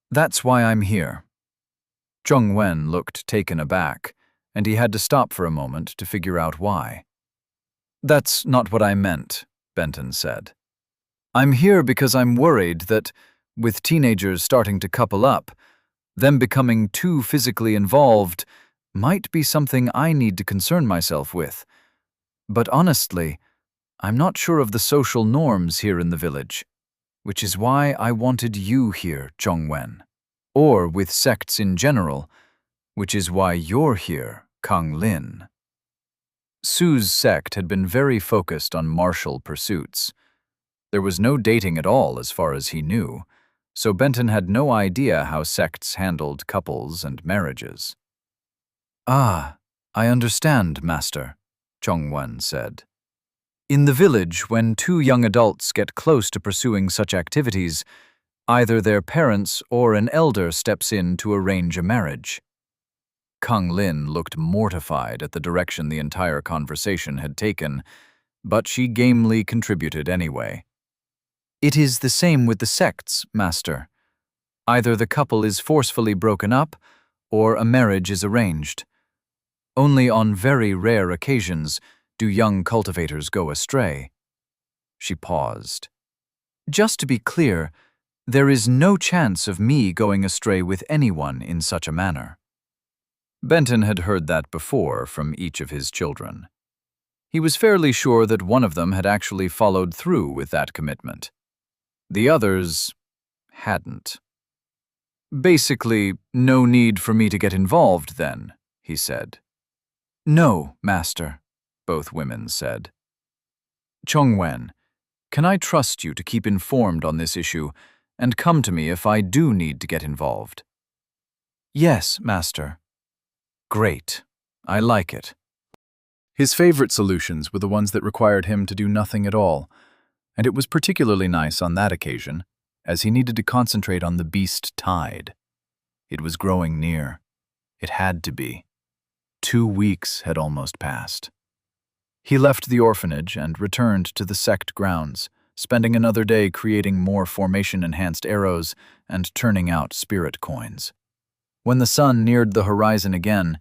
that's why I'm here. Zhongwen looked taken aback, and he had to stop for a moment to figure out why. That's not what I meant, Benton said. I'm here because I'm worried that, with teenagers starting to couple up, them becoming too physically involved might be something I need to concern myself with. But honestly, I'm not sure of the social norms here in the village, which is why I wanted you here, Zhongwen, or with sects in general, which is why you're here, Kang Lin. Su's sect had been very focused on martial pursuits. There was no dating at all as far as he knew, so Benton had no idea how sects handled couples and marriages. Ah, I understand, Master, Zhongwen said. In the village, when two young adults get close to pursuing such activities, either their parents or an elder steps in to arrange a marriage. Kang Lin looked mortified at the direction the entire conversation had taken, but she gamely contributed anyway. It is the same with the sects, Master. Either the couple is forcefully broken up, or a marriage is arranged. Only on very rare occasions do young cultivators go astray. She paused. Just to be clear, there is no chance of me going astray with anyone in such a manner. Benton had heard that before from each of his children. He was fairly sure that one of them had actually followed through with that commitment. The others hadn't. Basically, no need for me to get involved then, he said. No, Master, both women said. Zhongwen, can I trust you to keep informed on this issue and come to me if I do need to get involved? Yes, Master. Great. I like it. His favorite solutions were the ones that required him to do nothing at all, and it was particularly nice on that occasion, as he needed to concentrate on the beast tide. It was growing near. It had to be. 2 weeks had almost passed. He left the orphanage and returned to the sect grounds, spending another day creating more formation-enhanced arrows and turning out spirit coins. When the sun neared the horizon again,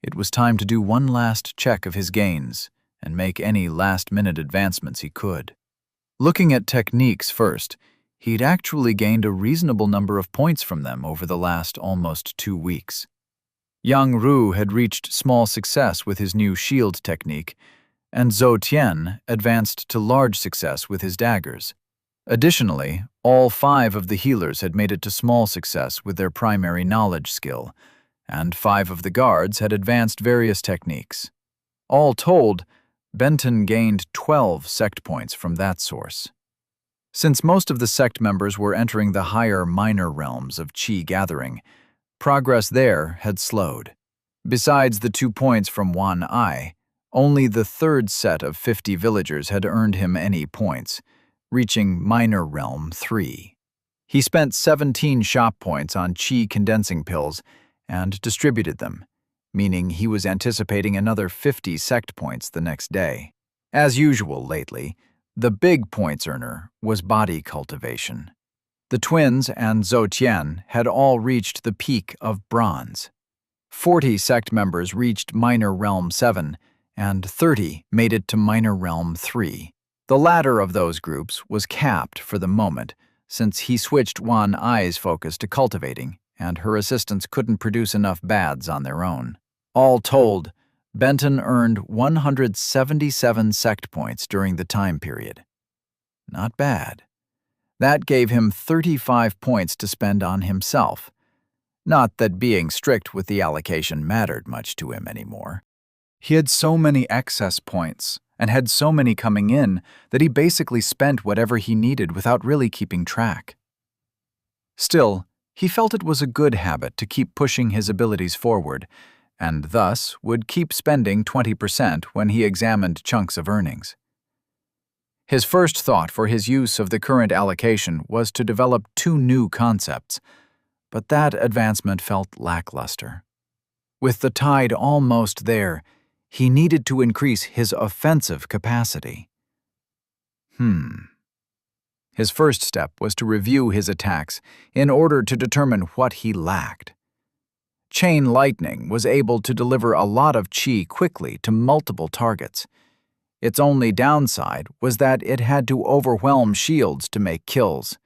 it was time to do one last check of his gains and make any last-minute advancements he could. Looking at techniques first, he'd actually gained a reasonable number of points from them over the last almost 2 weeks. Yang Ru had reached small success with his new shield technique, and Zhou Tian advanced to large success with his daggers. Additionally, all 5 of the healers had made it to small success with their primary knowledge skill, and 5 of the guards had advanced various techniques. All told, Benton gained 12 sect points from that source. Since most of the sect members were entering the higher minor realms of Qi gathering, progress there had slowed. Besides the 2 points from Wan Ai, only the 3rd set of 50 villagers had earned him any points, reaching Minor Realm 3. He spent 17 shop points on Qi condensing pills and distributed them, meaning he was anticipating another 50 sect points the next day. As usual lately, the big points earner was body cultivation. The twins and Zhou Tian had all reached the peak of bronze. 40 sect members reached Minor Realm 7, and 30 made it to Minor Realm 3. The latter of those groups was capped for the moment, since he switched Wan Ai's focus to cultivating, and her assistants couldn't produce enough bads on their own. All told, Benton earned 177 sect points during the time period. Not bad. That gave him 35 points to spend on himself. Not that being strict with the allocation mattered much to him anymore. He had so many excess points, and had so many coming in, that he basically spent whatever he needed without really keeping track. Still, he felt it was a good habit to keep pushing his abilities forward, and thus would keep spending 20% when he examined chunks of earnings. His first thought for his use of the current allocation was to develop 2 new concepts, but that advancement felt lackluster. With the tide almost there, he needed to increase his offensive capacity. His first step was to review his attacks in order to determine what he lacked. Chain Lightning was able to deliver a lot of Qi quickly to multiple targets. Its only downside was that it had to overwhelm shields to make kills.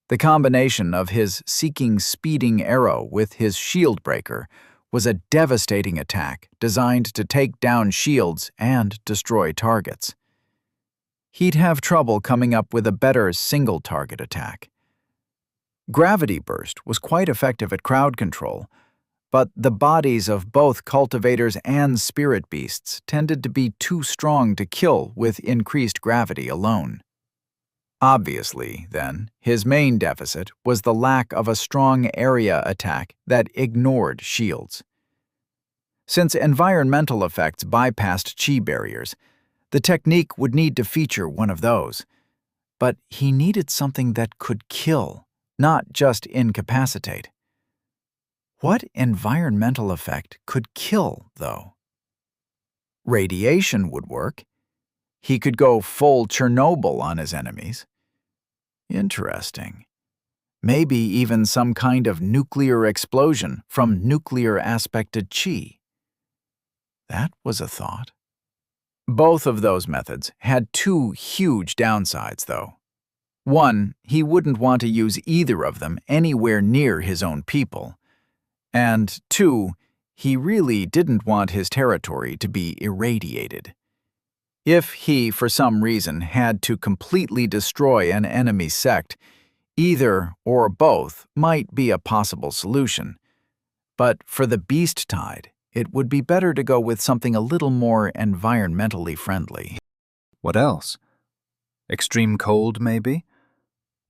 The combination of his Seeking Speeding Arrow with his Shield Breaker was a devastating attack designed to take down shields and destroy targets. He'd have trouble coming up with a better single-target attack. Gravity Burst was quite effective at crowd control, but the bodies of both cultivators and spirit beasts tended to be too strong to kill with increased gravity alone. Obviously, then, his main deficit was the lack of a strong area attack that ignored shields. Since environmental effects bypassed Qi barriers, the technique would need to feature one of those. But he needed something that could kill, not just incapacitate. What environmental effect could kill, though? Radiation would work. He could go full Chernobyl on his enemies. Interesting. Maybe even some kind of nuclear explosion from nuclear-aspected Qi. That was a thought. Both of those methods had 2 huge downsides, though. One, he wouldn't want to use either of them anywhere near his own people. And 2, he really didn't want his territory to be irradiated. If he, for some reason, had to completely destroy an enemy sect, either or both might be a possible solution. But for the beast tide, it would be better to go with something a little more environmentally friendly. What else? Extreme cold, maybe?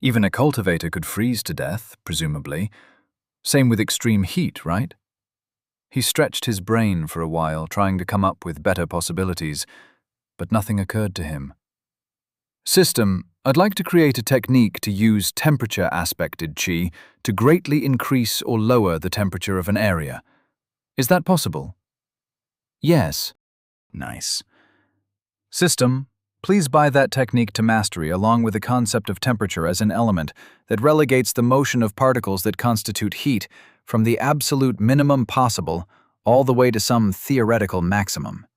Even a cultivator could freeze to death, presumably. Same with extreme heat, right? He stretched his brain for a while, trying to come up with better possibilities, but nothing occurred to him. System, I'd like to create a technique to use temperature-aspected Qi to greatly increase or lower the temperature of an area. Is that possible? Yes. Nice. System, Please buy that technique to mastery along with the concept of temperature as an element that relegates the motion of particles that constitute heat from the absolute minimum possible all the way to some theoretical maximum.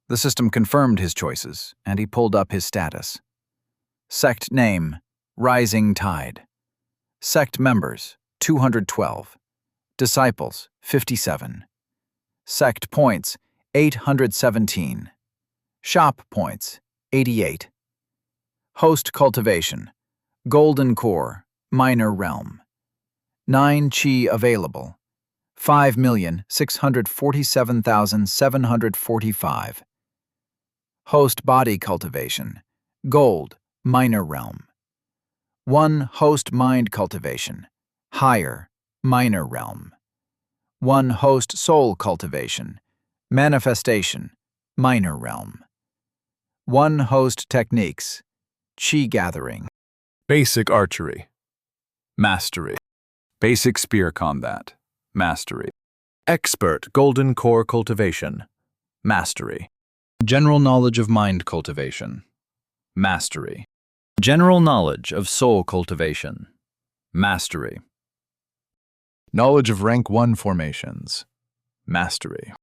The system confirmed his choices, and he pulled up his status. Sect name, Rising Tide. Sect members, 212. Disciples, 57. Sect points, 817. Shop points, 88. Host cultivation, Golden Core, Minor Realm. 9 Chi available, 5,647,745. Host body cultivation, Gold, Minor Realm. 1 host mind cultivation, Higher, Minor Realm. 1 host soul cultivation, Manifestation, Minor Realm. 1 host techniques, Chi gathering. Basic archery. Mastery. Basic spear combat. Mastery. Expert golden core cultivation. Mastery. General knowledge of mind cultivation. Mastery. General knowledge of soul cultivation. Mastery. Knowledge of rank 1 formations. Mastery.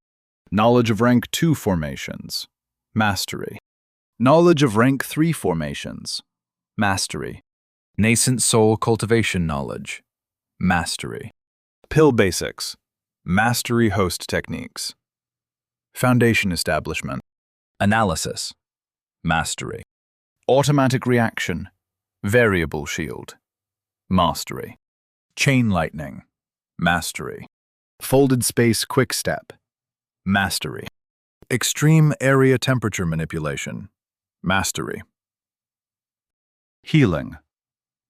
Knowledge of rank 2 formations. Mastery. Knowledge of rank 3 formations. Mastery. Nascent soul cultivation knowledge. Mastery. Pill basics. Mastery host techniques. Foundation establishment. Analysis. Mastery. Automatic reaction. Variable shield. Mastery. Chain lightning. Mastery. Folded space quick step. Mastery. Extreme area temperature manipulation. Mastery. Healing.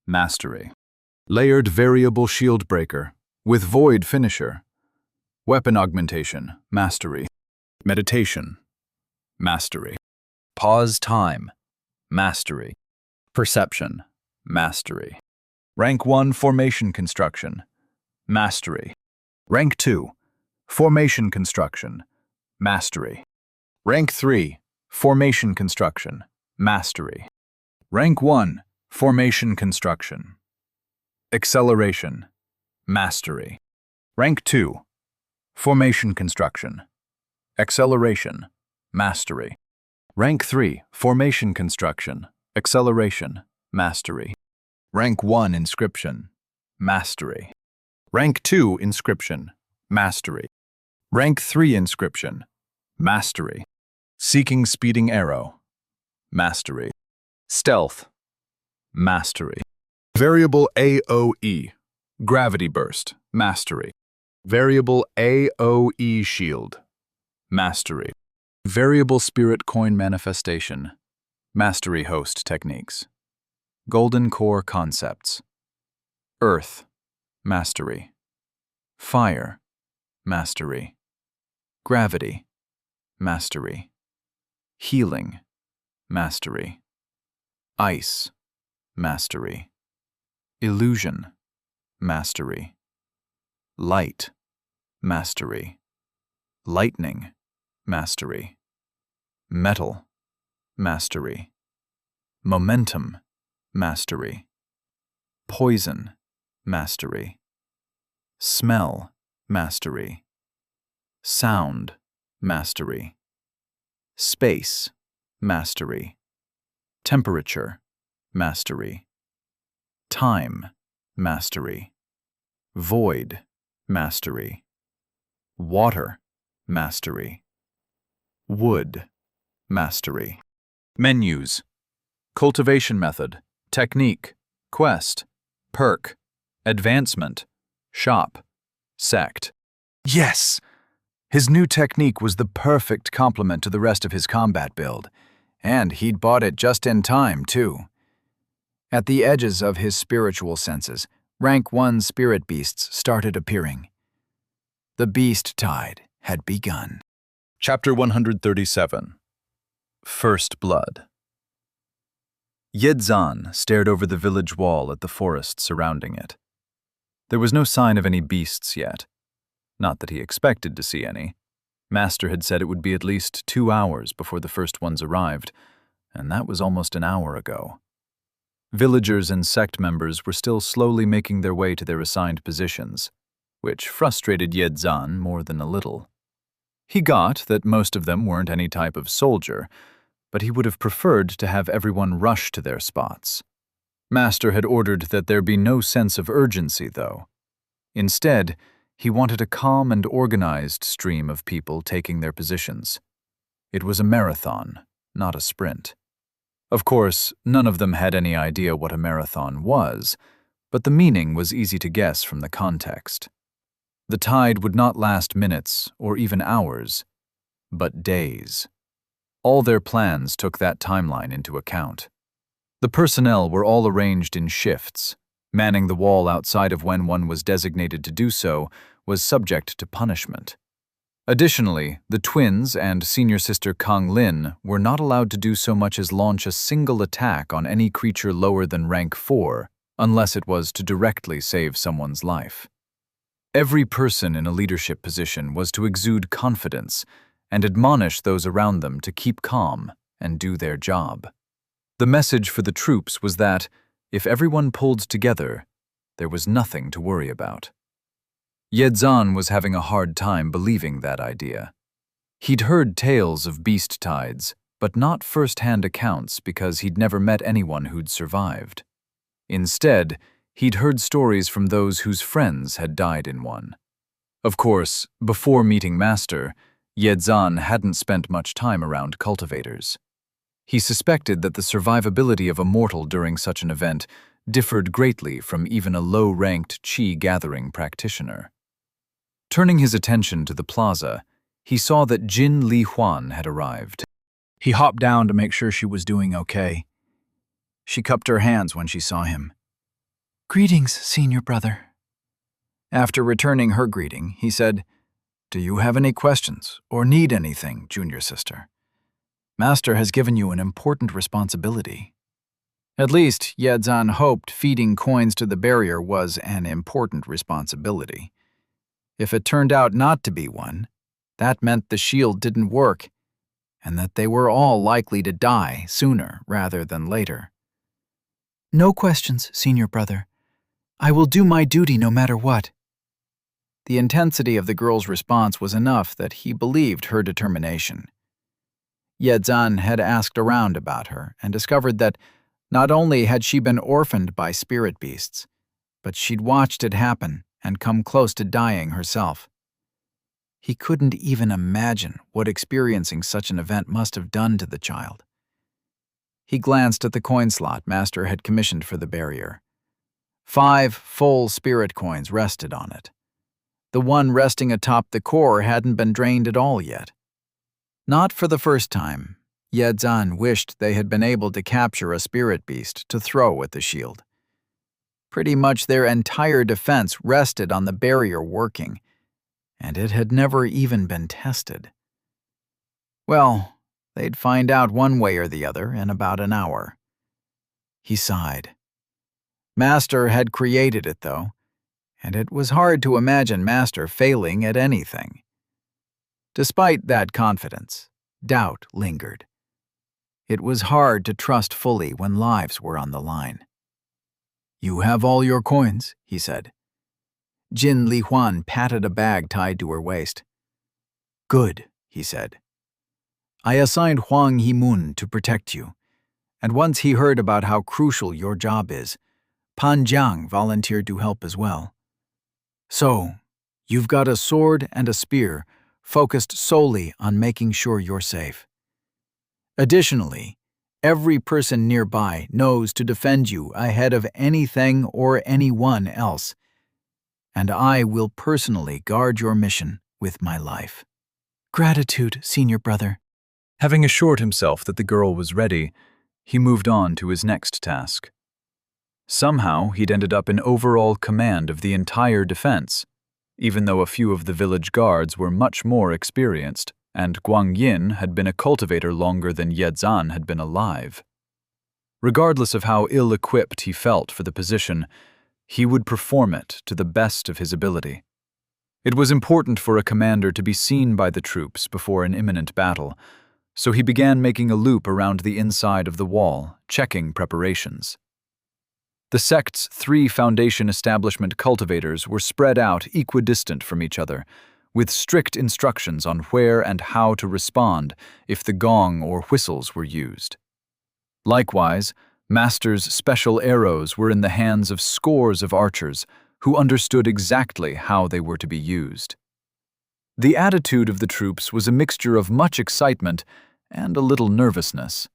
Mastery. Layered variable shield breaker with void finisher. Weapon augmentation. Mastery. Meditation. Mastery. Pause time. Mastery. Perception. Mastery. Rank 1 formation construction. Mastery. Rank 2 formation construction. Mastery. Rank 3 formation construction. Mastery. Rank 1 formation construction. Acceleration. Mastery. Rank 2 formation construction. Acceleration. Mastery. Rank 3 formation construction. Acceleration. Mastery. Rank 1 inscription. Mastery. Rank 2 inscription. Mastery. Rank 3 inscription. Mastery. Seeking speeding arrow. Mastery. Stealth. Mastery. Variable AOE. Gravity burst. Mastery. Variable AOE shield. Mastery. Variable spirit coin manifestation. Mastery host techniques. Golden core concepts. Earth. Mastery. Fire. Mastery. Gravity. Mastery. Healing. Mastery. Ice. Mastery. Illusion. Mastery. Light. Mastery. Lightning. Mastery. Metal. Mastery. Momentum. Mastery. Poison. Mastery. Smell. Mastery. Sound. Mastery. Space. Mastery. Temperature. Mastery. Time. Mastery. Void. Mastery. Water. Mastery. Wood. Mastery. Menus. Cultivation method. Technique. Quest. Perk. Advancement. Shop. Sect. Yes! His new technique was the perfect complement to the rest of his combat build, and he'd bought it just in time, too. At the edges of his spiritual senses, rank 1 spirit beasts started appearing. The beast tide had begun. Chapter 137. First Blood. Yedzan stared over the village wall at the forest surrounding it. There was no sign of any beasts yet. Not that he expected to see any. Master had said it would be at least 2 hours before the first ones arrived, and that was almost an hour ago. Villagers and sect members were still slowly making their way to their assigned positions, which frustrated Yedzan more than a little. He got that most of them weren't any type of soldier, but he would have preferred to have everyone rush to their spots. Master had ordered that there be no sense of urgency, though. Instead, he wanted a calm and organized stream of people taking their positions. It was a marathon, not a sprint. Of course, none of them had any idea what a marathon was, but the meaning was easy to guess from the context. The tide would not last minutes or even hours, but days. All their plans took that timeline into account. The personnel were all arranged in shifts. Manning the wall outside of when one was designated to do so was subject to punishment. Additionally, the twins and senior sister Kang Lin were not allowed to do so much as launch a single attack on any creature lower than rank 4, unless it was to directly save someone's life. Every person in a leadership position was to exude confidence and admonish those around them to keep calm and do their job. The message for the troops was that, if everyone pulled together, there was nothing to worry about. Yedzan was having a hard time believing that idea. He'd heard tales of beast tides, but not first-hand accounts because he'd never met anyone who'd survived. Instead, he'd heard stories from those whose friends had died in one. Of course, before meeting Master, Yedzan hadn't spent much time around cultivators. He suspected that the survivability of a mortal during such an event differed greatly from even a low-ranked Qi-gathering practitioner. Turning his attention to the plaza, he saw that Jin Li Huan had arrived. He hopped down to make sure she was doing okay. She cupped her hands when she saw him. Greetings, senior brother. After returning her greeting, he said, "Do you have any questions or need anything, junior sister? Master has given you an important responsibility." At least, Yedzan hoped feeding coins to the barrier was an important responsibility. If it turned out not to be one, that meant the shield didn't work, and that they were all likely to die sooner rather than later. No questions, senior brother. I will do my duty no matter what. The intensity of the girl's response was enough that he believed her determination. Yedzan had asked around about her and discovered that not only had she been orphaned by spirit beasts, but she'd watched it happen and come close to dying herself. He couldn't even imagine what experiencing such an event must have done to the child. He glanced at the coin slot Master had commissioned for the barrier. 5 full spirit coins rested on it. The one resting atop the core hadn't been drained at all yet. Not for the first time, Yedzan wished they had been able to capture a spirit beast to throw at the shield. Pretty much their entire defense rested on the barrier working, and it had never even been tested. Well, they'd find out one way or the other in about an hour. He sighed. Master had created it, though, and it was hard to imagine Master failing at anything. Despite that confidence, doubt lingered. It was hard to trust fully when lives were on the line. "You have all your coins," he said. Jin Li Huan patted a bag tied to her waist. "Good," he said. "I assigned Huang Yimun to protect you, and once he heard about how crucial your job is, Pan Jiang volunteered to help as well. So, you've got a sword and a spear focused solely on making sure you're safe. Additionally, every person nearby knows to defend you ahead of anything or anyone else, and I will personally guard your mission with my life." Gratitude, senior brother. Having assured himself that the girl was ready, he moved on to his next task. Somehow, he'd ended up in overall command of the entire defense, even though a few of the village guards were much more experienced, and Guang Yin had been a cultivator longer than Yedzan had been alive. Regardless of how ill-equipped he felt for the position, he would perform it to the best of his ability. It was important for a commander to be seen by the troops before an imminent battle, so he began making a loop around the inside of the wall, checking preparations. The sect's 3 foundation establishment cultivators were spread out equidistant from each other, with strict instructions on where and how to respond if the gong or whistles were used. Likewise, Master's special arrows were in the hands of scores of archers who understood exactly how they were to be used. The attitude of the troops was a mixture of much excitement and a little nervousness,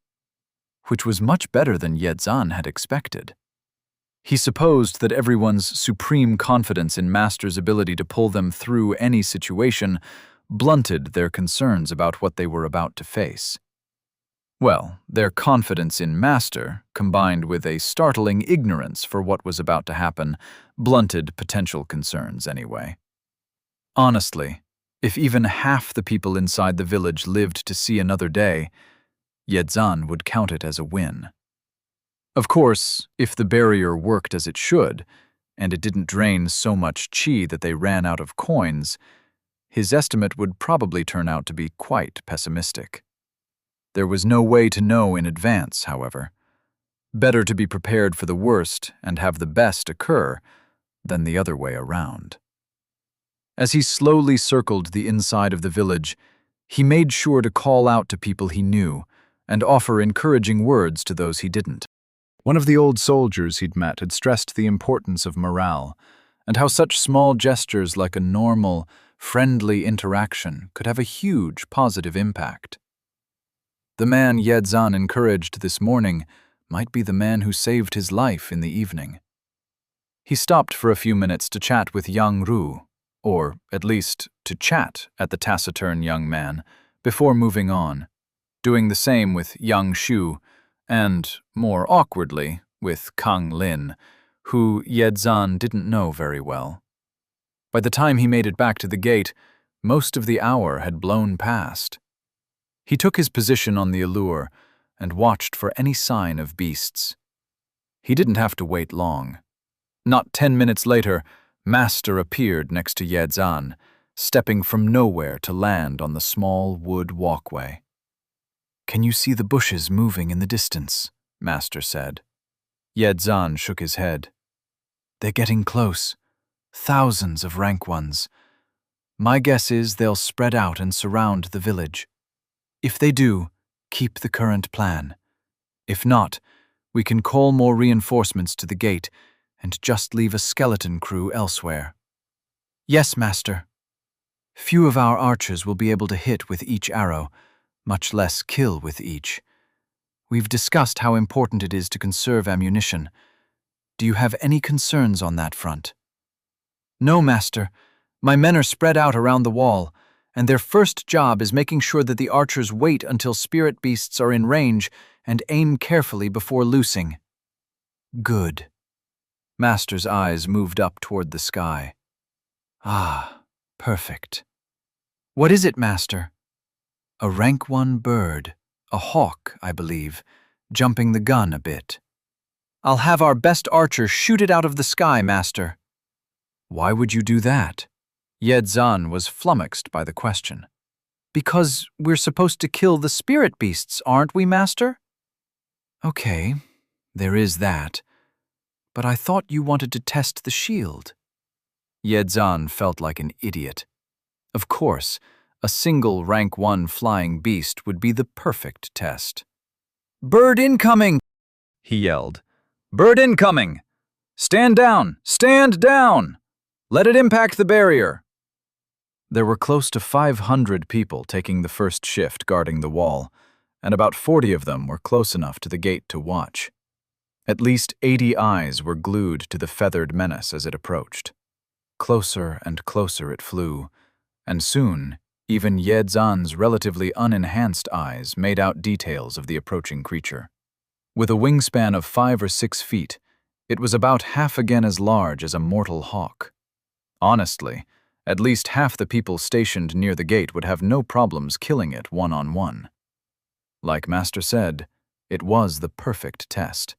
which was much better than Yedzan had expected. He supposed that everyone's supreme confidence in Master's ability to pull them through any situation blunted their concerns about what they were about to face. Well, their confidence in Master, combined with a startling ignorance for what was about to happen, blunted potential concerns anyway. Honestly, if even half the people inside the village lived to see another day, Yedzan would count it as a win. Of course, if the barrier worked as it should, and it didn't drain so much chi that they ran out of coins, his estimate would probably turn out to be quite pessimistic. There was no way to know in advance, however. Better to be prepared for the worst and have the best occur than the other way around. As he slowly circled the inside of the village, he made sure to call out to people he knew and offer encouraging words to those he didn't. One of the old soldiers he'd met had stressed the importance of morale and how such small gestures like a normal, friendly interaction could have a huge positive impact. The man Yedzan encouraged this morning might be the man who saved his life in the evening. He stopped for a few minutes to chat with young Ru, or at least to chat at the taciturn young man, before moving on, doing the same with young Shu, and, more awkwardly, with Kang Lin, who Yedzan didn't know very well. By the time he made it back to the gate, most of the hour had blown past. He took his position on the allure and watched for any sign of beasts. He didn't have to wait long. Not 10 minutes later, Master appeared next to Yedzan, stepping from nowhere to land on the small wood walkway. "Can you see the bushes moving in the distance?" Master said. Yedzan shook his head. "They're getting close. Thousands of rank ones. My guess is they'll spread out and surround the village. If they do, keep the current plan. If not, we can call more reinforcements to the gate and just leave a skeleton crew elsewhere." "Yes, Master. Few of our archers will be able to hit with each arrow, much less kill with each. We've discussed how important it is to conserve ammunition. Do you have any concerns on that front?" "No, Master. My men are spread out around the wall, and their first job is making sure that the archers wait until spirit beasts are in range and aim carefully before loosing." "Good." Master's eyes moved up toward the sky. "Ah, perfect. What is it, Master?" "A rank 1 bird, a hawk, I believe, jumping the gun a bit." "I'll have our best archer shoot it out of the sky, Master." "Why would you do that?" Yedzan was flummoxed by the question. "Because we're supposed to kill the spirit beasts, aren't we, Master?" "Okay, there is that. But I thought you wanted to test the shield." Yedzan felt like an idiot. Of course, a single rank 1 flying beast would be the perfect test. "Bird incoming!" he yelled. "Bird incoming! Stand down! Stand down! Let it impact the barrier!" There were close to 500 people taking the first shift guarding the wall, and about 40 of them were close enough to the gate to watch. At least 80 eyes were glued to the feathered menace as it approached. Closer and closer it flew, and soon, even Yedzan's relatively unenhanced eyes made out details of the approaching creature. With a wingspan of 5 or 6 feet, it was about half again as large as a mortal hawk. Honestly, at least half the people stationed near the gate would have no problems killing it one-on-one. Like Master said, it was the perfect test.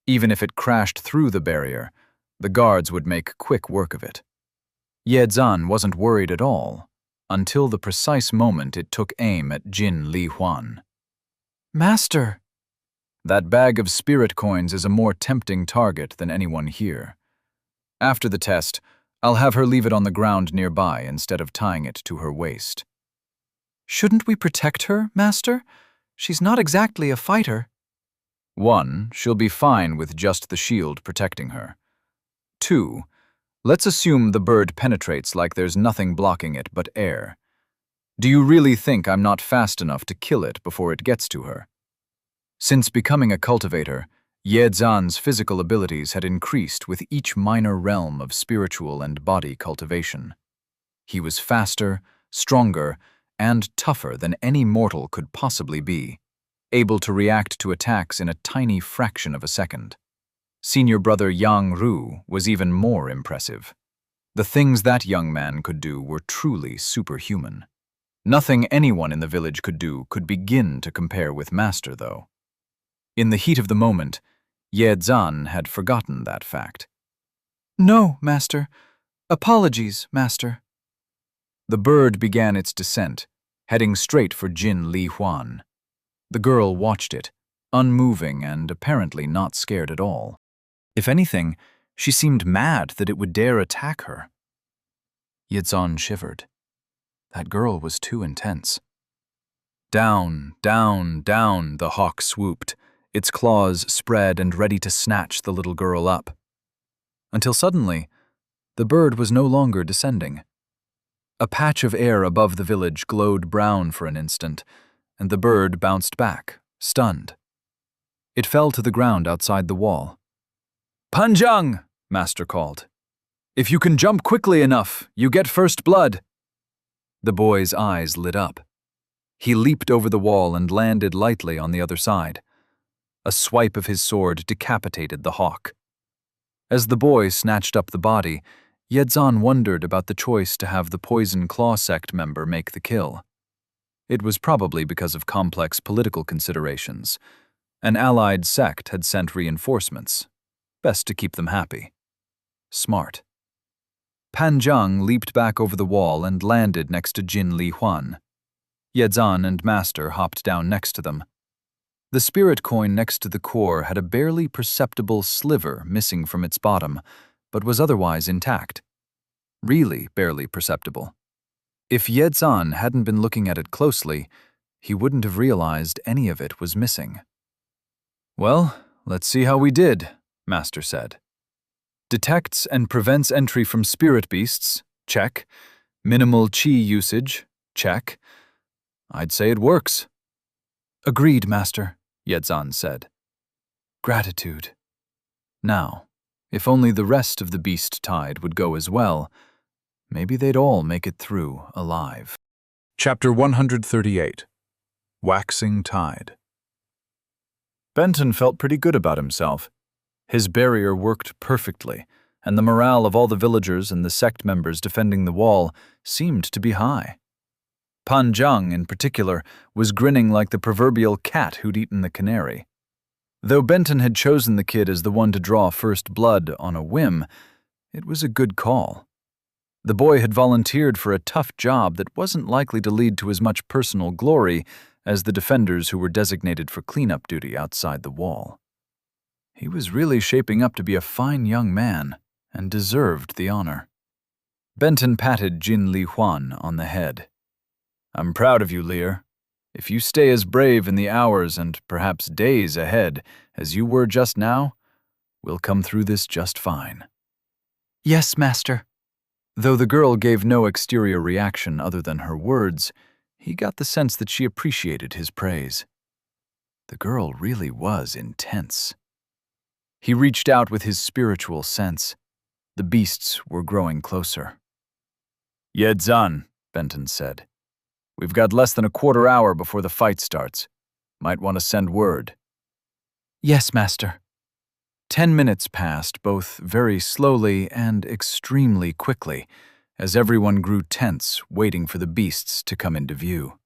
Even if it crashed through the barrier, the guards would make quick work of it. Yedzan wasn't worried at all, until the precise moment it took aim at Jin Li Huan. Master! That bag of spirit coins is a more tempting target than anyone here. After the test, I'll have her leave it on the ground nearby instead of tying it to her waist. Shouldn't we protect her, Master? She's not exactly a fighter. 1, she'll be fine with just the shield protecting her. 2, let's assume the bird penetrates like there's nothing blocking it but air. Do you really think I'm not fast enough to kill it before it gets to her? Since becoming a cultivator, Ye Zhan's physical abilities had increased with each minor realm of spiritual and body cultivation. He was faster, stronger, and tougher than any mortal could possibly be, able to react to attacks in a tiny fraction of a second. Senior brother Yang Ru was even more impressive. The things that young man could do were truly superhuman. Nothing anyone in the village could do could begin to compare with Master, though. In the heat of the moment, Ye Zhan had forgotten that fact. No, Master. Apologies, Master. The bird began its descent, heading straight for Jin Li Huan. The girl watched it, unmoving and apparently not scared at all. If anything, she seemed mad that it would dare attack her. Ye Zhan shivered. That girl was too intense. Down, down, down, the hawk swooped, its claws spread and ready to snatch the little girl up. Until suddenly, the bird was no longer descending. A patch of air above the village glowed brown for an instant, and the bird bounced back, stunned. It fell to the ground outside the wall. "Panjang!" Master called. "If you can jump quickly enough, you get first blood." The boy's eyes lit up. He leaped over the wall and landed lightly on the other side. A swipe of his sword decapitated the hawk. As the boy snatched up the body, Ye Zhan wondered about the choice to have the Poison Claw sect member make the kill. It was probably because of complex political considerations. An allied sect had sent reinforcements. Best to keep them happy. Smart. Panjang leaped back over the wall and landed next to Jin Li Huan. Ye Zhan and Master hopped down next to them. The spirit coin next to the core had a barely perceptible sliver missing from its bottom, but was otherwise intact. Really barely perceptible. If Ye Zhan hadn't been looking at it closely, he wouldn't have realized any of it was missing. "Well, let's see how we did," Master said. "Detects and prevents entry from spirit beasts, check. Minimal chi usage, check. I'd say it works." "Agreed, Master," Ye Zhan said. "Gratitude. Now, if only the rest of the beast tide would go as well, maybe they'd all make it through alive." Chapter 138. Waxing Tide. Benton felt pretty good about himself. His barrier worked perfectly, and the morale of all the villagers and the sect members defending the wall seemed to be high. Panjang, in particular, was grinning like the proverbial cat who'd eaten the canary. Though Benton had chosen the kid as the one to draw first blood on a whim, it was a good call. The boy had volunteered for a tough job that wasn't likely to lead to as much personal glory as the defenders who were designated for cleanup duty outside the wall. He was really shaping up to be a fine young man and deserved the honor. Benton patted Jin Li Huan on the head. "I'm proud of you, Lear. If you stay as brave in the hours and perhaps days ahead as you were just now, we'll come through this just fine." "Yes, Master." Though the girl gave no exterior reaction other than her words, he got the sense that she appreciated his praise. The girl really was intense. He reached out with his spiritual sense. The beasts were growing closer. "Ye Zhan," Benton said. "We've got less than a quarter hour before the fight starts. Might want to send word." "Yes, Master." 10 minutes passed, both very slowly and extremely quickly, as everyone grew tense, waiting for the beasts to come into view.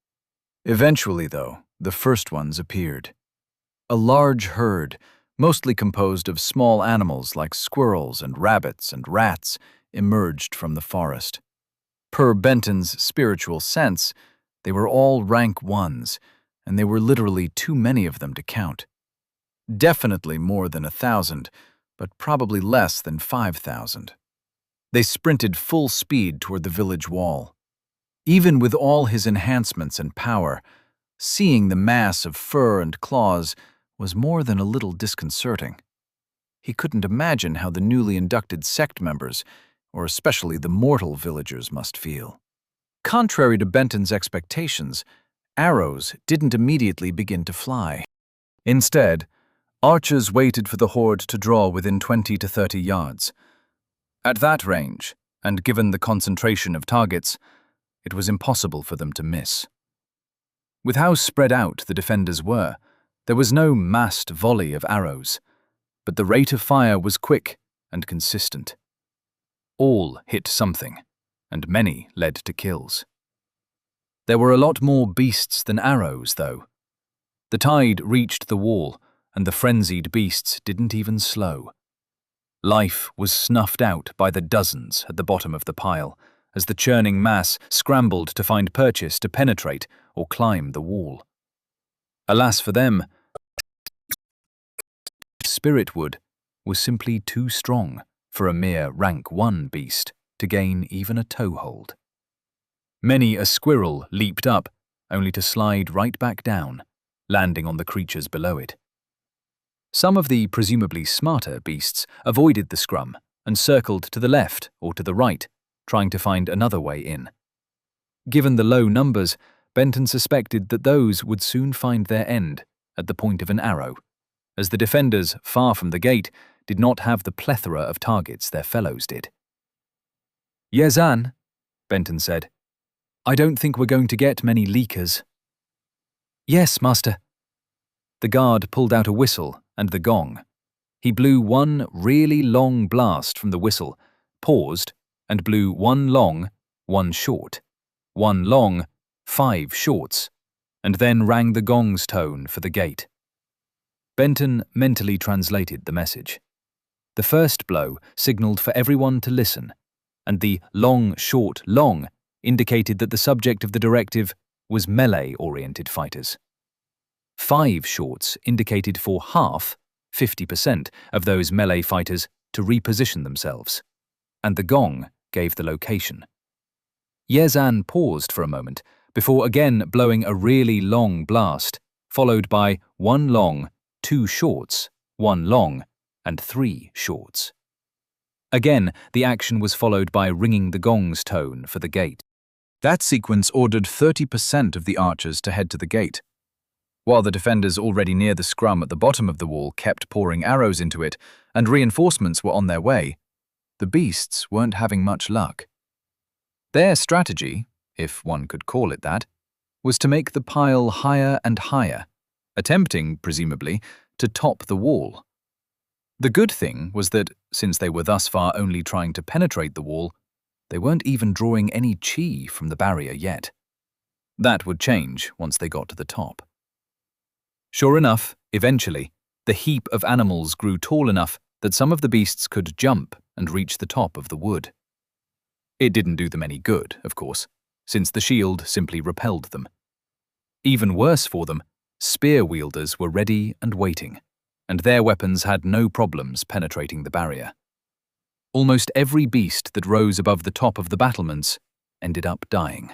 Eventually, though, the first ones appeared. A large herd, mostly composed of small animals like squirrels and rabbits and rats, emerged from the forest. Per Benton's spiritual sense, they were all rank ones, and there were literally too many of them to count. Definitely more than 1,000, but probably less than 5,000. They sprinted full speed toward the village wall. Even with all his enhancements and power, seeing the mass of fur and claws was more than a little disconcerting. He couldn't imagine how the newly inducted sect members, or especially the mortal villagers, must feel. Contrary to Benton's expectations, arrows didn't immediately begin to fly. Instead, archers waited for the horde to draw within 20 to 30 yards. At that range, and given the concentration of targets, it was impossible for them to miss. With how spread out the defenders were, there was no massed volley of arrows, but the rate of fire was quick and consistent. All hit something, and many led to kills. There were a lot more beasts than arrows, though. The tide reached the wall, and the frenzied beasts didn't even slow. Life was snuffed out by the dozens at the bottom of the pile, as the churning mass scrambled to find purchase to penetrate or climb the wall. Alas for them, Spiritwood was simply too strong for a mere rank 1 beast to gain even a toehold. Many a squirrel leaped up, only to slide right back down, landing on the creatures below it. Some of the presumably smarter beasts avoided the scrum and circled to the left or to the right, trying to find another way in. Given the low numbers, Benton suspected that those would soon find their end at the point of an arrow, as the defenders, far from the gate, did not have the plethora of targets their fellows did. "Yezan," Benton said, "I don't think we're going to get many leakers." "Yes, master." The guard pulled out a whistle and the gong. He blew one really long blast from the whistle, paused, and blew one long, one short, one long, 5 shorts, and then rang the gong's tone for the gate. Benton mentally translated the message. The first blow signaled for everyone to listen, and the long, short, long indicated that the subject of the directive was melee-oriented fighters. 5 shorts indicated for half, 50%, of those melee fighters to reposition themselves, and the gong gave the location. Yezan paused for a moment before again blowing a really long blast, followed by 1 long, 2 shorts, 1 long, and 3 shorts. Again, the action was followed by ringing the gong's tone for the gate. That sequence ordered 30% of the archers to head to the gate. While the defenders already near the scrum at the bottom of the wall kept pouring arrows into it, and reinforcements were on their way, the beasts weren't having much luck. Their strategy, if one could call it that, was to make the pile higher and higher, attempting, presumably, to top the wall. The good thing was that, since they were thus far only trying to penetrate the wall, they weren't even drawing any chi from the barrier yet. That would change once they got to the top. Sure enough, eventually, the heap of animals grew tall enough that some of the beasts could jump and reach the top of the wood. It didn't do them any good, of course, since the shield simply repelled them. Even worse for them, spear wielders were ready and waiting, and their weapons had no problems penetrating the barrier. Almost every beast that rose above the top of the battlements ended up dying.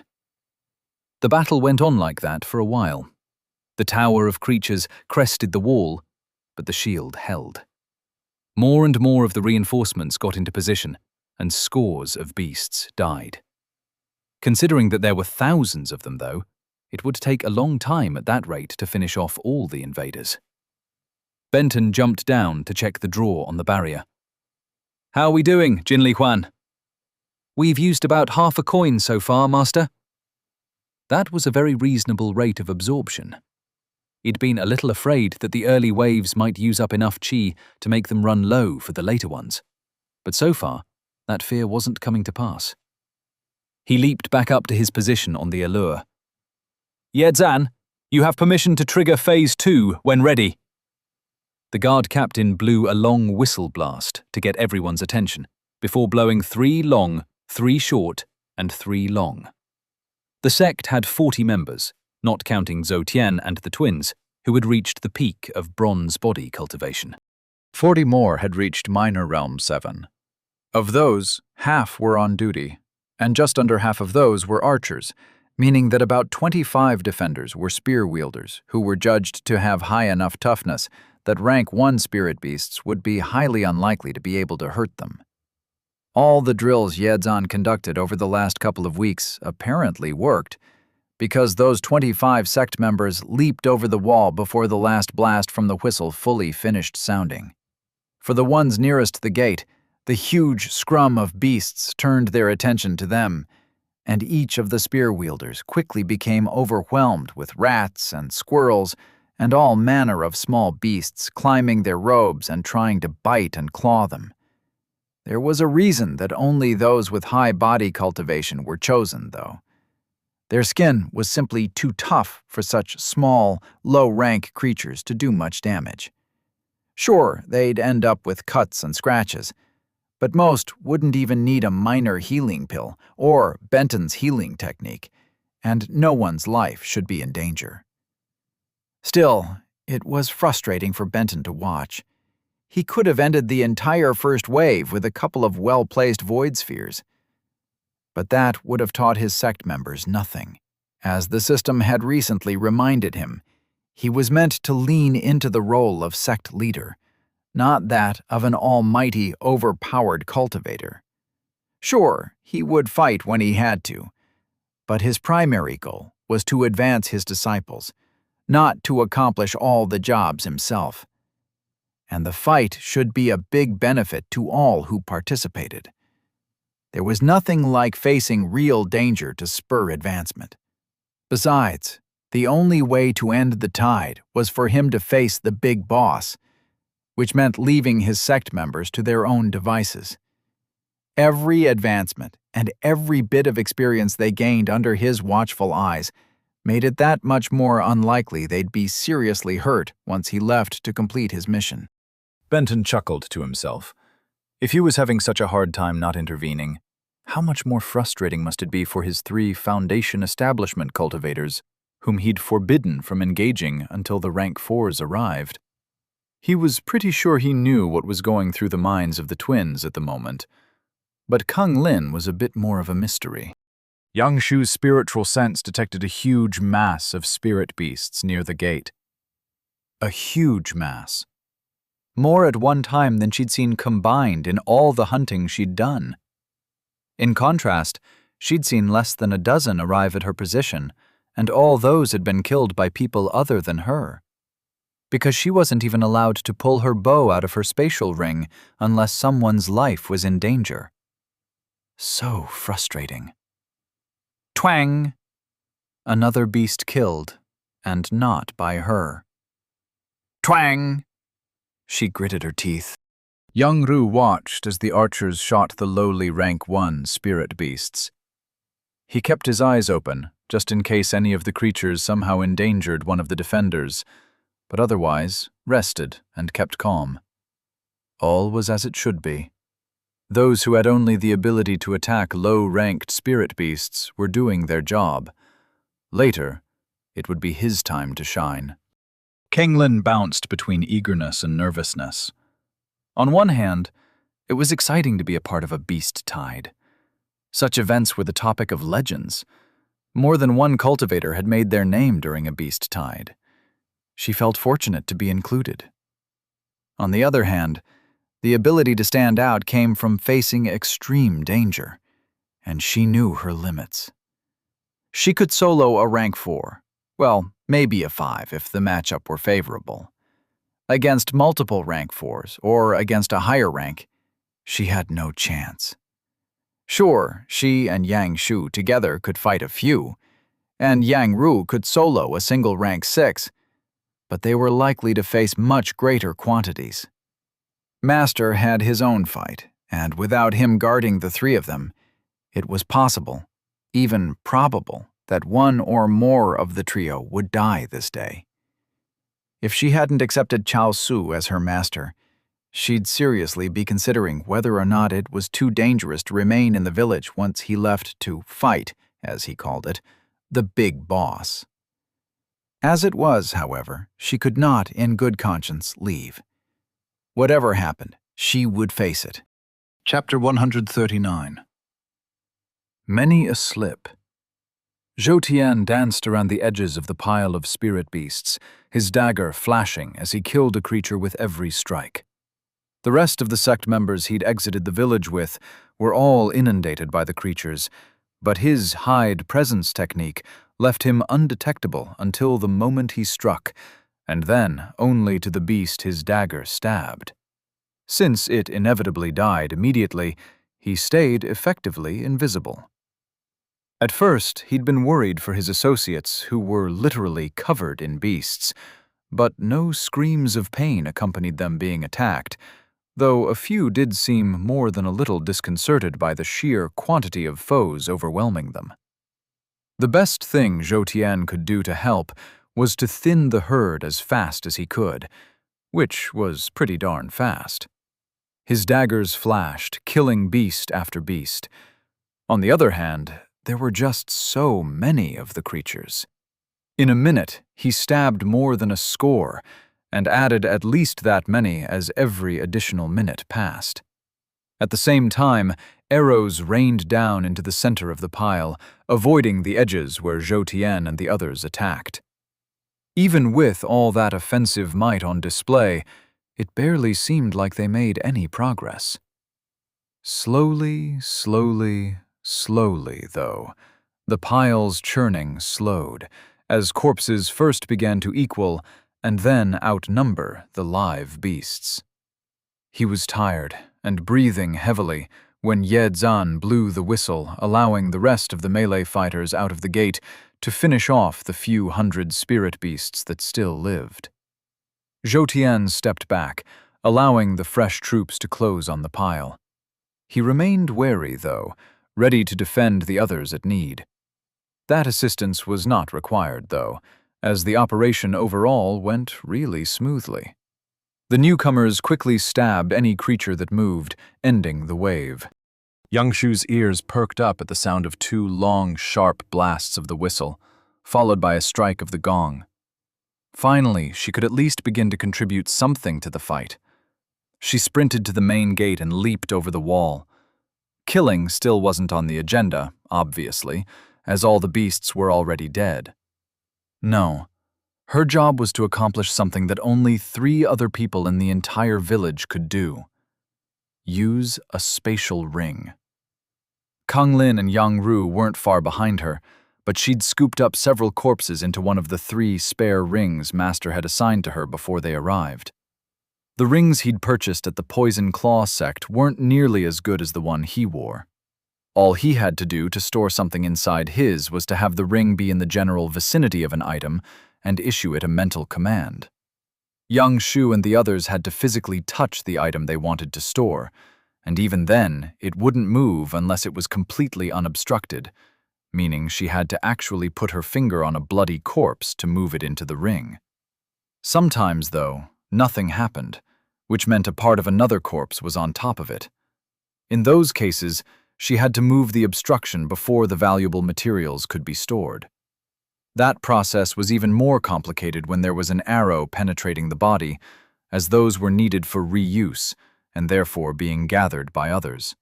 The battle went on like that for a while. The tower of creatures crested the wall, but the shield held. More and more of the reinforcements got into position, and scores of beasts died. Considering that there were thousands of them, though, it would take a long time at that rate to finish off all the invaders. Benton jumped down to check the draw on the barrier. "How are we doing, Jinli Huan?" "We've used about half a coin so far, master." That was a very reasonable rate of absorption. He'd been a little afraid that the early waves might use up enough chi to make them run low for the later ones, but so far, that fear wasn't coming to pass. He leaped back up to his position on the allure. "Yezan, you have permission to trigger Phase 2 when ready." The guard captain blew a long whistle blast to get everyone's attention, before blowing 3 long, 3 short, and 3 long. The sect had 40 members, not counting Zhou Tian and the twins, who had reached the peak of bronze body cultivation. 40 more had reached Minor Realm 7. Of those, half were on duty, and just under half of those were archers, meaning that about 25 defenders were spear wielders who were judged to have high enough toughness that rank 1 spirit beasts would be highly unlikely to be able to hurt them. All the drills Yedzan conducted over the last couple of weeks apparently worked, because those 25 sect members leaped over the wall before the last blast from the whistle fully finished sounding. For the ones nearest the gate, the huge scrum of beasts turned their attention to them, and each of the spear wielders quickly became overwhelmed with rats and squirrels and all manner of small beasts climbing their robes and trying to bite and claw them. There was a reason that only those with high body cultivation were chosen, though. Their skin was simply too tough for such small, low-rank creatures to do much damage. Sure, they'd end up with cuts and scratches, but most wouldn't even need a minor healing pill or Benton's healing technique, and no one's life should be in danger. Still, it was frustrating for Benton to watch. He could have ended the entire first wave with a couple of well-placed void spheres. But that would have taught his sect members nothing. As the system had recently reminded him, he was meant to lean into the role of sect leader, not that of an almighty, overpowered cultivator. Sure, he would fight when he had to, but his primary goal was to advance his disciples, not to accomplish all the jobs himself. And the fight should be a big benefit to all who participated. There was nothing like facing real danger to spur advancement. Besides, the only way to end the tide was for him to face the big boss, which meant leaving his sect members to their own devices. Every advancement and every bit of experience they gained under his watchful eyes made it that much more unlikely they'd be seriously hurt once he left to complete his mission. Benton chuckled to himself. If he was having such a hard time not intervening, how much more frustrating must it be for his 3 Foundation Establishment cultivators, whom he'd forbidden from engaging until the rank 4s arrived. He was pretty sure he knew what was going through the minds of the twins at the moment, but Kung Lin was a bit more of a mystery. Yang Shu's spiritual sense detected a huge mass of spirit beasts near the gate. A huge mass. More at one time than she'd seen combined in all the hunting she'd done. In contrast, she'd seen less than a dozen arrive at her position, and all those had been killed by people other than her. Because she wasn't even allowed to pull her bow out of her spatial ring unless someone's life was in danger. So frustrating. Twang! Another beast killed, and not by her. Twang! She gritted her teeth. Young Ru watched as the archers shot the lowly rank 1 spirit beasts. He kept his eyes open, just in case any of the creatures somehow endangered one of the defenders, but otherwise rested and kept calm. All was as it should be. Those who had only the ability to attack low-ranked spirit beasts were doing their job. Later, it would be his time to shine. Kenglin bounced between eagerness and nervousness. On one hand, it was exciting to be a part of a beast tide. Such events were the topic of legends. More than one cultivator had made their name during a beast tide. She felt fortunate to be included. On the other hand, the ability to stand out came from facing extreme danger, and she knew her limits. She could solo a rank 4, well, maybe a 5 if the matchup were favorable. Against multiple rank 4s, or against a higher rank, she had no chance. Sure, she and Yang Shu together could fight a few, and Yang Ru could solo a single rank 6, but they were likely to face much greater quantities. Master had his own fight, and without him guarding the 3 of them, it was possible, even probable, that one or more of the trio would die this day. If she hadn't accepted Chao Su as her master, she'd seriously be considering whether or not it was too dangerous to remain in the village once he left to fight, as he called it, the big boss. As it was, however, she could not, in good conscience, leave. Whatever happened, she would face it. Chapter 139. Many a slip. Zhou Tian danced around the edges of the pile of spirit beasts, his dagger flashing as he killed a creature with every strike. The rest of the sect members he'd exited the village with were all inundated by the creatures, but his hide presence technique left him undetectable until the moment he struck, and then only to the beast his dagger stabbed. Since it inevitably died immediately, he stayed effectively invisible. At first, he'd been worried for his associates, who were literally covered in beasts, but no screams of pain accompanied them being attacked, though a few did seem more than a little disconcerted by the sheer quantity of foes overwhelming them. The best thing Zhou Tian could do to help was to thin the herd as fast as he could, which was pretty darn fast. His daggers flashed, killing beast after beast. On the other hand, there were just so many of the creatures. In a minute, he stabbed more than a score, and added at least that many as every additional minute passed. At the same time, arrows rained down into the center of the pile, avoiding the edges where Zhou Tian and the others attacked. Even with all that offensive might on display, it barely seemed like they made any progress. Slowly, though, the pile's churning slowed, as corpses first began to equal and then outnumber the live beasts. He was tired and breathing heavily when Ye Zan blew the whistle, allowing the rest of the melee fighters out of the gate to finish off the few hundred spirit beasts that still lived. Zhou Tian stepped back, allowing the fresh troops to close on the pile. He remained wary, though, ready to defend the others at need. That assistance was not required, though, as the operation overall went really smoothly. The newcomers quickly stabbed any creature that moved, ending the wave. Yang Shu's ears perked up at the sound of 2 long, sharp blasts of the whistle, followed by a strike of the gong. Finally, she could at least begin to contribute something to the fight. She sprinted to the main gate and leaped over the wall. Killing still wasn't on the agenda, obviously, as all the beasts were already dead. No, her job was to accomplish something that only 3 other people in the entire village could do. Use a spatial ring. Kang Lin and Yang Ru weren't far behind her, but she'd scooped up several corpses into one of the 3 spare rings Master had assigned to her before they arrived. The rings he'd purchased at the Poison Claw sect weren't nearly as good as the one he wore. All he had to do to store something inside his was to have the ring be in the general vicinity of an item and issue it a mental command. Yang Shu and the others had to physically touch the item they wanted to store, and even then, it wouldn't move unless it was completely unobstructed, meaning she had to actually put her finger on a bloody corpse to move it into the ring. Sometimes, though, nothing happened, which meant a part of another corpse was on top of it. In those cases, she had to move the obstruction before the valuable materials could be stored. That process was even more complicated when there was an arrow penetrating the body, as those were needed for reuse and therefore being gathered by others.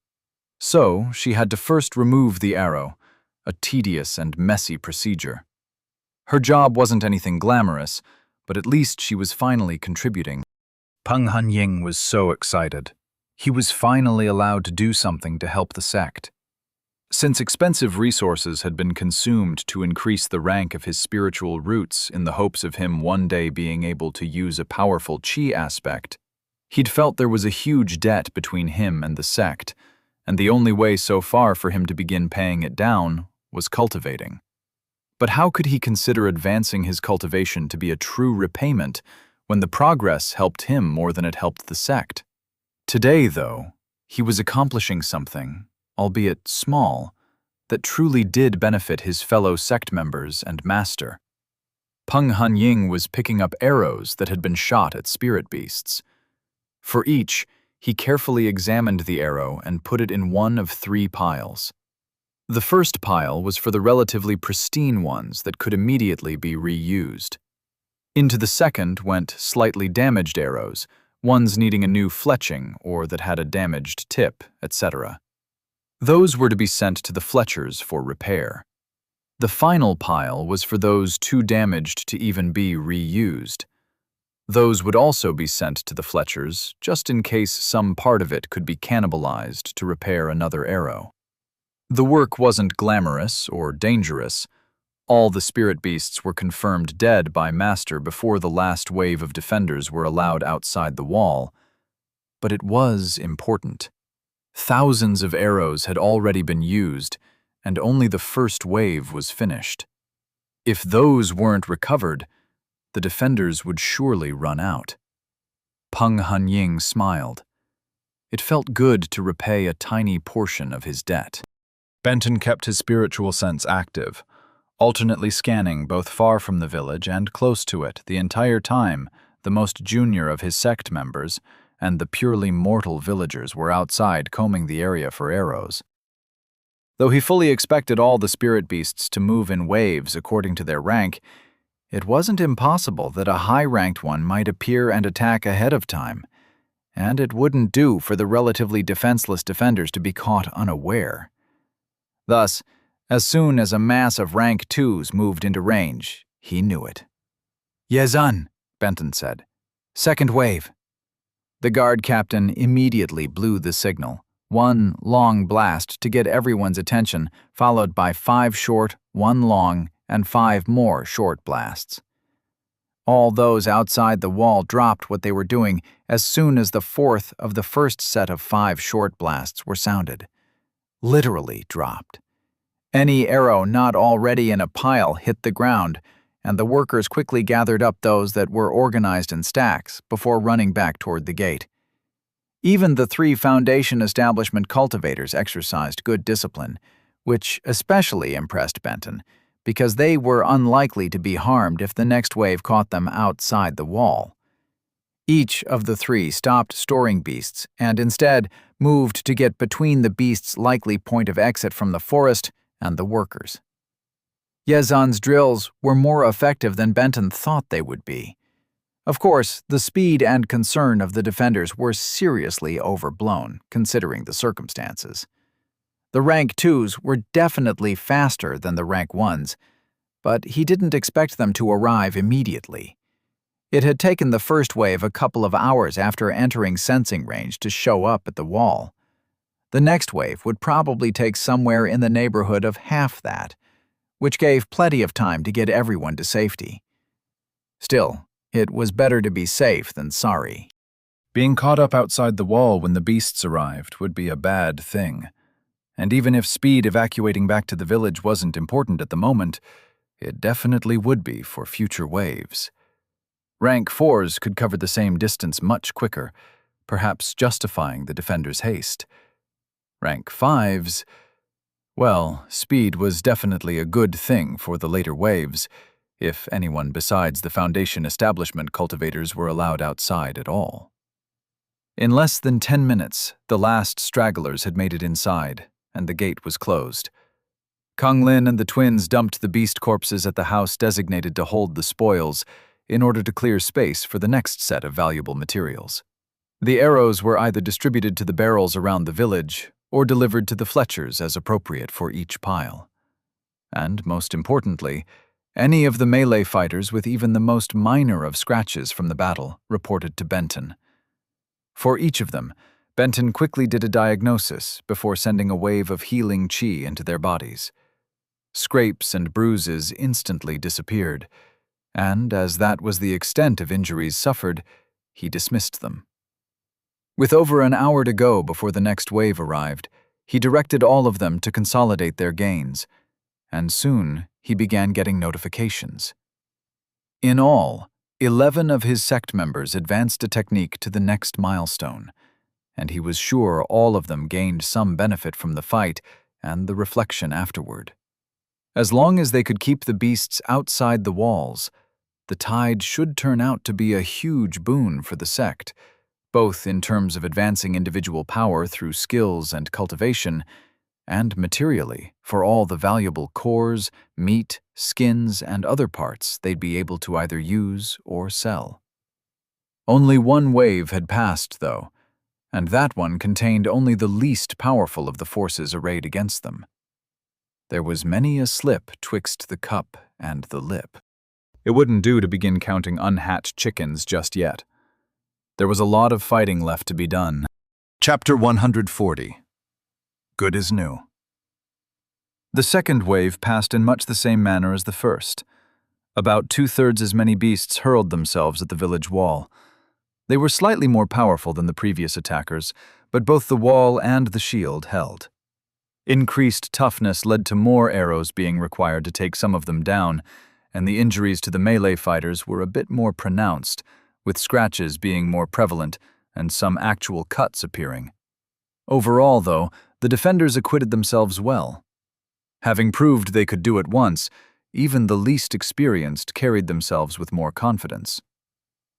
So she had to first remove the arrow, a tedious and messy procedure. Her job wasn't anything glamorous, but at least she was finally contributing. Peng Hanying was so excited. He was finally allowed to do something to help the sect. Since expensive resources had been consumed to increase the rank of his spiritual roots in the hopes of him one day being able to use a powerful chi aspect, he'd felt there was a huge debt between him and the sect, and the only way so far for him to begin paying it down was cultivating. But how could he consider advancing his cultivation to be a true repayment when the progress helped him more than it helped the sect? Today, though, he was accomplishing something, albeit small, that truly did benefit his fellow sect members and master. Peng Hanying was picking up arrows that had been shot at spirit beasts. For each, he carefully examined the arrow and put it in one of 3 piles. The first pile was for the relatively pristine ones that could immediately be reused. Into the second went slightly damaged arrows, ones needing a new fletching or that had a damaged tip, etc. Those were to be sent to the fletchers for repair. The final pile was for those too damaged to even be reused. Those would also be sent to the fletchers, just in case some part of it could be cannibalized to repair another arrow. The work wasn't glamorous or dangerous. All the spirit beasts were confirmed dead by Master before the last wave of defenders were allowed outside the wall. But it was important. Thousands of arrows had already been used, and only the first wave was finished. If those weren't recovered, the defenders would surely run out. Peng Hunying smiled. It felt good to repay a tiny portion of his debt. Benton kept his spiritual sense active, alternately scanning both far from the village and close to it the entire time the most junior of his sect members and the purely mortal villagers were outside combing the area for arrows. Though he fully expected all the spirit beasts to move in waves according to their rank, it wasn't impossible that a high-ranked one might appear and attack ahead of time, and it wouldn't do for the relatively defenseless defenders to be caught unaware. Thus, as soon as a mass of rank 2s moved into range, he knew it. "Yezun," Benton said. "Second wave." The guard captain immediately blew the signal, one long blast to get everyone's attention, followed by 5 short, 1 long, and 5 more short blasts. All those outside the wall dropped what they were doing as soon as the fourth of the first set of 5 short blasts were sounded. Literally dropped. Any arrow not already in a pile hit the ground, and the workers quickly gathered up those that were organized in stacks before running back toward the gate. Even the 3 Foundation establishment cultivators exercised good discipline, which especially impressed Benton, because they were unlikely to be harmed if the next wave caught them outside the wall. Each of the 3 stopped storing beasts and instead moved to get between the beasts' likely point of exit from the forest and the workers. Yezun's drills were more effective than Benton thought they would be. Of course, the speed and concern of the defenders were seriously overblown, considering the circumstances. The rank 2s were definitely faster than the rank 1s, but he didn't expect them to arrive immediately. It had taken the first wave a couple of hours after entering sensing range to show up at the wall. The next wave would probably take somewhere in the neighborhood of half that, which gave plenty of time to get everyone to safety. Still, it was better to be safe than sorry. Being caught up outside the wall when the beasts arrived would be a bad thing. And even if speed evacuating back to the village wasn't important at the moment, it definitely would be for future waves. Rank 4s could cover the same distance much quicker, perhaps justifying the defenders' haste. Rank 5s, well, speed was definitely a good thing for the later waves, if anyone besides the Foundation establishment cultivators were allowed outside at all. In less than 10 minutes, the last stragglers had made it inside, and the gate was closed. Kang Lin and the twins dumped the beast corpses at the house designated to hold the spoils in order to clear space for the next set of valuable materials. The arrows were either distributed to the barrels around the village or delivered to the fletchers as appropriate for each pile. And, most importantly, any of the melee fighters with even the most minor of scratches from the battle reported to Benton. For each of them, Benton quickly did a diagnosis before sending a wave of healing chi into their bodies. Scrapes and bruises instantly disappeared, and as that was the extent of injuries suffered, he dismissed them. With over an hour to go before the next wave arrived, he directed all of them to consolidate their gains, and soon he began getting notifications. In all, 11 of his sect members advanced a technique to the next milestone, and he was sure all of them gained some benefit from the fight and the reflection afterward. As long as they could keep the beasts outside the walls, the tide should turn out to be a huge boon for the sect, both in terms of advancing individual power through skills and cultivation, and materially for all the valuable cores, meat, skins, and other parts they'd be able to either use or sell. Only one wave had passed, though, and that one contained only the least powerful of the forces arrayed against them. There was many a slip twixt the cup and the lip. It wouldn't do to begin counting unhatched chickens just yet. There was a lot of fighting left to be done. Chapter 140. Good as new. The second wave passed in much the same manner as the first. About 2/3 as many beasts hurled themselves at the village wall. They were slightly more powerful than the previous attackers, but both the wall and the shield held. Increased toughness led to more arrows being required to take some of them down, and the injuries to the melee fighters were a bit more pronounced, with scratches being more prevalent and some actual cuts appearing. Overall, though, the defenders acquitted themselves well. Having proved they could do it once, even the least experienced carried themselves with more confidence.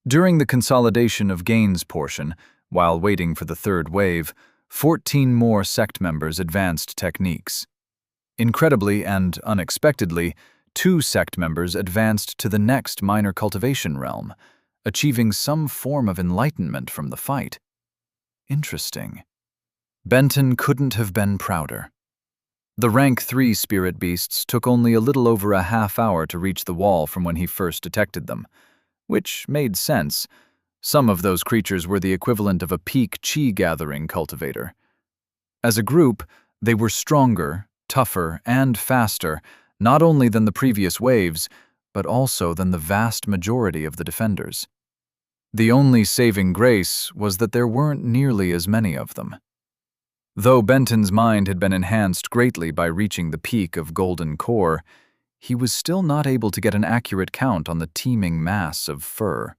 During the consolidation of gains portion, while waiting for the third wave, 14 more sect members advanced techniques. Incredibly and unexpectedly, 2 sect members advanced to the next minor cultivation realm, achieving some form of enlightenment from the fight. Interesting. Benton couldn't have been prouder. The rank 3 spirit beasts took only a little over a half hour to reach the wall from when he first detected them, which made sense. Some of those creatures were the equivalent of a peak chi-gathering cultivator. As a group, they were stronger, tougher, and faster, not only than the previous waves, but also than the vast majority of the defenders. The only saving grace was that there weren't nearly as many of them. Though Benton's mind had been enhanced greatly by reaching the peak of golden core, he was still not able to get an accurate count on the teeming mass of fur.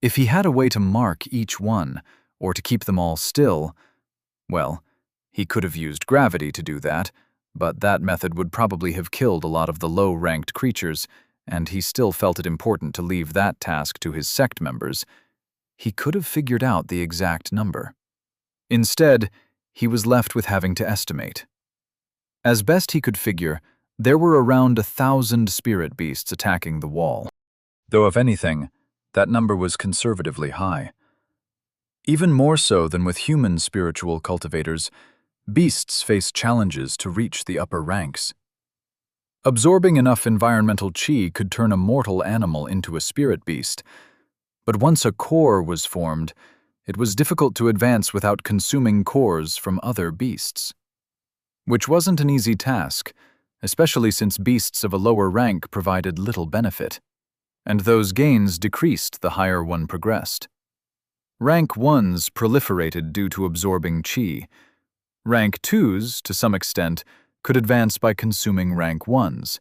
If he had a way to mark each one, or to keep them all still, well, he could have used gravity to do that, but that method would probably have killed a lot of the low-ranked creatures, and he still felt it important to leave that task to his sect members. He could have figured out the exact number. Instead, he was left with having to estimate. As best he could figure, there were around 1,000 spirit beasts attacking the wall. Though if anything, that number was conservatively high. Even more so than with human spiritual cultivators, beasts face challenges to reach the upper ranks. Absorbing enough environmental chi could turn a mortal animal into a spirit beast, but once a core was formed, it was difficult to advance without consuming cores from other beasts. Which wasn't an easy task, especially since beasts of a lower rank provided little benefit, and those gains decreased the higher one progressed. Rank 1s proliferated due to absorbing chi. Rank 2s, to some extent, could advance by consuming rank 1s.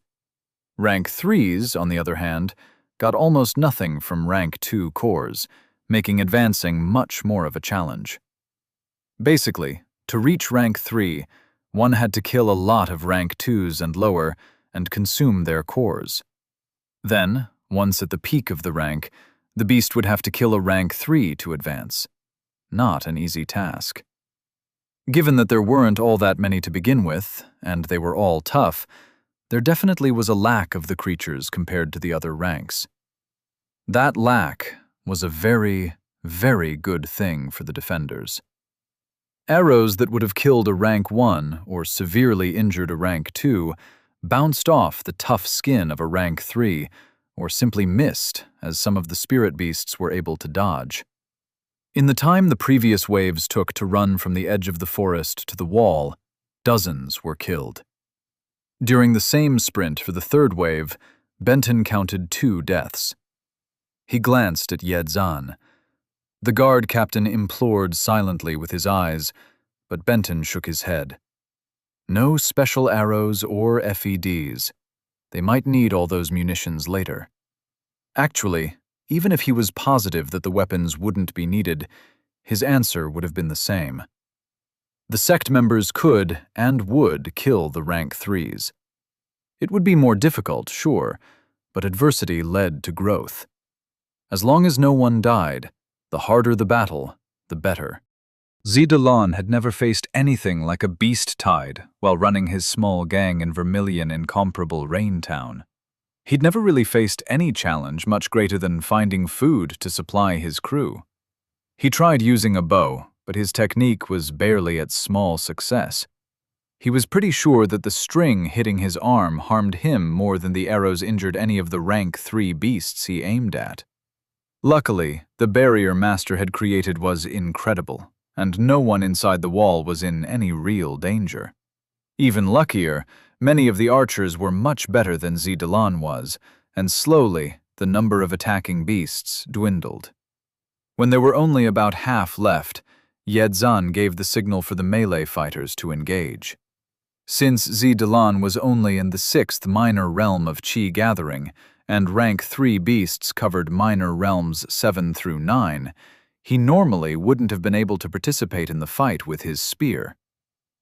Rank 3s, on the other hand, got almost nothing from rank 2 cores, making advancing much more of a challenge. Basically, to reach rank 3, one had to kill a lot of rank 2s and lower and consume their cores. Then, once at the peak of the rank, the beast would have to kill a rank 3 to advance. Not an easy task. Given that there weren't all that many to begin with, and they were all tough, there definitely was a lack of the creatures compared to the other ranks. That lack was a very, very good thing for the defenders. Arrows that would have killed a rank 1 or severely injured a rank 2 bounced off the tough skin of a rank 3 or simply missed as some of the spirit beasts were able to dodge. In the time the previous waves took to run from the edge of the forest to the wall, dozens were killed. During the same sprint for the third wave, Benton counted 2 deaths. He glanced at Yedzan. The guard captain implored silently with his eyes, but Benton shook his head. No special arrows or FEDs. They might need all those munitions later. Actually, even if he was positive that the weapons wouldn't be needed, his answer would have been the same. The sect members could and would kill the rank 3s. It would be more difficult, sure, but adversity led to growth. As long as no one died, the harder the battle, the better. Zedalan had never faced anything like a beast tide while running his small gang in Vermilion incomparable Raintown. He'd never really faced any challenge much greater than finding food to supply his crew. He tried using a bow, but his technique was barely at small success. He was pretty sure that the string hitting his arm harmed him more than the arrows injured any of the rank 3 beasts he aimed at. Luckily, the barrier Master had created was incredible, and no one inside the wall was in any real danger. Even luckier, many of the archers were much better than Zedalan was, and slowly the number of attacking beasts dwindled. When there were only about half left, Yedzan gave the signal for the melee fighters to engage. Since Zedalan was only in the 6th minor realm of Qi gathering, and rank 3 beasts covered minor realms 7 through 9, he normally wouldn't have been able to participate in the fight with his spear.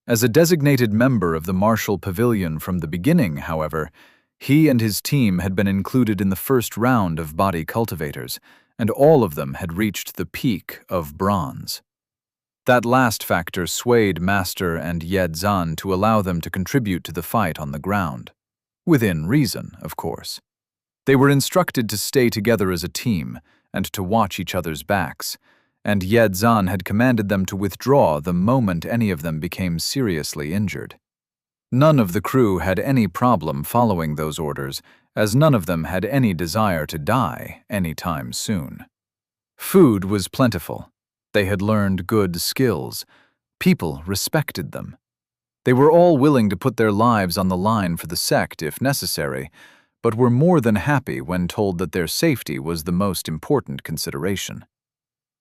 As a designated member of the martial pavilion from the beginning, however, he and his team had been included in the first round of body cultivators, and all of them had reached the peak of bronze. That last factor swayed Master and Yedzan to allow them to contribute to the fight on the ground. Within reason, of course. They were instructed to stay together as a team and to watch each other's backs, and Yedzan had commanded them to withdraw the moment any of them became seriously injured. None of the crew had any problem following those orders, as none of them had any desire to die anytime soon. Food was plentiful. They had learned good skills. People respected them. They were all willing to put their lives on the line for the sect if necessary, but were more than happy when told that their safety was the most important consideration.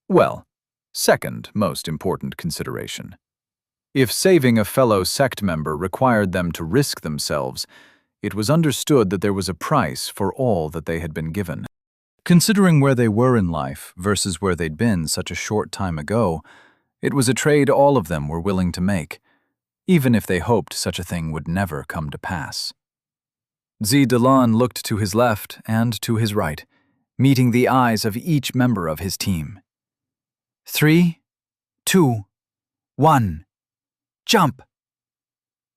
Well, second most important consideration. If saving a fellow sect member required them to risk themselves, it was understood that there was a price for all that they had been given. Considering where they were in life versus where they'd been such a short time ago, it was a trade all of them were willing to make, even if they hoped such a thing would never come to pass. Zedalan looked to his left and to his right, meeting the eyes of each member of his team. 3, 2, 1. Jump!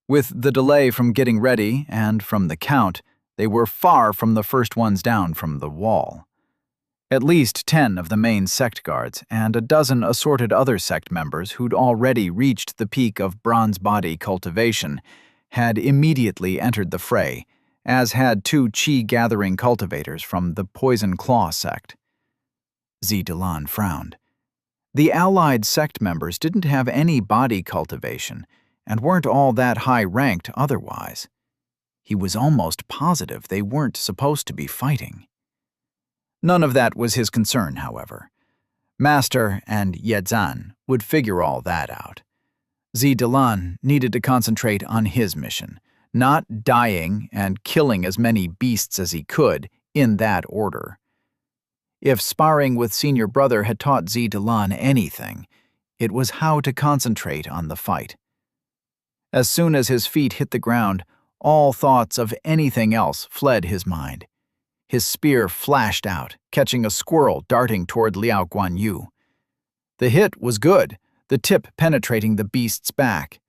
With the delay from getting ready and from the count, they were far from the first ones down from the wall. At least 10 of the main sect guards and a dozen assorted other sect members who'd already reached the peak of bronze body cultivation had immediately entered the fray, as had 2 Qi-gathering cultivators from the Poison Claw sect. Zedalan frowned. The allied sect members didn't have any body cultivation and weren't all that high-ranked otherwise. He was almost positive they weren't supposed to be fighting. None of that was his concern, however. Master and Yedzan would figure all that out. Zedalan needed to concentrate on his mission, not dying and killing as many beasts as he could in that order. If sparring with Senior Brother had taught Zedalan anything, it was how to concentrate on the fight. As soon as his feet hit the ground, all thoughts of anything else fled his mind. His spear flashed out, catching a squirrel darting toward Liao Guanyu. The hit was good, the tip penetrating the beast's back.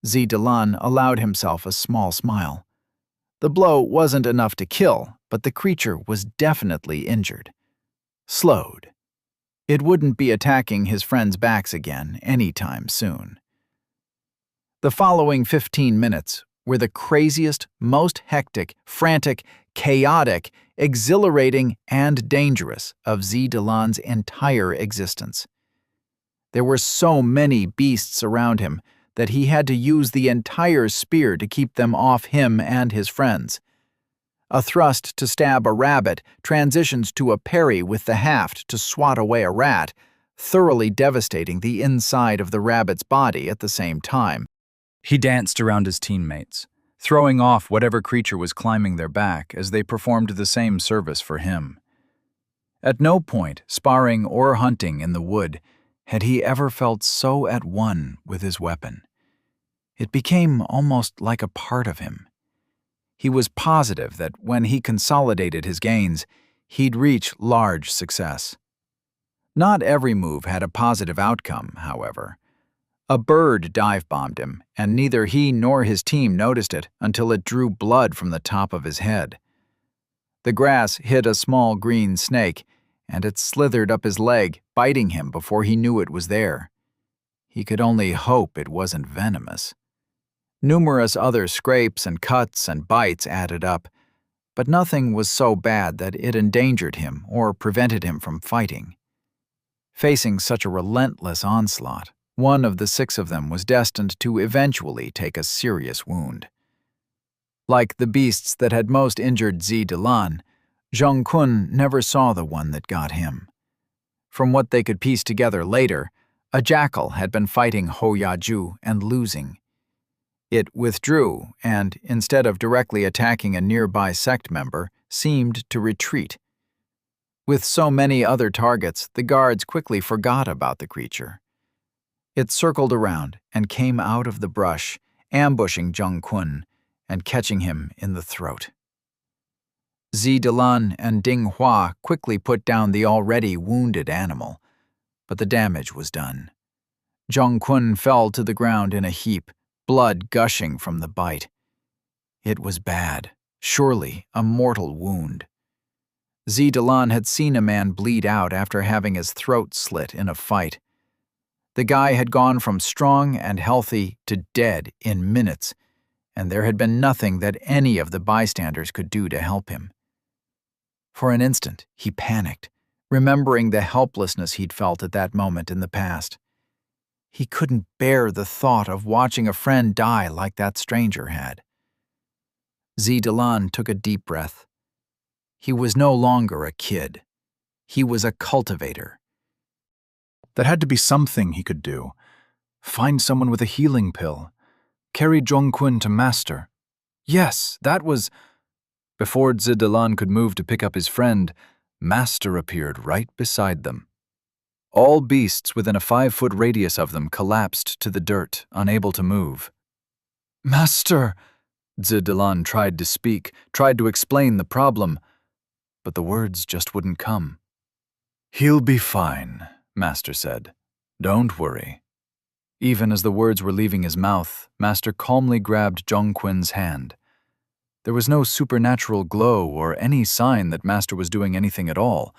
Zedalan allowed himself a small smile. The blow wasn't enough to kill, but the creature was definitely injured. Slowed. It wouldn't be attacking his friends' backs again anytime soon. The following 15 minutes were the craziest, most hectic, frantic, chaotic, exhilarating, and dangerous of Zedalan's entire existence. There were so many beasts around him that he had to use the entire spear to keep them off him and his friends. A thrust to stab a rabbit transitions to a parry with the haft to swat away a rat, thoroughly devastating the inside of the rabbit's body at the same time. He danced around his teammates, throwing off whatever creature was climbing their back as they performed the same service for him. At no point, sparring or hunting in the wood, had he ever felt so at one with his weapon. It became almost like a part of him. He was positive that when he consolidated his gains, he'd reach large success. Not every move had a positive outcome, however. A bird dive-bombed him, and neither he nor his team noticed it until it drew blood from the top of his head. The grass hit a small green snake, and it slithered up his leg, biting him before he knew it was there. He could only hope it wasn't venomous. Numerous other scrapes and cuts and bites added up, but nothing was so bad that it endangered him or prevented him from fighting. Facing such a relentless onslaught, one of the 6 of them was destined to eventually take a serious wound. Like the beasts that had most injured Zi Delan, Zhong Kun never saw the one that got him. From what they could piece together later, a jackal had been fighting Ho Yaju and losing. It withdrew and, instead of directly attacking a nearby sect member, seemed to retreat. With so many other targets, the guards quickly forgot about the creature. It circled around and came out of the brush, ambushing Zhong Kun and catching him in the throat. Zi Delan and Ding Hua quickly put down the already wounded animal, but the damage was done. Zhong Kun fell to the ground in a heap, blood gushing from the bite. It was bad, surely a mortal wound. Zi Delan had seen a man bleed out after having his throat slit in a fight. The guy had gone from strong and healthy to dead in minutes, and there had been nothing that any of the bystanders could do to help him. For an instant, he panicked, remembering the helplessness he'd felt at that moment in the past. He couldn't bear the thought of watching a friend die like that stranger had. Zi Delan took a deep breath. He was no longer a kid. He was a cultivator. That had to be something he could do. Find someone with a healing pill. Carry Zhong Kun to Master. Yes, that was... Before Zi Delan could move to pick up his friend, Master appeared right beside them. All beasts within a 5-foot radius of them collapsed to the dirt, unable to move. Master! Zi Delan tried to speak, tried to explain the problem, but the words just wouldn't come. He'll be fine, Master said. Don't worry. Even as the words were leaving his mouth, Master calmly grabbed Zhong Kun's hand. There was no supernatural glow or any sign that Master was doing anything at all.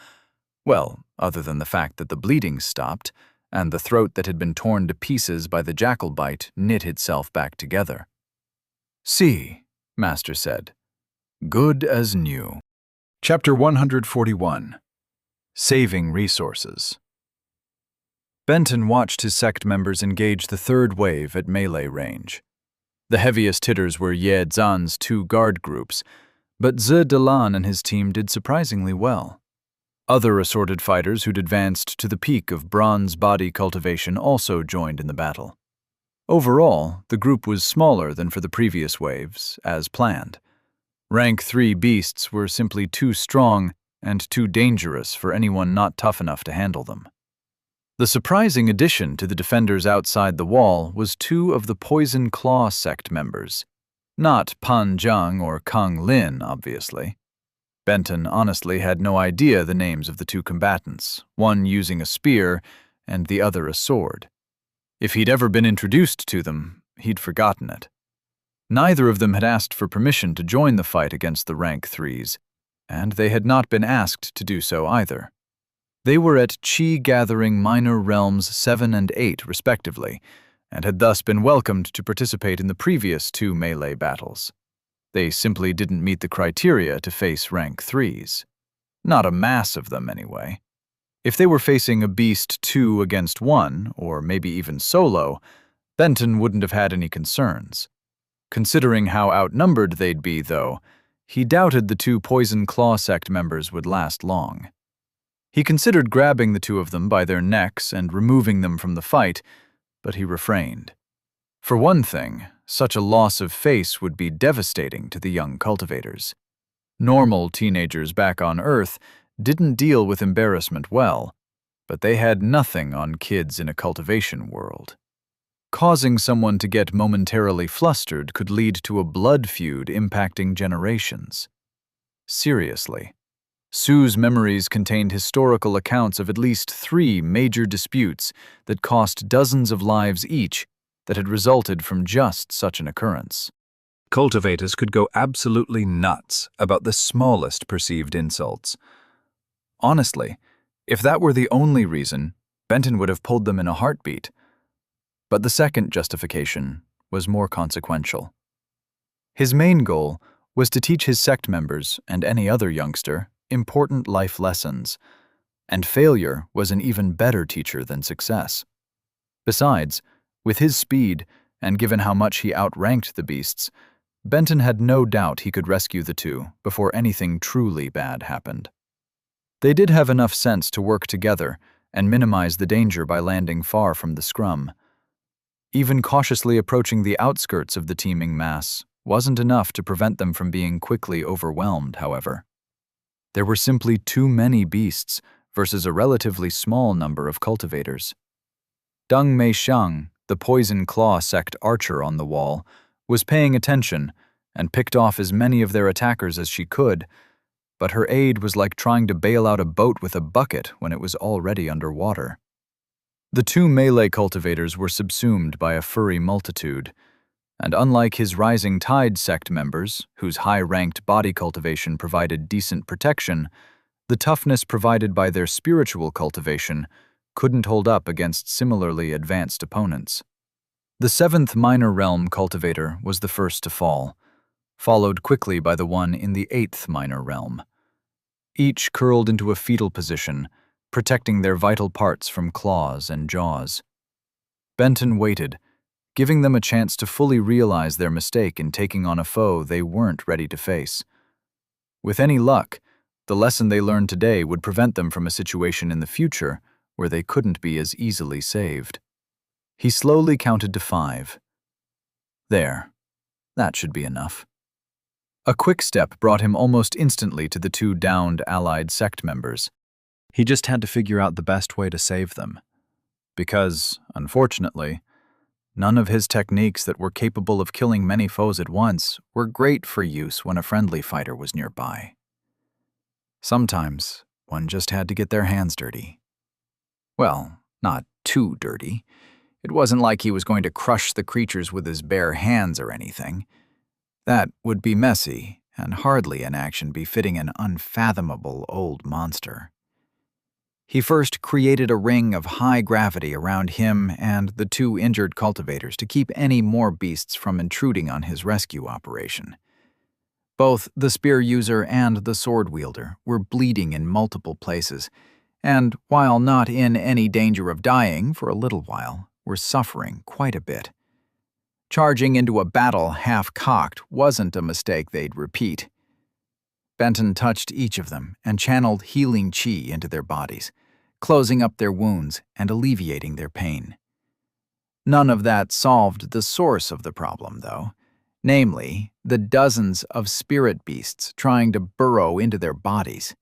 Well, other than the fact that the bleeding stopped, and the throat that had been torn to pieces by the jackal bite knit itself back together. See, Master said. Good as new. Chapter 141. Saving Resources. Benton watched his sect members engage the 3rd wave at melee range. The heaviest hitters were Ye Zhan's 2 guard groups, but Zi Delan and his team did surprisingly well. Other assorted fighters who'd advanced to the peak of bronze body cultivation also joined in the battle. Overall, the group was smaller than for the previous waves, as planned. Rank 3 beasts were simply too strong and too dangerous for anyone not tough enough to handle them. The surprising addition to the defenders outside the wall was 2 of the Poison Claw sect members. Not Pan Zhang or Kang Lin, obviously. Benton honestly had no idea the names of the 2 combatants, one using a spear and the other a sword. If he'd ever been introduced to them, he'd forgotten it. Neither of them had asked for permission to join the fight against the rank 3s, and they had not been asked to do so either. They were at Qi Gathering Minor Realms 7 and 8, respectively, and had thus been welcomed to participate in the previous 2 melee battles. They simply didn't meet the criteria to face rank 3s. Not a mass of them, anyway. If they were facing a beast 2 against 1, or maybe even solo, Benton wouldn't have had any concerns. Considering how outnumbered they'd be, though, he doubted the 2 Poison Claw sect members would last long. He considered grabbing the 2 of them by their necks and removing them from the fight, but he refrained. For one thing, such a loss of face would be devastating to the young cultivators. Normal teenagers back on Earth didn't deal with embarrassment well, but they had nothing on kids in a cultivation world. Causing someone to get momentarily flustered could lead to a blood feud impacting generations. Seriously. Sue's memories contained historical accounts of at least 3 major disputes that cost dozens of lives each that had resulted from just such an occurrence. Cultivators could go absolutely nuts about the smallest perceived insults. Honestly, if that were the only reason, Benton would have pulled them in a heartbeat. But the second justification was more consequential. His main goal was to teach his sect members, and any other youngster, important life lessons, and failure was an even better teacher than success. Besides, with his speed, and given how much he outranked the beasts, Benton had no doubt he could rescue the two before anything truly bad happened. They did have enough sense to work together and minimize the danger by landing far from the scrum. Even cautiously approaching the outskirts of the teeming mass wasn't enough to prevent them from being quickly overwhelmed, however. There were simply too many beasts versus a relatively small number of cultivators. Deng Mei Xiang, the Poison Claw sect archer on the wall, was paying attention and picked off as many of their attackers as she could, but her aid was like trying to bail out a boat with a bucket when it was already underwater. The 2 melee cultivators were subsumed by a furry multitude, and unlike his Rising Tide sect members, whose high-ranked body cultivation provided decent protection, the toughness provided by their spiritual cultivation couldn't hold up against similarly advanced opponents. The 7th Minor Realm cultivator was the first to fall, followed quickly by the one in the 8th Minor Realm. Each curled into a fetal position, protecting their vital parts from claws and jaws. Benton waited, giving them a chance to fully realize their mistake in taking on a foe they weren't ready to face. With any luck, the lesson they learned today would prevent them from a situation in the future where they couldn't be as easily saved. He slowly counted to 5. There. That should be enough. A quick step brought him almost instantly to the 2 downed allied sect members. He just had to figure out the best way to save them. Because, unfortunately, none of his techniques that were capable of killing many foes at once were great for use when a friendly fighter was nearby. Sometimes, one just had to get their hands dirty. Well, not too dirty. It wasn't like he was going to crush the creatures with his bare hands or anything. That would be messy, and hardly an action befitting an unfathomable old monster. He first created a ring of high gravity around him and the 2 injured cultivators to keep any more beasts from intruding on his rescue operation. Both the spear user and the sword wielder were bleeding in multiple places, and while not in any danger of dying for a little while, were suffering quite a bit. Charging into a battle half-cocked wasn't a mistake they'd repeat. Benton touched each of them and channeled healing chi into their bodies, closing up their wounds and alleviating their pain. None of that solved the source of the problem, though, namely, the dozens of spirit beasts trying to burrow into their bodies.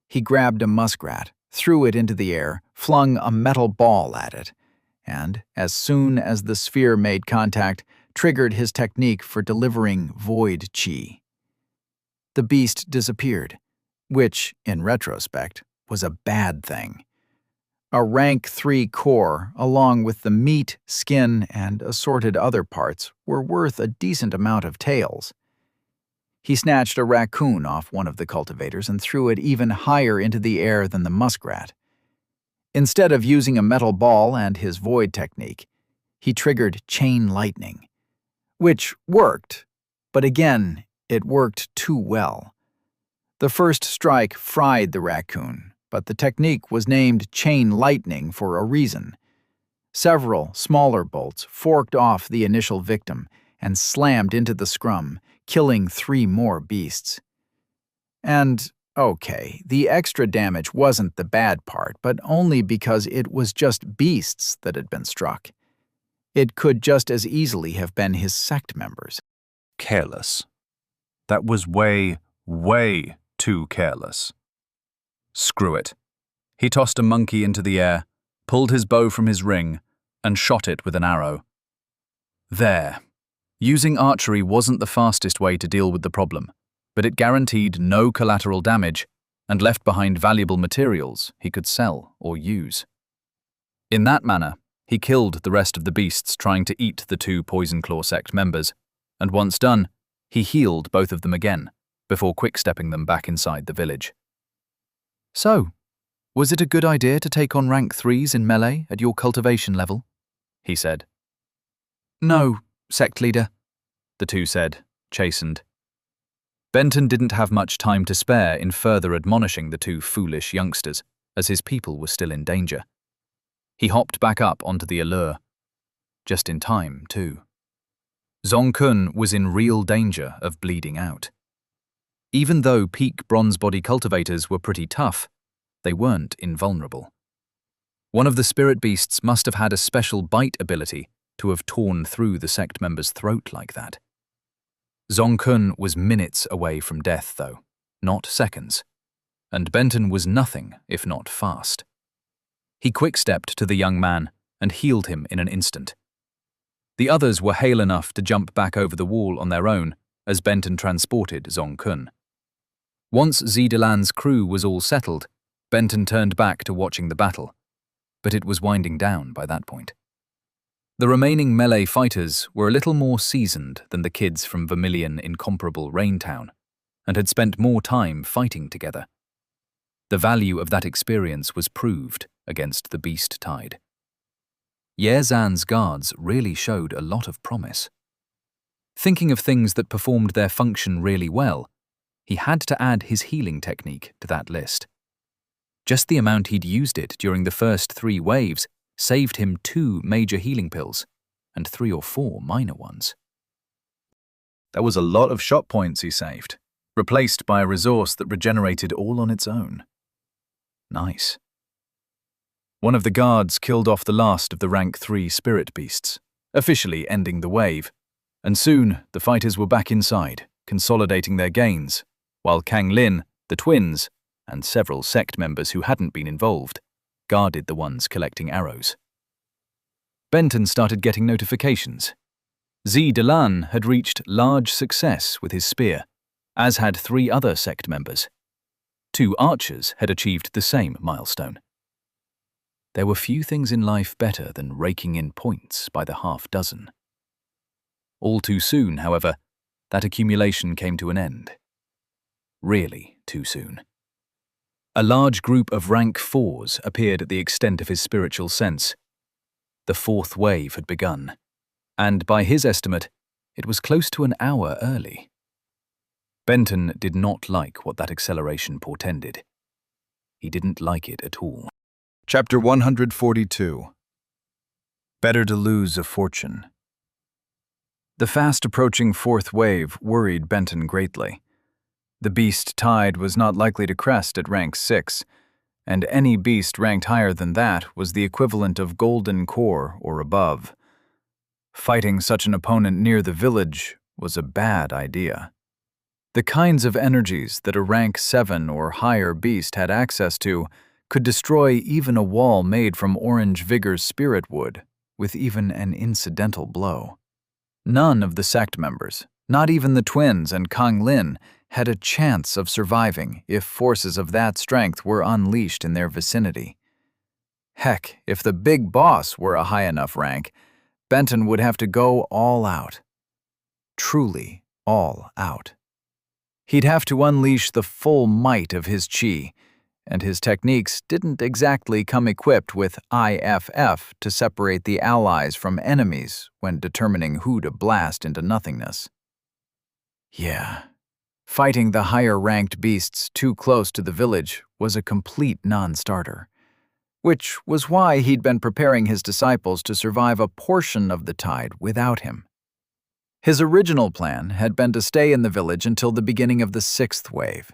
He grabbed a muskrat, threw it into the air, flung a metal ball at it, and, as soon as the sphere made contact, triggered his technique for delivering void chi. The beast disappeared, which, in retrospect, was a bad thing. A rank 3 core, along with the meat, skin, and assorted other parts, were worth a decent amount of tails. He snatched a raccoon off one of the cultivators and threw it even higher into the air than the muskrat. Instead of using a metal ball and his void technique, he triggered chain lightning, which worked, but again, it worked too well. The first strike fried the raccoon, but the technique was named chain lightning for a reason. Several smaller bolts forked off the initial victim and slammed into the scrum, killing 3 more beasts. And, okay, the extra damage wasn't the bad part, but only because it was just beasts that had been struck. It could just as easily have been his sect members. Careless. That was way, way too careless. Screw it. He tossed a monkey into the air, pulled his bow from his ring, and shot it with an arrow. There. Using archery wasn't the fastest way to deal with the problem, but it guaranteed no collateral damage and left behind valuable materials he could sell or use. In that manner, he killed the rest of the beasts trying to eat the 2 Poison Claw sect members, and once done, he healed both of them again, before quick-stepping them back inside the village. So, was it a good idea to take on rank 3s in melee at your cultivation level? He said. No, sect leader, The 2 said, chastened. Benton didn't have much time to spare in further admonishing the 2 foolish youngsters, as his people were still in danger. He hopped back up onto the allure. Just in time, too. Zong-kun was in real danger of bleeding out. Even though peak bronze body cultivators were pretty tough, they weren't invulnerable. One of the spirit beasts must have had a special bite ability to have torn through the sect member's throat like that. Zong-kun was minutes away from death, though, not seconds, and Benton was nothing if not fast. He quick-stepped to the young man and healed him in an instant. The others were hale enough to jump back over the wall on their own as Benton transported Zong-kun. Once Zidalan's crew was all settled, Benton turned back to watching the battle, but it was winding down by that point. The remaining melee fighters were a little more seasoned than the kids from Vermilion incomparable Raintown, and had spent more time fighting together. The value of that experience was proved against the beast tide. Ye Zan's guards really showed a lot of promise. Thinking of things that performed their function really well, he had to add his healing technique to that list. Just the amount he'd used it during the first 3 waves saved him 2 major healing pills and 3 or 4 minor ones. That was a lot of shot points he saved, replaced by a resource that regenerated all on its own. Nice. One of the guards killed off the last of the rank 3 spirit beasts, officially ending the wave, and soon the fighters were back inside, consolidating their gains, while Kang Lin, the twins, and several sect members who hadn't been involved guarded the ones collecting arrows. Benton started getting notifications. Zidalan had reached large success with his spear, as had 3 other sect members. 2 archers had achieved the same milestone. There were few things in life better than raking in points by the half dozen. All too soon, however, that accumulation came to an end. Really too soon. A large group of rank 4s appeared at the extent of his spiritual sense. The 4th wave had begun, and by his estimate, it was close to an hour early. Benton did not like what that acceleration portended. He didn't like it at all. Chapter 142. Better to lose a fortune. The fast-approaching 4th wave worried Benton greatly. The beast tide was not likely to crest at rank 6, and any beast ranked higher than that was the equivalent of golden core or above. Fighting such an opponent near the village was a bad idea. The kinds of energies that a rank 7 or higher beast had access to could destroy even a wall made from Orange Vigor's spirit wood with even an incidental blow. None of the sect members, not even the twins and Kang Lin, had a chance of surviving if forces of that strength were unleashed in their vicinity. Heck, if the big boss were a high enough rank, Benton would have to go all out. Truly all out. He'd have to unleash the full might of his chi, and his techniques didn't exactly come equipped with IFF to separate the allies from enemies when determining who to blast into nothingness. Yeah. Fighting the higher-ranked beasts too close to the village was a complete non-starter, which was why he'd been preparing his disciples to survive a portion of the tide without him. His original plan had been to stay in the village until the beginning of the 6th wave.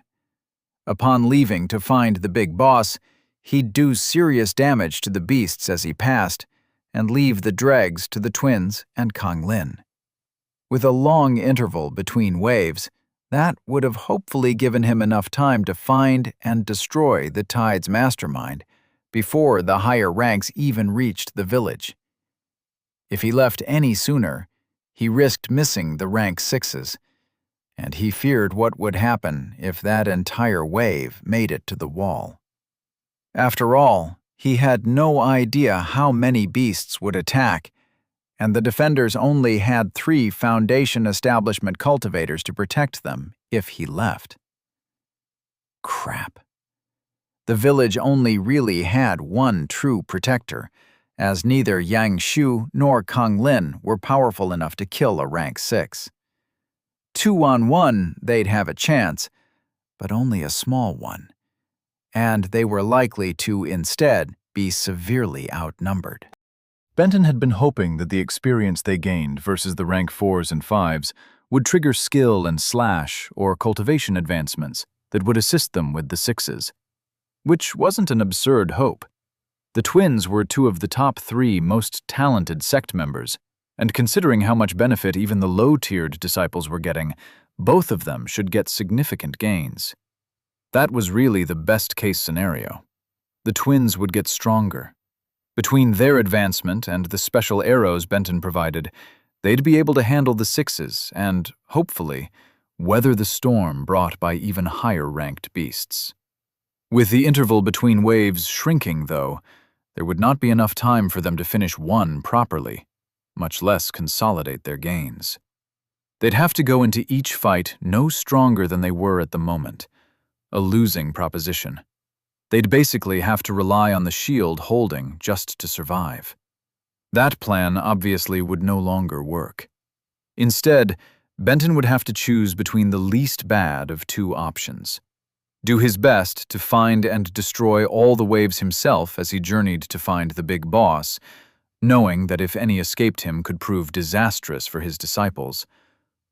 Upon leaving to find the big boss, he'd do serious damage to the beasts as he passed, and leave the dregs to the twins and Kang Lin. With a long interval between waves, that would have hopefully given him enough time to find and destroy the tide's mastermind before the higher ranks even reached the village. If he left any sooner, he risked missing the rank 6s, and he feared what would happen if that entire wave made it to the wall. After all, he had no idea how many beasts would attack, and the defenders only had 3 Foundation establishment cultivators to protect them if he left. Crap. The village only really had one true protector, as neither Yang Shu nor Kang Lin were powerful enough to kill a rank 6. 2-on-1, they'd have a chance, but only a small one, and they were likely to instead be severely outnumbered. Benton had been hoping that the experience they gained versus the rank 4s and 5s would trigger skill and slash or cultivation advancements that would assist them with the 6s. Which wasn't an absurd hope. The twins were 2 of the top 3 most talented sect members, and considering how much benefit even the low-tiered disciples were getting, both of them should get significant gains. That was really the best-case scenario. The twins would get stronger. Between their advancement and the special arrows Benton provided, they'd be able to handle the 6s and, hopefully, weather the storm brought by even higher-ranked beasts. With the interval between waves shrinking, though, there would not be enough time for them to finish one properly, much less consolidate their gains. They'd have to go into each fight no stronger than they were at the moment, a losing proposition. They'd basically have to rely on the shield holding just to survive. That plan obviously would no longer work. Instead, Benton would have to choose between the least bad of 2 options. Do his best to find and destroy all the waves himself as he journeyed to find the big boss, knowing that if any escaped him could prove disastrous for his disciples,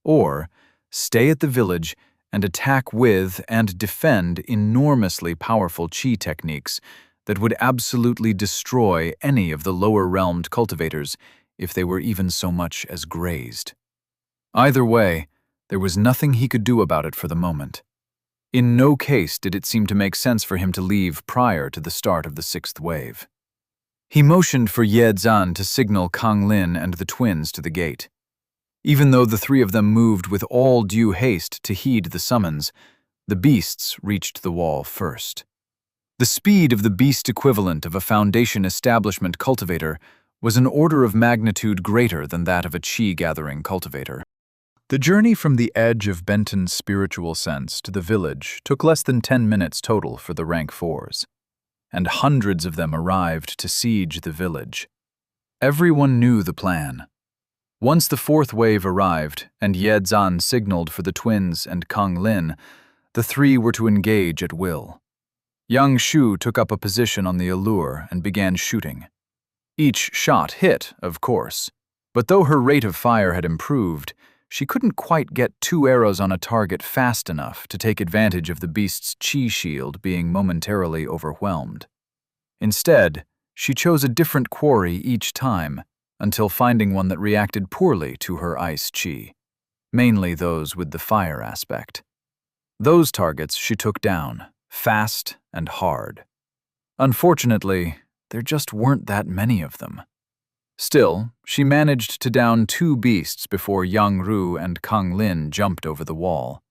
or stay at the village and attack with and defend enormously powerful chi techniques that would absolutely destroy any of the lower-realmed cultivators if they were even so much as grazed. Either way, there was nothing he could do about it for the moment. In no case did it seem to make sense for him to leave prior to the start of the 6th wave. He motioned for Ye Zan to signal Kang Lin and the twins to the gate. Even though the 3 of them moved with all due haste to heed the summons, the beasts reached the wall first. The speed of the beast equivalent of a Foundation establishment cultivator was an order of magnitude greater than that of a chi-gathering cultivator. The journey from the edge of Benton's spiritual sense to the village took less than 10 minutes total for the rank 4s, and hundreds of them arrived to siege the village. Everyone knew the plan. Once the 4th wave arrived and Ye Zan signaled for the twins and Kang Lin, the 3 were to engage at will. Yang Shu took up a position on the allure and began shooting. Each shot hit, of course, but though her rate of fire had improved, she couldn't quite get 2 arrows on a target fast enough to take advantage of the beast's chi shield being momentarily overwhelmed. Instead, she chose a different quarry each time, until finding one that reacted poorly to her ice chi, mainly those with the fire aspect. Those targets she took down, fast and hard. Unfortunately, there just weren't that many of them. Still, she managed to down 2 beasts before Yang Ru and Kang Lin jumped over the wall.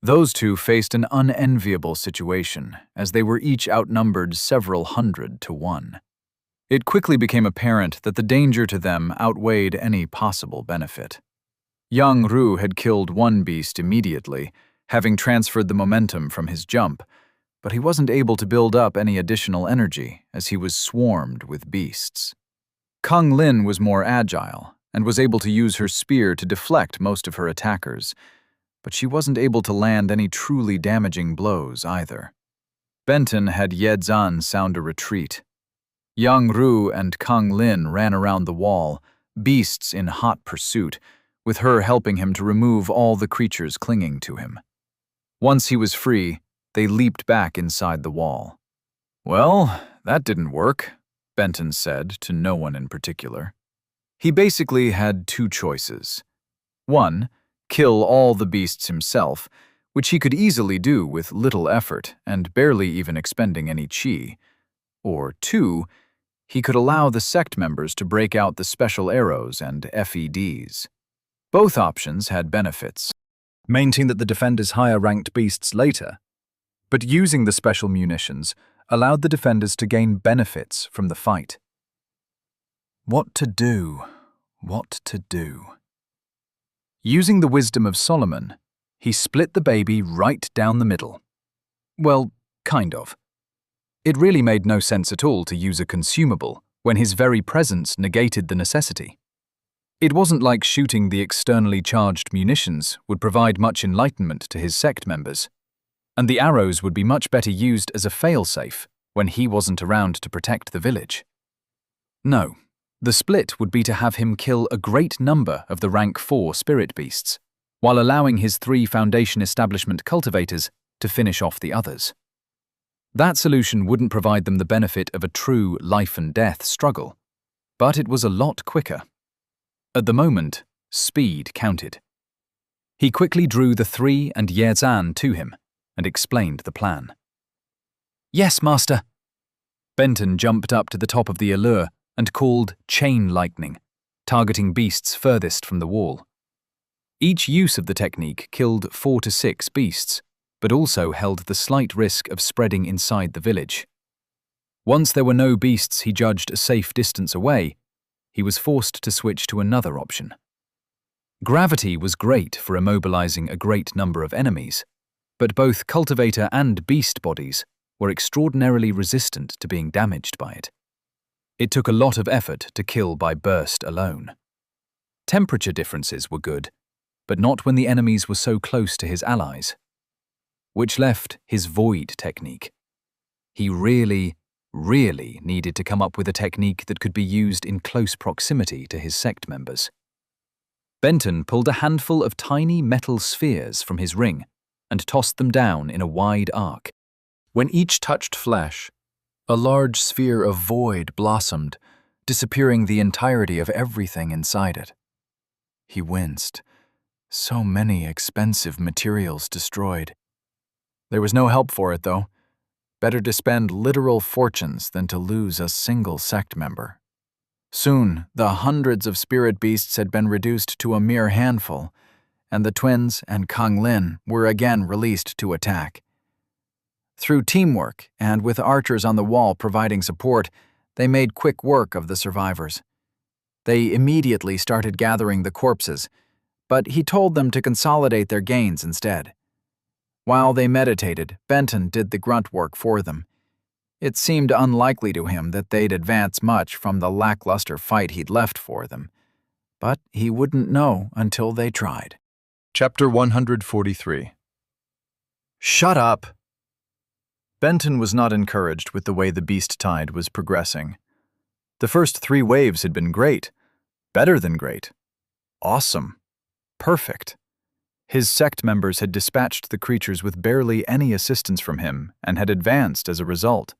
Those 2 faced an unenviable situation, as they were each outnumbered several hundred to 1. It quickly became apparent that the danger to them outweighed any possible benefit. Yang Ru had killed 1 beast immediately, having transferred the momentum from his jump, but he wasn't able to build up any additional energy as he was swarmed with beasts. Kang Lin was more agile and was able to use her spear to deflect most of her attackers, but she wasn't able to land any truly damaging blows either. Benton had Ye Zan sound a retreat. Yang Ru and Kang Lin ran around the wall, beasts in hot pursuit, with her helping him to remove all the creatures clinging to him. Once he was free, they leaped back inside the wall. "Well, that didn't work," Benton said to no one in particular. He basically had 2 choices. 1, kill all the beasts himself, which he could easily do with little effort and barely even expending any chi. Or 2, he could allow the sect members to break out the special arrows and FEDs. Both options had benefits. maintain that the defenders' higher-ranked beasts later, but using the special munitions allowed the defenders to gain benefits from the fight. What to do? What to do? Using the wisdom of Solomon, he split the baby right down the middle. Well, kind of. It really made no sense at all to use a consumable when his very presence negated the necessity. It wasn't like shooting the externally charged munitions would provide much enlightenment to his sect members, and the arrows would be much better used as a failsafe when he wasn't around to protect the village. No, the split would be to have him kill a great number of the rank 4 spirit beasts, while allowing his 3 Foundation Establishment cultivators to finish off the others. That solution wouldn't provide them the benefit of a true life-and-death struggle, but it was a lot quicker. At the moment, speed counted. He quickly drew the 3 and Yezan to him and explained the plan. "Yes, Master." Benton jumped up to the top of the allure and called chain lightning, targeting beasts furthest from the wall. Each use of the technique killed 4 to 6 beasts, but also held the slight risk of spreading inside the village. Once there were no beasts he judged a safe distance away, he was forced to switch to another option. Gravity was great for immobilizing a great number of enemies, but both cultivator and beast bodies were extraordinarily resistant to being damaged by it. It took a lot of effort to kill by burst alone. Temperature differences were good, but not when the enemies were so close to his allies. Which left his void technique. He really needed to come up with a technique that could be used in close proximity to his sect members. Benton pulled a handful of tiny metal spheres from his ring and tossed them down in a wide arc. When each touched flesh, a large sphere of void blossomed, disappearing the entirety of everything inside it. He winced. So many expensive materials destroyed. There was no help for it, though. Better to spend literal fortunes than to lose a single sect member. Soon, the hundreds of spirit beasts had been reduced to a mere handful, and the twins and Kang Lin were again released to attack. Through teamwork, and with archers on the wall providing support, they made quick work of the survivors. They immediately started gathering the corpses, but he told them to consolidate their gains instead. While they meditated, Benton did the grunt work for them. It seemed unlikely to him that they'd advance much from the lackluster fight he'd left for them, but he wouldn't know until they tried. Chapter 143. Shut up! Benton was not encouraged with the way the beast tide was progressing. The first 3 waves had been great, better than great, awesome, perfect. His sect members had dispatched the creatures with barely any assistance from him and had advanced as a result.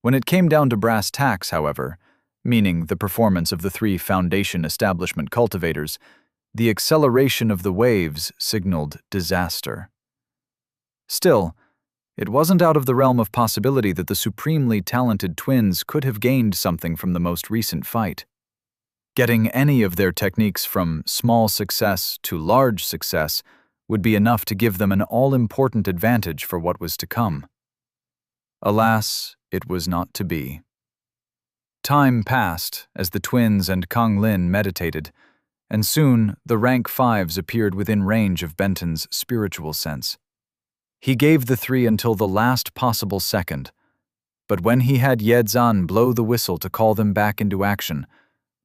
When it came down to brass tacks, however, meaning the performance of the 3 Foundation Establishment cultivators, the acceleration of the waves signaled disaster. Still, it wasn't out of the realm of possibility that the supremely talented twins could have gained something from the most recent fight. Getting any of their techniques from small success to large success would be enough to give them an all-important advantage for what was to come. Alas, it was not to be. Time passed as the twins and Kang Lin meditated, and soon the rank 5s appeared within range of Benton's spiritual sense. He gave the 3 until the last possible second, but when he had Yezan blow the whistle to call them back into action,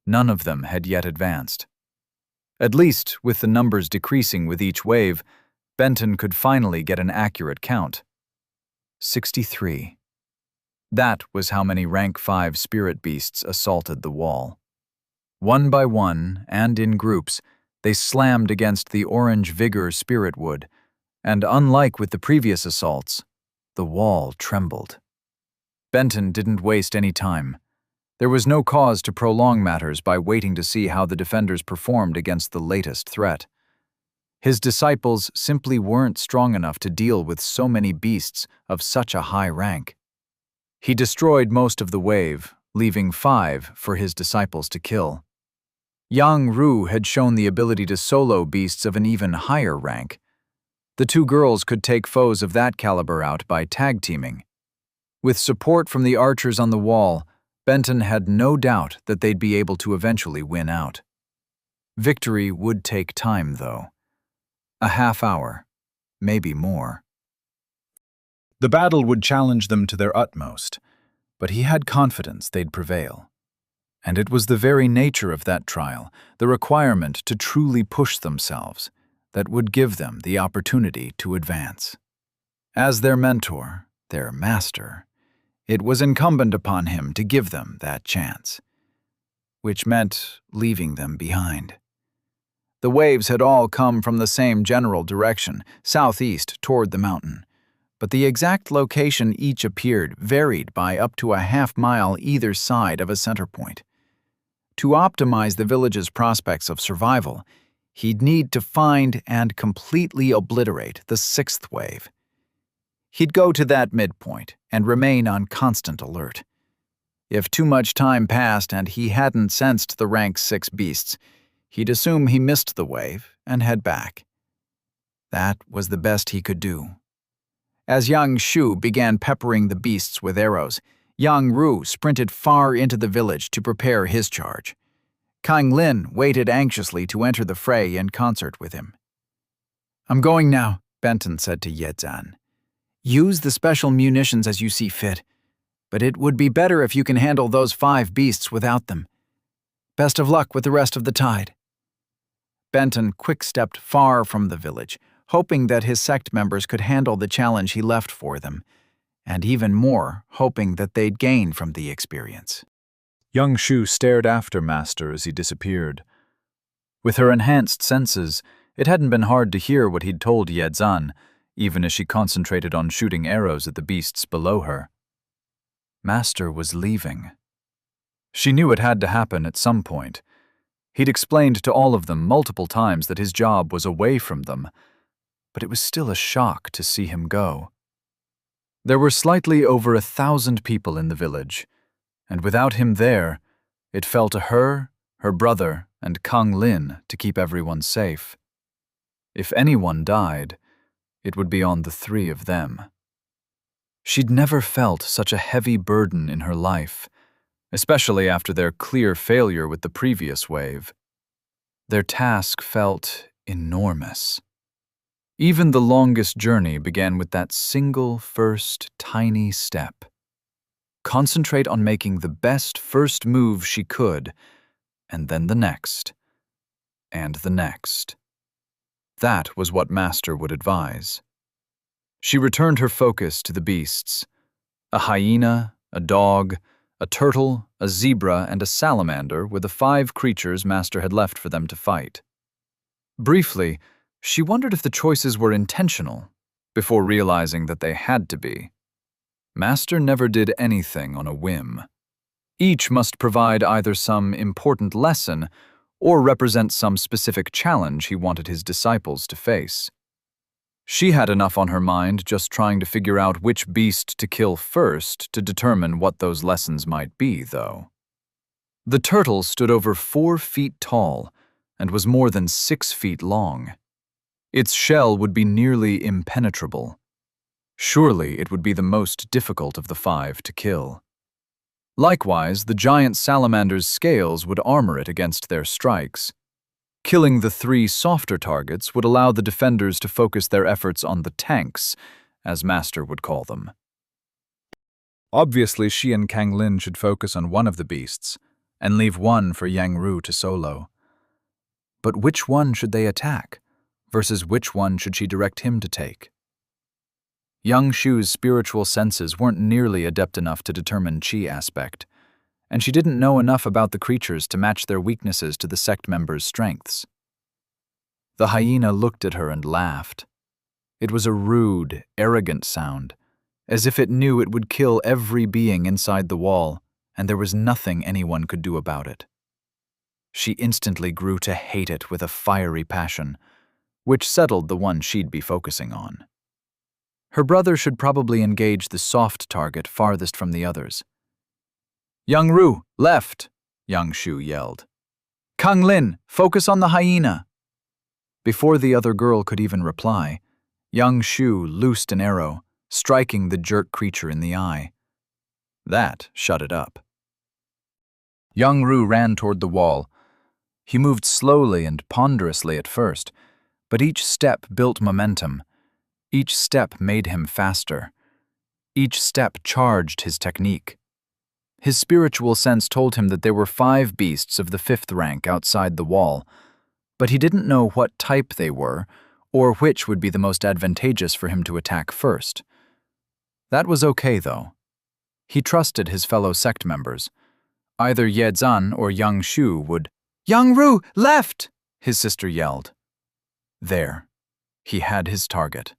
none of them had yet advanced. At least, with the numbers decreasing with each wave, Benton could finally get an accurate count. 63. That was how many rank 5 spirit beasts assaulted the wall. One by one, and in groups, they slammed against the orange vigor spirit wood, and unlike with the previous assaults, the wall trembled. Benton didn't waste any time. There was no cause to prolong matters by waiting to see how the defenders performed against the latest threat. His disciples simply weren't strong enough to deal with so many beasts of such a high rank. He destroyed most of the wave, leaving 5 for his disciples to kill. Yang Ru had shown the ability to solo beasts of an even higher rank. The two girls could take foes of that caliber out by tag teaming. With support from the archers on the wall, Benton had no doubt that they'd be able to eventually win out. Victory would take time, though. A half hour, maybe more. The battle would challenge them to their utmost, but he had confidence they'd prevail. And it was the very nature of that trial, the requirement to truly push themselves, that would give them the opportunity to advance. As their mentor, their master, it was incumbent upon him to give them that chance, which meant leaving them behind. The waves had all come from the same general direction, southeast toward the mountain, but the exact location each appeared varied by up to a half-mile either side of a center point. To optimize the village's prospects of survival, he'd need to find and completely obliterate the sixth wave. He'd go to that midpoint and remain on constant alert. If too much time passed and he hadn't sensed the rank 6 beasts, he'd assume he missed the wave and head back. That was the best he could do. As Yang Shu began peppering the beasts with arrows, Yang Ru sprinted far into the village to prepare his charge. Kang Lin waited anxiously to enter the fray in concert with him. "I'm going now," Benton said to Ye Zhan. "Use the special munitions as you see fit, but it would be better if you can handle those 5 beasts without them. Best of luck with the rest of the tide." Benton quick-stepped far from the village, hoping that his sect members could handle the challenge he left for them, and even more, hoping that they'd gain from the experience. Young Shu stared after Master as he disappeared. With her enhanced senses, it hadn't been hard to hear what he'd told Ye Zhan, even as she concentrated on shooting arrows at the beasts below her. Master was leaving. She knew it had to happen at some point. He'd explained to all of them multiple times that his job was away from them, but it was still a shock to see him go. There were slightly over 1,000 people in the village, and without him there, it fell to her, her brother, and Kang Lin to keep everyone safe. If anyone died, it would be on the 3 of them. She'd never felt such a heavy burden in her life, especially after their clear failure with the previous wave. Their task felt enormous. Even the longest journey began with that single first tiny step. Concentrate on making the best first move she could, and then the next, and the next. That was what Master would advise. She returned her focus to the beasts. A hyena, a dog, a turtle, a zebra, and a salamander were the 5 creatures Master had left for them to fight. Briefly, she wondered if the choices were intentional, before realizing that they had to be. Master never did anything on a whim. Each must provide either some important lesson or represent some specific challenge he wanted his disciples to face. She had enough on her mind just trying to figure out which beast to kill first to determine what those lessons might be, though. The turtle stood over 4 feet tall and was more than 6 feet long. Its shell would be nearly impenetrable. Surely it would be the most difficult of the 5 to kill. Likewise, the giant salamander's scales would armor it against their strikes. Killing the 3 softer targets would allow the defenders to focus their efforts on the tanks, as Master would call them. Obviously, she and Kang Lin should focus on one of the beasts, and leave one for Yang Ru to solo. But which one should they attack, versus which one should she direct him to take? Yang Shu's spiritual senses weren't nearly adept enough to determine chi aspect, and she didn't know enough about the creatures to match their weaknesses to the sect members' strengths. The hyena looked at her and laughed. It was a rude, arrogant sound, as if it knew it would kill every being inside the wall, and there was nothing anyone could do about it. She instantly grew to hate it with a fiery passion, which settled the one she'd be focusing on. Her brother should probably engage the soft target farthest from the others. "Yang Ru, left!" Yang Shu yelled. Kang Lin, focus on the hyena. Before the other girl could even reply, young Shu loosed an arrow, striking the jerk creature in the eye. That shut it up. Young Ru ran toward the wall. He moved slowly and ponderously at first, but each step built momentum. Each step made him faster. Each step charged his technique. His spiritual sense told him that there were 5 beasts of the 5th rank outside the wall, but he didn't know what type they were or which would be the most advantageous for him to attack first. That was okay, though. He trusted his fellow sect members. Either Ye Zan or young Shu would— "Young Ru, left!" his sister yelled. There. He had his target.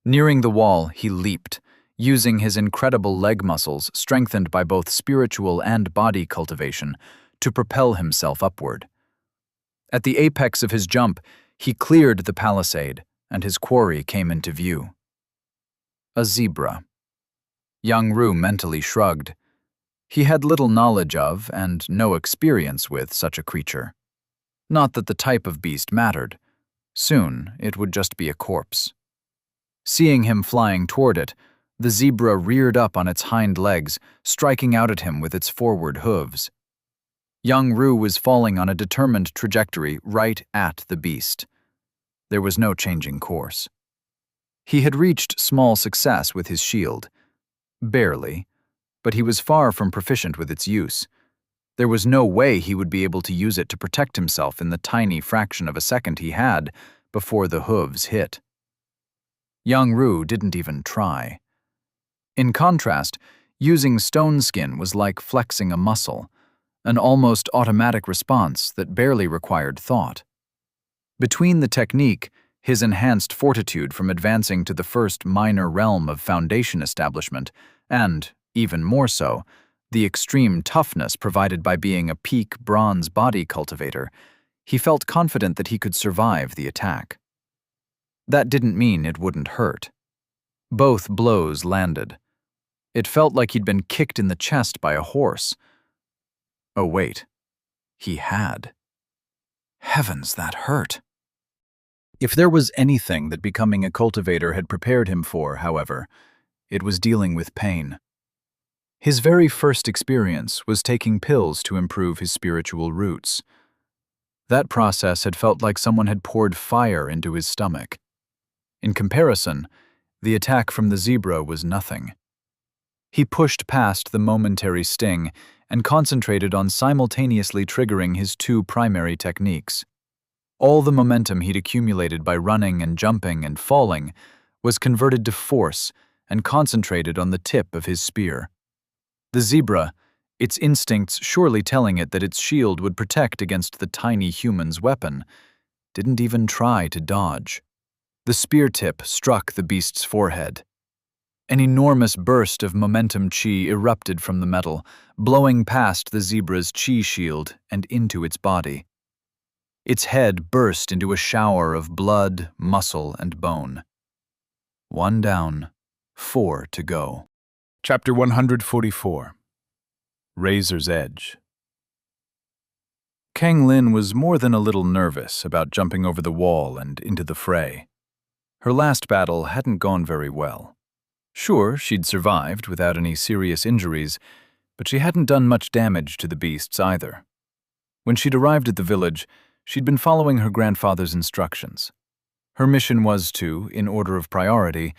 Nearing the wall, he leaped, using his incredible leg muscles, strengthened by both spiritual and body cultivation, to propel himself upward. At the apex of his jump, he cleared the palisade, and his quarry came into view. A zebra. Young Ru mentally shrugged. He had little knowledge of and no experience with such a creature. Not that the type of beast mattered. Soon, it would just be a corpse. Seeing him flying toward it, the zebra reared up on its hind legs, striking out at him with its forward hooves. Young Ru was falling on a determined trajectory right at the beast. There was no changing course. He had reached small success with his shield. Barely, but he was far from proficient with its use. There was no way he would be able to use it to protect himself in the tiny fraction of a second he had before the hooves hit. Young Ru didn't even try. In contrast, using stone skin was like flexing a muscle, an almost automatic response that barely required thought. Between the technique, his enhanced fortitude from advancing to the first minor realm of foundation establishment, and, even more so, the extreme toughness provided by being a peak bronze body cultivator, he felt confident that he could survive the attack. That didn't mean it wouldn't hurt. Both blows landed. It felt like he'd been kicked in the chest by a horse. Oh wait, he had. Heavens, that hurt. If there was anything that becoming a cultivator had prepared him for, however, it was dealing with pain. His very first experience was taking pills to improve his spiritual roots. That process had felt like someone had poured fire into his stomach. In comparison, the attack from the zebra was nothing. He pushed past the momentary sting and concentrated on simultaneously triggering his 2 primary techniques. All the momentum he'd accumulated by running and jumping and falling was converted to force and concentrated on the tip of his spear. The zebra, its instincts surely telling it that its shield would protect against the tiny human's weapon, didn't even try to dodge. The spear tip struck the beast's forehead. An enormous burst of momentum chi erupted from the metal, blowing past the zebra's chi shield and into its body. Its head burst into a shower of blood, muscle, and bone. 1 down, 4 to go. Chapter 144. Razor's Edge. Kang Lin was more than a little nervous about jumping over the wall and into the fray. Her last battle hadn't gone very well. Sure, she'd survived without any serious injuries, but she hadn't done much damage to the beasts either. When she'd arrived at the village, she'd been following her grandfather's instructions. Her mission was to, in order of priority,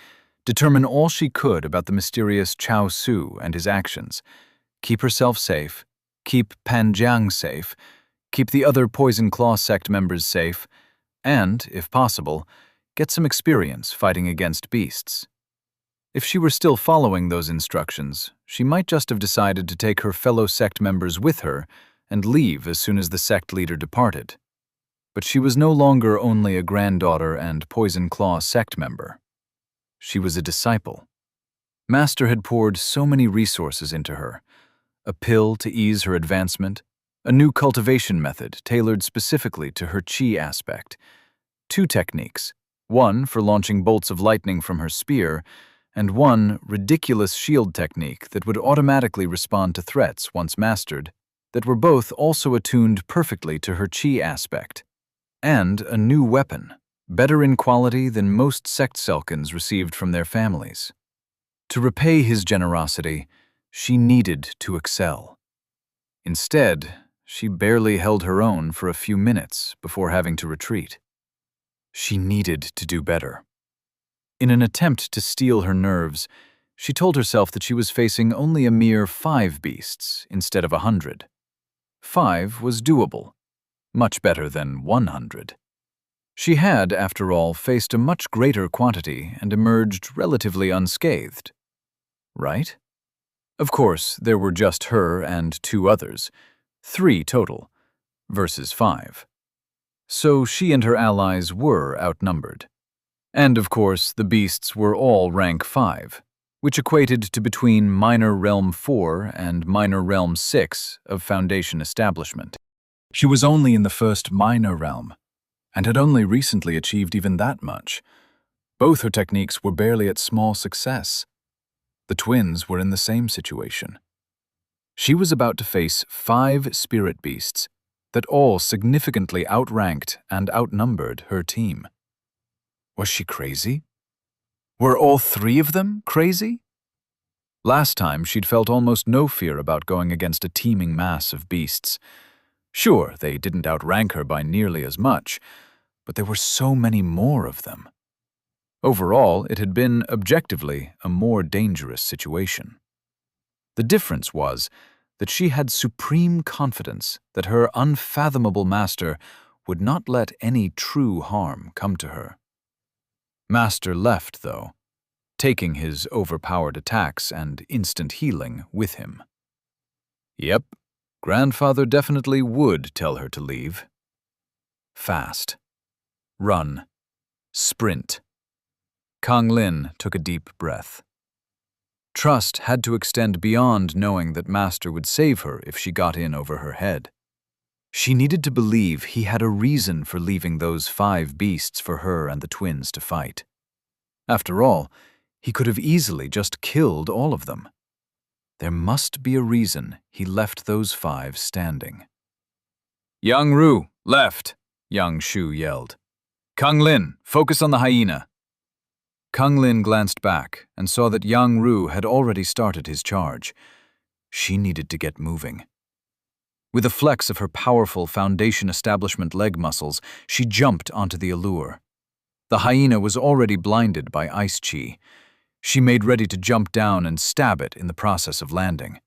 determine all she could about the mysterious Chao Su and his actions, keep herself safe, keep Panjiang safe, keep the other Poison Claw sect members safe, and, if possible, get some experience fighting against beasts. If she were still following those instructions, she might just have decided to take her fellow sect members with her and leave as soon as the sect leader departed. But she was no longer only a granddaughter and Poison Claw sect member. She was a disciple. Master had poured so many resources into her. A pill to ease her advancement, a new cultivation method tailored specifically to her chi aspect, 2 techniques, one for launching bolts of lightning from her spear, and one ridiculous shield technique that would automatically respond to threats once mastered. that were both also attuned perfectly to her chi aspect, and a new weapon, better in quality than most sect selkins received from their families. To repay his generosity, she needed to excel. Instead, she barely held her own for a few minutes before having to retreat. She needed to do better. In an attempt to steel her nerves, she told herself that she was facing only a mere 5 beasts instead of 100. 5 was doable, much better than 100. She had, after all, faced a much greater quantity and emerged relatively unscathed. Right? Of course, there were just her and 2 others, 3 total, versus 5. So she and her allies were outnumbered. And of course, the beasts were all rank 5, which equated to between Minor Realm 4 and Minor Realm 6 of Foundation establishment. She was only in the first Minor Realm, and had only recently achieved even that much. Both her techniques were barely at small success. The twins were in the same situation. She was about to face 5 spirit beasts that all significantly outranked and outnumbered her team. Was she crazy? Were all 3 of them crazy? Last time, she'd felt almost no fear about going against a teeming mass of beasts. Sure, they didn't outrank her by nearly as much, but there were so many more of them. Overall, it had been, objectively, a more dangerous situation. The difference was that she had supreme confidence that her unfathomable master would not let any true harm come to her. Master left, though, taking his overpowered attacks and instant healing with him. Yep, grandfather definitely would tell her to leave. Fast. Run. Sprint. Kang Lin took a deep breath. Trust had to extend beyond knowing that Master would save her if she got in over her head. She needed to believe he had a reason for leaving those 5 beasts for her and the twins to fight. After all, he could have easily just killed all of them. There must be a reason he left those 5 standing. "Yang Ru, left!" Yang Shu yelled. "Kang Lin, focus on the hyena." Kang Lin glanced back and saw that Yang Ru had already started his charge. She needed to get moving. With a flex of her powerful Foundation establishment leg muscles, she jumped onto the allure. The hyena was already blinded by ice chi. She made ready to jump down and stab it in the process of landing.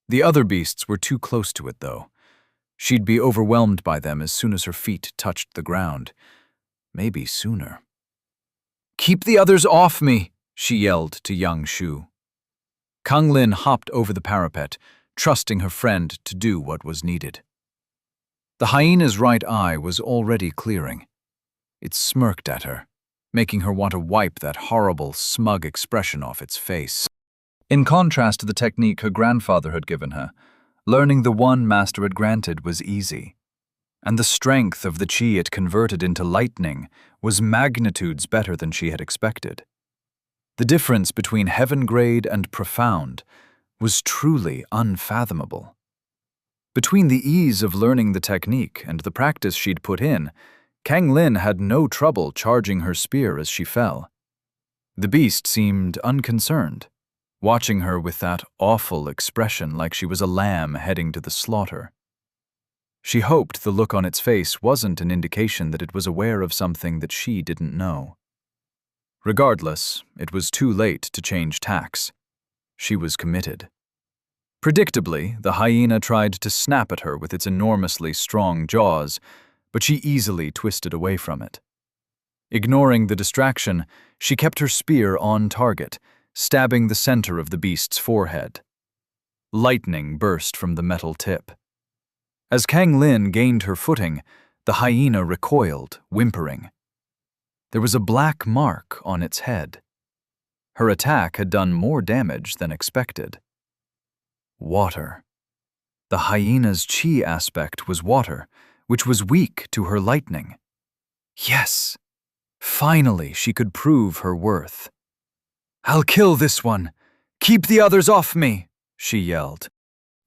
The other beasts were too close to it, though. She'd be overwhelmed by them as soon as her feet touched the ground. Maybe sooner. "Keep the others off me!" she yelled to Yang Shu. Kang Lin hopped over the parapet, trusting her friend to do what was needed. The hyena's right eye was already clearing. It smirked at her, making her want to wipe that horrible, smug expression off its face. In contrast to the technique her grandfather had given her, learning the one Master had granted was easy. And the strength of the chi it converted into lightning was magnitudes better than she had expected. The difference between heaven grade and profound was truly unfathomable. Between the ease of learning the technique and the practice she'd put in, Kang Lin had no trouble charging her spear as she fell. The beast seemed unconcerned, watching her with that awful expression like she was a lamb heading to the slaughter. She hoped the look on its face wasn't an indication that it was aware of something that she didn't know. Regardless, it was too late to change tacks. She was committed. Predictably, the hyena tried to snap at her with its enormously strong jaws, but she easily twisted away from it. Ignoring the distraction, she kept her spear on target, stabbing the center of the beast's forehead. Lightning burst from the metal tip. As Kang Lin gained her footing, the hyena recoiled, whimpering. There was a black mark on its head. Her attack had done more damage than expected. Water. The hyena's chi aspect was water, which was weak to her lightning. Yes! Finally, she could prove her worth. "I'll kill this one! Keep the others off me!" she yelled.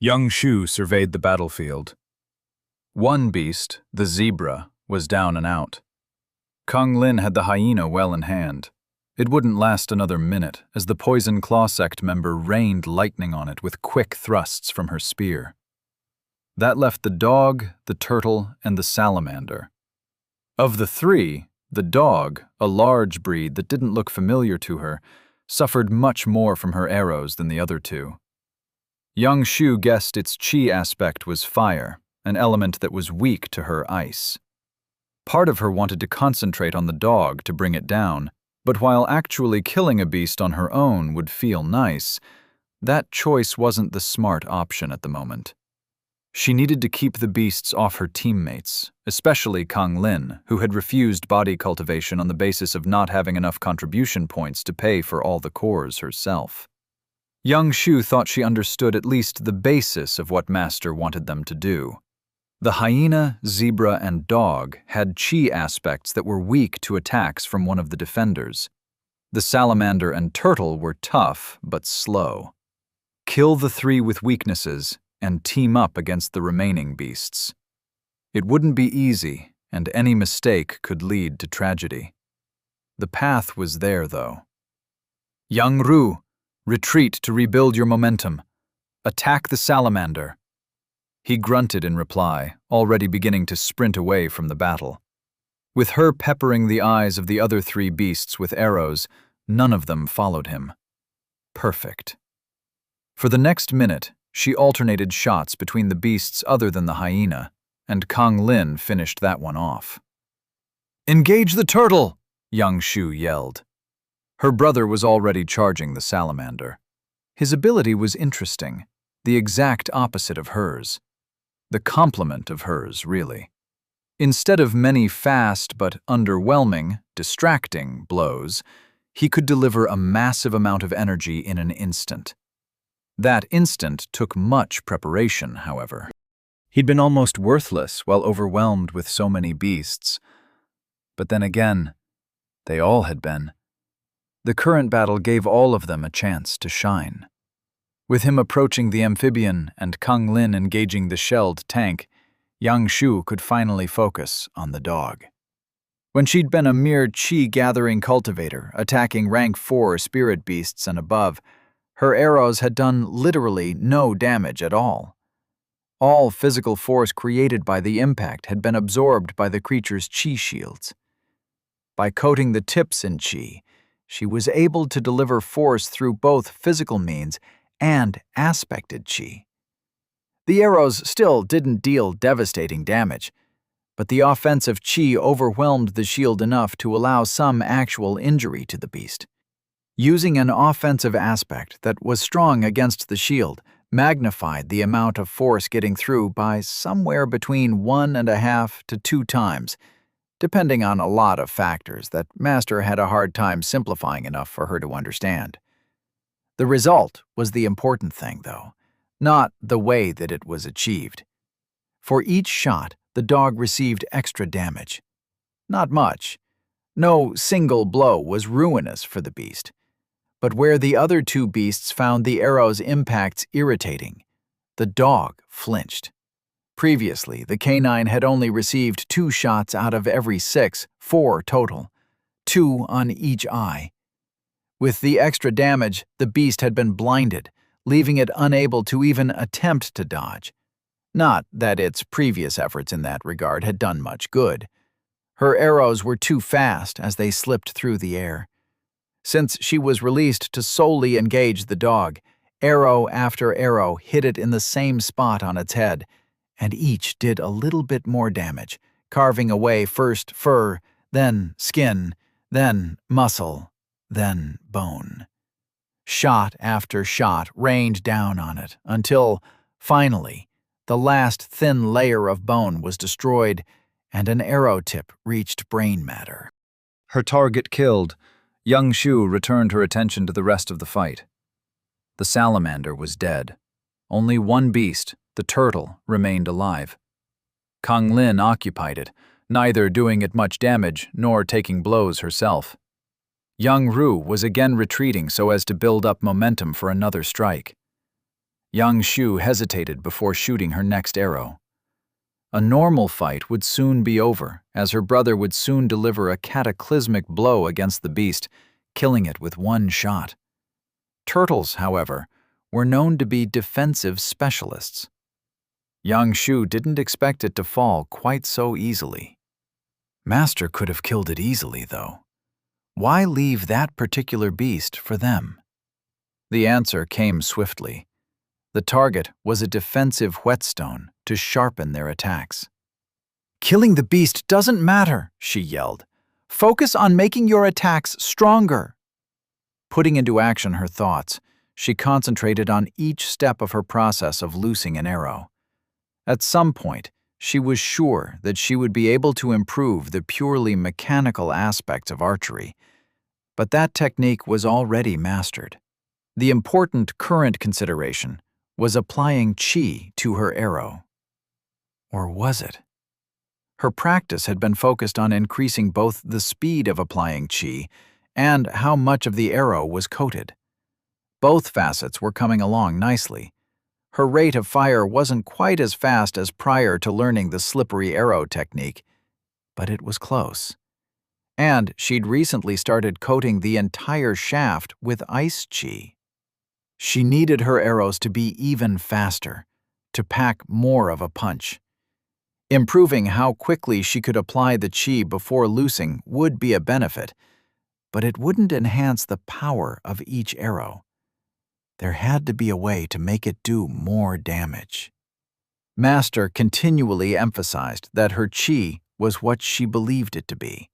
Young Shu surveyed the battlefield. One beast, the zebra, was down and out. Kang Lin had the hyena well in hand. It wouldn't last another minute, as the Poison Claw Sect member rained lightning on it with quick thrusts from her spear. That left the dog, the turtle, and the salamander. Of the three, the dog, a large breed that didn't look familiar to her, suffered much more from her arrows than the other two. Young Shu guessed its chi aspect was fire, an element that was weak to her ice. Part of her wanted to concentrate on the dog to bring it down, but while actually killing a beast on her own would feel nice, that choice wasn't the smart option at the moment. She needed to keep the beasts off her teammates, especially Kang Lin, who had refused body cultivation on the basis of not having enough contribution points to pay for all the cores herself. Young Shu thought she understood at least the basis of what Master wanted them to do. The hyena, zebra, and dog had chi aspects that were weak to attacks from one of the defenders. The salamander and turtle were tough, but slow. Kill the three with weaknesses and team up against the remaining beasts. It wouldn't be easy, and any mistake could lead to tragedy. The path was there, though. Young Ru, retreat to rebuild your momentum. Attack the salamander. He grunted in reply, already beginning to sprint away from the battle. With her peppering the eyes of the other three beasts with arrows, none of them followed him. Perfect. For the next minute, she alternated shots between the beasts other than the hyena, and Kang Lin finished that one off. "Engage the turtle!" Young Shu yelled. Her brother was already charging the salamander. His ability was interesting, the exact opposite of hers. The complement of hers, really. Instead of many fast but underwhelming, distracting blows, he could deliver a massive amount of energy in an instant. That instant took much preparation, however. He'd been almost worthless while overwhelmed with so many beasts. But then again, they all had been. The current battle gave all of them a chance to shine. With him approaching the amphibian and Kang Lin engaging the shelled tank, Yang Shu could finally focus on the dog. When she'd been a mere chi-gathering cultivator, attacking rank 4 spirit beasts and above, her arrows had done literally no damage at all. All physical force created by the impact had been absorbed by the creature's chi shields. By coating the tips in chi, she was able to deliver force through both physical means and aspected chi. The arrows still didn't deal devastating damage, but the offensive chi overwhelmed the shield enough to allow some actual injury to the beast. Using an offensive aspect that was strong against the shield magnified the amount of force getting through by somewhere between 1.5 to 2 times, depending on a lot of factors that Master had a hard time simplifying enough for her to understand. The result was the important thing, though, not the way that it was achieved. For each shot, the dog received extra damage. Not much. No single blow was ruinous for the beast. But where the other 2 beasts found the arrow's impacts irritating, the dog flinched. Previously, the canine had only received 2 shots out of every 6, 4 total, 2 on each eye. With the extra damage, the beast had been blinded, leaving it unable to even attempt to dodge. Not that its previous efforts in that regard had done much good. Her arrows were too fast as they slipped through the air. Since she was released to solely engage the dog, arrow after arrow hit it in the same spot on its head, and each did a little bit more damage, carving away first fur, then skin, then muscle, then bone. Shot after shot rained down on it until, finally, the last thin layer of bone was destroyed and an arrow tip reached brain matter. Her target killed, Young Shu returned her attention to the rest of the fight. The salamander was dead. Only one beast, the turtle, remained alive. Kang Lin occupied it, neither doing it much damage nor taking blows herself. Young Ru was again retreating so as to build up momentum for another strike. Yang Shu hesitated before shooting her next arrow. A normal fight would soon be over, as her brother would soon deliver a cataclysmic blow against the beast, killing it with one shot. Turtles, however, were known to be defensive specialists. Yang Shu didn't expect it to fall quite so easily. Master could have killed it easily, though. Why leave that particular beast for them? The answer came swiftly. The target was a defensive whetstone to sharpen their attacks. "Killing the beast doesn't matter," she yelled. "Focus on making your attacks stronger." Putting into action her thoughts, she concentrated on each step of her process of loosing an arrow. At some point, she was sure that she would be able to improve the purely mechanical aspects of archery, but that technique was already mastered. The important current consideration was applying qi to her arrow. Or was it? Her practice had been focused on increasing both the speed of applying qi and how much of the arrow was coated. Both facets were coming along nicely. Her rate of fire wasn't quite as fast as prior to learning the slippery arrow technique, but it was close. And she'd recently started coating the entire shaft with ice qi. She needed her arrows to be even faster, to pack more of a punch. Improving how quickly she could apply the qi before loosing would be a benefit, but it wouldn't enhance the power of each arrow. There had to be a way to make it do more damage. Master continually emphasized that her qi was what she believed it to be.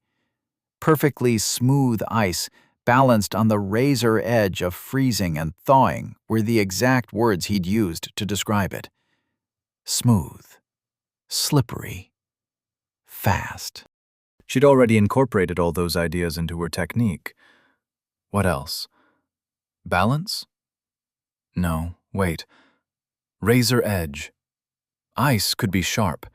Perfectly smooth ice balanced on the razor edge of freezing and thawing were the exact words he'd used to describe it. Smooth, slippery, fast. She'd already incorporated all those ideas into her technique. What else? Balance? No, wait. Razor edge. Ice could be sharp.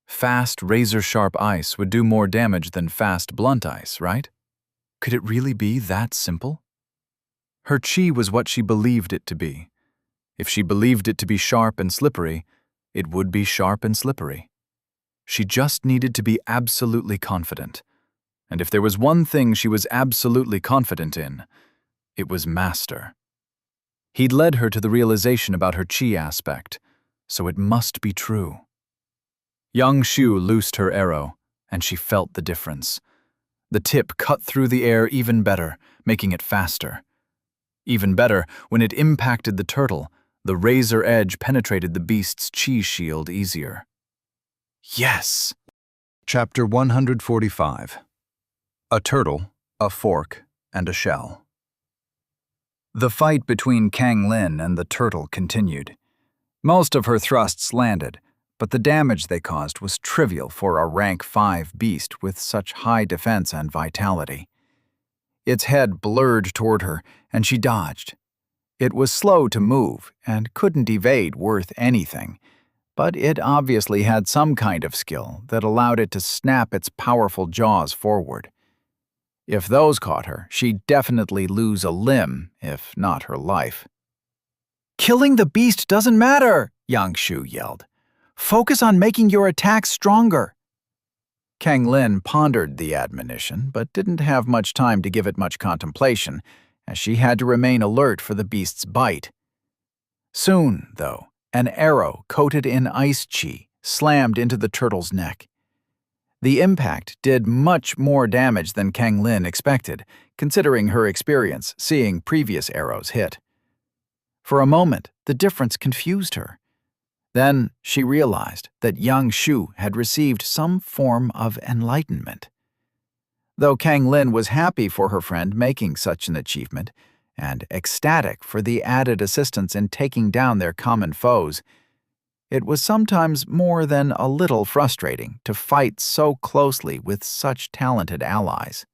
Fast, razor-sharp ice would do more damage than fast, blunt ice, right? Could it really be that simple? Her qi was what she believed it to be. If she believed it to be sharp and slippery, it would be sharp and slippery. She just needed to be absolutely confident. And if there was one thing she was absolutely confident in, it was Master. He'd led her to the realization about her qi aspect, so it must be true. Yang Shu loosed her arrow, and she felt the difference. The tip cut through the air even better, making it faster. Even better, when it impacted the turtle, the razor edge penetrated the beast's qi shield easier. Yes! Chapter 145. A Turtle, a Fork, and a Shell. The fight between Kang Lin and the turtle continued. Most of her thrusts landed, but the damage they caused was trivial for a rank 5 beast with such high defense and vitality. Its head blurred toward her, and she dodged. It was slow to move and couldn't evade worth anything, but it obviously had some kind of skill that allowed it to snap its powerful jaws forward. If those caught her, she'd definitely lose a limb, if not her life. "Killing the beast doesn't matter," Yang Shu yelled. "Focus on making your attacks stronger." Kang Lin pondered the admonition, but didn't have much time to give it much contemplation, as she had to remain alert for the beast's bite. Soon, though, an arrow coated in ice qi slammed into the turtle's neck. The impact did much more damage than Kang Lin expected, considering her experience seeing previous arrows hit. For a moment, the difference confused her. Then she realized that Yang Shu had received some form of enlightenment. Though Kang Lin was happy for her friend making such an achievement, and ecstatic for the added assistance in taking down their common foes, it was sometimes more than a little frustrating to fight so closely with such talented allies.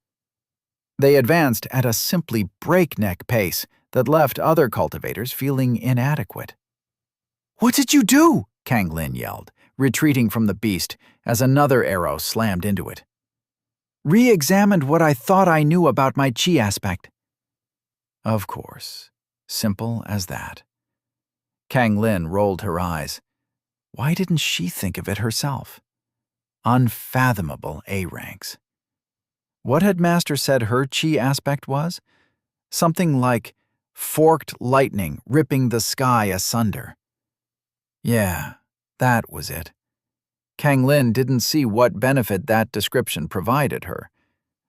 They advanced at a simply breakneck pace that left other cultivators feeling inadequate. "What did you do?" Kang Lin yelled, retreating from the beast as another arrow slammed into it. "Re-examined what I thought I knew about my qi aspect." Of course. Simple as that. Kang Lin rolled her eyes. Why didn't she think of it herself? Unfathomable A ranks. What had Master said her chi aspect was? Something like forked lightning ripping the sky asunder. Yeah, that was it. Kang Lin didn't see what benefit that description provided her.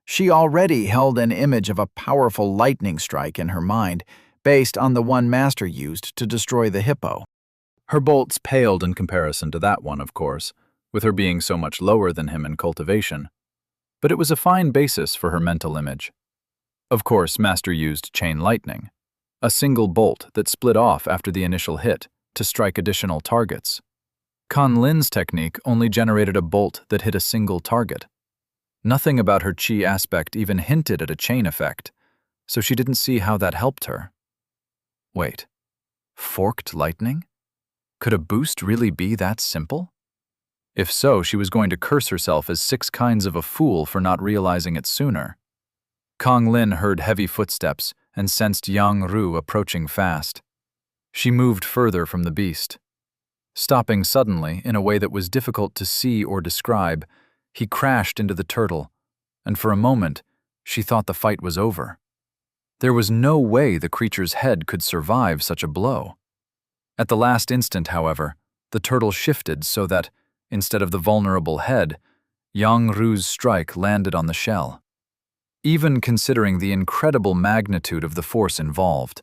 She already held an image of a powerful lightning strike in her mind, based on the one Master used to destroy the hippo. Her bolts paled in comparison to that one, of course, with her being so much lower than him in cultivation. But it was a fine basis for her mental image. Of course, Master used chain lightning, a single bolt that split off after the initial hit to strike additional targets. Kan Lin's technique only generated a bolt that hit a single target. Nothing about her chi aspect even hinted at a chain effect, so she didn't see how that helped her. Wait, forked lightning? Could a boost really be that simple? If so, she was going to curse herself as 6 kinds of a fool for not realizing it sooner. Kang Lin heard heavy footsteps and sensed Yang Ru approaching fast. She moved further from the beast. Stopping suddenly in a way that was difficult to see or describe, he crashed into the turtle, and for a moment, she thought the fight was over. There was no way the creature's head could survive such a blow. At the last instant, however, the turtle shifted so that, instead of the vulnerable head, Yang Ru's strike landed on the shell. Even considering the incredible magnitude of the force involved,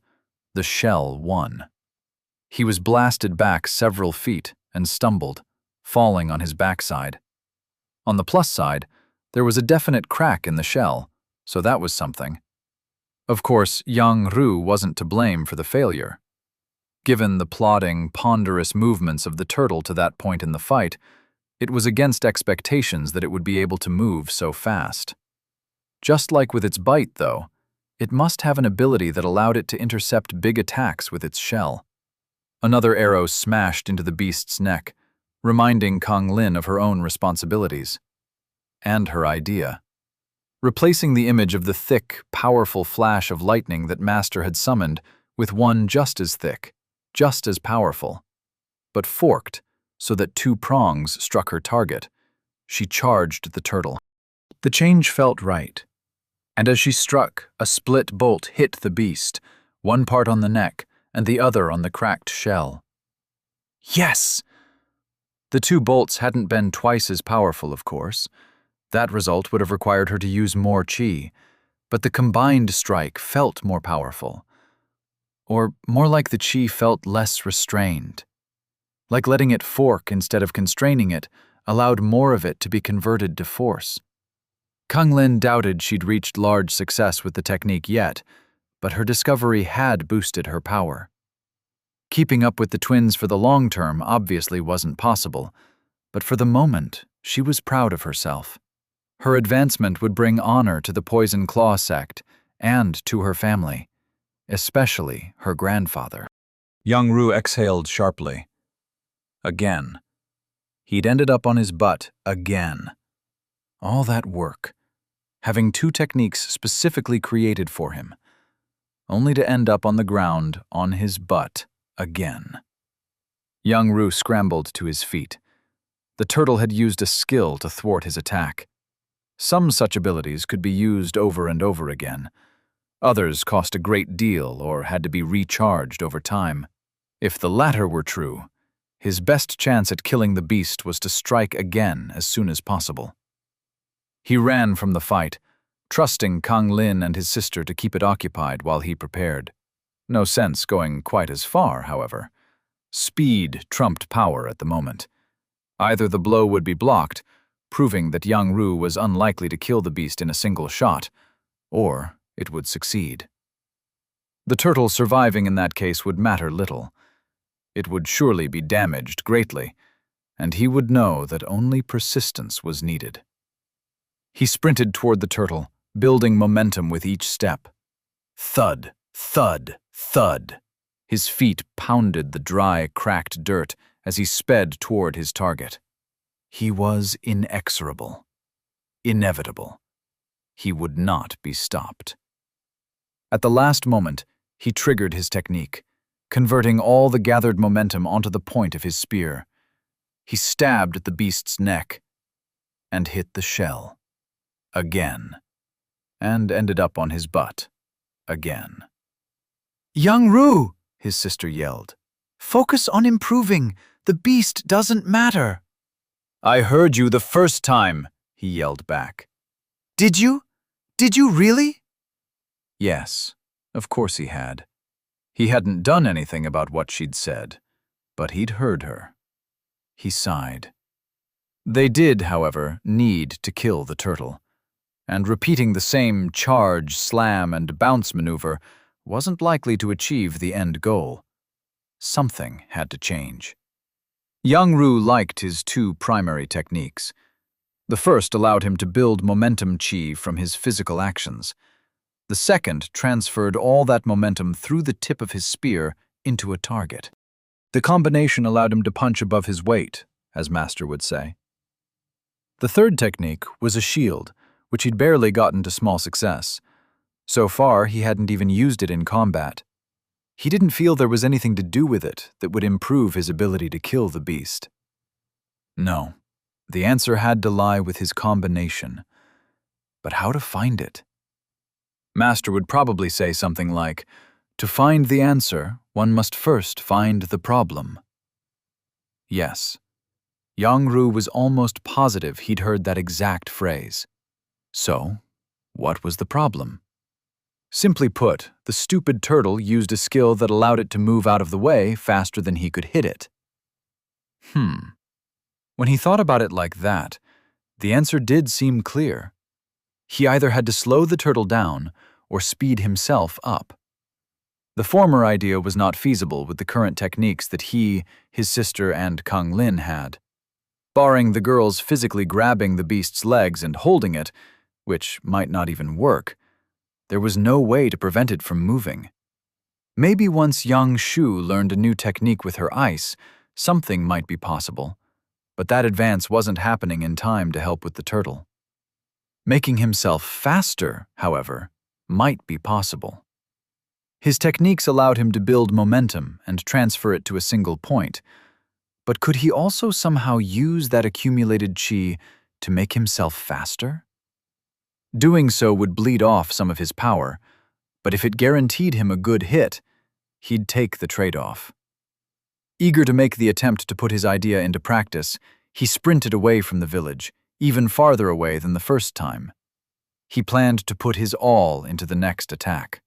the shell won. He was blasted back several feet and stumbled, falling on his backside. On the plus side, there was a definite crack in the shell, so that was something. Of course, Yang Ru wasn't to blame for the failure. Given the plodding, ponderous movements of the turtle to that point in the fight, it was against expectations that it would be able to move so fast. Just like with its bite, though, it must have an ability that allowed it to intercept big attacks with its shell. Another arrow smashed into the beast's neck, reminding Kang Lin of her own responsibilities. And her idea. Replacing the image of the thick, powerful flash of lightning that Master had summoned with one just as thick, just as powerful, but forked so that 2 prongs struck her target, she charged the turtle. The change felt right, and as she struck, a split bolt hit the beast, one part on the neck and the other on the cracked shell. Yes! The 2 bolts hadn't been twice as powerful, of course. That result would have required her to use more chi, but the combined strike felt more powerful. Or more like the chi felt less restrained. Like letting it fork instead of constraining it allowed more of it to be converted to force. Kang Lin doubted she'd reached large success with the technique yet, but her discovery had boosted her power. Keeping up with the twins for the long term obviously wasn't possible, but for the moment, she was proud of herself. Her advancement would bring honor to the Poison Claw sect and to her family, especially her grandfather. Yang Ru exhaled sharply. Again. He'd ended up on his butt again. All that work, having 2 techniques specifically created for him, only to end up on the ground on his butt again. Yang Ru scrambled to his feet. The turtle had used a skill to thwart his attack. Some such abilities could be used over and over again. Others cost a great deal or had to be recharged over time. If the latter were true, his best chance at killing the beast was to strike again as soon as possible. He ran from the fight, trusting Kang Lin and his sister to keep it occupied while he prepared. No sense going quite as far, however. Speed trumped power at the moment. Either the blow would be blocked, proving that Yang Ru was unlikely to kill the beast in a single shot, or it would succeed. The turtle surviving in that case would matter little. It would surely be damaged greatly, and he would know that only persistence was needed. He sprinted toward the turtle, building momentum with each step. Thud, thud, thud. His feet pounded the dry, cracked dirt as he sped toward his target. He was inexorable, inevitable. He would not be stopped. At the last moment, he triggered his technique, converting all the gathered momentum onto the point of his spear. He stabbed at the beast's neck and hit the shell again, and ended up on his butt again. Young Roo, his sister yelled. Focus on improving. The beast doesn't matter. I heard you the first time, he yelled back. Did you? Did you really? Yes, of course he had. He hadn't done anything about what she'd said, but he'd heard her. He sighed. They did, however, need to kill the turtle, and repeating the same charge, slam, and bounce maneuver wasn't likely to achieve the end goal. Something had to change. Young Roo liked his two primary techniques. The first allowed him to build momentum chi from his physical actions. The second transferred all that momentum through the tip of his spear into a target. The combination allowed him to punch above his weight, as Master would say. The third technique was a shield, which he'd barely gotten to small success. So far, he hadn't even used it in combat. He didn't feel there was anything to do with it that would improve his ability to kill the beast. No, the answer had to lie with his combination. But how to find it? Master would probably say something like, "To find the answer, one must first find the problem." Yes, Young Roo was almost positive he'd heard that exact phrase. So, what was the problem? Simply put, the stupid turtle used a skill that allowed it to move out of the way faster than he could hit it. When he thought about it like that, the answer did seem clear. He either had to slow the turtle down or speed himself up. The former idea was not feasible with the current techniques that he, his sister, and Kang Lin had. Barring the girls physically grabbing the beast's legs and holding it, which might not even work, there was no way to prevent it from moving. Maybe once young Shu learned a new technique with her ice, something might be possible, but that advance wasn't happening in time to help with the turtle. Making himself faster, however, might be possible. His techniques allowed him to build momentum and transfer it to a single point, but could he also somehow use that accumulated chi to make himself faster? Doing so would bleed off some of his power, but if it guaranteed him a good hit, he'd take the trade-off. Eager to make the attempt to put his idea into practice, he sprinted away from the village, even farther away than the first time. He planned to put his all into the next attack.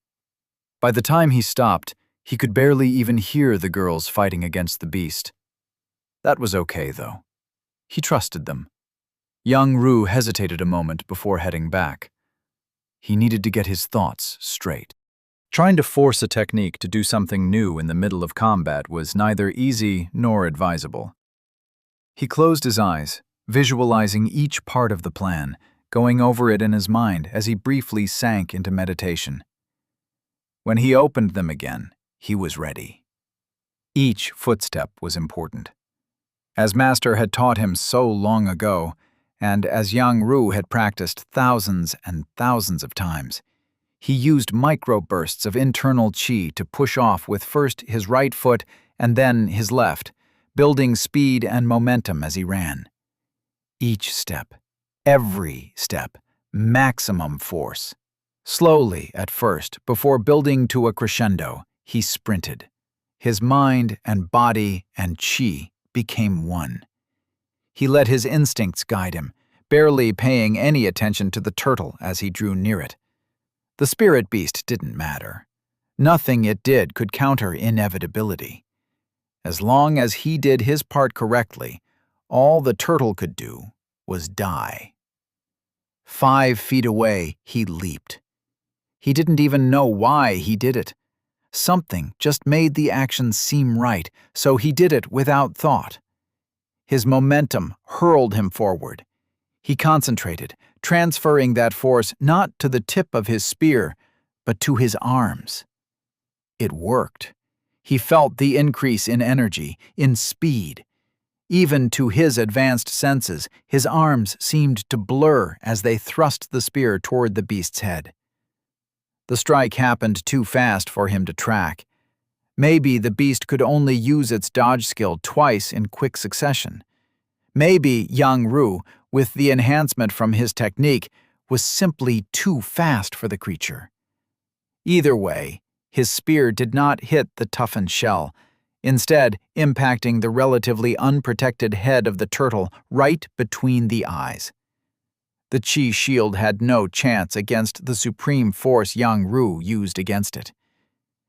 By the time he stopped, he could barely even hear the girls fighting against the beast. That was okay, though. He trusted them. Young Roo hesitated a moment before heading back. He needed to get his thoughts straight. Trying to force a technique to do something new in the middle of combat was neither easy nor advisable. He closed his eyes, visualizing each part of the plan, going over it in his mind as he briefly sank into meditation. When he opened them again, he was ready. Each footstep was important. As Master had taught him so long ago, and as young Roo had practiced thousands and thousands of times, he used microbursts of internal chi to push off with first his right foot and then his left, building speed and momentum as he ran. Each step, every step, maximum force. Slowly at first, before building to a crescendo, he sprinted. His mind and body and chi became one. He let his instincts guide him, barely paying any attention to the turtle as he drew near it. The spirit beast didn't matter. Nothing it did could counter inevitability. As long as he did his part correctly, all the turtle could do was die. 5 feet away, he leaped. He didn't even know why he did it. Something just made the action seem right, so he did it without thought. His momentum hurled him forward. He concentrated, transferring that force not to the tip of his spear, but to his arms. It worked. He felt the increase in energy, in speed. Even to his advanced senses, his arms seemed to blur as they thrust the spear toward the beast's head. The strike happened too fast for him to track. Maybe the beast could only use its dodge skill twice in quick succession. Maybe Yang Ru, with the enhancement from his technique, was simply too fast for the creature. Either way, his spear did not hit the toughened shell, instead impacting the relatively unprotected head of the turtle right between the eyes. The Qi shield had no chance against the supreme force Yang Ru used against it.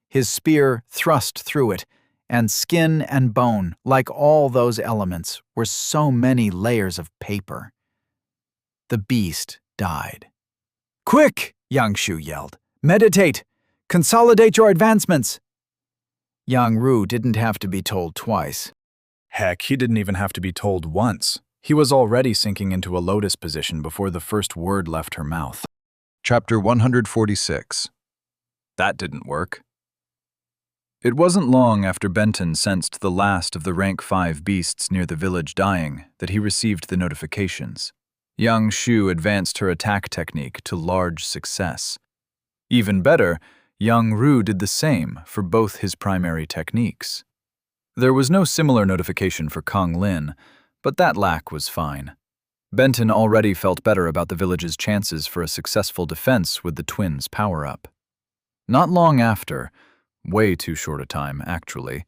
His spear thrust through it, and skin and bone, like all those elements, were so many layers of paper. The beast died. "Quick!" Yang Shu yelled. "Meditate! Consolidate your advancements!" Yang Ru didn't have to be told twice. Heck, he didn't even have to be told once. He was already sinking into a lotus position before the first word left her mouth. Chapter 146. That didn't work. It wasn't long after Benton sensed the last of the rank 5 beasts near the village dying that he received the notifications. Yang Shu advanced her attack technique to large success. Even better, Yang Ru did the same for both his primary techniques. There was no similar notification for Kong Lin, but that lack was fine. Benton already felt better about the village's chances for a successful defense with the twins' power-up. Not long after, way too short a time, actually,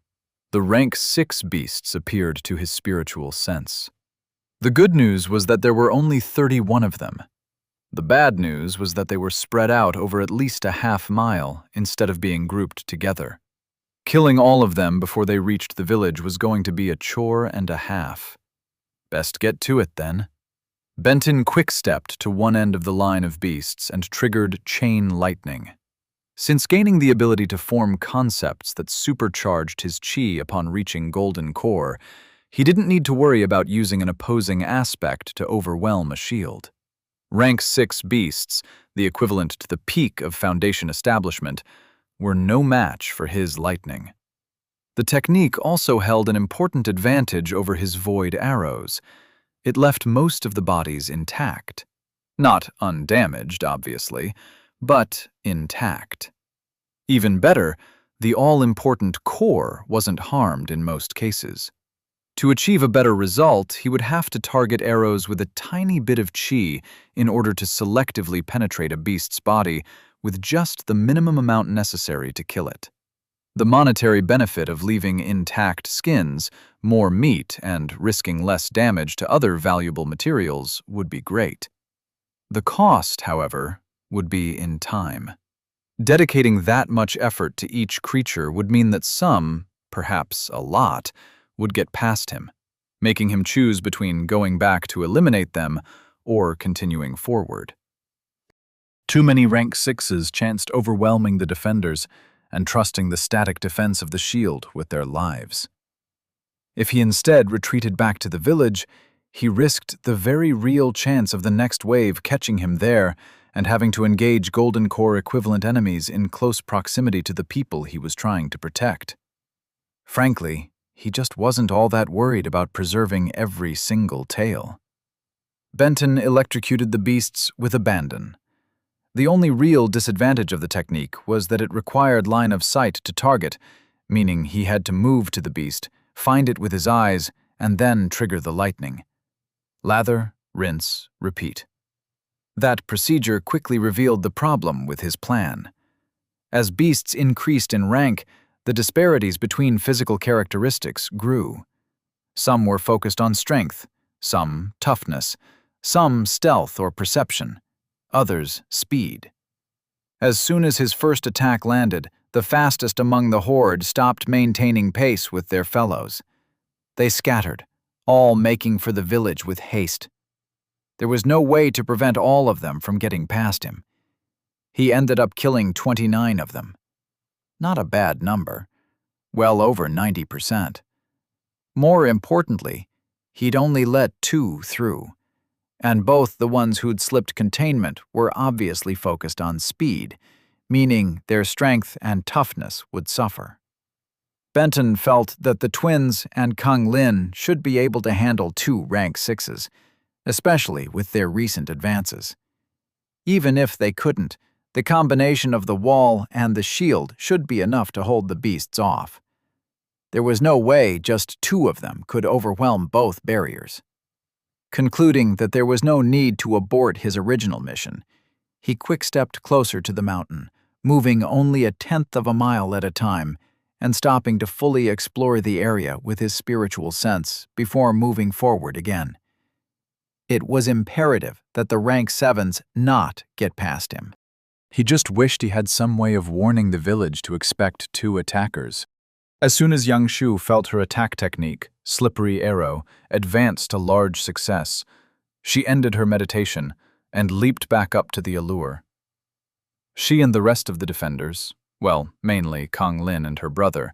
the rank 6 beasts appeared to his spiritual sense. The good news was that there were only 31 of them. The bad news was that they were spread out over at least a half-mile instead of being grouped together. Killing all of them before they reached the village was going to be a chore and a half. Best get to it, then. Benton quick-stepped to one end of the line of beasts and triggered Chain Lightning. Since gaining the ability to form concepts that supercharged his chi upon reaching Golden Core, he didn't need to worry about using an opposing aspect to overwhelm a shield. Rank 6 beasts, the equivalent to the peak of Foundation establishment, were no match for his lightning. The technique also held an important advantage over his void arrows. It left most of the bodies intact. Not undamaged, obviously, but intact. Even better, the all-important core wasn't harmed in most cases. To achieve a better result, he would have to target arrows with a tiny bit of chi in order to selectively penetrate a beast's body with just the minimum amount necessary to kill it. The monetary benefit of leaving intact skins, more meat, and risking less damage to other valuable materials would be great. The cost, however, would be in time. Dedicating that much effort to each creature would mean that some, perhaps a lot, would get past him, making him choose between going back to eliminate them or continuing forward. Too many rank 6s chanced overwhelming the defenders and trusting the static defense of the shield with their lives. If he instead retreated back to the village, he risked the very real chance of the next wave catching him there and having to engage Golden Core equivalent enemies in close proximity to the people he was trying to protect. Frankly, he just wasn't all that worried about preserving every single tail. Benton electrocuted the beasts with abandon. The only real disadvantage of the technique was that it required line of sight to target, meaning he had to move to the beast, find it with his eyes, and then trigger the lightning. Lather, rinse, repeat. That procedure quickly revealed the problem with his plan. As beasts increased in rank, the disparities between physical characteristics grew. Some were focused on strength, some toughness, some stealth or perception, others speed. As soon as his first attack landed, the fastest among the horde stopped maintaining pace with their fellows. They scattered, all making for the village with haste. There was no way to prevent all of them from getting past him. He ended up killing 29 of them. Not a bad number. Well over 90%. More importantly, he'd only let 2 through, and both the ones who'd slipped containment were obviously focused on speed, meaning their strength and toughness would suffer. Benton felt that the twins and Kung Lin should be able to handle 2 rank 6s, especially with their recent advances. Even if they couldn't, The combination of the wall and the shield should be enough to hold the beasts off. There was no way just two of them could overwhelm both barriers. Concluding that there was no need to abort his original mission, he quick-stepped closer to the mountain, moving only 1/10 of a mile at a time and stopping to fully explore the area with his spiritual sense before moving forward again. It was imperative that the rank 7s not get past him. He just wished he had some way of warning the village to expect 2 attackers. As soon as Yang Shu felt her attack technique, Slippery Arrow, advance to large success, she ended her meditation and leaped back up to the allure. She and the rest of the defenders, well, mainly Kang Lin and her brother,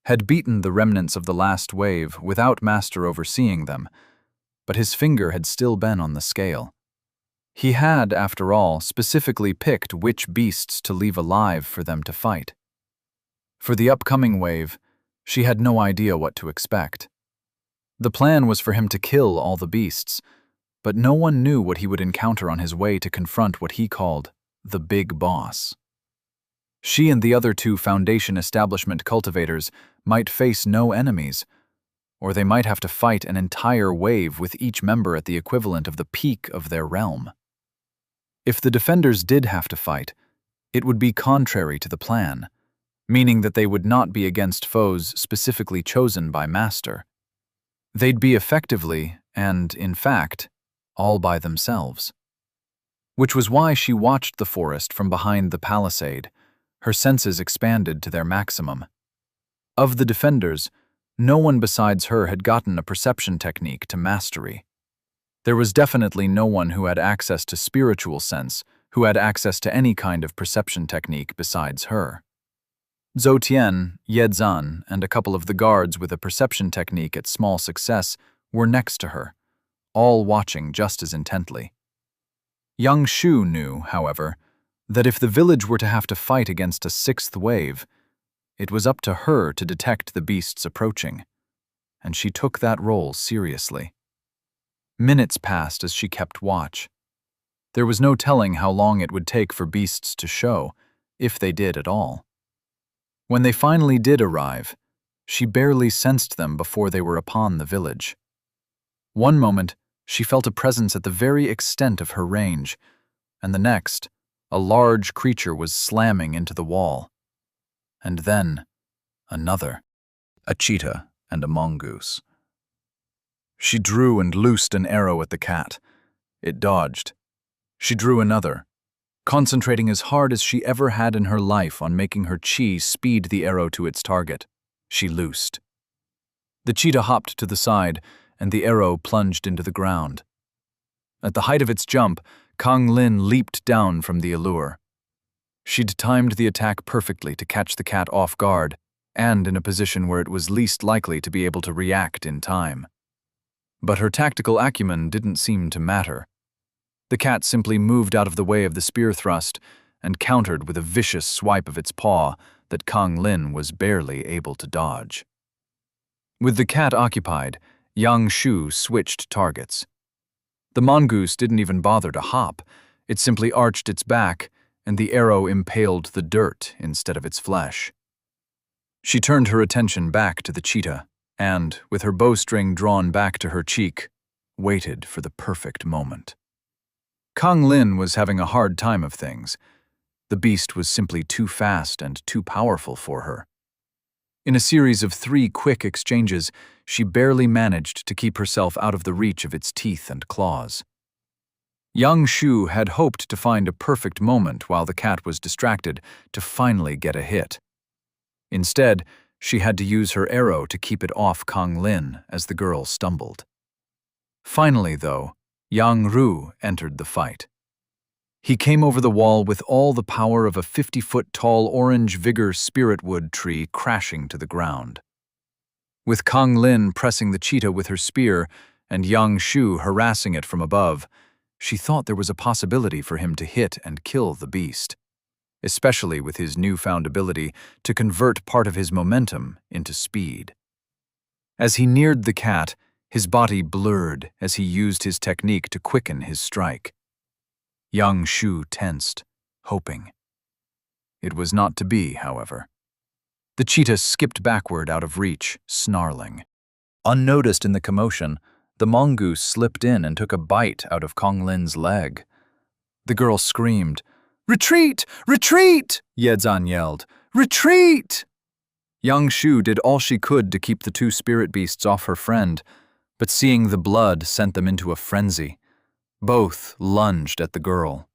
had beaten the remnants of the last wave without Master overseeing them, but his finger had still been on the scale. He had, after all, specifically picked which beasts to leave alive for them to fight. For the upcoming wave, she had no idea what to expect. The plan was for him to kill all the beasts, but no one knew what he would encounter on his way to confront what he called the Big Boss. She and the other 2 Foundation establishment cultivators might face no enemies, or they might have to fight an entire wave with each member at the equivalent of the peak of their realm. If the defenders did have to fight, it would be contrary to the plan, meaning that they would not be against foes specifically chosen by Master. They'd be effectively, and in fact, all by themselves. Which was why she watched the forest from behind the palisade, her senses expanded to their maximum. Of the defenders, no one besides her had gotten a perception technique to mastery. There was definitely no one who had access to spiritual sense, who had access to any kind of perception technique besides her. Zhou Tian, Ye Zan, and a couple of the guards with a perception technique at small success were next to her, all watching just as intently. Yang Shu knew, however, that if the village were to have to fight against a 6th wave, it was up to her to detect the beasts approaching, and she took that role seriously. Minutes passed as she kept watch. There was no telling how long it would take for beasts to show, if they did at all. When they finally did arrive, she barely sensed them before they were upon the village. One moment, she felt a presence at the very extent of her range, and the next, a large creature was slamming into the wall. And then, another, a cheetah and a mongoose. She drew and loosed an arrow at the cat. It dodged. She drew another, concentrating as hard as she ever had in her life on making her chi speed the arrow to its target. She loosed. The cheetah hopped to the side, and the arrow plunged into the ground. At the height of its jump, Kang Lin leaped down from the allure. She'd timed the attack perfectly to catch the cat off guard, and in a position where it was least likely to be able to react in time. But her tactical acumen didn't seem to matter. The cat simply moved out of the way of the spear thrust and countered with a vicious swipe of its paw that Kang Lin was barely able to dodge. With the cat occupied, Yang Shu switched targets. The mongoose didn't even bother to hop. It simply arched its back, and the arrow impaled the dirt instead of its flesh. She turned her attention back to the cheetah and, with her bowstring drawn back to her cheek, waited for the perfect moment. Kang Lin was having a hard time of things. The beast was simply too fast and too powerful for her. In a series of 3 quick exchanges, she barely managed to keep herself out of the reach of its teeth and claws. Yang Shu had hoped to find a perfect moment while the cat was distracted to finally get a hit. Instead, she had to use her arrow to keep it off Kang Lin as the girl stumbled. Finally, though, Yang Ru entered the fight. He came over the wall with all the power of a 50-foot-tall orange vigor spiritwood tree crashing to the ground. With Kang Lin pressing the cheetah with her spear and Yang Shu harassing it from above, she thought there was a possibility for him to hit and kill the beast, especially with his newfound ability to convert part of his momentum into speed. As he neared the cat, his body blurred as he used his technique to quicken his strike. Yang Shu tensed. hoping. It was not to be, however. The cheetah skipped backward out of reach, snarling. Unnoticed in the commotion, the mongoose slipped in and took a bite out of Kong Lin's leg. The girl screamed. "Retreat! Retreat!" Yezan yelled. "Retreat!" Yang Shu did all she could to keep the two spirit beasts off her friend, but seeing the blood sent them into a frenzy. Both lunged at the girl.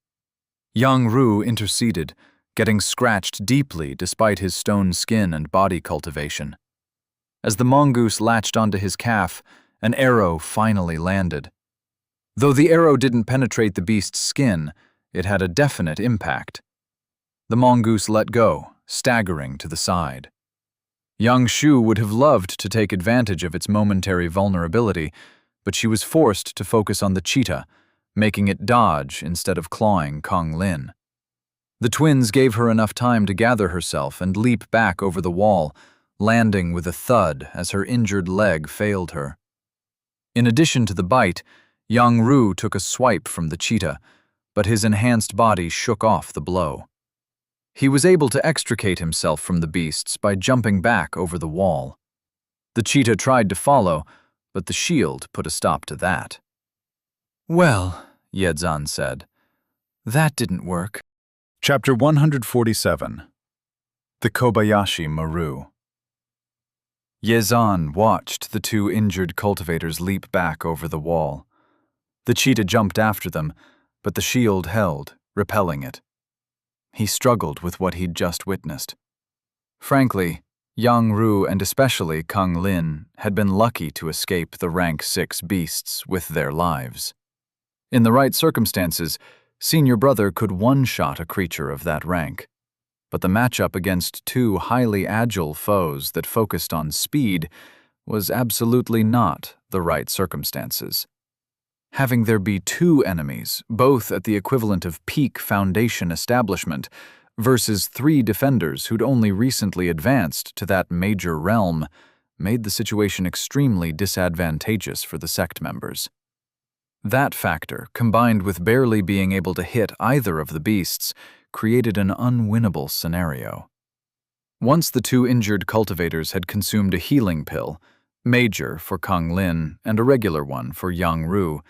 Yang Ru interceded, getting scratched deeply despite his stone skin and body cultivation. As the mongoose latched onto his calf, an arrow finally landed. Though the arrow didn't penetrate the beast's skin, it had a definite impact. The mongoose let go, staggering to the side. Yang Shu would have loved to take advantage of its momentary vulnerability, but she was forced to focus on the cheetah, making it dodge instead of clawing Kong Lin. The twins gave her enough time to gather herself and leap back over the wall, landing with a thud as her injured leg failed her. In addition to the bite, Yang Ru took a swipe from the cheetah, but his enhanced body shook off the blow. He was able to extricate himself from the beasts by jumping back over the wall. The cheetah tried to follow, but the shield put a stop to that. Well, Yezan said, that didn't work. Chapter 147. The Kobayashi Maru. Yezan watched the two injured cultivators leap back over the wall. The cheetah jumped after them, but the shield held, repelling it. He struggled with what he'd just witnessed. Frankly, Yang Ru and especially Kong Lin had been lucky to escape the rank 6 beasts with their lives. In the right circumstances, Senior Brother could one-shot a creature of that rank. But the matchup against two highly agile foes that focused on speed was absolutely not the right circumstances. Having there be two enemies, both at the equivalent of peak Foundation establishment, versus 3 defenders who'd only recently advanced to that major realm, made the situation extremely disadvantageous for the sect members. That factor, combined with barely being able to hit either of the beasts, created an unwinnable scenario. Once the 2 injured cultivators had consumed a healing pill, major for Kong Lin and a regular one for Yang Ru,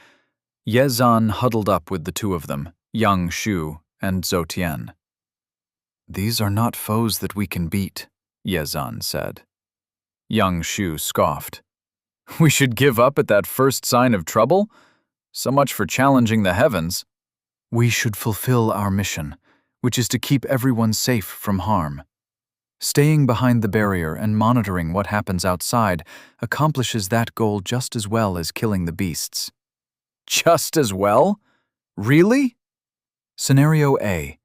Yezan huddled up with the 2 of them, Yang Shu and Zhou Tian. "These are not foes that we can beat," Yezan said. Yang Shu scoffed. "We should give up at that first sign of trouble? So much for challenging the heavens." "We should fulfill our mission, which is to keep everyone safe from harm. Staying behind the barrier and monitoring what happens outside accomplishes that goal just as well as killing the beasts." "Just as well? Really?" Scenario A.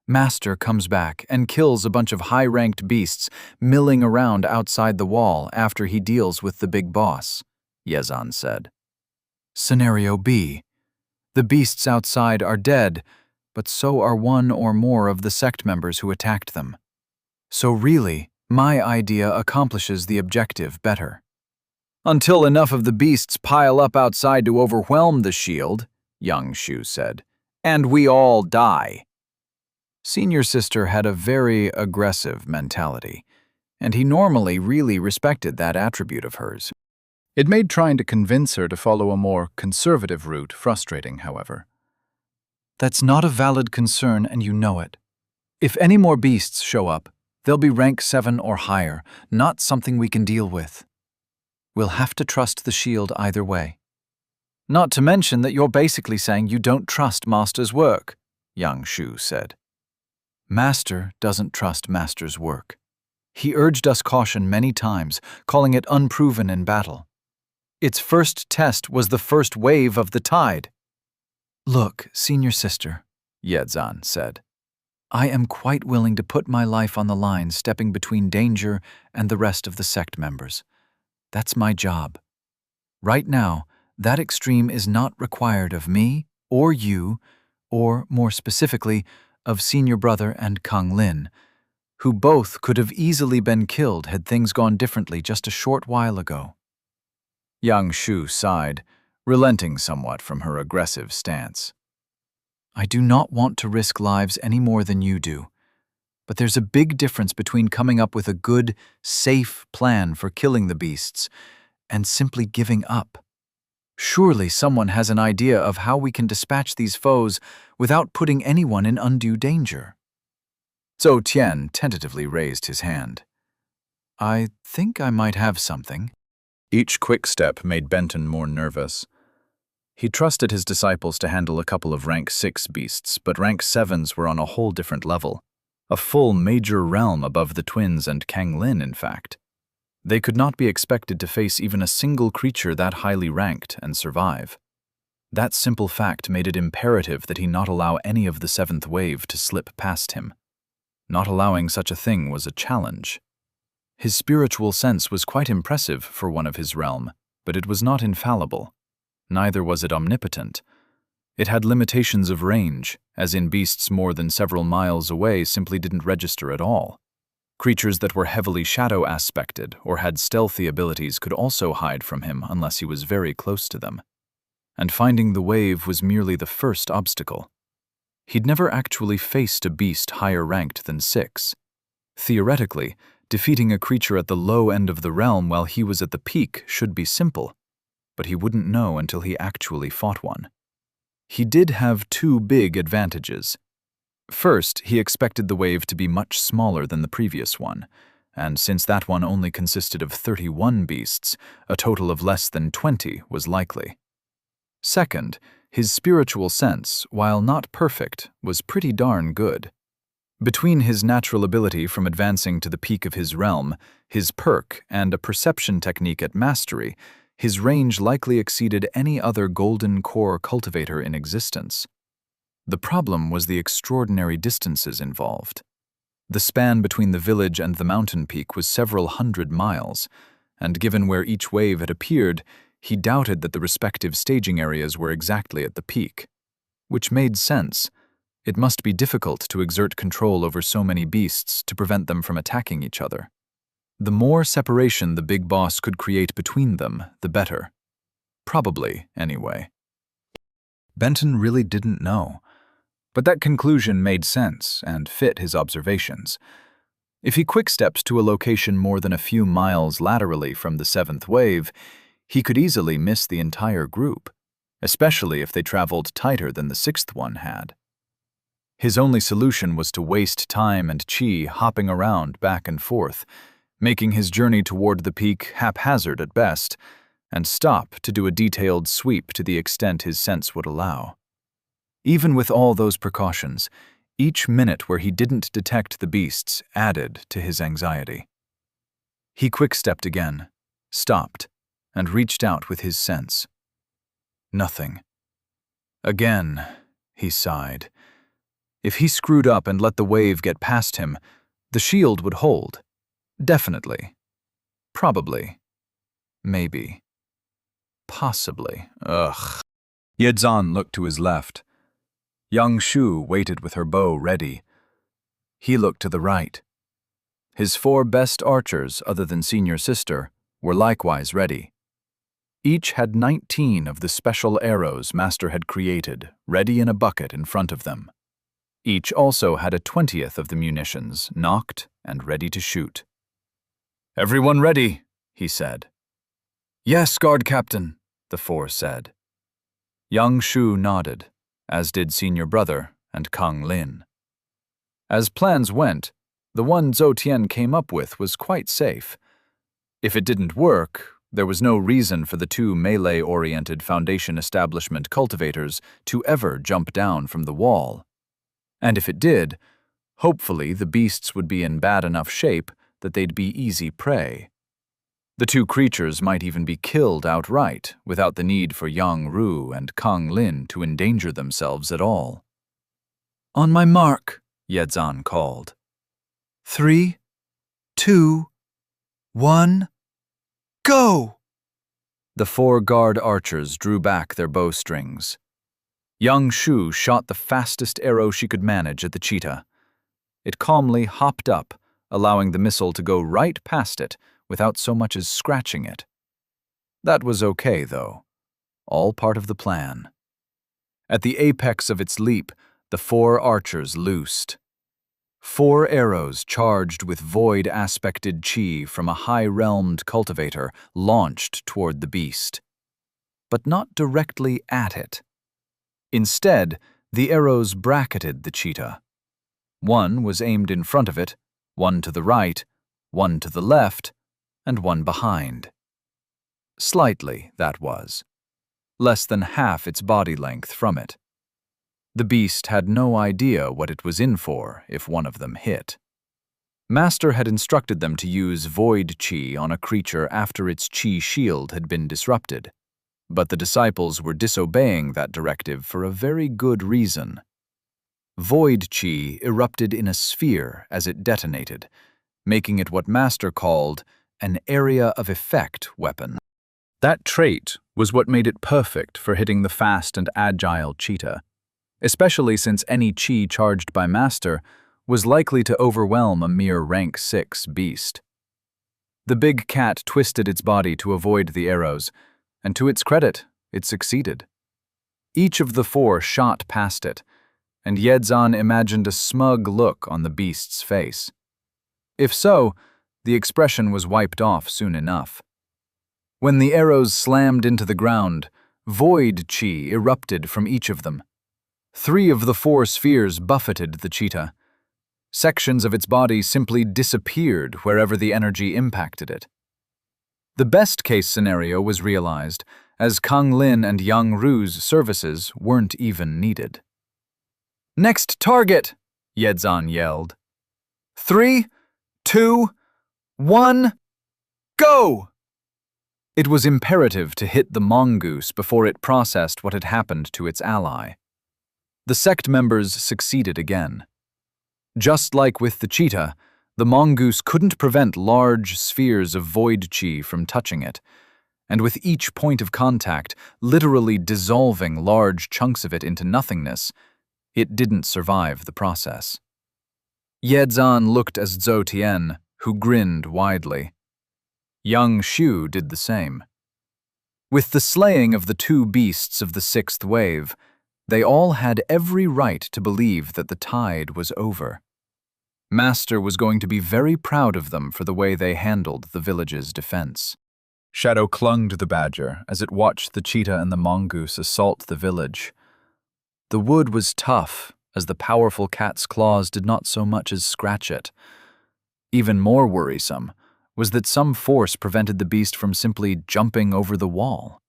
Master comes back and kills a bunch of high-ranked beasts milling around outside the wall after he deals with the big boss, Yezan said. Scenario B. The beasts outside are dead, but so are 1 or more of the sect members who attacked them. So really, my idea accomplishes the objective better. "Until enough of the beasts pile up outside to overwhelm the shield," Yang Shu said, "and we all die." Senior Sister had a very aggressive mentality, and he normally really respected that attribute of hers. It made trying to convince her to follow a more conservative route frustrating, however. "That's not a valid concern, and you know it. If any more beasts show up, they'll be rank 7 or higher, not something we can deal with. We'll have to trust the shield either way." "Not to mention that you're basically saying you don't trust Master's work," Yang Shu said. "Master doesn't trust Master's work. He urged us caution many times, calling it unproven in battle. Its first test was the first wave of the tide." "Look, Senior Sister," Yezan said, "I am quite willing to put my life on the line stepping between danger and the rest of the sect members. That's my job. Right now, that extreme is not required of me or you, or more specifically, of Senior Brother and Kong Lin, who both could have easily been killed had things gone differently just a short while ago." Yang Shu sighed, relenting somewhat from her aggressive stance. I do not want to risk lives any more than you do. But there's a big difference between coming up with a good, safe plan for killing the beasts and simply giving up. Surely someone has an idea of how we can dispatch these foes without putting anyone in undue danger. Zhou Tian tentatively raised his hand. I think I might have something. Each quick step made Benton more nervous. He trusted his disciples to handle a couple of rank 6 beasts, but rank 7s were on a whole different level. A full major realm above the twins and Kang Lin, in fact. They could not be expected to face even a single creature that highly ranked and survive. That simple fact made it imperative that he not allow any of the 7th wave to slip past him. Not allowing such a thing was a challenge. His spiritual sense was quite impressive for one of his realm, but it was not infallible. Neither was it omnipotent. It had limitations of range, as in beasts more than several miles away simply didn't register at all. Creatures that were heavily shadow-aspected or had stealthy abilities could also hide from him unless he was very close to them. And finding the wave was merely the first obstacle. He'd never actually faced a beast higher ranked than 6. Theoretically, defeating a creature at the low end of the realm while he was at the peak should be simple, but he wouldn't know until he actually fought one. He did have 2 big advantages. First, he expected the wave to be much smaller than the previous one, and since that one only consisted of 31 beasts, a total of less than 20 was likely. Second, his spiritual sense, while not perfect, was pretty darn good. Between his natural ability from advancing to the peak of his realm, his perk, and a perception technique at mastery, his range likely exceeded any other golden core cultivator in existence. The problem was the extraordinary distances involved. The span between the village and the mountain peak was several hundred miles, and given where each wave had appeared, he doubted that the respective staging areas were exactly at the peak. Which made sense. It must be difficult to exert control over so many beasts to prevent them from attacking each other. The more separation the big boss could create between them, the better. Probably, anyway. Benton really didn't know. But that conclusion made sense and fit his observations. If he quick-stepped to a location more than a few miles laterally from the 7th wave, he could easily miss the entire group, especially if they traveled tighter than the 6th one had. His only solution was to waste time and chi hopping around back and forth, making his journey toward the peak haphazard at best, and stop to do a detailed sweep to the extent his sense would allow. Even with all those precautions, each minute where he didn't detect the beasts added to his anxiety. He quick-stepped again, stopped, and reached out with his sense. Nothing. Again, he sighed. If he screwed up and let the wave get past him, the shield would hold. Definitely. Probably. Maybe. Possibly. Ugh. Yezhan looked to his left. Young Shu waited with her bow ready. He looked to the right. His 4 best archers, other than senior sister, were likewise ready. Each had 19 of the special arrows Master had created, ready in a bucket in front of them. Each also had a 20th of the munitions, nocked and ready to shoot. "Everyone ready," he said. "Yes, guard captain," the 4 said. Young Shu nodded, as did senior brother and Kang Lin. As plans went, the one Zhou Tian came up with was quite safe. If it didn't work, there was no reason for the 2 melee-oriented Foundation establishment cultivators to ever jump down from the wall. And if it did, hopefully the beasts would be in bad enough shape that they'd be easy prey. The 2 creatures might even be killed outright without the need for Yang Ru and Kang Lin to endanger themselves at all. "On my mark," Yezhan called. 3, 2, 1, go! The 4 guard archers drew back their bowstrings. Young Shu shot the fastest arrow she could manage at the cheetah. It calmly hopped up, allowing the missile to go right past it without so much as scratching it. That was okay, though. All part of the plan. At the apex of its leap, the 4 archers loosed. 4 arrows charged with void-aspected chi from a high-realmed cultivator launched toward the beast. But not directly at it. Instead, the arrows bracketed the cheetah. One was aimed in front of it, one to the right, one to the left, and one behind. Slightly, that was. Less than half its body length from it. The beast had no idea what it was in for if one of them hit. Master had instructed them to use void chi on a creature after its chi shield had been disrupted, but the disciples were disobeying that directive for a very good reason. Void chi erupted in a sphere as it detonated, making it what Master called an area of effect weapon. That trait was what made it perfect for hitting the fast and agile cheetah, especially since any chi charged by Master was likely to overwhelm a mere rank 6 beast. The big cat twisted its body to avoid the arrows, and to its credit, it succeeded. Each of the 4 shot past it, and Yedzan imagined a smug look on the beast's face. If so, the expression was wiped off soon enough. When the arrows slammed into the ground, void chi erupted from each of them. 3 of the 4 spheres buffeted the cheetah. Sections of its body simply disappeared wherever the energy impacted it. The best-case scenario was realized, as Kang Lin and Yang Ru's services weren't even needed. "Next target!" Yedzan yelled. 3, 2, 1, go! It was imperative to hit the mongoose before it processed what had happened to its ally. The sect members succeeded again. Just like with the cheetah, the mongoose couldn't prevent large spheres of void chi from touching it, and with each point of contact literally dissolving large chunks of it into nothingness, it didn't survive the process. Yedzan looked at Zhou Tian, who grinned widely. Yang Shu did the same. With the slaying of the 2 beasts of the 6th wave, they all had every right to believe that the tide was over. Master was going to be very proud of them for the way they handled the village's defense. Shadow clung to the badger as it watched the cheetah and the mongoose assault the village. The wood was tough, as the powerful cat's claws did not so much as scratch it. Even more worrisome was that some force prevented the beast from simply jumping over the wall.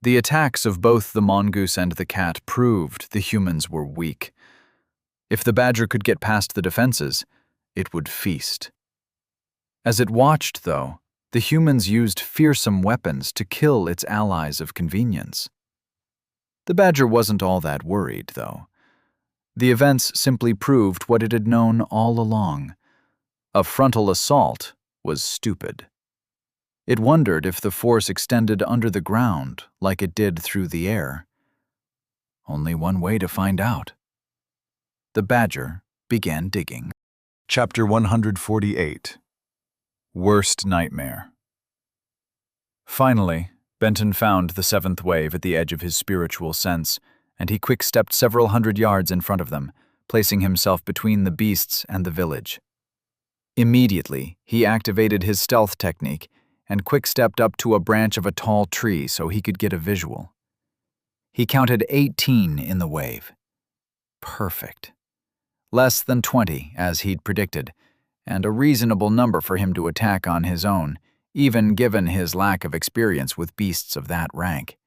The attacks of both the mongoose and the cat proved the humans were weak. If the badger could get past the defenses, it would feast. As it watched, though, the humans used fearsome weapons to kill its allies of convenience. The badger wasn't all that worried, though. The events simply proved what it had known all along. A frontal assault was stupid. It wondered if the force extended under the ground like it did through the air. Only one way to find out. The badger began digging. Chapter 148. Worst Nightmare. Finally, Benton found the 7th wave at the edge of his spiritual sense, and he quick-stepped several hundred yards in front of them, placing himself between the beasts and the village. Immediately, he activated his stealth technique and quick-stepped up to a branch of a tall tree so he could get a visual. He counted 18 in the wave. Perfect. Less than 20, as he'd predicted, and a reasonable number for him to attack on his own, even given his lack of experience with beasts of that rank.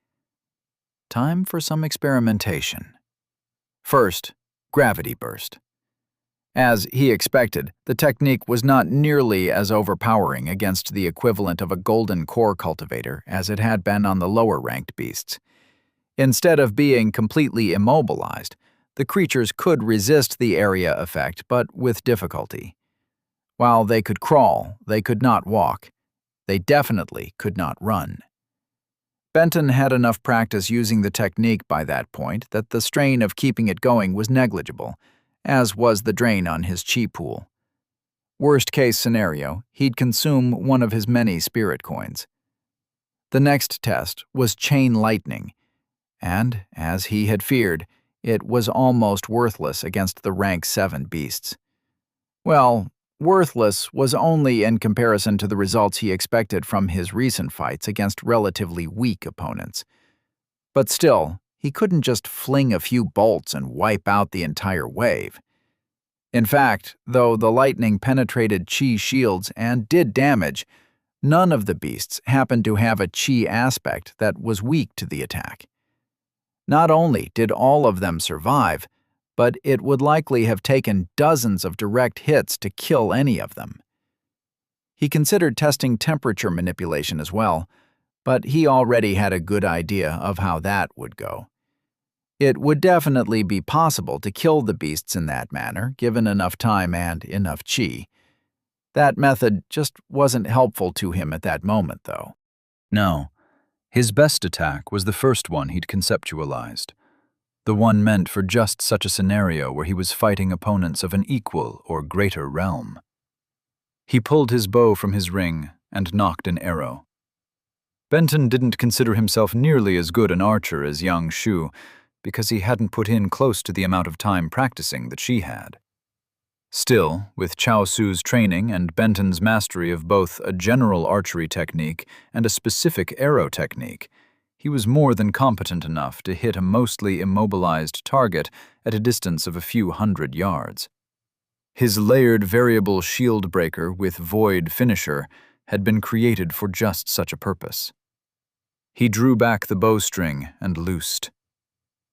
Time for some experimentation. First, gravity burst. As he expected, the technique was not nearly as overpowering against the equivalent of a golden core cultivator as it had been on the lower-ranked beasts. Instead of being completely immobilized, the creatures could resist the area effect, but with difficulty. While they could crawl, they could not walk. They definitely could not run. Benton had enough practice using the technique by that point that the strain of keeping it going was negligible, as was the drain on his chi pool. Worst-case scenario, he'd consume one of his many spirit coins. The next test was chain lightning, and, as he had feared, it was almost worthless against the rank 7 beasts. Well, worthless was only in comparison to the results he expected from his recent fights against relatively weak opponents. But still, he couldn't just fling a few bolts and wipe out the entire wave. In fact, though the lightning penetrated chi shields and did damage, none of the beasts happened to have a chi aspect that was weak to the attack. Not only did all of them survive, but it would likely have taken dozens of direct hits to kill any of them. He considered testing temperature manipulation as well, but he already had a good idea of how that would go. It would definitely be possible to kill the beasts in that manner, given enough time and enough chi. That method just wasn't helpful to him at that moment, though. No, his best attack was the first one he'd conceptualized, the one meant for just such a scenario where he was fighting opponents of an equal or greater realm. He pulled his bow from his ring and nocked an arrow. Benton didn't consider himself nearly as good an archer as young Shu, because he hadn't put in close to the amount of time practicing that she had. Still, with Chao Su's training and Benton's mastery of both a general archery technique and a specific arrow technique, he was more than competent enough to hit a mostly immobilized target at a distance of a few hundred yards. His layered variable shield breaker with void finisher had been created for just such a purpose. He drew back the bowstring and loosed.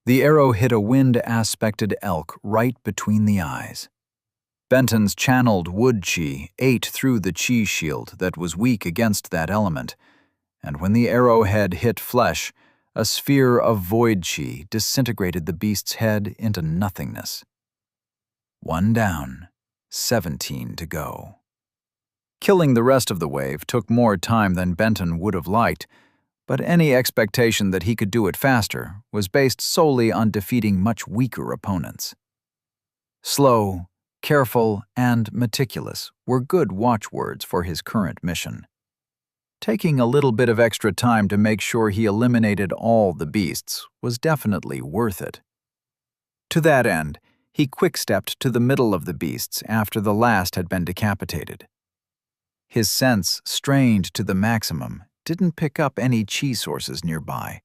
The arrow hit a wind-aspected elk right between the eyes. Benton's channeled wood chi ate through the chi shield that was weak against that element, and when the arrowhead hit flesh, a sphere of void chi disintegrated the beast's head into nothingness. 1 down, 17 to go. Killing the rest of the wave took more time than Benton would have liked, but any expectation that he could do it faster was based solely on defeating much weaker opponents. Slow, careful, and meticulous were good watchwords for his current mission. Taking a little bit of extra time to make sure he eliminated all the beasts was definitely worth it. To that end, he quick-stepped to the middle of the beasts after the last had been decapitated. His sense, strained to the maximum, didn't pick up any chi sources nearby.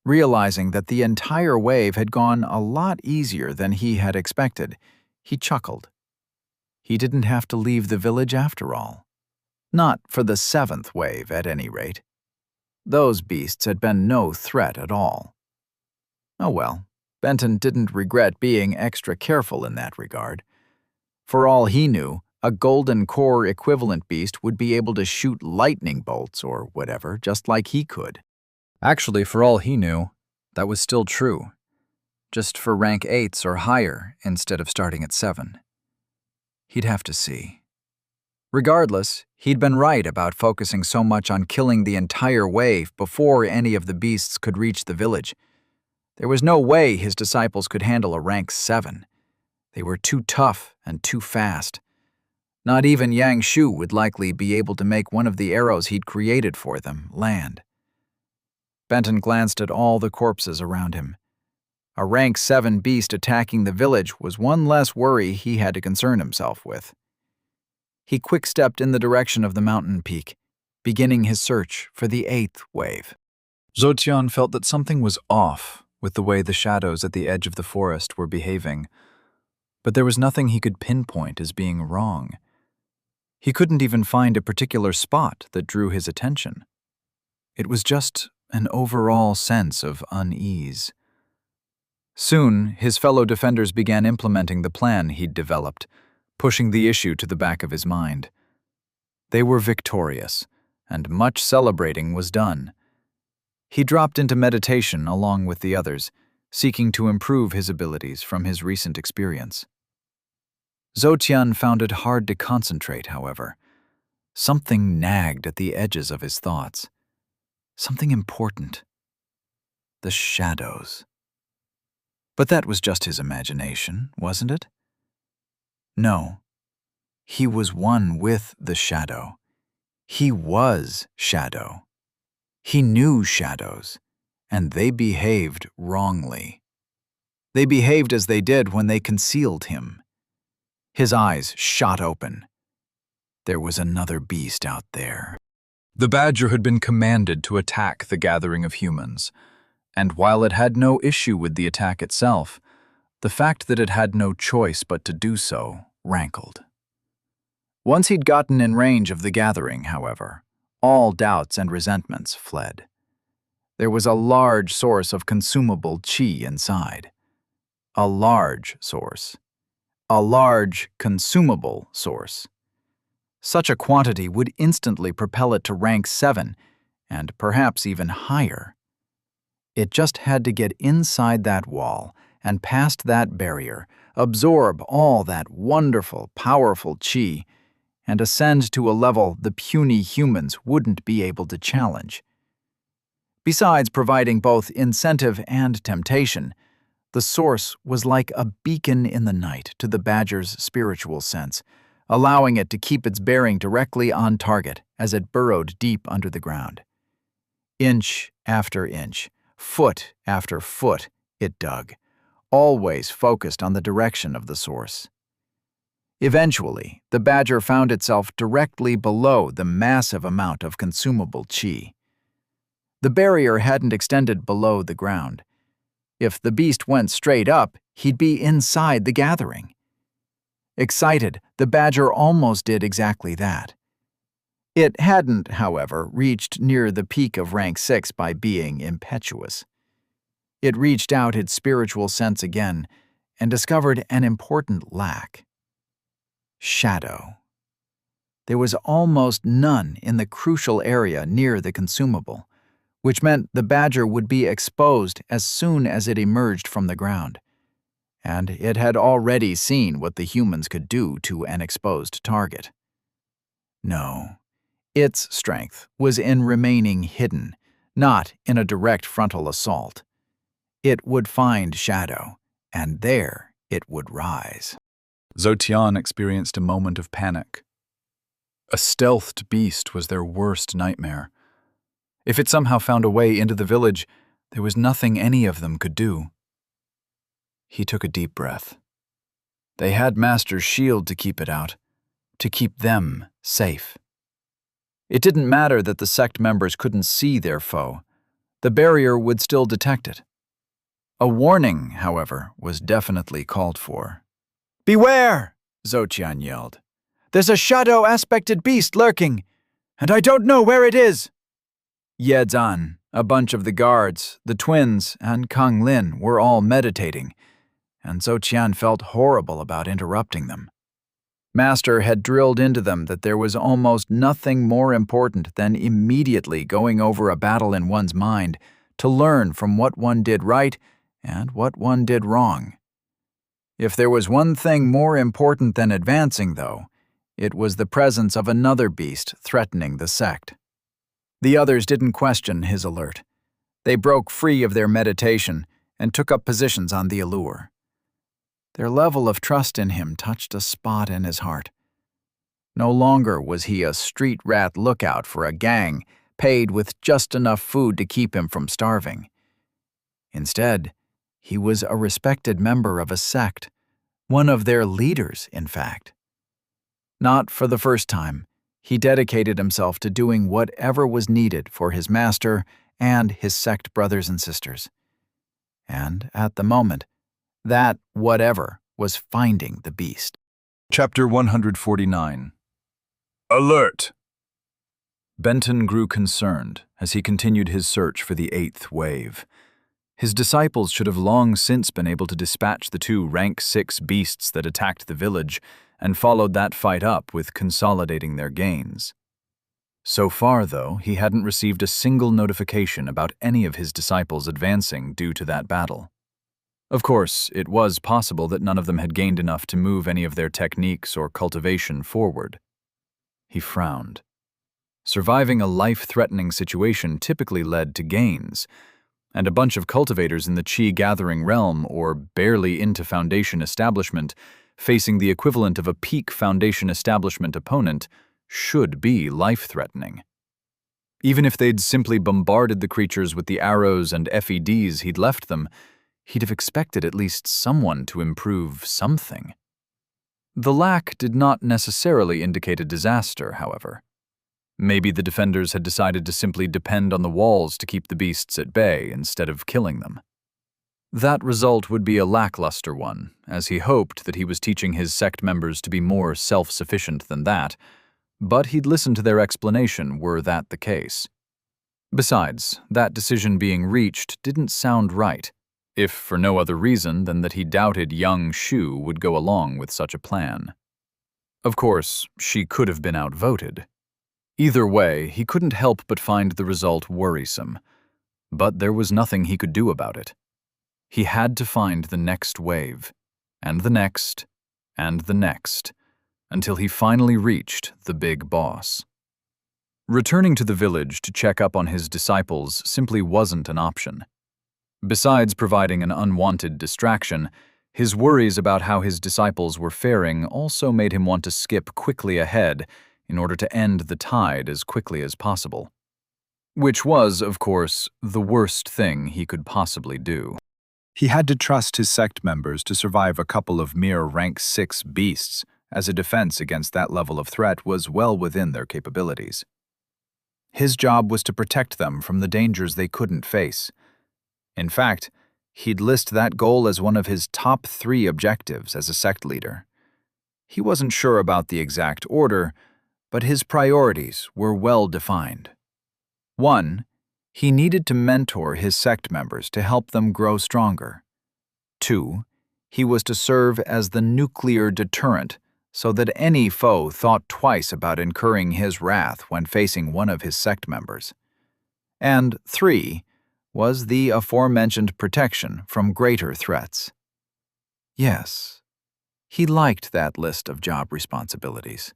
Realizing that the entire wave had gone a lot easier than he had expected, he chuckled. He didn't have to leave the village after all. Not for the 7th wave, at any rate. Those beasts had been no threat at all. Oh well, Benton didn't regret being extra careful in that regard. For all he knew, a golden core equivalent beast would be able to shoot lightning bolts or whatever, just like he could. Actually, for all he knew, that was still true. Just for rank 8s or higher instead of starting at 7. He'd have to see. Regardless, he'd been right about focusing so much on killing the entire wave before any of the beasts could reach the village. There was no way his disciples could handle a rank 7. They were too tough and too fast. Not even Yang Shu would likely be able to make one of the arrows he'd created for them land. Benton glanced at all the corpses around him. A rank 7 beast attacking the village was one less worry he had to concern himself with. He quick-stepped in the direction of the mountain peak, beginning his search for the 8th wave. Zhoutian felt that something was off with the way the shadows at the edge of the forest were behaving, but there was nothing he could pinpoint as being wrong. He couldn't even find a particular spot that drew his attention. It was just an overall sense of unease. Soon, his fellow defenders began implementing the plan he'd developed, pushing the issue to the back of his mind. They were victorious, and much celebrating was done. He dropped into meditation along with the others, seeking to improve his abilities from his recent experience. Zhoutian found it hard to concentrate, however. Something nagged at the edges of his thoughts. Something important. The shadows. But that was just his imagination, wasn't it? No. He was one with the shadow. He was shadow. He knew shadows, and they behaved wrongly. They behaved as they did when they concealed him. His eyes shot open. There was another beast out there. The badger had been commanded to attack the gathering of humans, and while it had no issue with the attack itself, the fact that it had no choice but to do so rankled. Once he'd gotten in range of the gathering, however, all doubts and resentments fled. There was a large source of consumable chi inside. A large source. A large, consumable source. Such a quantity would instantly propel it to rank 7, and perhaps even higher. It just had to get inside that wall and past that barrier, absorb all that wonderful, powerful chi, and ascend to a level the puny humans wouldn't be able to challenge. Besides providing both incentive and temptation, the source was like a beacon in the night to the badger's spiritual sense, allowing it to keep its bearing directly on target as it burrowed deep under the ground. Inch after inch, foot after foot, it dug, always focused on the direction of the source. Eventually, the badger found itself directly below the massive amount of consumable chi. The barrier hadn't extended below the ground. If the beast went straight up, he'd be inside the gathering. Excited, the badger almost did exactly that. It hadn't, however, reached near the peak of rank 6 by being impetuous. It reached out its spiritual sense again and discovered an important lack. Shadow. There was almost none in the crucial area near the consumable, which meant the badger would be exposed as soon as it emerged from the ground. And it had already seen what the humans could do to an exposed target. No, its strength was in remaining hidden, not in a direct frontal assault. It would find shadow, and there it would rise. Zhoutian experienced a moment of panic. A stealthed beast was their worst nightmare. If it somehow found a way into the village, there was nothing any of them could do. He took a deep breath. They had Master's shield to keep it out, to keep them safe. It didn't matter that the sect members couldn't see their foe. The barrier would still detect it. A warning, however, was definitely called for. "Beware!" Zhoutian yelled. "There's a shadow-aspected beast lurking, and I don't know where it is." Yedzan, a bunch of the guards, the twins, and Kang Lin were all meditating, and Zhoutian felt horrible about interrupting them. Master had drilled into them that there was almost nothing more important than immediately going over a battle in one's mind to learn from what one did right and what one did wrong. If there was one thing more important than advancing, though, it was the presence of another beast threatening the sect. The others didn't question his alert. They broke free of their meditation and took up positions on the allure. Their level of trust in him touched a spot in his heart. No longer was he a street rat lookout for a gang paid with just enough food to keep him from starving. Instead, he was a respected member of a sect, one of their leaders, in fact. Not for the first time, he dedicated himself to doing whatever was needed for his master and his sect brothers and sisters. And at the moment, that whatever was finding the beast. Chapter 149. Alert! Benton grew concerned as he continued his search for the 8th wave. His disciples should have long since been able to dispatch the 2 rank 6 beasts that attacked the village and followed that fight up with consolidating their gains. So far, though, he hadn't received a single notification about any of his disciples advancing due to that battle. Of course, it was possible that none of them had gained enough to move any of their techniques or cultivation forward. He frowned. Surviving a life-threatening situation typically led to gains, and a bunch of cultivators in the chi-gathering realm or barely into Foundation establishment facing the equivalent of a peak Foundation establishment opponent should be life-threatening. Even if they'd simply bombarded the creatures with the arrows and FEDs he'd left them, he'd have expected at least someone to improve something. The lack did not necessarily indicate a disaster, however. Maybe the defenders had decided to simply depend on the walls to keep the beasts at bay instead of killing them. That result would be a lackluster one, as he hoped that he was teaching his sect members to be more self-sufficient than that, but he'd listen to their explanation were that the case. Besides, that decision being reached didn't sound right, if for no other reason than that he doubted young Shu would go along with such a plan. Of course, she could have been outvoted. Either way, he couldn't help but find the result worrisome, but there was nothing he could do about it. He had to find the next wave, and the next, and the next, until he finally reached the big boss. Returning to the village to check up on his disciples simply wasn't an option. Besides providing an unwanted distraction, his worries about how his disciples were faring also made him want to skip quickly ahead in order to end the tide as quickly as possible. Which was, of course, the worst thing he could possibly do. He had to trust his sect members to survive a couple of mere rank 6 beasts, as a defense against that level of threat was well within their capabilities. His job was to protect them from the dangers they couldn't face. In fact, he'd list that goal as one of his top 3 objectives as a sect leader. He wasn't sure about the exact order, but his priorities were well defined. 1. He needed to mentor his sect members to help them grow stronger. 2. He was to serve as the nuclear deterrent so that any foe thought twice about incurring his wrath when facing one of his sect members. And 3 was the aforementioned protection from greater threats. Yes, he liked that list of job responsibilities.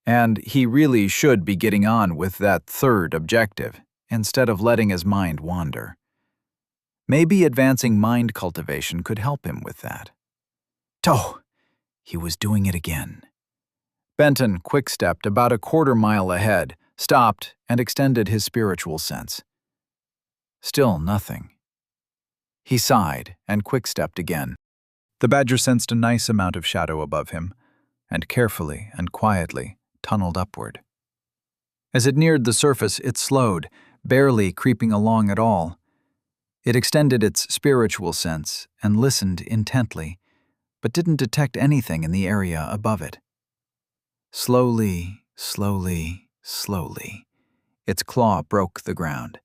And he really should be getting on with that 3rd objective, instead of letting his mind wander. Maybe advancing mind cultivation could help him with that. He was doing it again. Benton quick-stepped about a quarter-mile ahead, stopped, and extended his spiritual sense. Still nothing. He sighed and quick-stepped again. The badger sensed a nice amount of shadow above him, and carefully and quietly tunneled upward. As it neared the surface, it slowed, barely creeping along at all. It extended its spiritual sense and listened intently, but didn't detect anything in the area above it. Slowly, slowly, slowly, its claw broke the ground.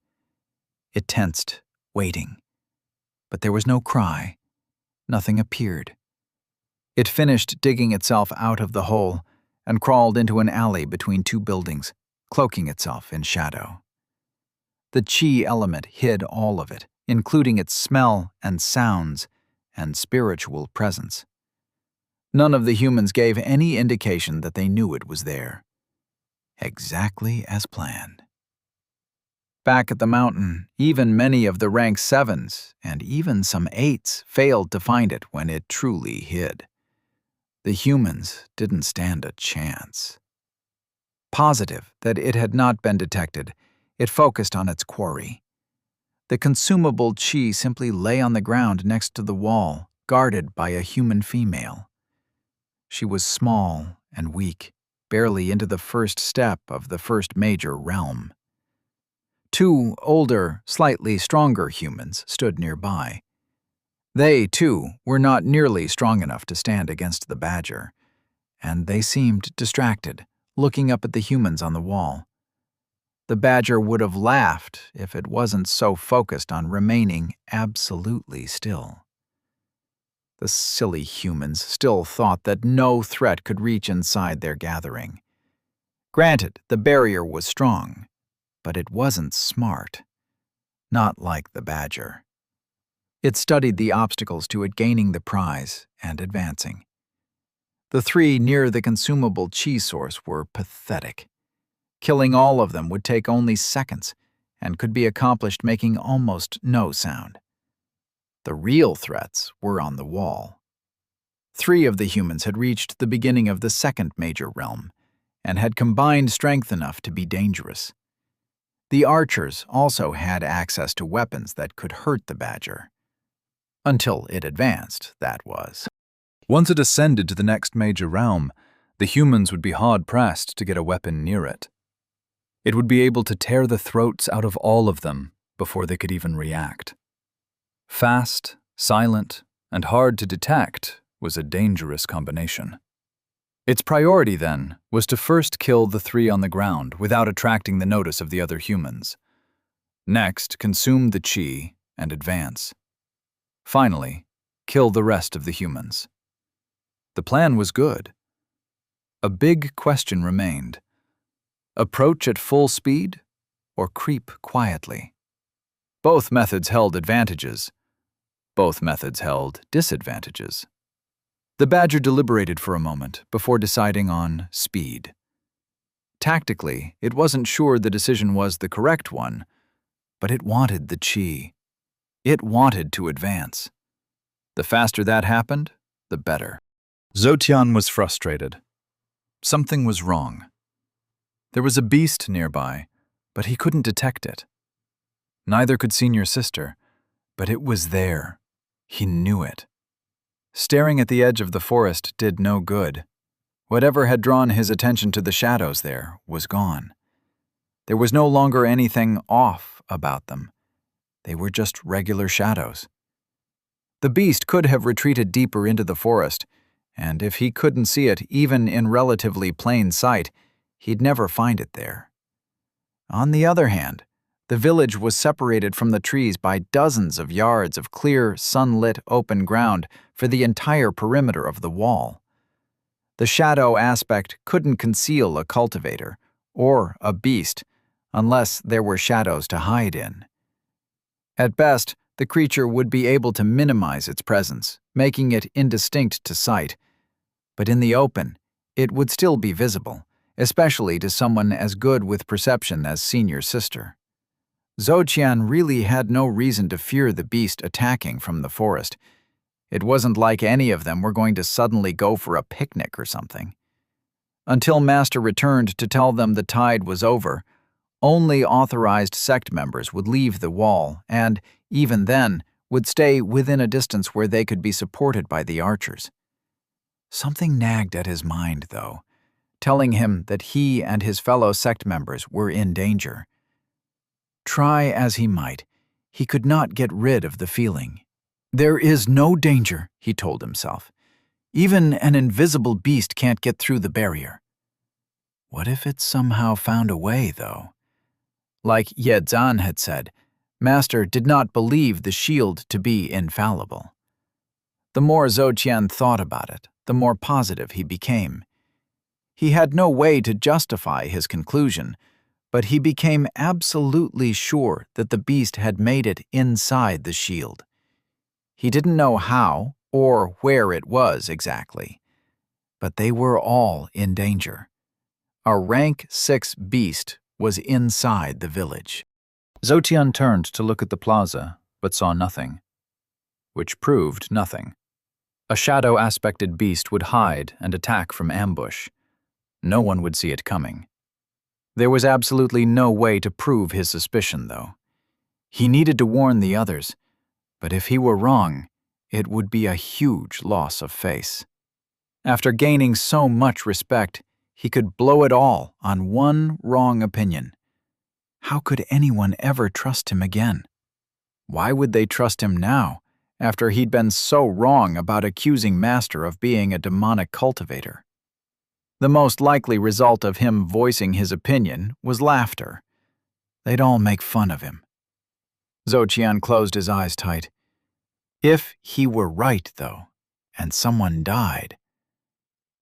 It tensed, waiting. But there was no cry. Nothing appeared. It finished digging itself out of the hole and crawled into an alley between 2 buildings, cloaking itself in shadow. The chi element hid all of it, including its smell and sounds and spiritual presence. None of the humans gave any indication that they knew it was there. Exactly as planned. Back at the mountain, even many of the rank 7s and even some 8s failed to find it when it truly hid. The humans didn't stand a chance. Positive that it had not been detected, it focused on its quarry. The consumable chi simply lay on the ground next to the wall, guarded by a human female. She was small and weak, barely into the first step of the first major realm. 2 older, slightly stronger humans stood nearby. They, too, were not nearly strong enough to stand against the badger, and they seemed distracted, looking up at the humans on the wall. The badger would have laughed if it wasn't so focused on remaining absolutely still. The silly humans still thought that no threat could reach inside their gathering. Granted, the barrier was strong, but it wasn't smart. Not like the badger. It studied the obstacles to it gaining the prize and advancing. The 3 near the consumable chi source were pathetic. Killing all of them would take only seconds and could be accomplished making almost no sound. The real threats were on the wall. 3 of the humans had reached the beginning of the 2nd major realm and had combined strength enough to be dangerous. The archers also had access to weapons that could hurt the badger. Until it advanced, that was. Once it ascended to the next major realm, the humans would be hard-pressed to get a weapon near it. It would be able to tear the throats out of all of them before they could even react. Fast, silent, and hard to detect was a dangerous combination. Its priority, then, was to first kill the 3 on the ground without attracting the notice of the other humans. Next, consume the chi and advance. Finally, kill the rest of the humans. The plan was good. A big question remained. Approach at full speed or creep quietly? Both methods held advantages. Both methods held disadvantages. The badger deliberated for a moment before deciding on speed. Tactically, it wasn't sure the decision was the correct one, but it wanted the chi. It wanted to advance. The faster that happened, the better. Zotian was frustrated. Something was wrong. There was a beast nearby, but he couldn't detect it. Neither could Senior Sister, but it was there. He knew it. Staring at the edge of the forest did no good. Whatever had drawn his attention to the shadows there was gone. There was no longer anything off about them. They were just regular shadows. The beast could have retreated deeper into the forest, and if he couldn't see it even in relatively plain sight, he'd never find it there. On the other hand, the village was separated from the trees by dozens of yards of clear, sunlit open ground for the entire perimeter of the wall. The shadow aspect couldn't conceal a cultivator or a beast unless there were shadows to hide in. At best, the creature would be able to minimize its presence, making it indistinct to sight. But in the open, it would still be visible, especially to someone as good with perception as Senior Sister. Zotian really had no reason to fear the beast attacking from the forest. It wasn't like any of them were going to suddenly go for a picnic or something. Until Master returned to tell them the tide was over, only authorized sect members would leave the wall and, even then, would stay within a distance where they could be supported by the archers. Something nagged at his mind, though, telling him that he and his fellow sect members were in danger. Try as he might, he could not get rid of the feeling. There is no danger, he told himself. Even an invisible beast can't get through the barrier. What if it somehow found a way, though? Like Yedzan had said, Master did not believe the shield to be infallible. The more Zotian thought about it, the more positive he became. He had no way to justify his conclusion, but he became absolutely sure that the beast had made it inside the shield. He didn't know how or where it was exactly, but they were all in danger. A rank 6 beast was inside the village. Zotian turned to look at the plaza, but saw nothing. Which proved nothing. A shadow-aspected beast would hide and attack from ambush. No one would see it coming. There was absolutely no way to prove his suspicion, though. He needed to warn the others, but if he were wrong, it would be a huge loss of face. After gaining so much respect, he could blow it all on one wrong opinion. How could anyone ever trust him again? Why would they trust him now, after he'd been so wrong about accusing Master of being a demonic cultivator? The most likely result of him voicing his opinion was laughter. They'd all make fun of him. Zotian closed his eyes tight. If he were right, though, and someone died,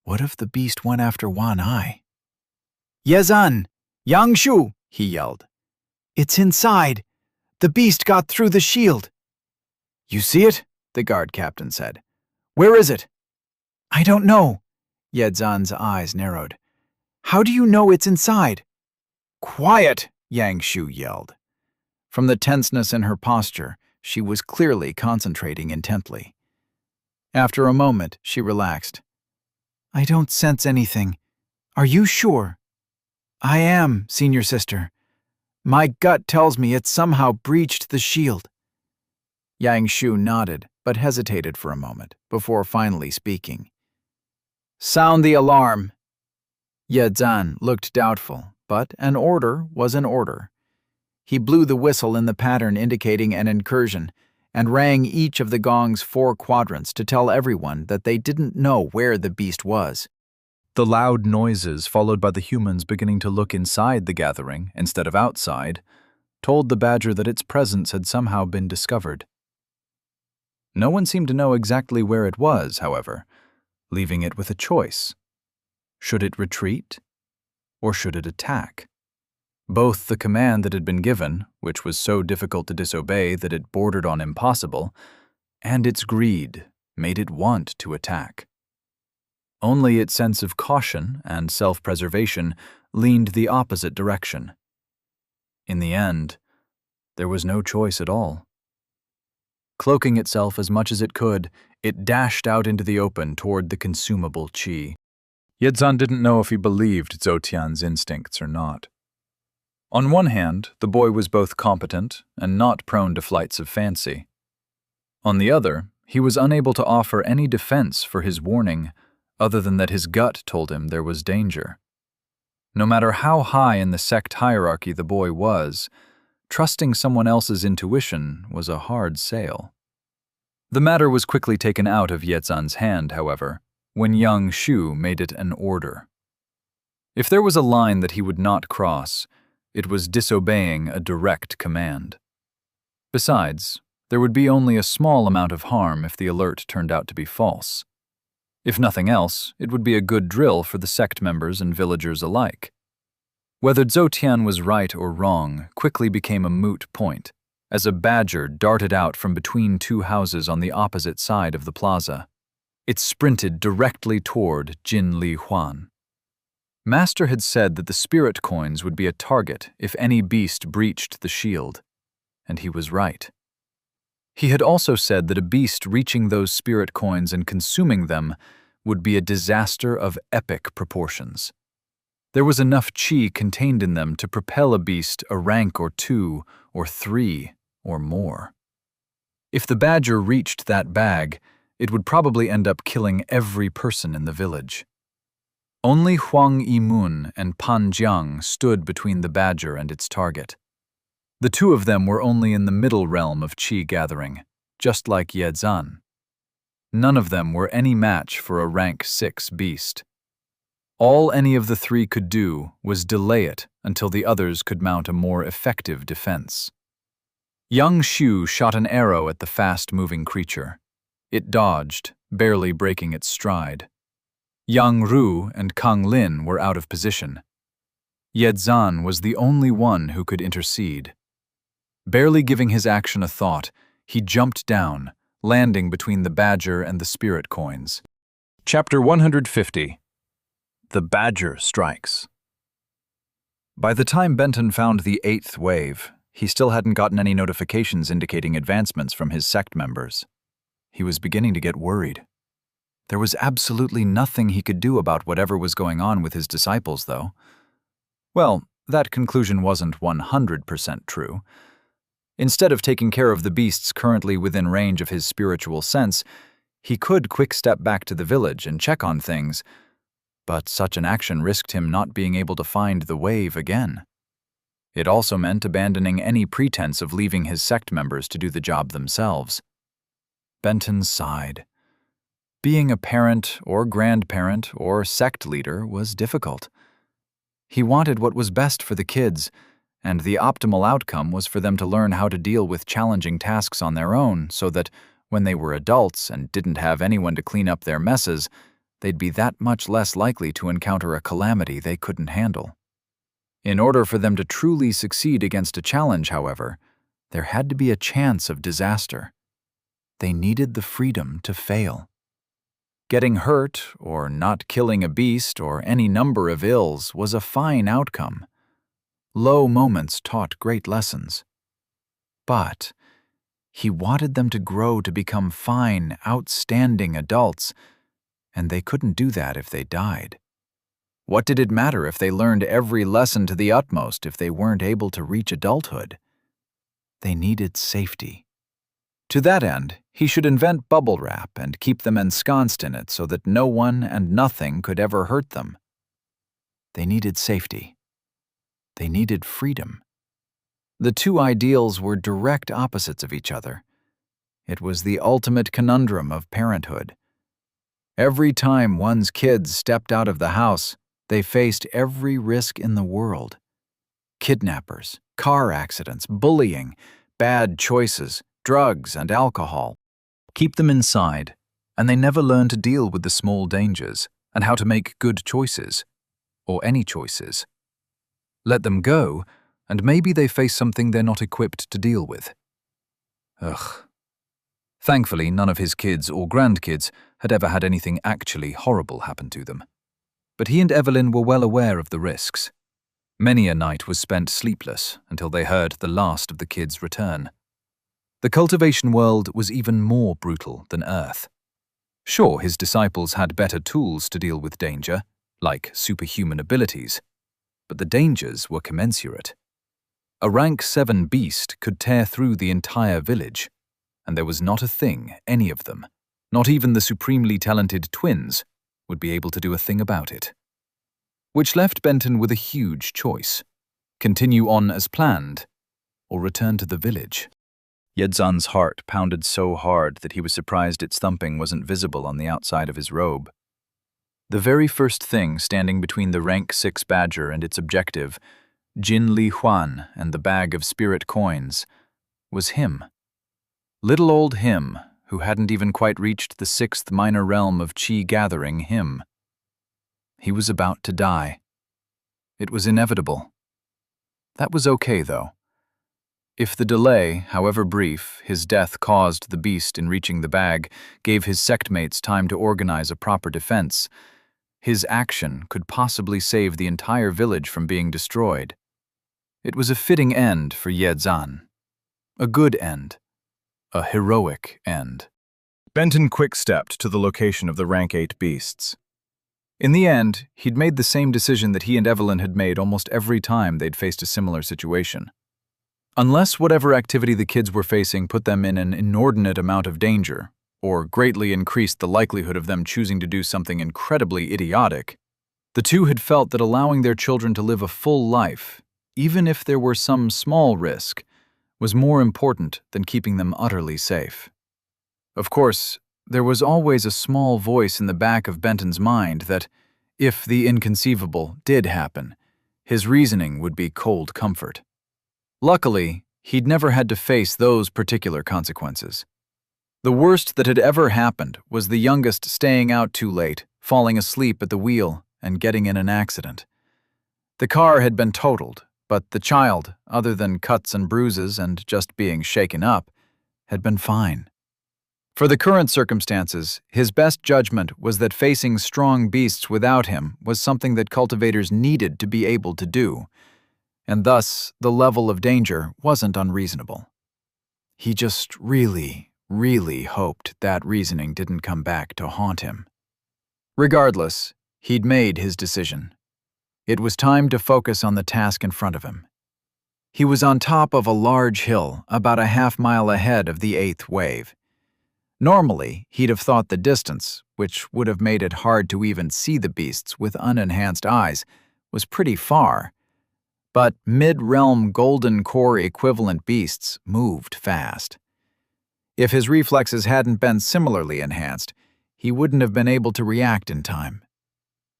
what if the beast went after one eye? Yezan! Yangshu! He yelled. It's inside. The beast got through the shield. You see it? The guard captain said. Where is it? I don't know. Yedzan's eyes narrowed. How do you know it's inside? Quiet! Yangshu yelled. From the tenseness in her posture, she was clearly concentrating intently. After a moment, she relaxed. I don't sense anything. Are you sure? I am, Senior Sister. My gut tells me it somehow breached the shield. Yang Shu nodded, but hesitated for a moment before finally speaking. Sound the alarm. Ye Zan looked doubtful, but an order was an order. He blew the whistle in the pattern indicating an incursion and rang each of the gong's 4 quadrants to tell everyone that they didn't know where the beast was. The loud noises, followed by the humans beginning to look inside the gathering instead of outside, told the badger that its presence had somehow been discovered. No one seemed to know exactly where it was, however, leaving it with a choice. Should it retreat, or should it attack? Both the command that had been given, which was so difficult to disobey that it bordered on impossible, and its greed made it want to attack. Only its sense of caution and self-preservation leaned the opposite direction. In the end, there was no choice at all. Cloaking itself as much as it could, it dashed out into the open toward the consumable qi. Yedzan didn't know if he believed Zhou Tian's instincts or not. On one hand, the boy was both competent and not prone to flights of fancy. On the other, he was unable to offer any defense for his warning, other than that his gut told him there was danger. No matter how high in the sect hierarchy the boy was, trusting someone else's intuition was a hard sale. The matter was quickly taken out of Yedzan's hand, however, when Yang Shu made it an order. If there was a line that he would not cross, it was disobeying a direct command. Besides, there would be only a small amount of harm if the alert turned out to be false. If nothing else, it would be a good drill for the sect members and villagers alike. Whether Zhou Tian was right or wrong quickly became a moot point, as a badger darted out from between 2 houses on the opposite side of the plaza. It sprinted directly toward Jin Li Huan. Master had said that the spirit coins would be a target if any beast breached the shield, and he was right. He had also said that a beast reaching those spirit coins and consuming them would be a disaster of epic proportions. There was enough qi contained in them to propel a beast a rank or 2 or 3 or more. If the badger reached that bag, it would probably end up killing every person in the village. Only Huang Yimun and Pan Jiang stood between the badger and its target. The 2 of them were only in the middle realm of qi gathering, just like Yedzan. None of them were any match for a rank 6 beast. All any of the 3 could do was delay it until the others could mount a more effective defense. Yang Shu shot an arrow at the fast-moving creature. It dodged, barely breaking its stride. Yang Ru and Kang Lin were out of position. Yedzan was the only one who could intercede. Barely giving his action a thought, he jumped down, landing between the badger and the spirit coins. Chapter 150. The Badger Strikes. By the time Benton found the 8th wave, he still hadn't gotten any notifications indicating advancements from his sect members. He was beginning to get worried. There was absolutely nothing he could do about whatever was going on with his disciples, though. Well, that conclusion wasn't 100% true. Instead of taking care of the beasts currently within range of his spiritual sense, he could quick step back to the village and check on things, but such an action risked him not being able to find the wave again. It also meant abandoning any pretense of leaving his sect members to do the job themselves. Benton sighed. Being a parent or grandparent or sect leader was difficult. He wanted what was best for the kids, and the optimal outcome was for them to learn how to deal with challenging tasks on their own so that, when they were adults and didn't have anyone to clean up their messes, they'd be that much less likely to encounter a calamity they couldn't handle. In order for them to truly succeed against a challenge, however, there had to be a chance of disaster. They needed the freedom to fail. Getting hurt or not killing a beast or any number of ills was a fine outcome. Low moments taught great lessons. But he wanted them to grow to become fine, outstanding adults, and they couldn't do that if they died. What did it matter if they learned every lesson to the utmost if they weren't able to reach adulthood? They needed safety. To that end, he should invent bubble wrap and keep them ensconced in it so that no one and nothing could ever hurt them. They needed safety. They needed freedom. The two ideals were direct opposites of each other. It was the ultimate conundrum of parenthood. Every time one's kids stepped out of the house, they faced every risk in the world. Kidnappers, car accidents, bullying, bad choices, drugs, and alcohol. Keep them inside, and they never learn to deal with the small dangers and how to make good choices, or any choices. Let them go, and maybe they face something they're not equipped to deal with. Ugh. Thankfully, none of his kids or grandkids had ever had anything actually horrible happen to them. But he and Evelyn were well aware of the risks. Many a night was spent sleepless until they heard the last of the kids return. The cultivation world was even more brutal than Earth. Sure, his disciples had better tools to deal with danger, like superhuman abilities, but the dangers were commensurate. A rank 7 beast could tear through the entire village, and there was not a thing any of them, not even the supremely talented twins, would be able to do a thing about it. Which left Benton with a huge choice: continue on as planned, or return to the village. Yedzan's heart pounded so hard that he was surprised its thumping wasn't visible on the outside of his robe. The very first thing standing between the rank 6 badger and its objective, Jin Li Huan and the bag of spirit coins, was him. Little old him, who hadn't even quite reached the 6th minor realm of Qi gathering him. He was about to die. It was inevitable. That was okay, though. If the delay, however brief, his death caused the beast in reaching the bag gave his sectmates time to organize a proper defense, his action could possibly save the entire village from being destroyed. It was a fitting end for Yedzan. A good end. A heroic end. Benton quick-stepped to the location of the rank 8 beasts. In the end, he'd made the same decision that he and Evelyn had made almost every time they'd faced a similar situation. Unless whatever activity the kids were facing put them in an inordinate amount of danger, or greatly increased the likelihood of them choosing to do something incredibly idiotic, the two had felt that allowing their children to live a full life, even if there were some small risk, was more important than keeping them utterly safe. Of course, there was always a small voice in the back of Benton's mind that, if the inconceivable did happen, his reasoning would be cold comfort. Luckily, he'd never had to face those particular consequences. The worst that had ever happened was the youngest staying out too late, falling asleep at the wheel, and getting in an accident. The car had been totaled, but the child, other than cuts and bruises and just being shaken up, had been fine. For the current circumstances, his best judgment was that facing strong beasts without him was something that cultivators needed to be able to do, and thus the level of danger wasn't unreasonable. He just really hoped that reasoning didn't come back to haunt him. Regardless, he'd made his decision. It was time to focus on the task in front of him. He was on top of a large hill, about a half-mile ahead of the 8th wave. Normally, he'd have thought the distance, which would have made it hard to even see the beasts with unenhanced eyes, was pretty far. But mid-realm golden core equivalent beasts moved fast. If his reflexes hadn't been similarly enhanced, he wouldn't have been able to react in time.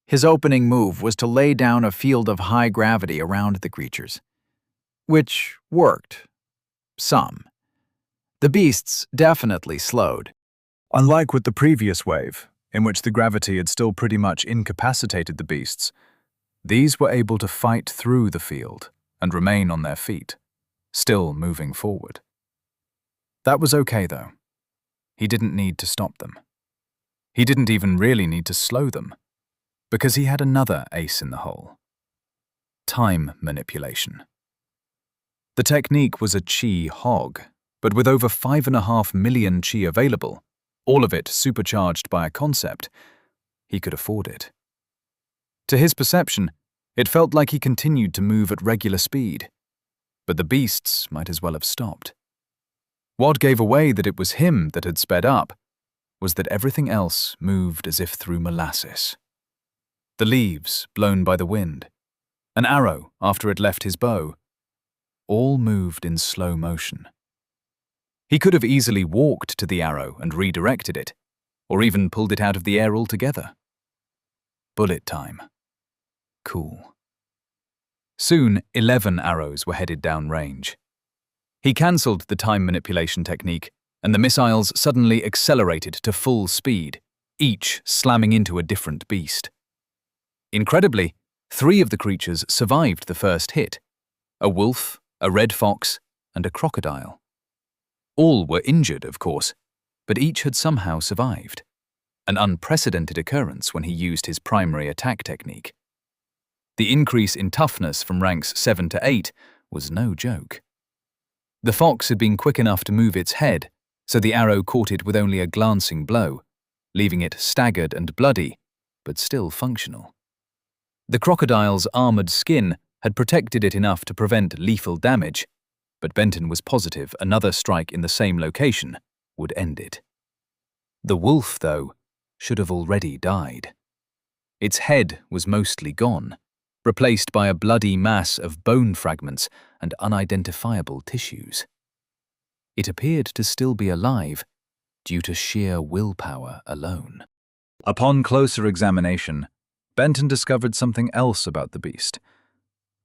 His opening move was to lay down a field of high gravity around the creatures. Which worked. Some. The beasts definitely slowed. Unlike with the previous wave, in which the gravity had still pretty much incapacitated the beasts, these were able to fight through the field and remain on their feet, still moving forward. That was okay, though. He didn't need to stop them. He didn't even really need to slow them, because he had another ace in the hole. Time manipulation. The technique was a Qi hog, but with over 5.5 million Qi available, all of it supercharged by a concept, he could afford it. To his perception, it felt like he continued to move at regular speed, but the beasts might as well have stopped. What gave away that it was him that had sped up was that everything else moved as if through molasses. The leaves blown by the wind, an arrow after it left his bow, all moved in slow motion. He could have easily walked to the arrow and redirected it, or even pulled it out of the air altogether. Bullet time. Cool. Soon, 11 arrows were headed down range. He cancelled the time manipulation technique, and the missiles suddenly accelerated to full speed, each slamming into a different beast. Incredibly, 3 of the creatures survived the first hit: a wolf, a red fox, and a crocodile. All were injured, of course, but each had somehow survived, an unprecedented occurrence when he used his primary attack technique. The increase in toughness from ranks 7 to 8 was no joke. The fox had been quick enough to move its head, so the arrow caught it with only a glancing blow, leaving it staggered and bloody, but still functional. The crocodile's armored skin had protected it enough to prevent lethal damage, but Benton was positive another strike in the same location would end it. The wolf, though, should have already died. Its head was mostly gone, replaced by a bloody mass of bone fragments and unidentifiable tissues. It appeared to still be alive due to sheer willpower alone. Upon closer examination, Benton discovered something else about the beast,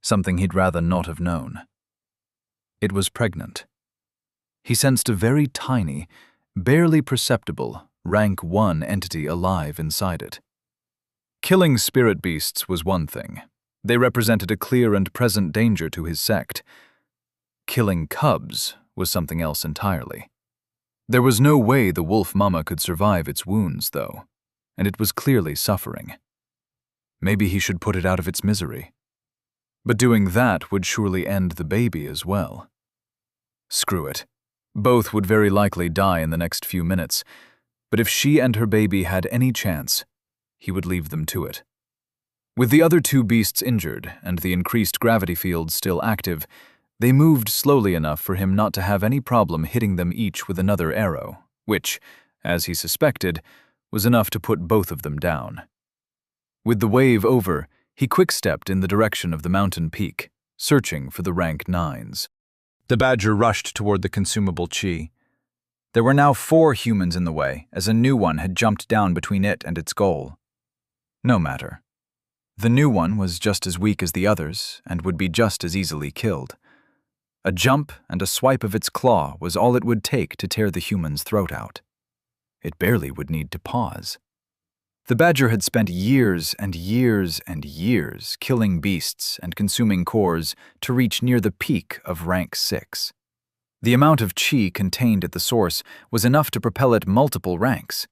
something he'd rather not have known. It was pregnant. He sensed a very tiny, barely perceptible, rank 1 entity alive inside it. Killing spirit beasts was one thing. They represented a clear and present danger to his sect. Killing cubs was something else entirely. There was no way the wolf mama could survive its wounds, though, and it was clearly suffering. Maybe he should put it out of its misery. But doing that would surely end the baby as well. Screw it. Both would very likely die in the next few minutes, but if she and her baby had any chance, he would leave them to it. With the other 2 beasts injured and the increased gravity field still active, they moved slowly enough for him not to have any problem hitting them each with another arrow, which, as he suspected, was enough to put both of them down. With the wave over, he quick-stepped in the direction of the mountain peak, searching for the rank 9s. The badger rushed toward the consumable chi. There were now 4 humans in the way, as a new one had jumped down between it and its goal. No matter. The new one was just as weak as the others and would be just as easily killed. A jump and a swipe of its claw was all it would take to tear the human's throat out. It barely would need to pause. The badger had spent years and years and years killing beasts and consuming cores to reach near the peak of rank 6. The amount of chi contained at the source was enough to propel it multiple ranks.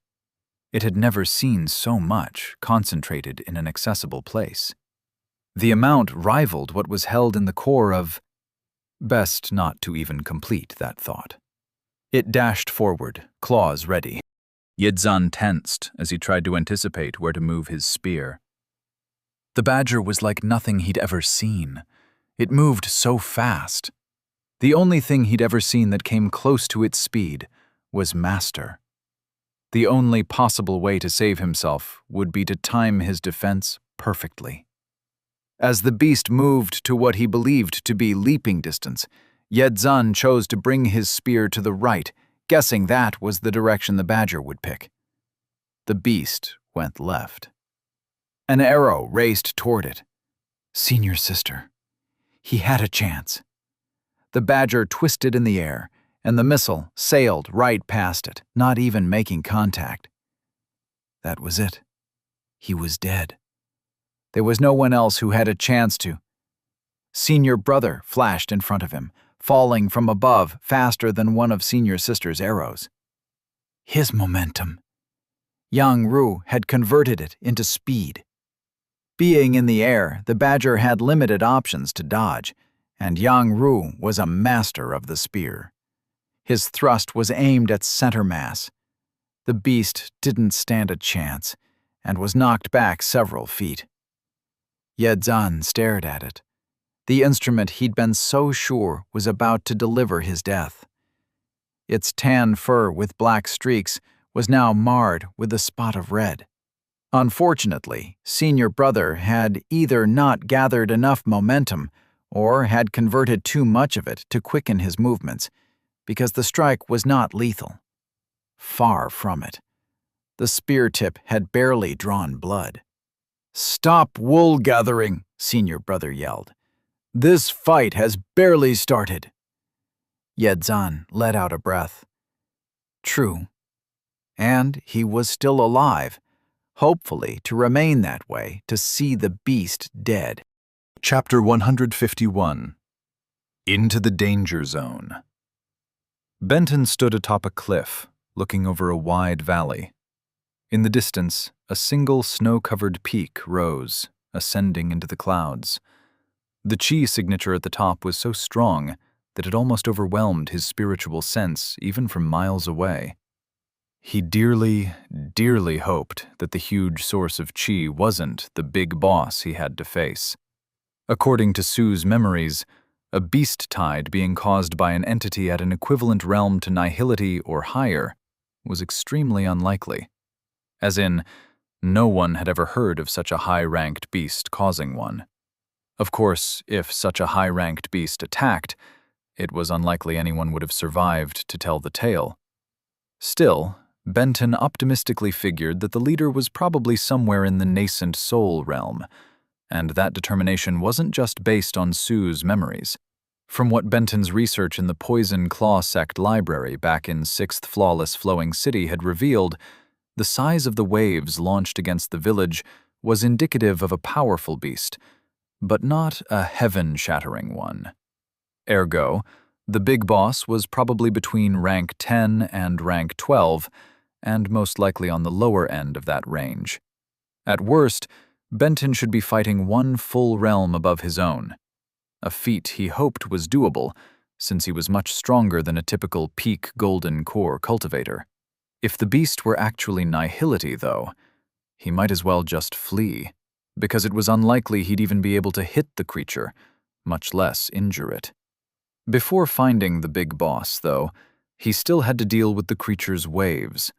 It had never seen so much concentrated in an accessible place. The amount rivaled what was held in the core of... Best not to even complete that thought. It dashed forward, claws ready. Yidzan tensed as he tried to anticipate where to move his spear. The badger was like nothing he'd ever seen. It moved so fast. The only thing he'd ever seen that came close to its speed was master. The only possible way to save himself would be to time his defense perfectly. As the beast moved to what he believed to be leaping distance, Yidzan chose to bring his spear to the right, guessing that was the direction the badger would pick. The beast went left. An arrow raced toward it. Senior sister. He had a chance. The badger twisted in the air, and the missile sailed right past it, not even making contact. That was it. He was dead. There was no one else who had a chance to. Senior brother flashed in front of him, falling from above faster than one of Senior sister's arrows. His momentum. Yang Ru had converted it into speed. Being in the air, the badger had limited options to dodge, and Yang Ru was a master of the spear. His thrust was aimed at center mass. The beast didn't stand a chance and was knocked back several feet. Yedzan stared at it. The instrument he'd been so sure was about to deliver his death. Its tan fur with black streaks was now marred with a spot of red. Unfortunately, Senior Brother had either not gathered enough momentum or had converted too much of it to quicken his movements, because the strike was not lethal. Far from it. The spear tip had barely drawn blood. "Stop wool gathering," Senior Brother yelled. "This fight has barely started." Yedzan let out a breath. True. And he was still alive, hopefully to remain that way to see the beast dead. Chapter 151. Into the Danger Zone. Benton stood atop a cliff, looking over a wide valley. In the distance, a single snow-covered peak rose, ascending into the clouds. The chi signature at the top was so strong that it almost overwhelmed his spiritual sense even from miles away. He dearly, dearly hoped that the huge source of chi wasn't the big boss he had to face. According to Sue's memories, a beast tide being caused by an entity at an equivalent realm to nihility or higher was extremely unlikely. As in, no one had ever heard of such a high-ranked beast causing one. Of course, if such a high-ranked beast attacked, it was unlikely anyone would have survived to tell the tale. Still, Benton optimistically figured that the leader was probably somewhere in the nascent soul realm, and that determination wasn't just based on Sue's memories. From what Benton's research in the Poison Claw Sect library back in 6th Flawless Flowing City had revealed, the size of the waves launched against the village was indicative of a powerful beast, but not a heaven-shattering one. Ergo, the big boss was probably between rank 10 and rank 12, and most likely on the lower end of that range. At worst, Benton should be fighting one full realm above his own, a feat he hoped was doable, since he was much stronger than a typical peak golden core cultivator. If the beast were actually nihility, though, he might as well just flee, because it was unlikely he'd even be able to hit the creature, much less injure it. Before finding the big boss, though, he still had to deal with the creature's waves,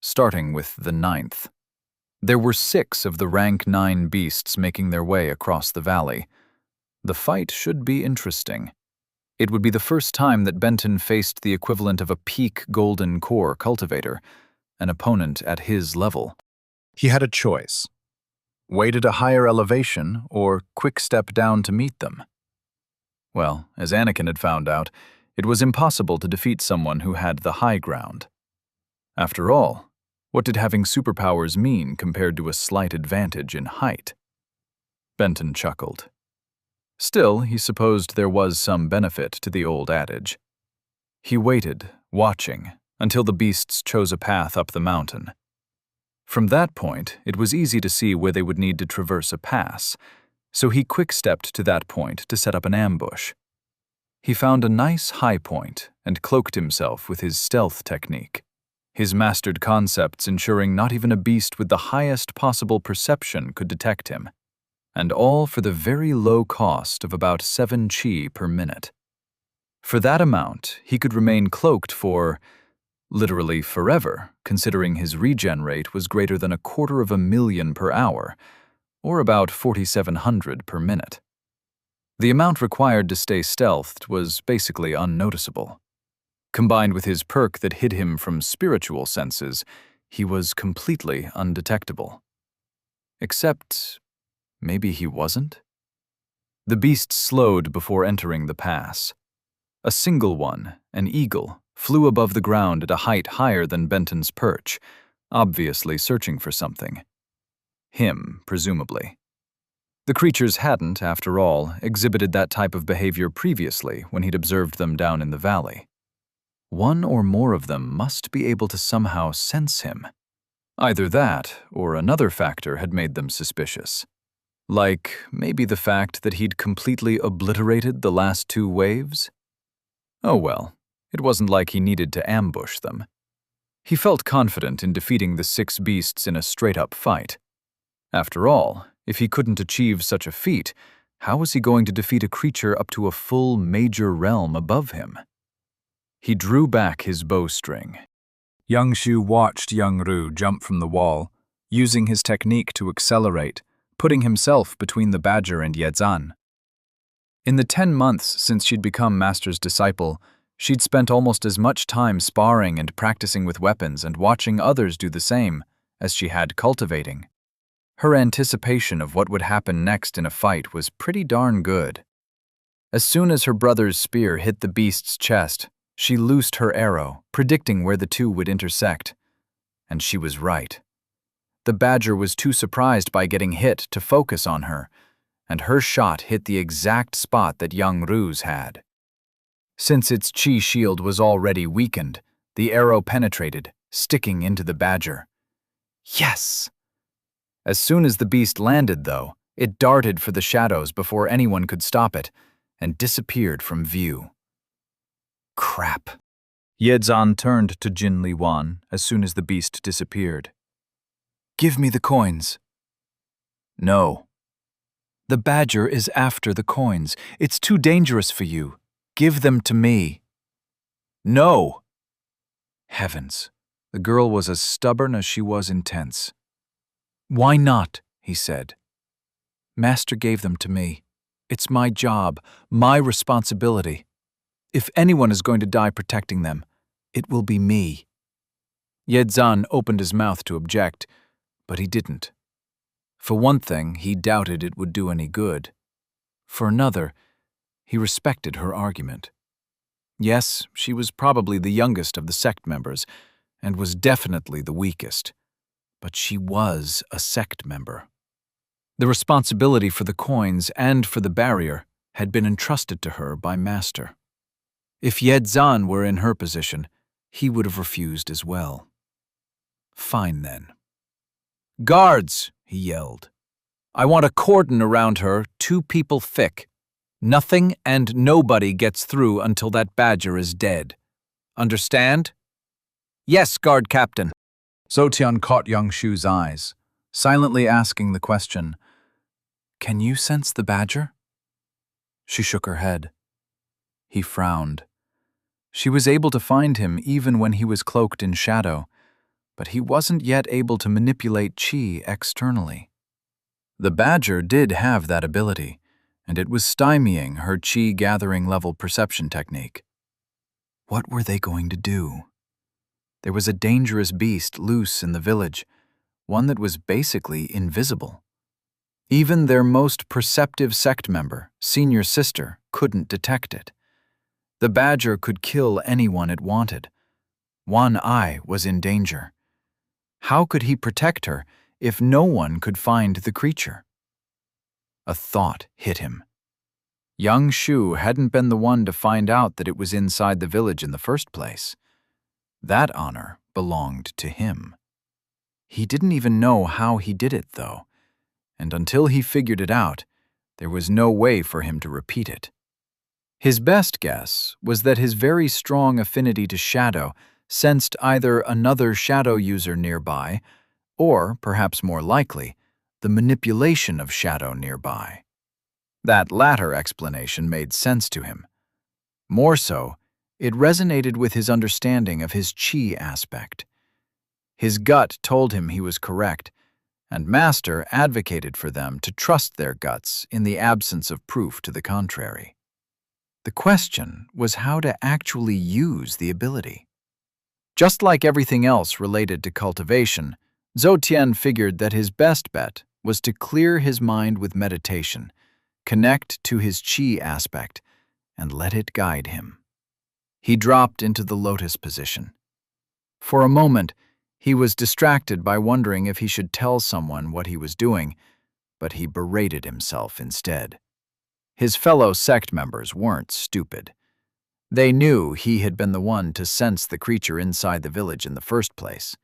starting with the 9th. There were 6 of the rank 9 beasts making their way across the valley. The fight should be interesting. It would be the first time that Benton faced the equivalent of a peak golden core cultivator, an opponent at his level. He had a choice. Wait at a higher elevation or quick step down to meet them. Well, as Anakin had found out, it was impossible to defeat someone who had the high ground. After all, what did having superpowers mean compared to a slight advantage in height? Benton chuckled. Still, he supposed there was some benefit to the old adage. He waited, watching, until the beasts chose a path up the mountain. From that point, it was easy to see where they would need to traverse a pass, so he quick-stepped to that point to set up an ambush. He found a nice high point and cloaked himself with his stealth technique, his mastered concepts ensuring not even a beast with the highest possible perception could detect him, and all for the very low cost of about 7 chi per minute. For that amount, he could remain cloaked for, literally forever, considering his regen rate was greater than 250,000 per hour, or about 4,700 per minute. The amount required to stay stealthed was basically unnoticeable. Combined with his perk that hid him from spiritual senses, he was completely undetectable. Except, maybe he wasn't? The beast slowed before entering the pass. A single one, an eagle, flew above the ground at a height higher than Benton's perch, obviously searching for something. Him, presumably. The creatures hadn't, after all, exhibited that type of behavior previously when he'd observed them down in the valley. One or more of them must be able to somehow sense him. Either that, or another factor had made them suspicious. Like, maybe the fact that he'd completely obliterated the last 2 waves? Oh well, it wasn't like he needed to ambush them. He felt confident in defeating the 6 beasts in a straight-up fight. After all, If he couldn't achieve such a feat, how was he going to defeat a creature up to a full major realm above him? He drew back his bowstring. Yangshu watched Young Ru jump from the wall, using his technique to accelerate, putting himself between the badger and Yezan. In the 10 months since she'd become Master's disciple, she'd spent almost as much time sparring and practicing with weapons and watching others do the same as she had cultivating. Her anticipation of what would happen next in a fight was pretty darn good. As soon as her brother's spear hit the beast's chest, she loosed her arrow, predicting where the two would intersect. And she was right. The badger was too surprised by getting hit to focus on her, and her shot hit the exact spot that Young Ru's had. Since its chi shield was already weakened, the arrow penetrated, sticking into the badger. Yes! As soon as the beast landed, though, it darted for the shadows before anyone could stop it, and disappeared from view. Crap. Yezan turned to Jin Li Wan as soon as the beast disappeared. Give me the coins. No. The badger is after the coins. It's too dangerous for you. Give them to me. No. Heavens. The girl was as stubborn as she was intense. Why not? He said. Master gave them to me. It's my job, my responsibility. If anyone is going to die protecting them, it will be me. Yezan opened his mouth to object, but he didn't. For one thing, he doubted it would do any good. For another, he respected her argument. Yes, she was probably the youngest of the sect members, and was definitely the weakest. But she was a sect member. The responsibility for the coins and for the barrier had been entrusted to her by Master. If Yezan were in her position, he would have refused as well. Fine then. Guards, he yelled. I want a cordon around her, 2 people thick. Nothing and nobody gets through until that badger is dead. Understand? Yes, guard captain. Zotian caught Yangshu's eyes, silently asking the question, Can you sense the badger? She shook her head. He frowned. She was able to find him even when he was cloaked in shadow, but he wasn't yet able to manipulate chi externally. The badger did have that ability, and it was stymieing her chi-gathering level perception technique. What were they going to do? There was a dangerous beast loose in the village, one that was basically invisible. Even their most perceptive sect member, Senior Sister, couldn't detect it. The badger could kill anyone it wanted. One eye was in danger. How could he protect her if no one could find the creature? A thought hit him. Young Shu hadn't been the one to find out that it was inside the village in the first place. That honor belonged to him. He didn't even know how he did it, though, and until he figured it out, there was no way for him to repeat it. His best guess was that his very strong affinity to shadow sensed either another shadow user nearby, or, perhaps more likely, the manipulation of shadow nearby. That latter explanation made sense to him. More so, it resonated with his understanding of his chi aspect. His gut told him he was correct, and Master advocated for them to trust their guts in the absence of proof to the contrary. The question was how to actually use the ability. Just like everything else related to cultivation, Zotian figured that his best bet was to clear his mind with meditation, connect to his chi aspect, and let it guide him. He dropped into the lotus position. For a moment, he was distracted by wondering if he should tell someone what he was doing, but he berated himself instead. His fellow sect members weren't stupid. They knew he had been the one to sense the creature inside the village in the first place.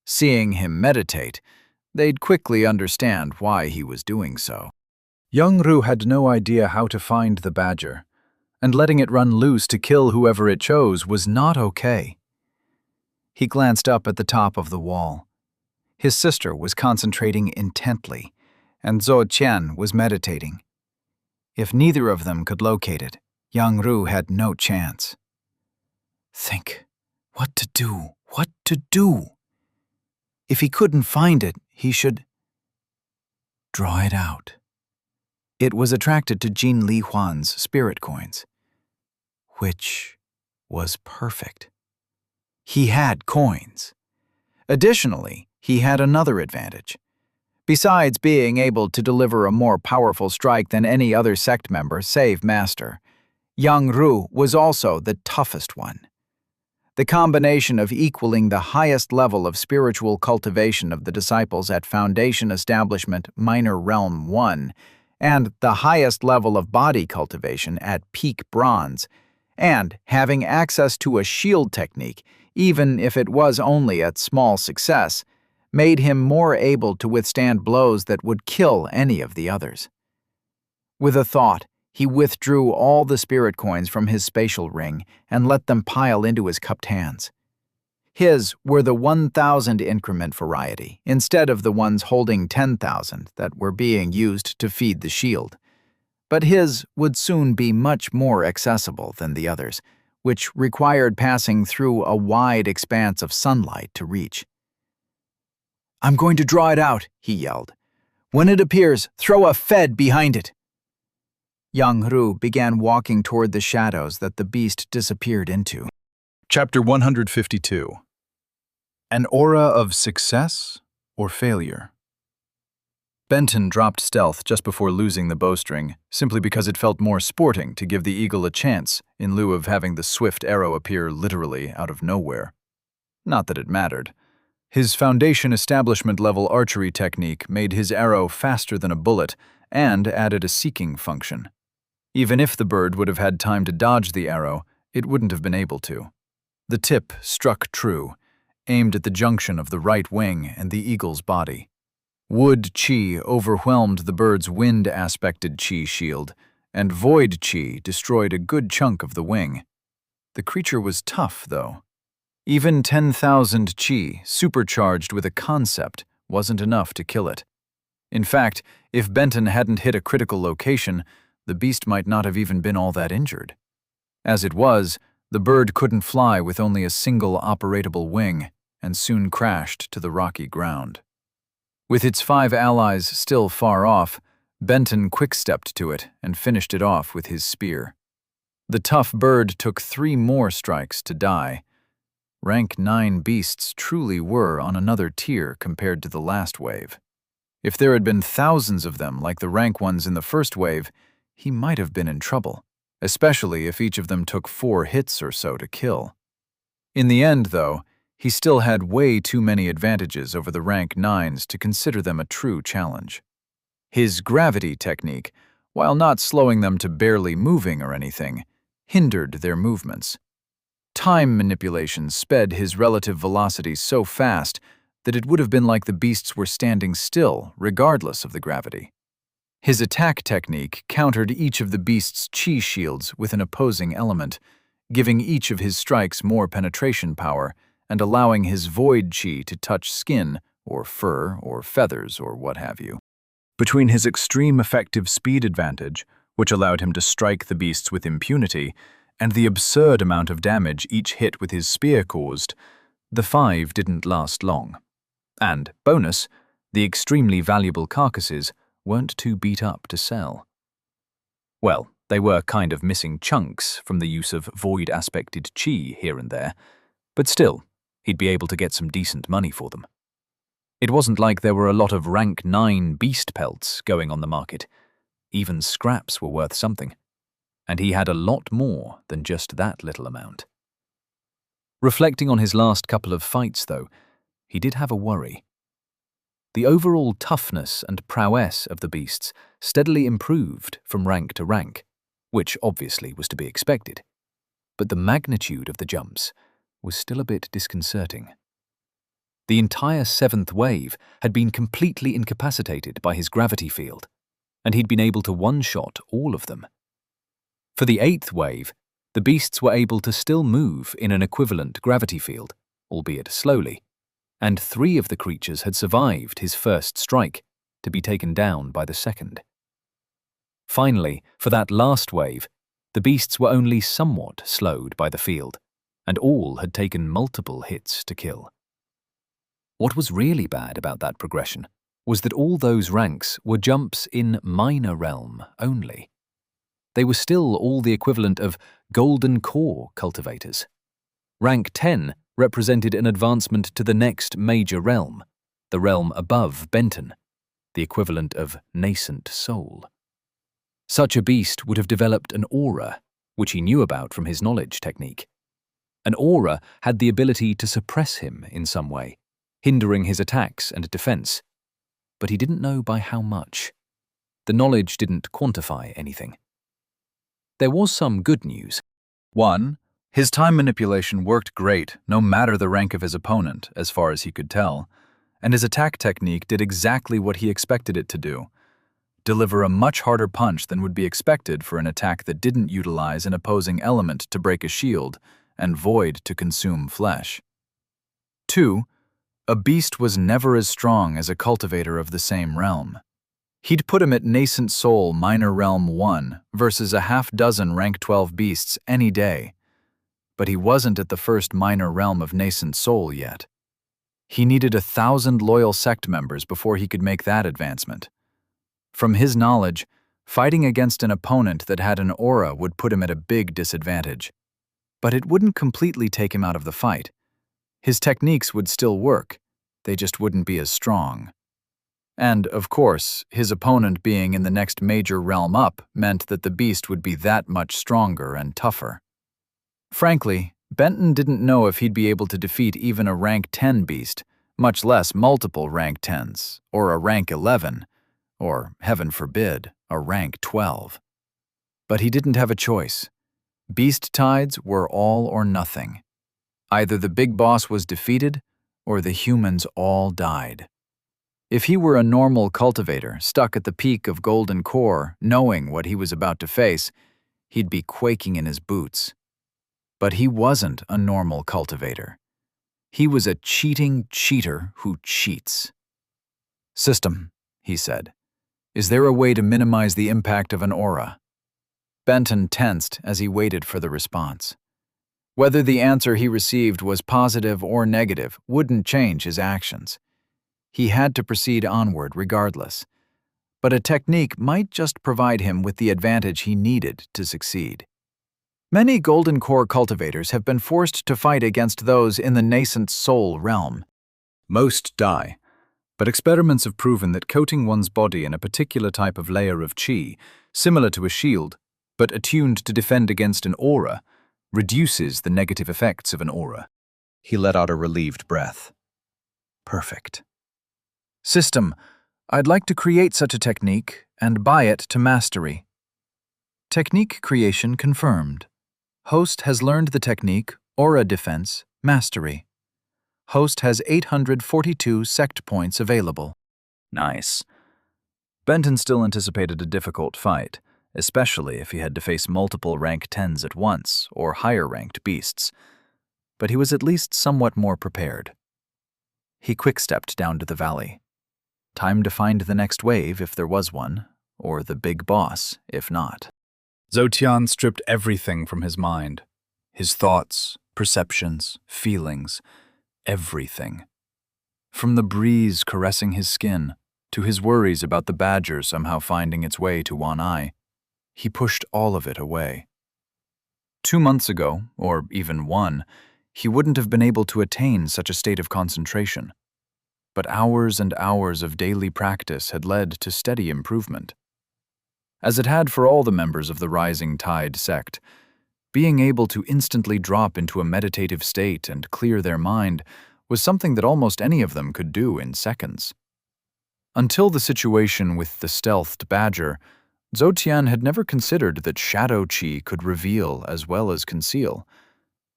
Seeing him meditate, they'd quickly understand why he was doing so. Young Ru had no idea how to find the badger, and letting it run loose to kill whoever it chose was not okay. He glanced up at the top of the wall. His sister was concentrating intently, and Zhou Qian was meditating. If neither of them could locate it, Yang Ru had no chance. Think. What to do? What to do? If he couldn't find it, he should draw it out. It was attracted to Jin Li Huan's spirit coins, which was perfect. He had coins. Additionally, he had another advantage. Besides being able to deliver a more powerful strike than any other sect member save Master, Yang Ru was also the toughest one. The combination of equaling the highest level of spiritual cultivation of the disciples at Foundation Establishment Minor Realm 1 and the highest level of body cultivation at Peak Bronze, and having access to a shield technique, even if it was only at small success, made him more able to withstand blows that would kill any of the others. With a thought, he withdrew all the spirit coins from his spatial ring and let them pile into his cupped hands. His were the 1,000 increment variety, instead of the ones holding 10,000 that were being used to feed the shield. But his would soon be much more accessible than the others, which required passing through a wide expanse of sunlight to reach. "I'm going to draw it out," he yelled. "When it appears, throw a fed behind it." Yang Ru began walking toward the shadows that the beast disappeared into. Chapter 152. An aura of success or failure? Benton dropped stealth just before losing the bowstring, simply because it felt more sporting to give the eagle a chance in lieu of having the swift arrow appear literally out of nowhere. Not that it mattered. His Foundation Establishment level archery technique made his arrow faster than a bullet and added a seeking function. Even if the bird would have had time to dodge the arrow, it wouldn't have been able to. The tip struck true, aimed at the junction of the right wing and the eagle's body. Wood Chi overwhelmed the bird's wind-aspected Chi shield, and Void Chi destroyed a good chunk of the wing. The creature was tough, though. Even 10,000 Chi, supercharged with a concept, wasn't enough to kill it. In fact, if Benton hadn't hit a critical location, the beast might not have even been all that injured. As it was, the bird couldn't fly with only a single operatable wing, and soon crashed to the rocky ground. With its 5 allies still far off, Benton quick-stepped to it and finished it off with his spear. The tough bird took 3 more strikes to die. Rank 9 beasts truly were on another tier compared to the last wave. If there had been thousands of them like the rank ones in the first wave, he might have been in trouble, especially if each of them took 4 hits or so to kill. In the end, though, he still had way too many advantages over the rank 9s to consider them a true challenge. His gravity technique, while not slowing them to barely moving or anything, hindered their movements. Time manipulation sped his relative velocity so fast that it would have been like the beasts were standing still, regardless of the gravity. His attack technique countered each of the beast's chi shields with an opposing element, giving each of his strikes more penetration power and allowing his void chi to touch skin or fur or feathers or what have you. Between his extreme effective speed advantage, which allowed him to strike the beasts with impunity, and the absurd amount of damage each hit with his spear caused, the 5 didn't last long. And, bonus, the extremely valuable carcasses weren't too beat up to sell. Well, they were kind of missing chunks from the use of void-aspected chi here and there, but still, he'd be able to get some decent money for them. It wasn't like there were a lot of rank 9 beast pelts going on the market. Even scraps were worth something, and he had a lot more than just that little amount. Reflecting on his last couple of fights, though, he did have a worry. The overall toughness and prowess of the beasts steadily improved from rank to rank, which obviously was to be expected. But the magnitude of the jumps was still a bit disconcerting. The entire 7th wave had been completely incapacitated by his gravity field, and he'd been able to one-shot all of them. For the 8th wave, the beasts were able to still move in an equivalent gravity field, albeit slowly, and 3 of the creatures had survived his first strike, to be taken down by the second. Finally, for that last wave, the beasts were only somewhat slowed by the field, and all had taken multiple hits to kill. What was really bad about that progression was that all those ranks were jumps in minor realm only. They were still all the equivalent of golden core cultivators. Rank 10 represented an advancement to the next major realm, the realm above Benton, the equivalent of nascent soul. Such a beast would have developed an aura, which he knew about from his knowledge technique. An aura had the ability to suppress him in some way, hindering his attacks and defense, but he didn't know by how much. The knowledge didn't quantify anything. There was some good news. 1. His time manipulation worked great, no matter the rank of his opponent, as far as he could tell, and his attack technique did exactly what he expected it to do: deliver a much harder punch than would be expected for an attack that didn't utilize an opposing element to break a shield and void to consume flesh. 2. A beast was never as strong as a cultivator of the same realm. He'd put him at Nascent Soul Minor Realm 1 versus a half-dozen Rank 12 beasts any day. But he wasn't at the first minor realm of Nascent Soul yet. He needed 1,000 loyal sect members before he could make that advancement. From his knowledge, fighting against an opponent that had an aura would put him at a big disadvantage. But it wouldn't completely take him out of the fight. His techniques would still work, they just wouldn't be as strong. And, of course, his opponent being in the next major realm up meant that the beast would be that much stronger and tougher. Frankly, Benton didn't know if he'd be able to defeat even a rank 10 beast, much less multiple rank 10s, or a rank 11, or, heaven forbid, a rank 12. But he didn't have a choice. Beast tides were all or nothing. Either the big boss was defeated, or the humans all died. If he were a normal cultivator stuck at the peak of Golden Core, knowing what he was about to face, he'd be quaking in his boots. But he wasn't a normal cultivator. He was a cheating cheater who cheats. "System," he said, "is there a way to minimize the impact of an aura?" Benton tensed as he waited for the response. Whether the answer he received was positive or negative wouldn't change his actions. He had to proceed onward regardless. But a technique might just provide him with the advantage he needed to succeed. Many Golden Core cultivators have been forced to fight against those in the Nascent Soul realm. Most die, but experiments have proven that coating one's body in a particular type of layer of chi, similar to a shield, but attuned to defend against an aura, reduces the negative effects of an aura. He let out a relieved breath. Perfect. System, I'd like to create such a technique and buy it to mastery. Technique creation confirmed. Host has learned the technique Aura Defense Mastery. Host has 842 sect points available. Nice. Benton still anticipated a difficult fight, especially if he had to face multiple rank 10s at once or higher-ranked beasts. But he was at least somewhat more prepared. He quick-stepped down to the valley. Time to find the next wave if there was one, or the big boss if not. Zotian stripped everything from his mind. His thoughts, perceptions, feelings, everything. From the breeze caressing his skin, to his worries about the badger somehow finding its way to one eye, he pushed all of it away. 2 months ago, or even 1, he wouldn't have been able to attain such a state of concentration. But hours and hours of daily practice had led to steady improvement. As it had for all the members of the Rising Tide sect, being able to instantly drop into a meditative state and clear their mind was something that almost any of them could do in seconds. Until the situation with the stealthed badger, Zotian had never considered that shadow chi could reveal as well as conceal,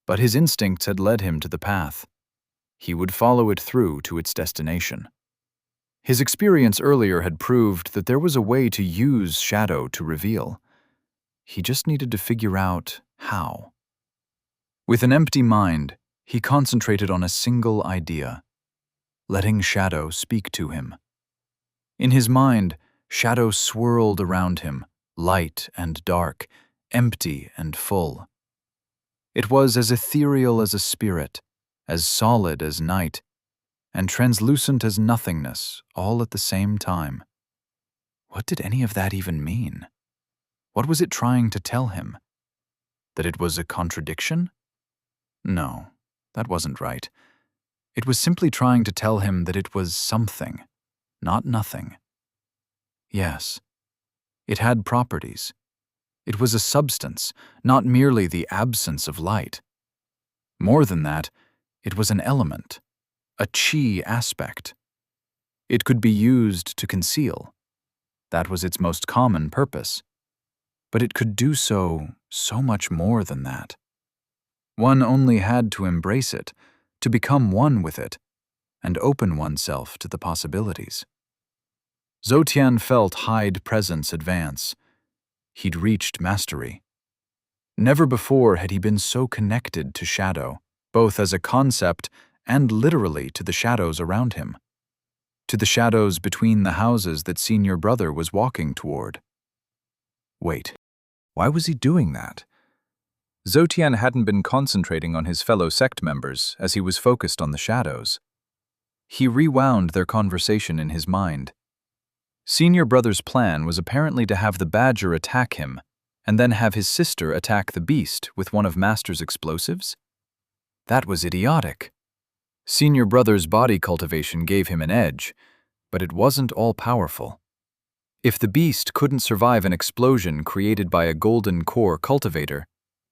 but his instincts had led him to the path. He would follow it through to its destination. His experience earlier had proved that there was a way to use shadow to reveal. He just needed to figure out how. With an empty mind, he concentrated on a single idea: letting shadow speak to him. In his mind, shadows swirled around him, light and dark, empty and full. It was as ethereal as a spirit, as solid as night, and translucent as nothingness, all at the same time. What did any of that even mean? What was it trying to tell him? That it was a contradiction? No, that wasn't right. It was simply trying to tell him that it was something, not nothing. Yes, it had properties. It was a substance, not merely the absence of light. More than that, it was an element, a chi aspect. It could be used to conceal. That was its most common purpose. But it could do so much more than that. One only had to embrace it, to become one with it, and open oneself to the possibilities. Zhoutian felt Hyde presence advance. He'd reached mastery. Never before had he been so connected to shadow, both as a concept and literally to the shadows around him. To the shadows between the houses that Senior Brother was walking toward. Wait, why was he doing that? Zhoutian hadn't been concentrating on his fellow sect members as he was focused on the shadows. He rewound their conversation in his mind. Senior Brother's plan was apparently to have the badger attack him, and then have his sister attack the beast with one of Master's explosives? That was idiotic. Senior Brother's body cultivation gave him an edge, but it wasn't all-powerful. If the beast couldn't survive an explosion created by a golden core cultivator,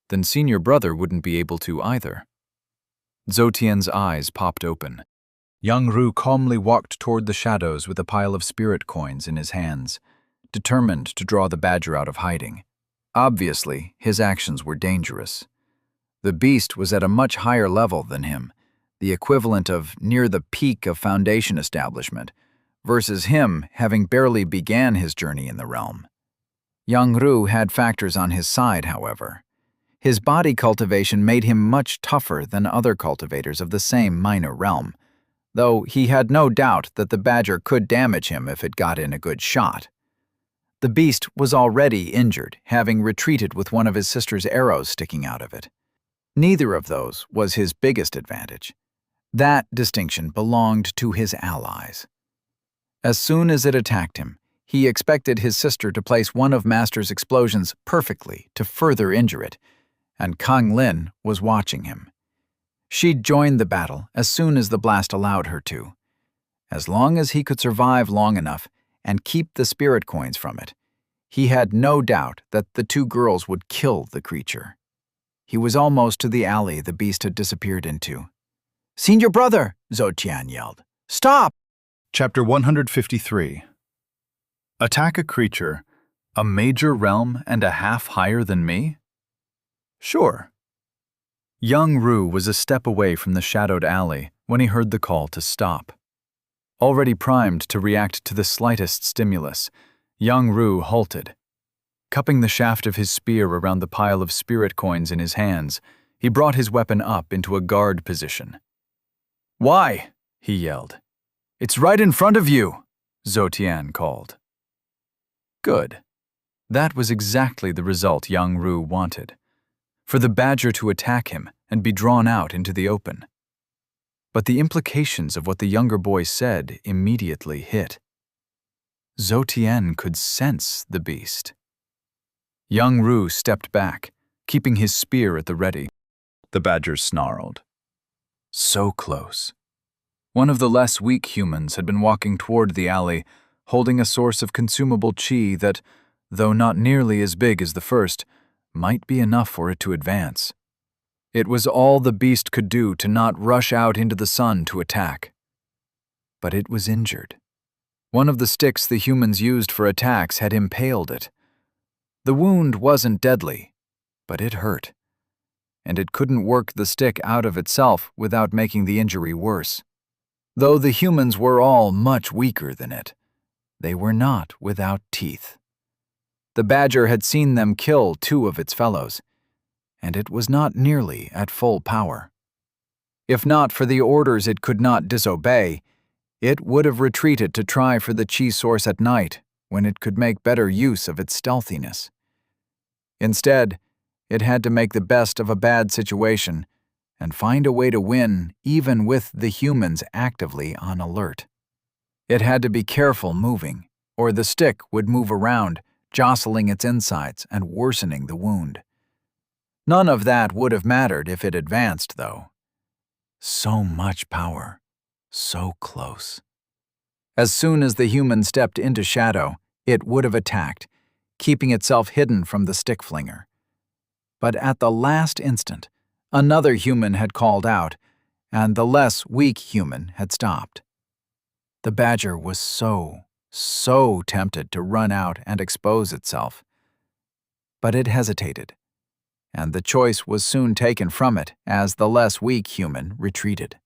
then Senior Brother wouldn't be able to either. Zhoutian's eyes popped open. Young Ru calmly walked toward the shadows with a pile of spirit coins in his hands, determined to draw the badger out of hiding. Obviously, his actions were dangerous. The beast was at a much higher level than him, the equivalent of near the peak of Foundation establishment, versus him having barely began his journey in the realm. Young Ru had factors on his side, however. His body cultivation made him much tougher than other cultivators of the same minor realm, though he had no doubt that the badger could damage him if it got in a good shot. The beast was already injured, having retreated with one of his sister's arrows sticking out of it. Neither of those was his biggest advantage. That distinction belonged to his allies. As soon as it attacked him, he expected his sister to place one of Master's explosions perfectly to further injure it, and Kang Lin was watching him. She'd joined the battle as soon as the blast allowed her to. As long as he could survive long enough and keep the spirit coins from it, he had no doubt that the two girls would kill the creature. He was almost to the alley the beast had disappeared into. "Senior Brother!" Zhoutian yelled. "Stop!" Chapter 153. Attack a creature, a major realm and a half higher than me? Sure. Young Ru was a step away from the shadowed alley when he heard the call to stop. Already primed to react to the slightest stimulus, young Ru halted. Cupping the shaft of his spear around the pile of spirit coins in his hands, he brought his weapon up into a guard position. "Why?" he yelled. "It's right in front of you," Zhoutian called. Good. That was exactly the result young Ru wanted. For the badger to attack him and be drawn out into the open. But the implications of what the younger boy said immediately hit. Zhoutian could sense the beast. Young Ru stepped back, keeping his spear at the ready. The badger snarled. So close. One of the less weak humans had been walking toward the alley, holding a source of consumable chi that, though not nearly as big as the first, might be enough for it to advance. It was all the beast could do to not rush out into the sun to attack. But it was injured. One of the sticks the humans used for attacks had impaled it. The wound wasn't deadly, but it hurt. And it couldn't work the stick out of itself without making the injury worse. Though the humans were all much weaker than it, they were not without teeth. The badger had seen them kill two of its fellows, and it was not nearly at full power. If not for the orders it could not disobey, It would have retreated to try for the chi source at night, when it could make better use of its stealthiness. Instead, it had to make the best of a bad situation and find a way to win even with the humans actively on alert. It had to be careful moving, or the stick would move around, jostling its insides and worsening the wound. None of that would have mattered if it advanced, though. So much power, so close. As soon as the human stepped into shadow, it would have attacked, keeping itself hidden from the stick flinger. But at the last instant, another human had called out, and the less weak human had stopped. The badger was so tempted to run out and expose itself. But it hesitated, and the choice was soon taken from it as the less weak human retreated.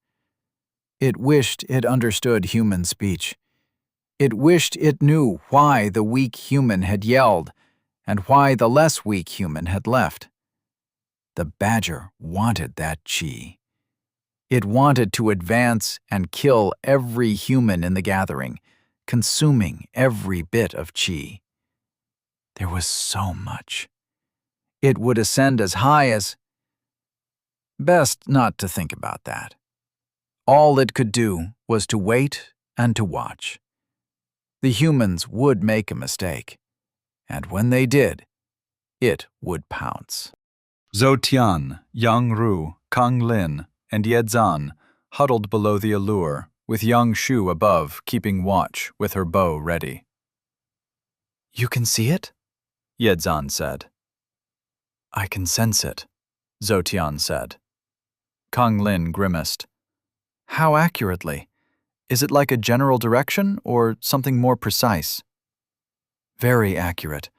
It wished it understood human speech. It wished it knew why the weak human had yelled and why the less weak human had left. The badger wanted that chi. It wanted to advance and kill every human in the gathering, consuming every bit of chi. There was so much. It would ascend as high as... Best not to think about that. All it could do was to wait and to watch. The humans would make a mistake, and when they did, it would pounce. Zhou Tian, Yang Ru, Kang Lin, and Yezan huddled below the allure, with Yang Shu above keeping watch with her bow ready. You can see it? Yezan said. I can sense it, Zhou Tian said. Kang Lin grimaced. How accurately? Is it like a general direction or something more precise? Very accurate,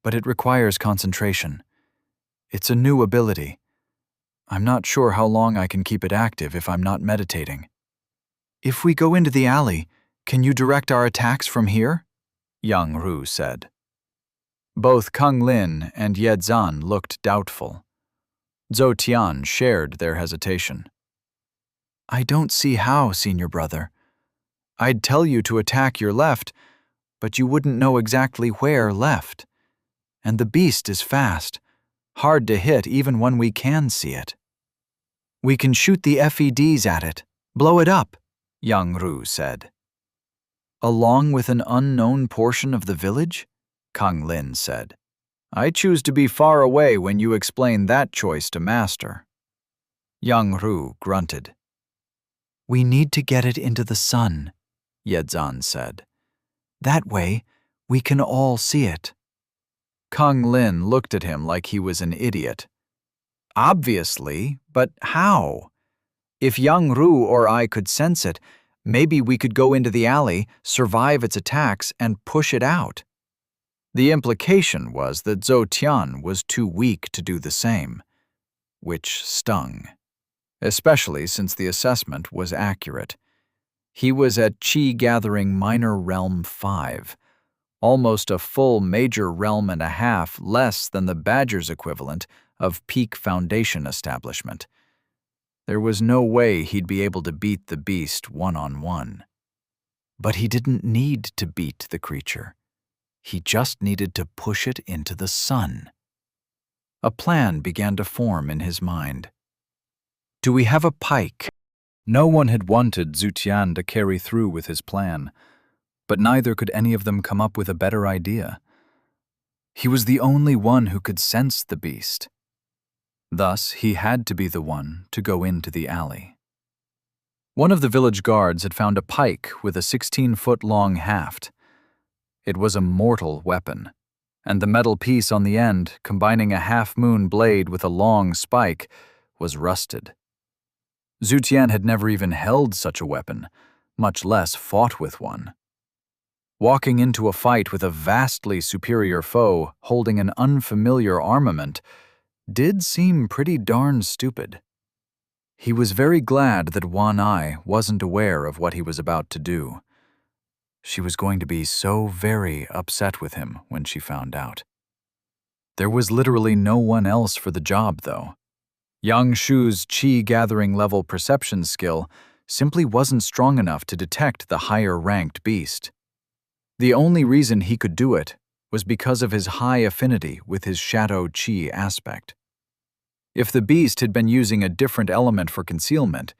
but it requires concentration. It's a new ability. I'm not sure how long I can keep it active if I'm not meditating. If we go into the alley, can you direct our attacks from here? Yang Ru said. Both Kang Lin and Yezan looked doubtful. Zhou Tian shared their hesitation. I don't see how, senior brother. I'd tell you to attack your left, but you wouldn't know exactly where left. And the beast is fast, hard to hit even when we can see it. We can shoot the FEDs at it, blow it up, Yang Ru said. Along with an unknown portion of the village? Kang Lin said. I choose to be far away when you explain that choice to Master. Yang Ru grunted. We need to get it into the sun, Yezan said. That way, we can all see it. Kang Lin looked at him like he was an idiot. Obviously, but how? If Yang Ru or I could sense it, maybe we could go into the alley, survive its attacks, and push it out. The implication was that Zhou Tian was too weak to do the same, which stung, especially since the assessment was accurate. He was at Chi Gathering Minor Realm 5, almost a full major realm and a half less than the Badger's equivalent of Peak Foundation Establishment. There was no way he'd be able to beat the beast one-on-one. But he didn't need to beat the creature. He just needed to push it into the sun. A plan began to form in his mind. Do we have a pike? No one had wanted Zhou Tian to carry through with his plan, but neither could any of them come up with a better idea. He was the only one who could sense the beast. Thus, he had to be the one to go into the alley. One of the village guards had found a pike with a 16-foot-long haft. It was a mortal weapon, and the metal piece on the end, combining a half-moon blade with a long spike, was rusted. Zhou Tian had never even held such a weapon, much less fought with one. Walking into a fight with a vastly superior foe holding an unfamiliar armament did seem pretty darn stupid. He was very glad that Wan Ai wasn't aware of what he was about to do. She was going to be so very upset with him when she found out. There was literally no one else for the job, though. Yang Shu's Qi gathering level perception skill simply wasn't strong enough to detect the higher-ranked beast. The only reason he could do it was because of his high affinity with his shadow chi aspect. If the beast had been using a different element for concealment,